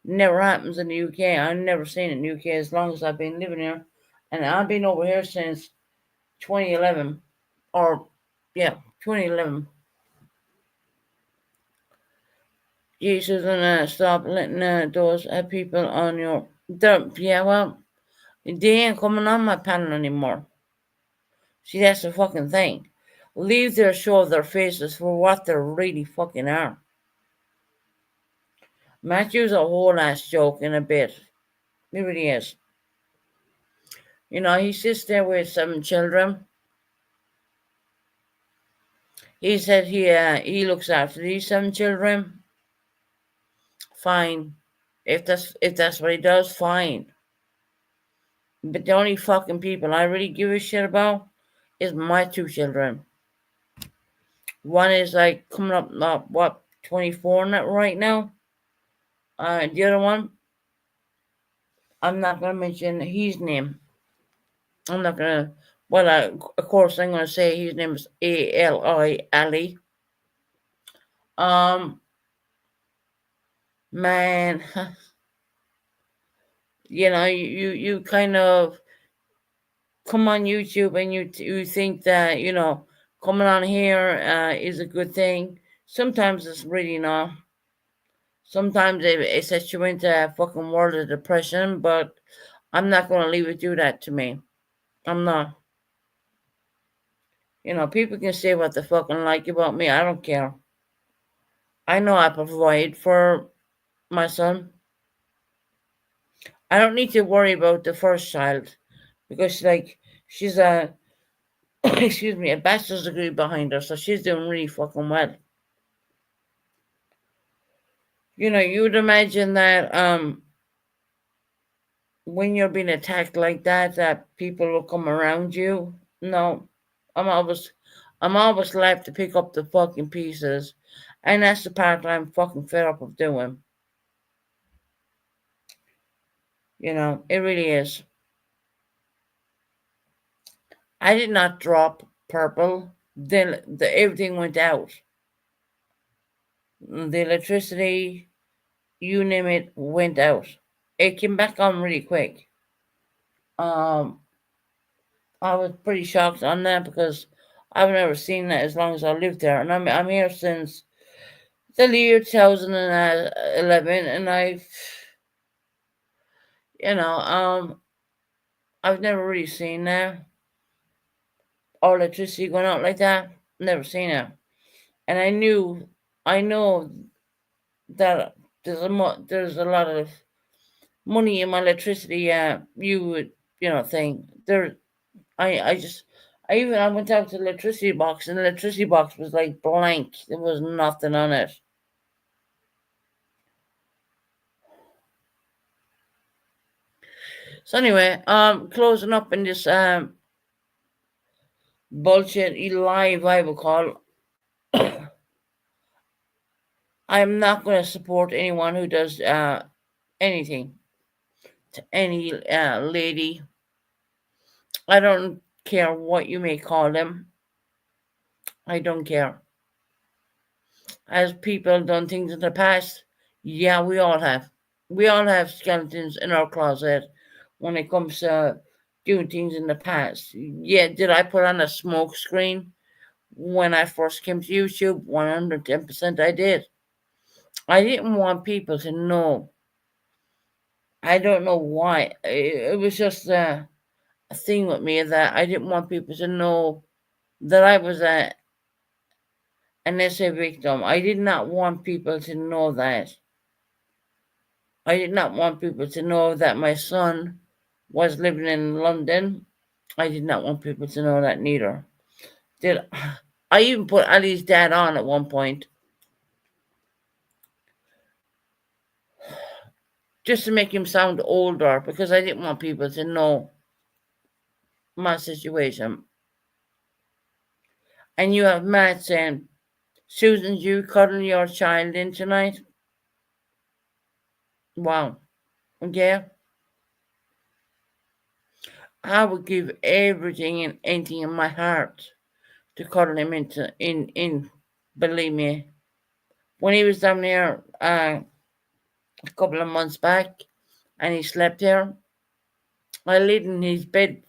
Never happens in the UK. I've never seen it in the UK as long as I've been living here, and I've been over here since 2011, or yeah, 2011. Jesus, and stop letting those people on your. Yeah, well, they ain't coming on my panel anymore. See, that's the fucking thing. Leave their show their faces for what they really fucking are. Matthew's a whole ass joke in a bit. He really is. You know, he sits there with 7 children. He said he looks after these 7 children. Fine. If that's what he does, fine. But the only fucking people I really give a shit about is my 2 children. One is like coming up, 24 right now. The other one, I'm not gonna mention his name. I'm not gonna. Well, of course, I'm gonna say his name is Ali. Ali. Man, you know, you kind of come on YouTube and you think that, you know, coming on here is a good thing. Sometimes it's really not. Sometimes it sets you into a fucking world of depression, but I'm not going to leave it do that to me. I'm not. You know, people can say what they fucking like about me. I don't care. I know I provide for my son. I don't need to worry about the first child because, like, she's a, excuse me, a bachelor's degree behind her, so she's doing really fucking well. You know, you would imagine that when you're being attacked like that people will come around you. No, I'm always left to pick up the fucking pieces, and that's the part I'm fucking fed up of doing. You know, it really is. I did not drop purple. Then everything went out. The electricity, you name it, went out. It came back on really quick. I was pretty shocked on that because I've never seen that as long as I lived there, and I'm here since the year 2011, and I've never really seen that or electricity going out like that. Never seen it, and I know that there's a lot of money in my electricity. You would thing there. I went out to the electricity box, and the electricity box was like blank. There was nothing on it. So anyway, closing up in this bullshit live, I will call. I'm not going to support anyone who does anything to any lady. I don't care what you may call them. I don't care. Has people done things in the past? Yeah, we all have. We all have skeletons in our closet when it comes to doing things in the past. Yeah, did I put on a smoke screen when I first came to YouTube? 110% I did. I didn't want people to know. I don't know why. It was just a thing with me that I didn't want people to know that I was an SA victim. I did not want people to know that. I did not want people to know that my son was living in London. I did not want people to know that neither. I even put Ali's dad on at one point, just to make him sound older, because I didn't want people to know my situation. And you have Matt saying, Susan, you cuddle your child in tonight? Wow. Okay. I would give everything and anything in my heart to cuddle him in. Believe me, when he was down there a couple of months back, and he slept there, I laid in his bed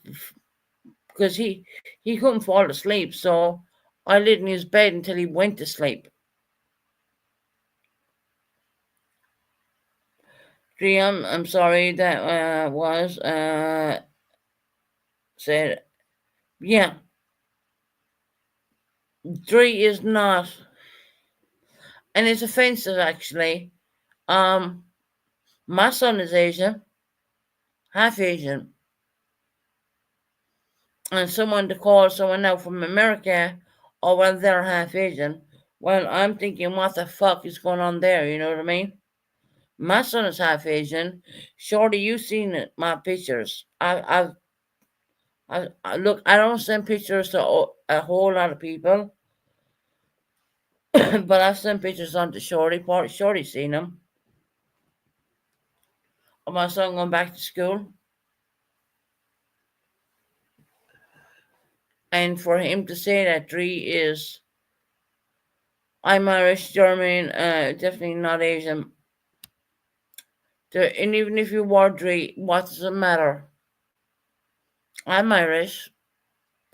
because he couldn't fall asleep, so I laid in his bed until he went to sleep. I'm sorry that was said. Yeah, Dre is not, and it's offensive actually. My son is Asian, half Asian, and someone to call someone out from America, or well, they're half Asian. Well, I'm thinking, what the fuck is going on there? You know what I mean? My son is half Asian. Shorty, you seen it, my pictures. I look. I don't send pictures to a whole lot of people, but I've sent pictures on to Shorty. Shorty seen them. Of my son going back to school, and for him to say that Dre is, I'm Irish, German, definitely not Asian. And even if you were Dre, what does it matter? I'm Irish.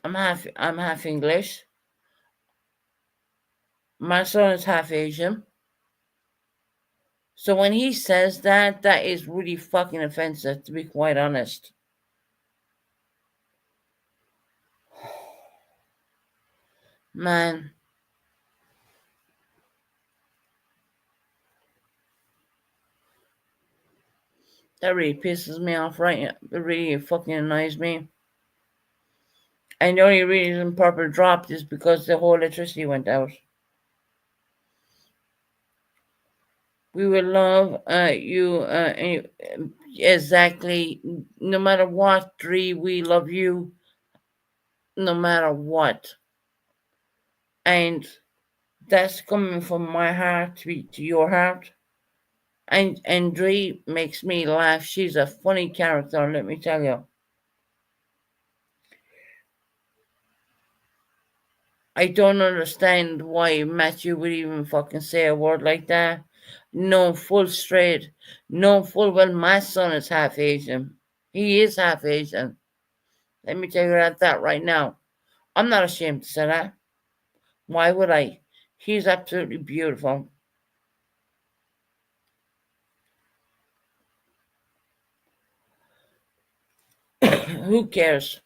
I'm half English. My son is half Asian. So when he says that, that is really fucking offensive, to be quite honest. Man. That really pisses me off, right? It really fucking annoys me. And the only reason Purple dropped is because the whole electricity went out. We will love you exactly. No matter what, Dre, we love you. No matter what. And that's coming from my heart to your heart. And Dre makes me laugh. She's a funny character, let me tell you. I don't understand why Matthew would even fucking say a word like that. No, full straight. No, full well, my son is half Asian. He is half Asian. Let me tell you that right now. I'm not ashamed to say that. Why would I? He's absolutely beautiful. Who cares?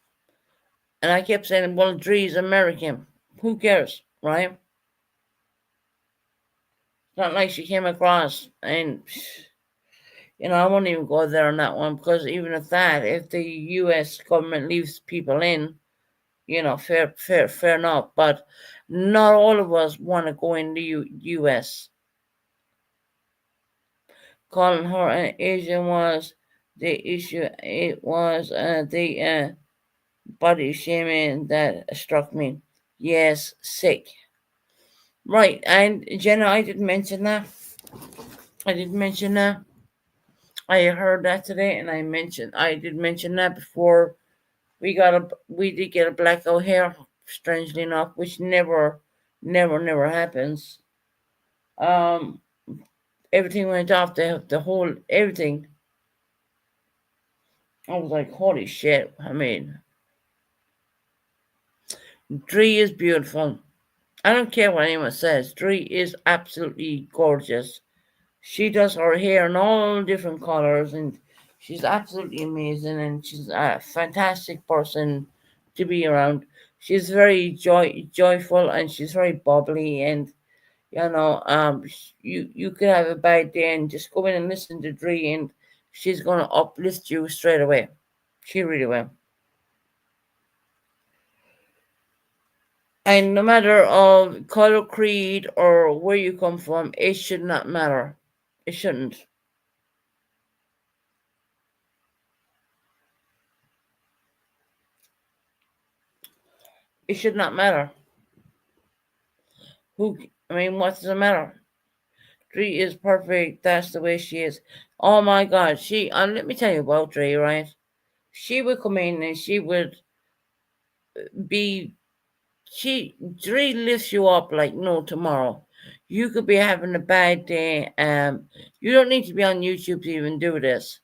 And I kept saying, well, Dre's American. Who cares, right? It's not like she came across and, I won't even go there on that one, because even at that, if the U.S. government leaves people in, fair enough. But not all of us want to go in the U.S. Calling her an Asian was the issue. It was the body shaming that struck me. Yes, sick. Right, and Jenna, I didn't mention that. I heard that today, and I did mention that before we did get a blackout here, strangely enough, which never happens. Everything went off, the whole everything. I was like, holy shit. I mean, Dre is beautiful. I don't care what anyone says. Dre is absolutely gorgeous. She does her hair in all different colors, and she's absolutely amazing, and she's a fantastic person to be around. She's very joyful, and she's very bubbly, and you could have a bad day and just go in and listen to Dre, and she's gonna uplift you straight away. She really will. And no matter of color, creed, or where you come from, it should not matter. It shouldn't. It should not matter. What does it matter? Dre is perfect. That's the way she is. Oh my God, let me tell you about Dre, right? she would come in and she would be, she really lifts you up like no tomorrow. You could be having a bad day. You don't need to be on YouTube to even do this.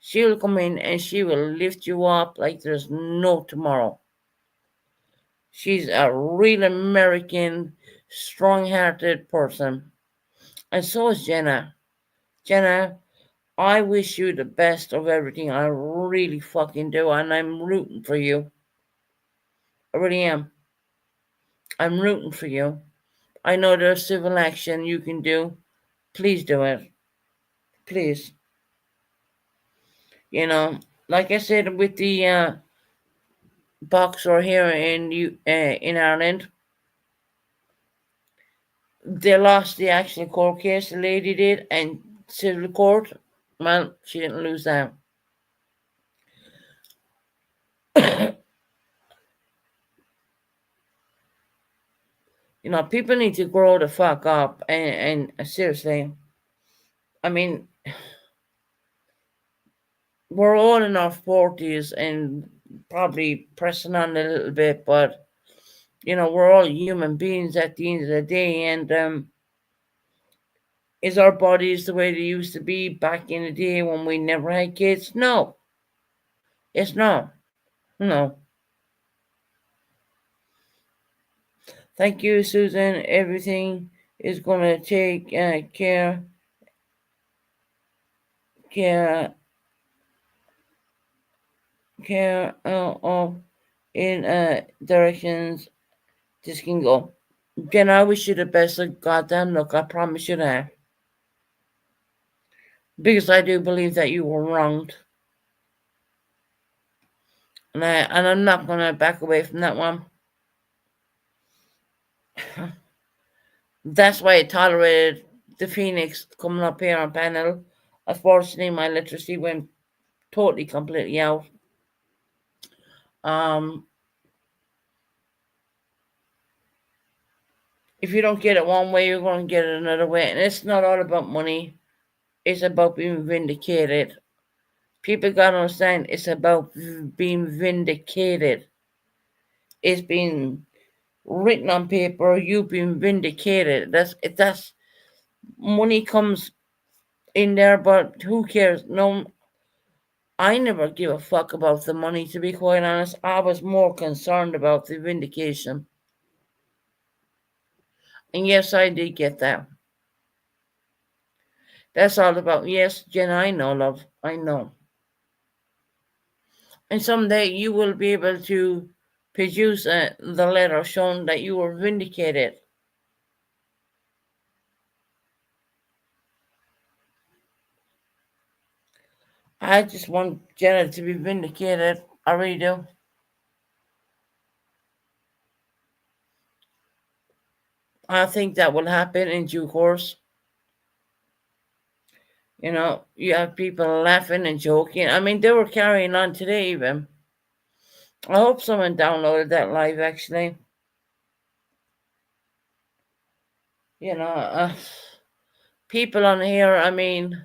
She will come in and she will lift you up like there's no tomorrow. She's a real American, strong-hearted person. And so is Jenna. Jenna, I wish you the best of everything. I really fucking do. And I'm rooting for you. I really am. I'm rooting for you. I know there's civil action you can do. Please do it. Please. You know, like I said with the boxer here in Ireland, they lost the actual court case. The lady did, and civil court, well, she didn't lose that. You know, people need to grow the fuck up, and seriously, I mean, we're all in our 40s and probably pressing on a little bit, but you know, we're all human beings at the end of the day. And is our bodies the way they used to be back in the day when we never had kids? No, it's not. No. Thank you, Susan. Everything is gonna take care of in directions this can go. Jen, I wish you the best of goddamn luck. I promise you that. Because I do believe that you were wronged. And I'm not gonna back away from that one. That's why I tolerated the Phoenix coming up here on panel. Unfortunately, my literacy went totally, completely out. If you don't get it one way, you're going to get it another way. And it's not all about money. It's about being vindicated. People got to understand it's about being vindicated. It's being written on paper. You've been vindicated. That's money comes in there, but who cares? No, I never give a fuck about the money, to be quite honest. I was more concerned about the vindication. And yes, I did get that. That's all about, yes, Jen, I know, love. I know. And someday you will be able to produce the letter showing that you were vindicated. I just want Jenna to be vindicated. I really do. I think that will happen in due course. You know, you have people laughing and joking. I mean, they were carrying on today even. I hope someone downloaded that live, actually. You know, people on here, I mean,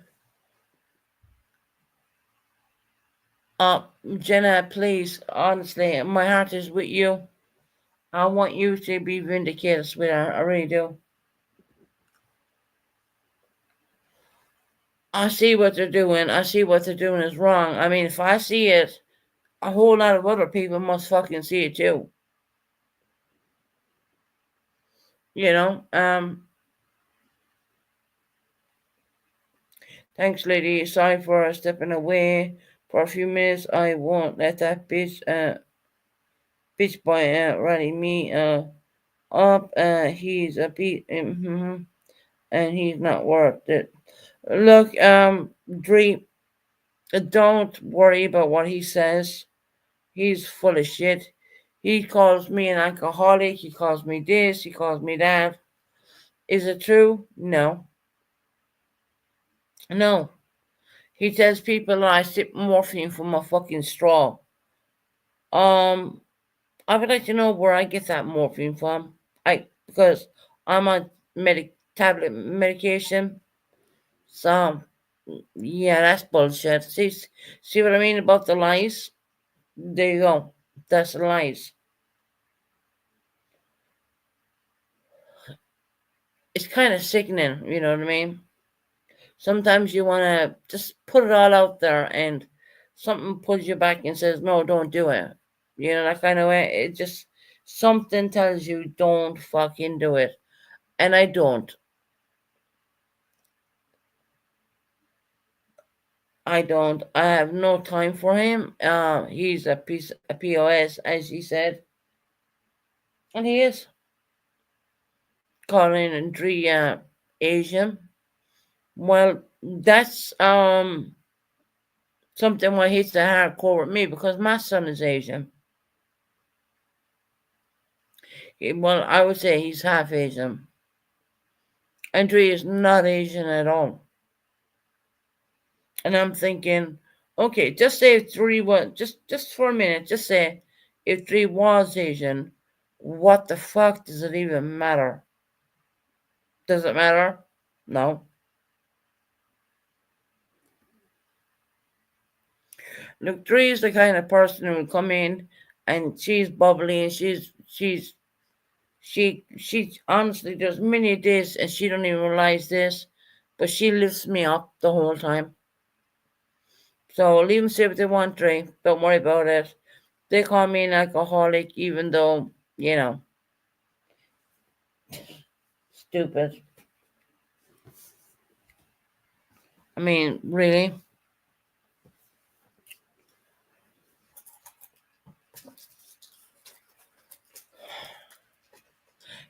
Jenna, please, honestly, my heart is with you. I want you to be vindicated, sweetheart. I really do. I see what they're doing. I see what they're doing is wrong. I mean, if I see it, a whole lot of other people must fucking see it too. You know, thanks, lady. Sorry for stepping away for a few minutes. I won't let that bitch boy rally me up. He's a beat, and he's not worth it. Look, Dree, don't worry about what he says. He's full of shit. He calls me an alcoholic. He calls me this. He calls me that. Is it true? No. No. He tells people I sip morphine from a fucking straw. I would like to know where I get that morphine from. Because I'm on tablet medication. So yeah, that's bullshit. See what I mean about the lies? There you go. That's the lies. It's kind of sickening, you know what I mean? Sometimes you want to just put it all out there and something pulls you back and says, no, don't do it. You know, that kind of way. It just, something tells you, don't fucking do it. And I don't. I don't. I have no time for him. He's a POS, as he said. And he is. Calling and Dree Asian. Well, that's something what hits the hardcore with me because my son is Asian. Well, I would say he's half Asian. And Dree is not Asian at all. And I'm thinking, okay, just say if Dree was just for a minute, just say if Dree was Asian, what the fuck does it even matter? Does it matter? No. Look, Dree is the kind of person who will come in and she's bubbly and she honestly does many days and she don't even realize this, but she lifts me up the whole time. So leave them say what they want, Dree. Don't worry about it. They call me an alcoholic, even though, you know, stupid. I mean, really?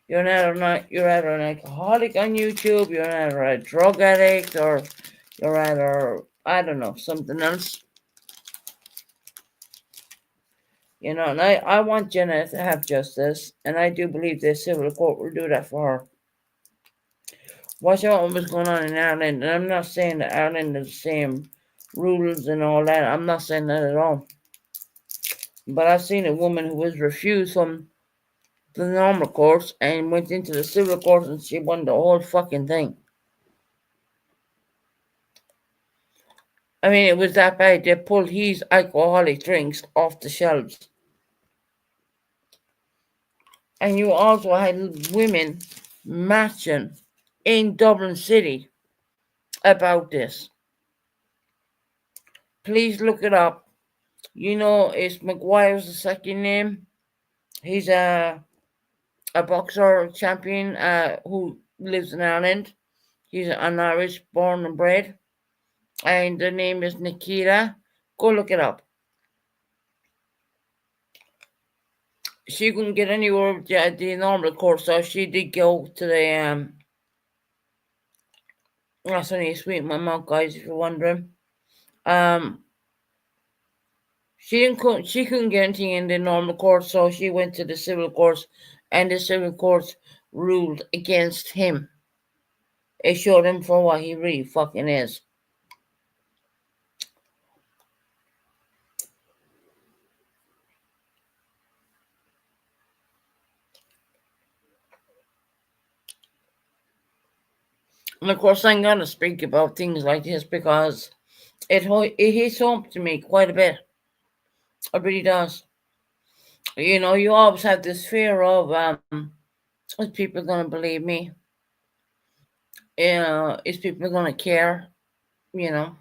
You're either an alcoholic on YouTube, you're either a drug addict, or you're either, I don't know, something else. You know, and I want Jenna to have justice, and I do believe the civil court will do that for her. Watch out what was going on in Ireland, and I'm not saying that Ireland is the same rules and all that. I'm not saying that at all. But I've seen a woman who was refused from the normal courts and went into the civil courts and she won the whole fucking thing. I mean, it was that bad. They pulled his alcoholic drinks off the shelves. And you also had women marching in Dublin City about this. Please look it up. You know, it's McGuire's the second name. He's a boxer champion who lives in Ireland. He's an Irish born and bred. And the name is Nikita. Go look it up. She couldn't get anywhere with the normal course, so she did go to the that's only sweet my mouth, guys, if you're wondering. She couldn't get anything in the normal court, so she went to the civil courts, and the civil courts ruled against him. It showed him for what he really fucking is. And of course, I'm going to speak about things like this because it hits home to me quite a bit. It really does. You know, you always have this fear of, is people going to believe me? Is people going to care? You know?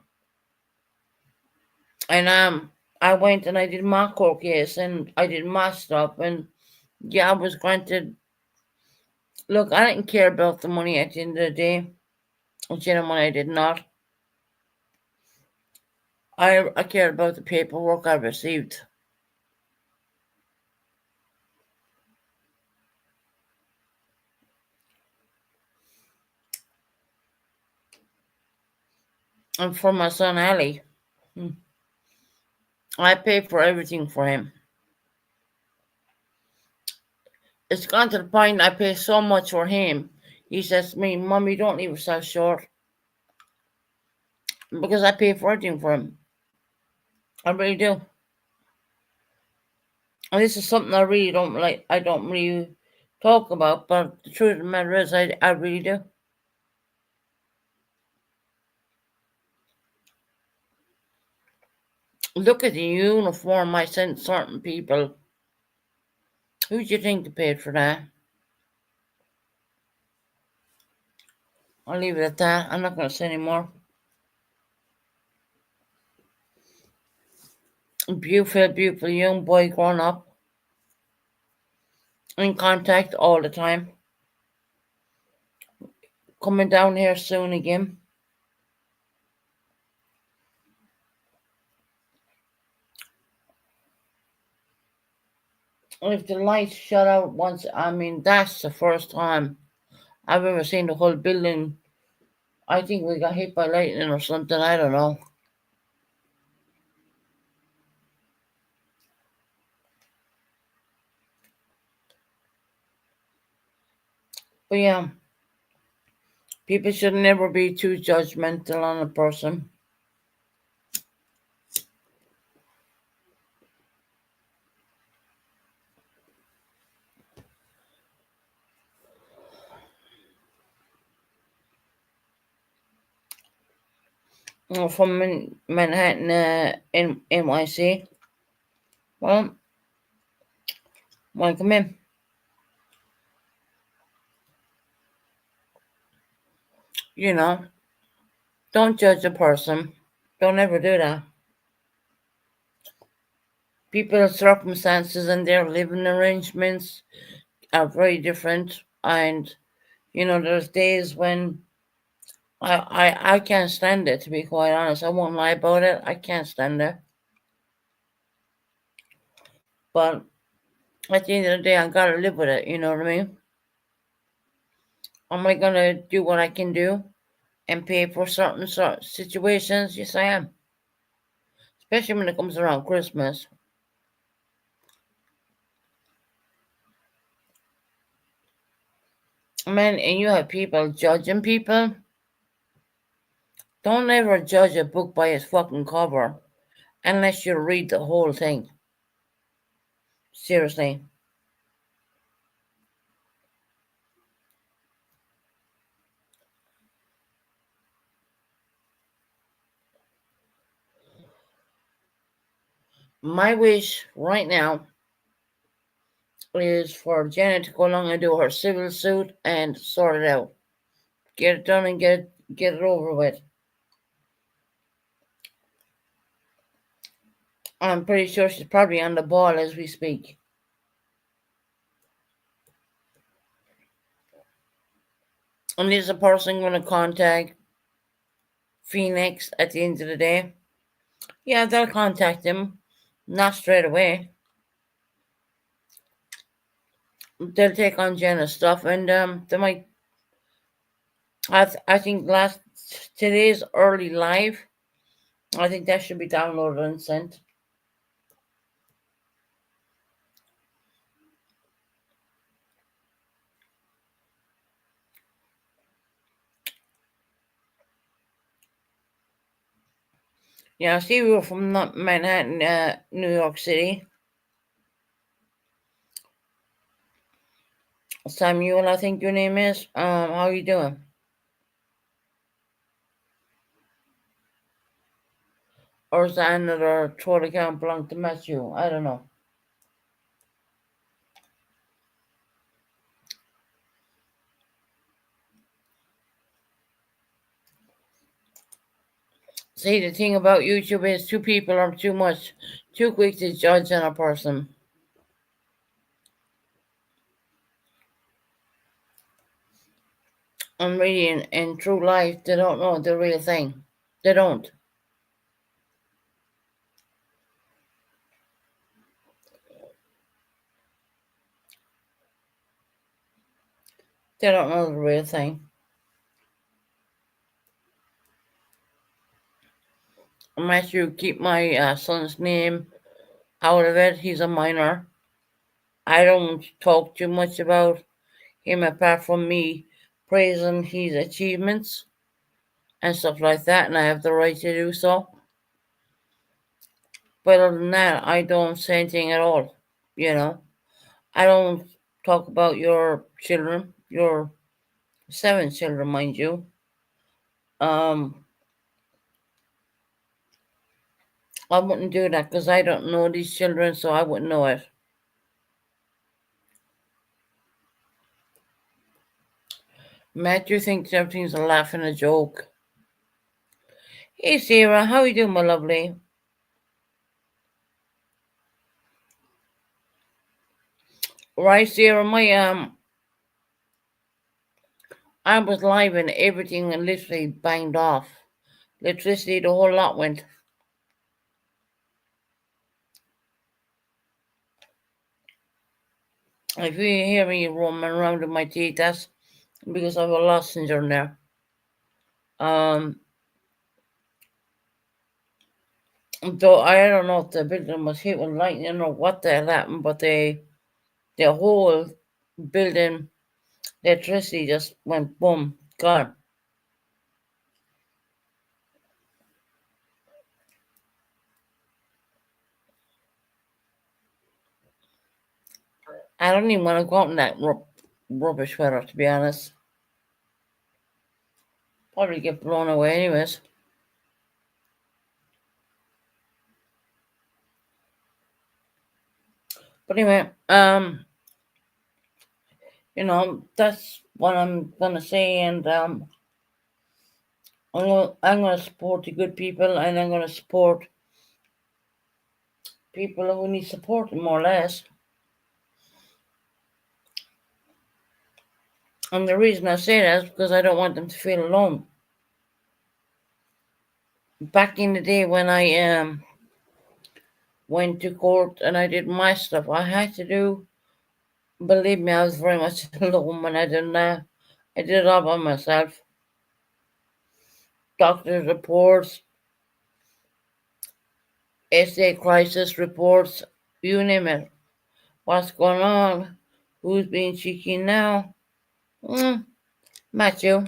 And I went and I did my court case and I did my stuff and yeah, I was granted. Look, I didn't care about the money at the end of the day. Gentlemen, I did not. I cared about the paperwork I received. And for my son Ali, I paid for everything for him. It's gone to the point I pay so much for him. He says to me, Mommy, don't leave yourself short. Because I pay for everything for him. I really do. And this is something I really don't like. I don't really talk about, but the truth of the matter is I really do. Look at the uniform I sent certain people. Who do you think paid for that? I'll leave it at that. I'm not going to say anymore. Beautiful, beautiful young boy growing up. In contact all the time. Coming down here soon again. If the lights shut out once, I mean, that's the first time I've ever seen the whole building. I think we got hit by lightning or something. I don't know. But yeah, people should never be too judgmental on a person. From Manhattan, in NYC. Well, welcome in. You know, don't judge a person. Don't ever do that. People's circumstances and their living arrangements are very different. And, there's days when I can't stand it, to be quite honest. I won't lie about it. I can't stand it. But at the end of the day, I gotta live with it. You know what I mean? Am I gonna do what I can do and pay for certain situations? Yes, I am. Especially when it comes around Christmas. Man, and you have people judging people. Don't ever judge a book by its fucking cover unless you read the whole thing. Seriously. My wish right now is for Janet to go along and do her civil suit and sort it out. Get it done and get it over with. I'm pretty sure she's probably on the ball as we speak. And is a person going to contact Phoenix at the end of the day? Yeah, they'll contact him. Not straight away. They'll take on Jenna's stuff, and they might. I think today's early live. I think that should be downloaded and sent. Yeah, see, we were from Manhattan, New York City. Samuel, I think your name is. How are you doing? Or is that another Twitter account belong to Matthew? I don't know. See, the thing about YouTube is two people are too quick to judge on a person. And really, in true life, they don't know the real thing. They don't. They don't know the real thing. Matthew, keep my son's name out of it. He's a minor. I don't talk too much about him apart from me praising his achievements and stuff like that, and I have the right to do so. But other than that, I don't say anything at all. I don't talk about your children, your 7 children, mind you. I wouldn't do that because I don't know these children, so I wouldn't know it. Matthew thinks everything's a laugh and a joke. Hey Sarah, how you doing, my lovely? Right, Sarah, I was live and everything and literally banged off. Electricity, the whole lot went. If you hear me roaming around with my teeth, that's because I have a lozenge in there. Though I don't know if the building was hit with lightning or what the hell happened, but the whole building electricity just went boom, gone. I don't even want to go out in that rubbish weather, to be honest. Probably get blown away anyways. But anyway, that's what I'm gonna say, and I'm gonna support the good people, and I'm gonna support people who need support, more or less. And the reason I say that is because I don't want them to feel alone. Back in the day when I went to court and I did my stuff, I had to do. Believe me, I was very much alone when I did that. I did it all by myself. Doctor's reports, estate crisis reports, you name it. What's going on? Who's being cheeky now? Matthew.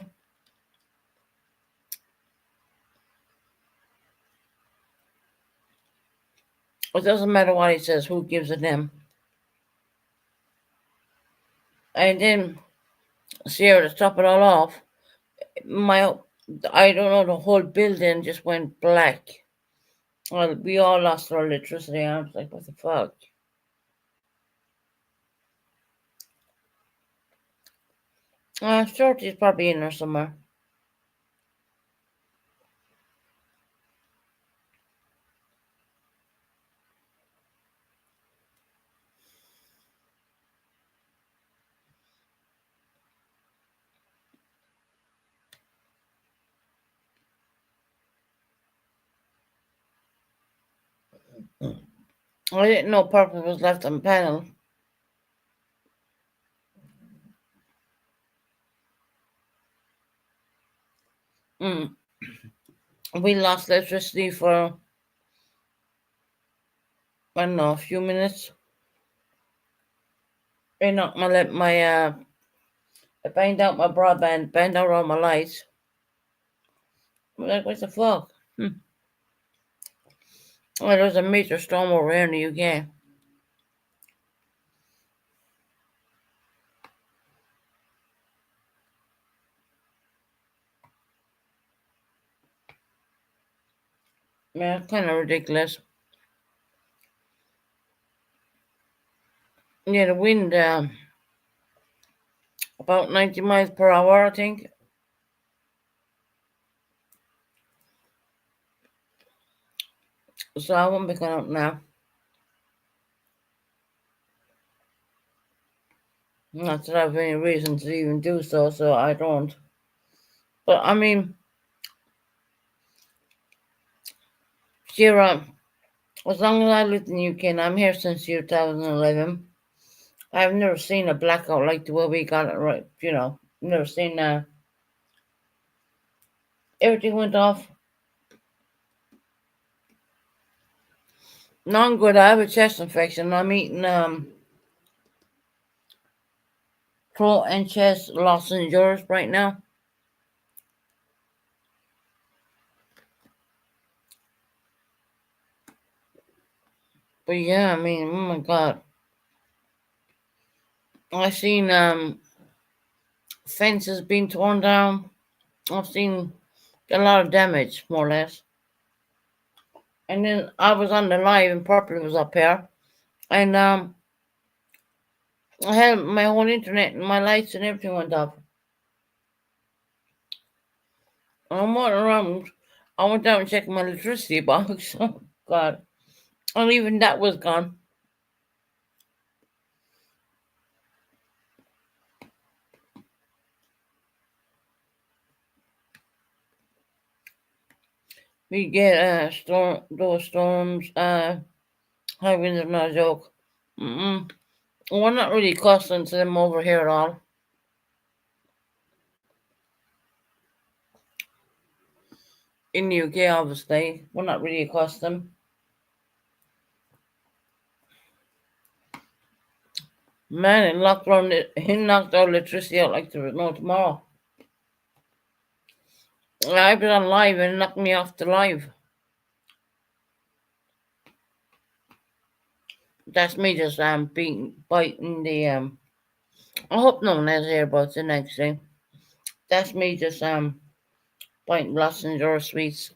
It doesn't matter what he says, who gives a damn. And then, Sarah, to top it all off, I don't know, the whole building just went black. Well, we all lost our electricity. I was like, what the fuck? Shorty's probably in there somewhere. I didn't know purple was left on panel. We lost electricity for, I don't know, a few minutes. I knocked I banged out my broadband, banged out all my lights. I'm like, what the fuck? Well, there's a major storm over here in the UK. Yeah, it's kind of ridiculous. Yeah, the wind, about 90 miles per hour, I think. So I won't be going out now. Not that I have any reason to even do so, so I don't. But I mean, Shira, as long as I lived in the UK, and I'm here since 2011, I've never seen a blackout like the way we got it, right? Never seen everything went off. No, I'm good. I have a chest infection. I'm eating throat and chest lozenges right now. But yeah, I mean, oh my god. I've seen fences being torn down. I've seen a lot of damage, more or less. And then I was on the live and Purple was up here. And I had my whole internet and my lights and everything went off. I'm walking around. I went down and checked my electricity box. Oh, God. And even that was gone. We get those storms, high winds are not a joke. We're not really accustomed to them over here at all. In the UK, obviously, we're not really accustomed. Man, it knocked our electricity out like there was no tomorrow. I've been on live and it knocked me off the live. That's me just biting the I hope no one has earbuds the next day. That's me just biting blossoms or sweets.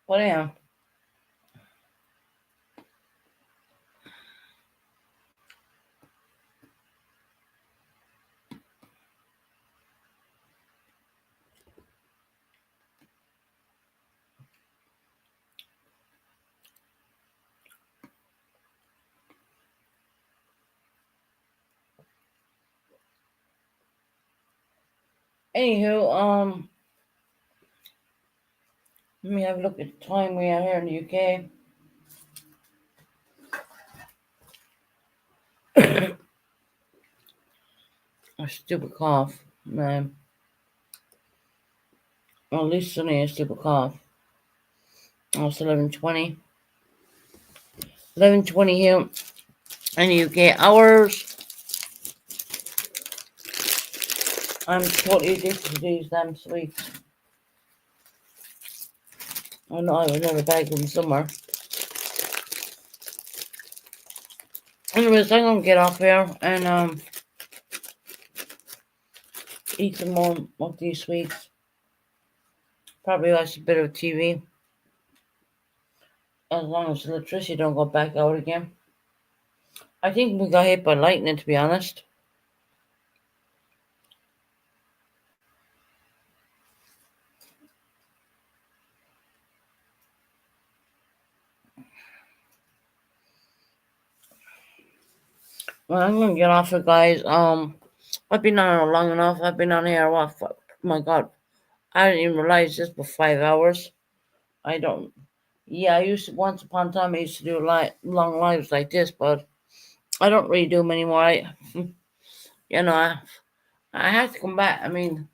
But yeah. Anywho, let me have a look at the time we are here in the UK. A stupid cough, man. Well, at least only a stupid cough. Oh, it's 11:20. 11:20 here in the UK. Hours. I'm totally addicted to these damn sweets. I know I was never back in summer. Anyways, I'm gonna get off here and eat some more of these sweets. Probably watch a bit of TV. As long as the electricity don't go back out again. I think we got hit by lightning, to be honest. Well, I'm gonna get off it, guys. I've been on here long enough. I've been on here, what? My God. I didn't even realize this for 5 hours. I don't. Yeah, I used to, once upon a time, I used to do long lives like this, but I don't really do them anymore. I had to come back. I mean,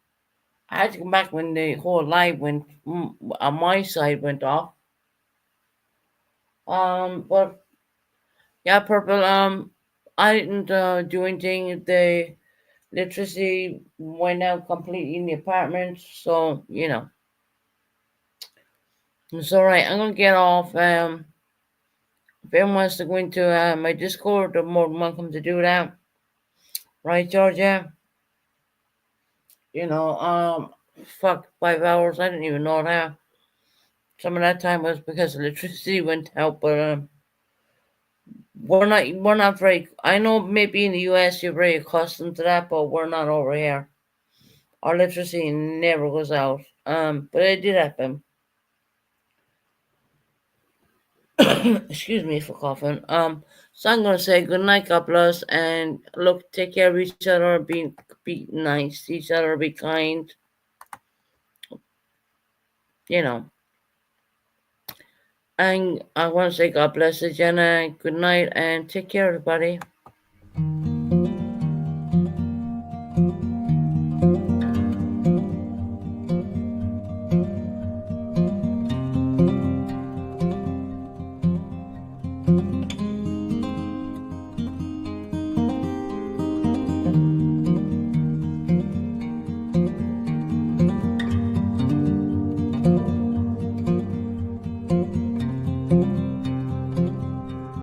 I had to come back when the whole live went, on my side went off. But yeah, Purple, I didn't do anything. The electricity went out completely in the apartment, so, it's alright. I'm gonna get off. If anyone wants to go into my Discord, they're more than welcome to do that. Right, Georgia? Fuck, 5 hours. I didn't even know that. Some of that time was because electricity went out, but we're not very. I know maybe in the US you're very accustomed to that, but we're not over here. Our electricity never goes out. But it did happen. Excuse me for coughing. So I'm gonna say good night, God bless, and look, take care of each other, be nice to each other, be kind. And I want to say God bless you, Jenna. Good night, and take care, everybody.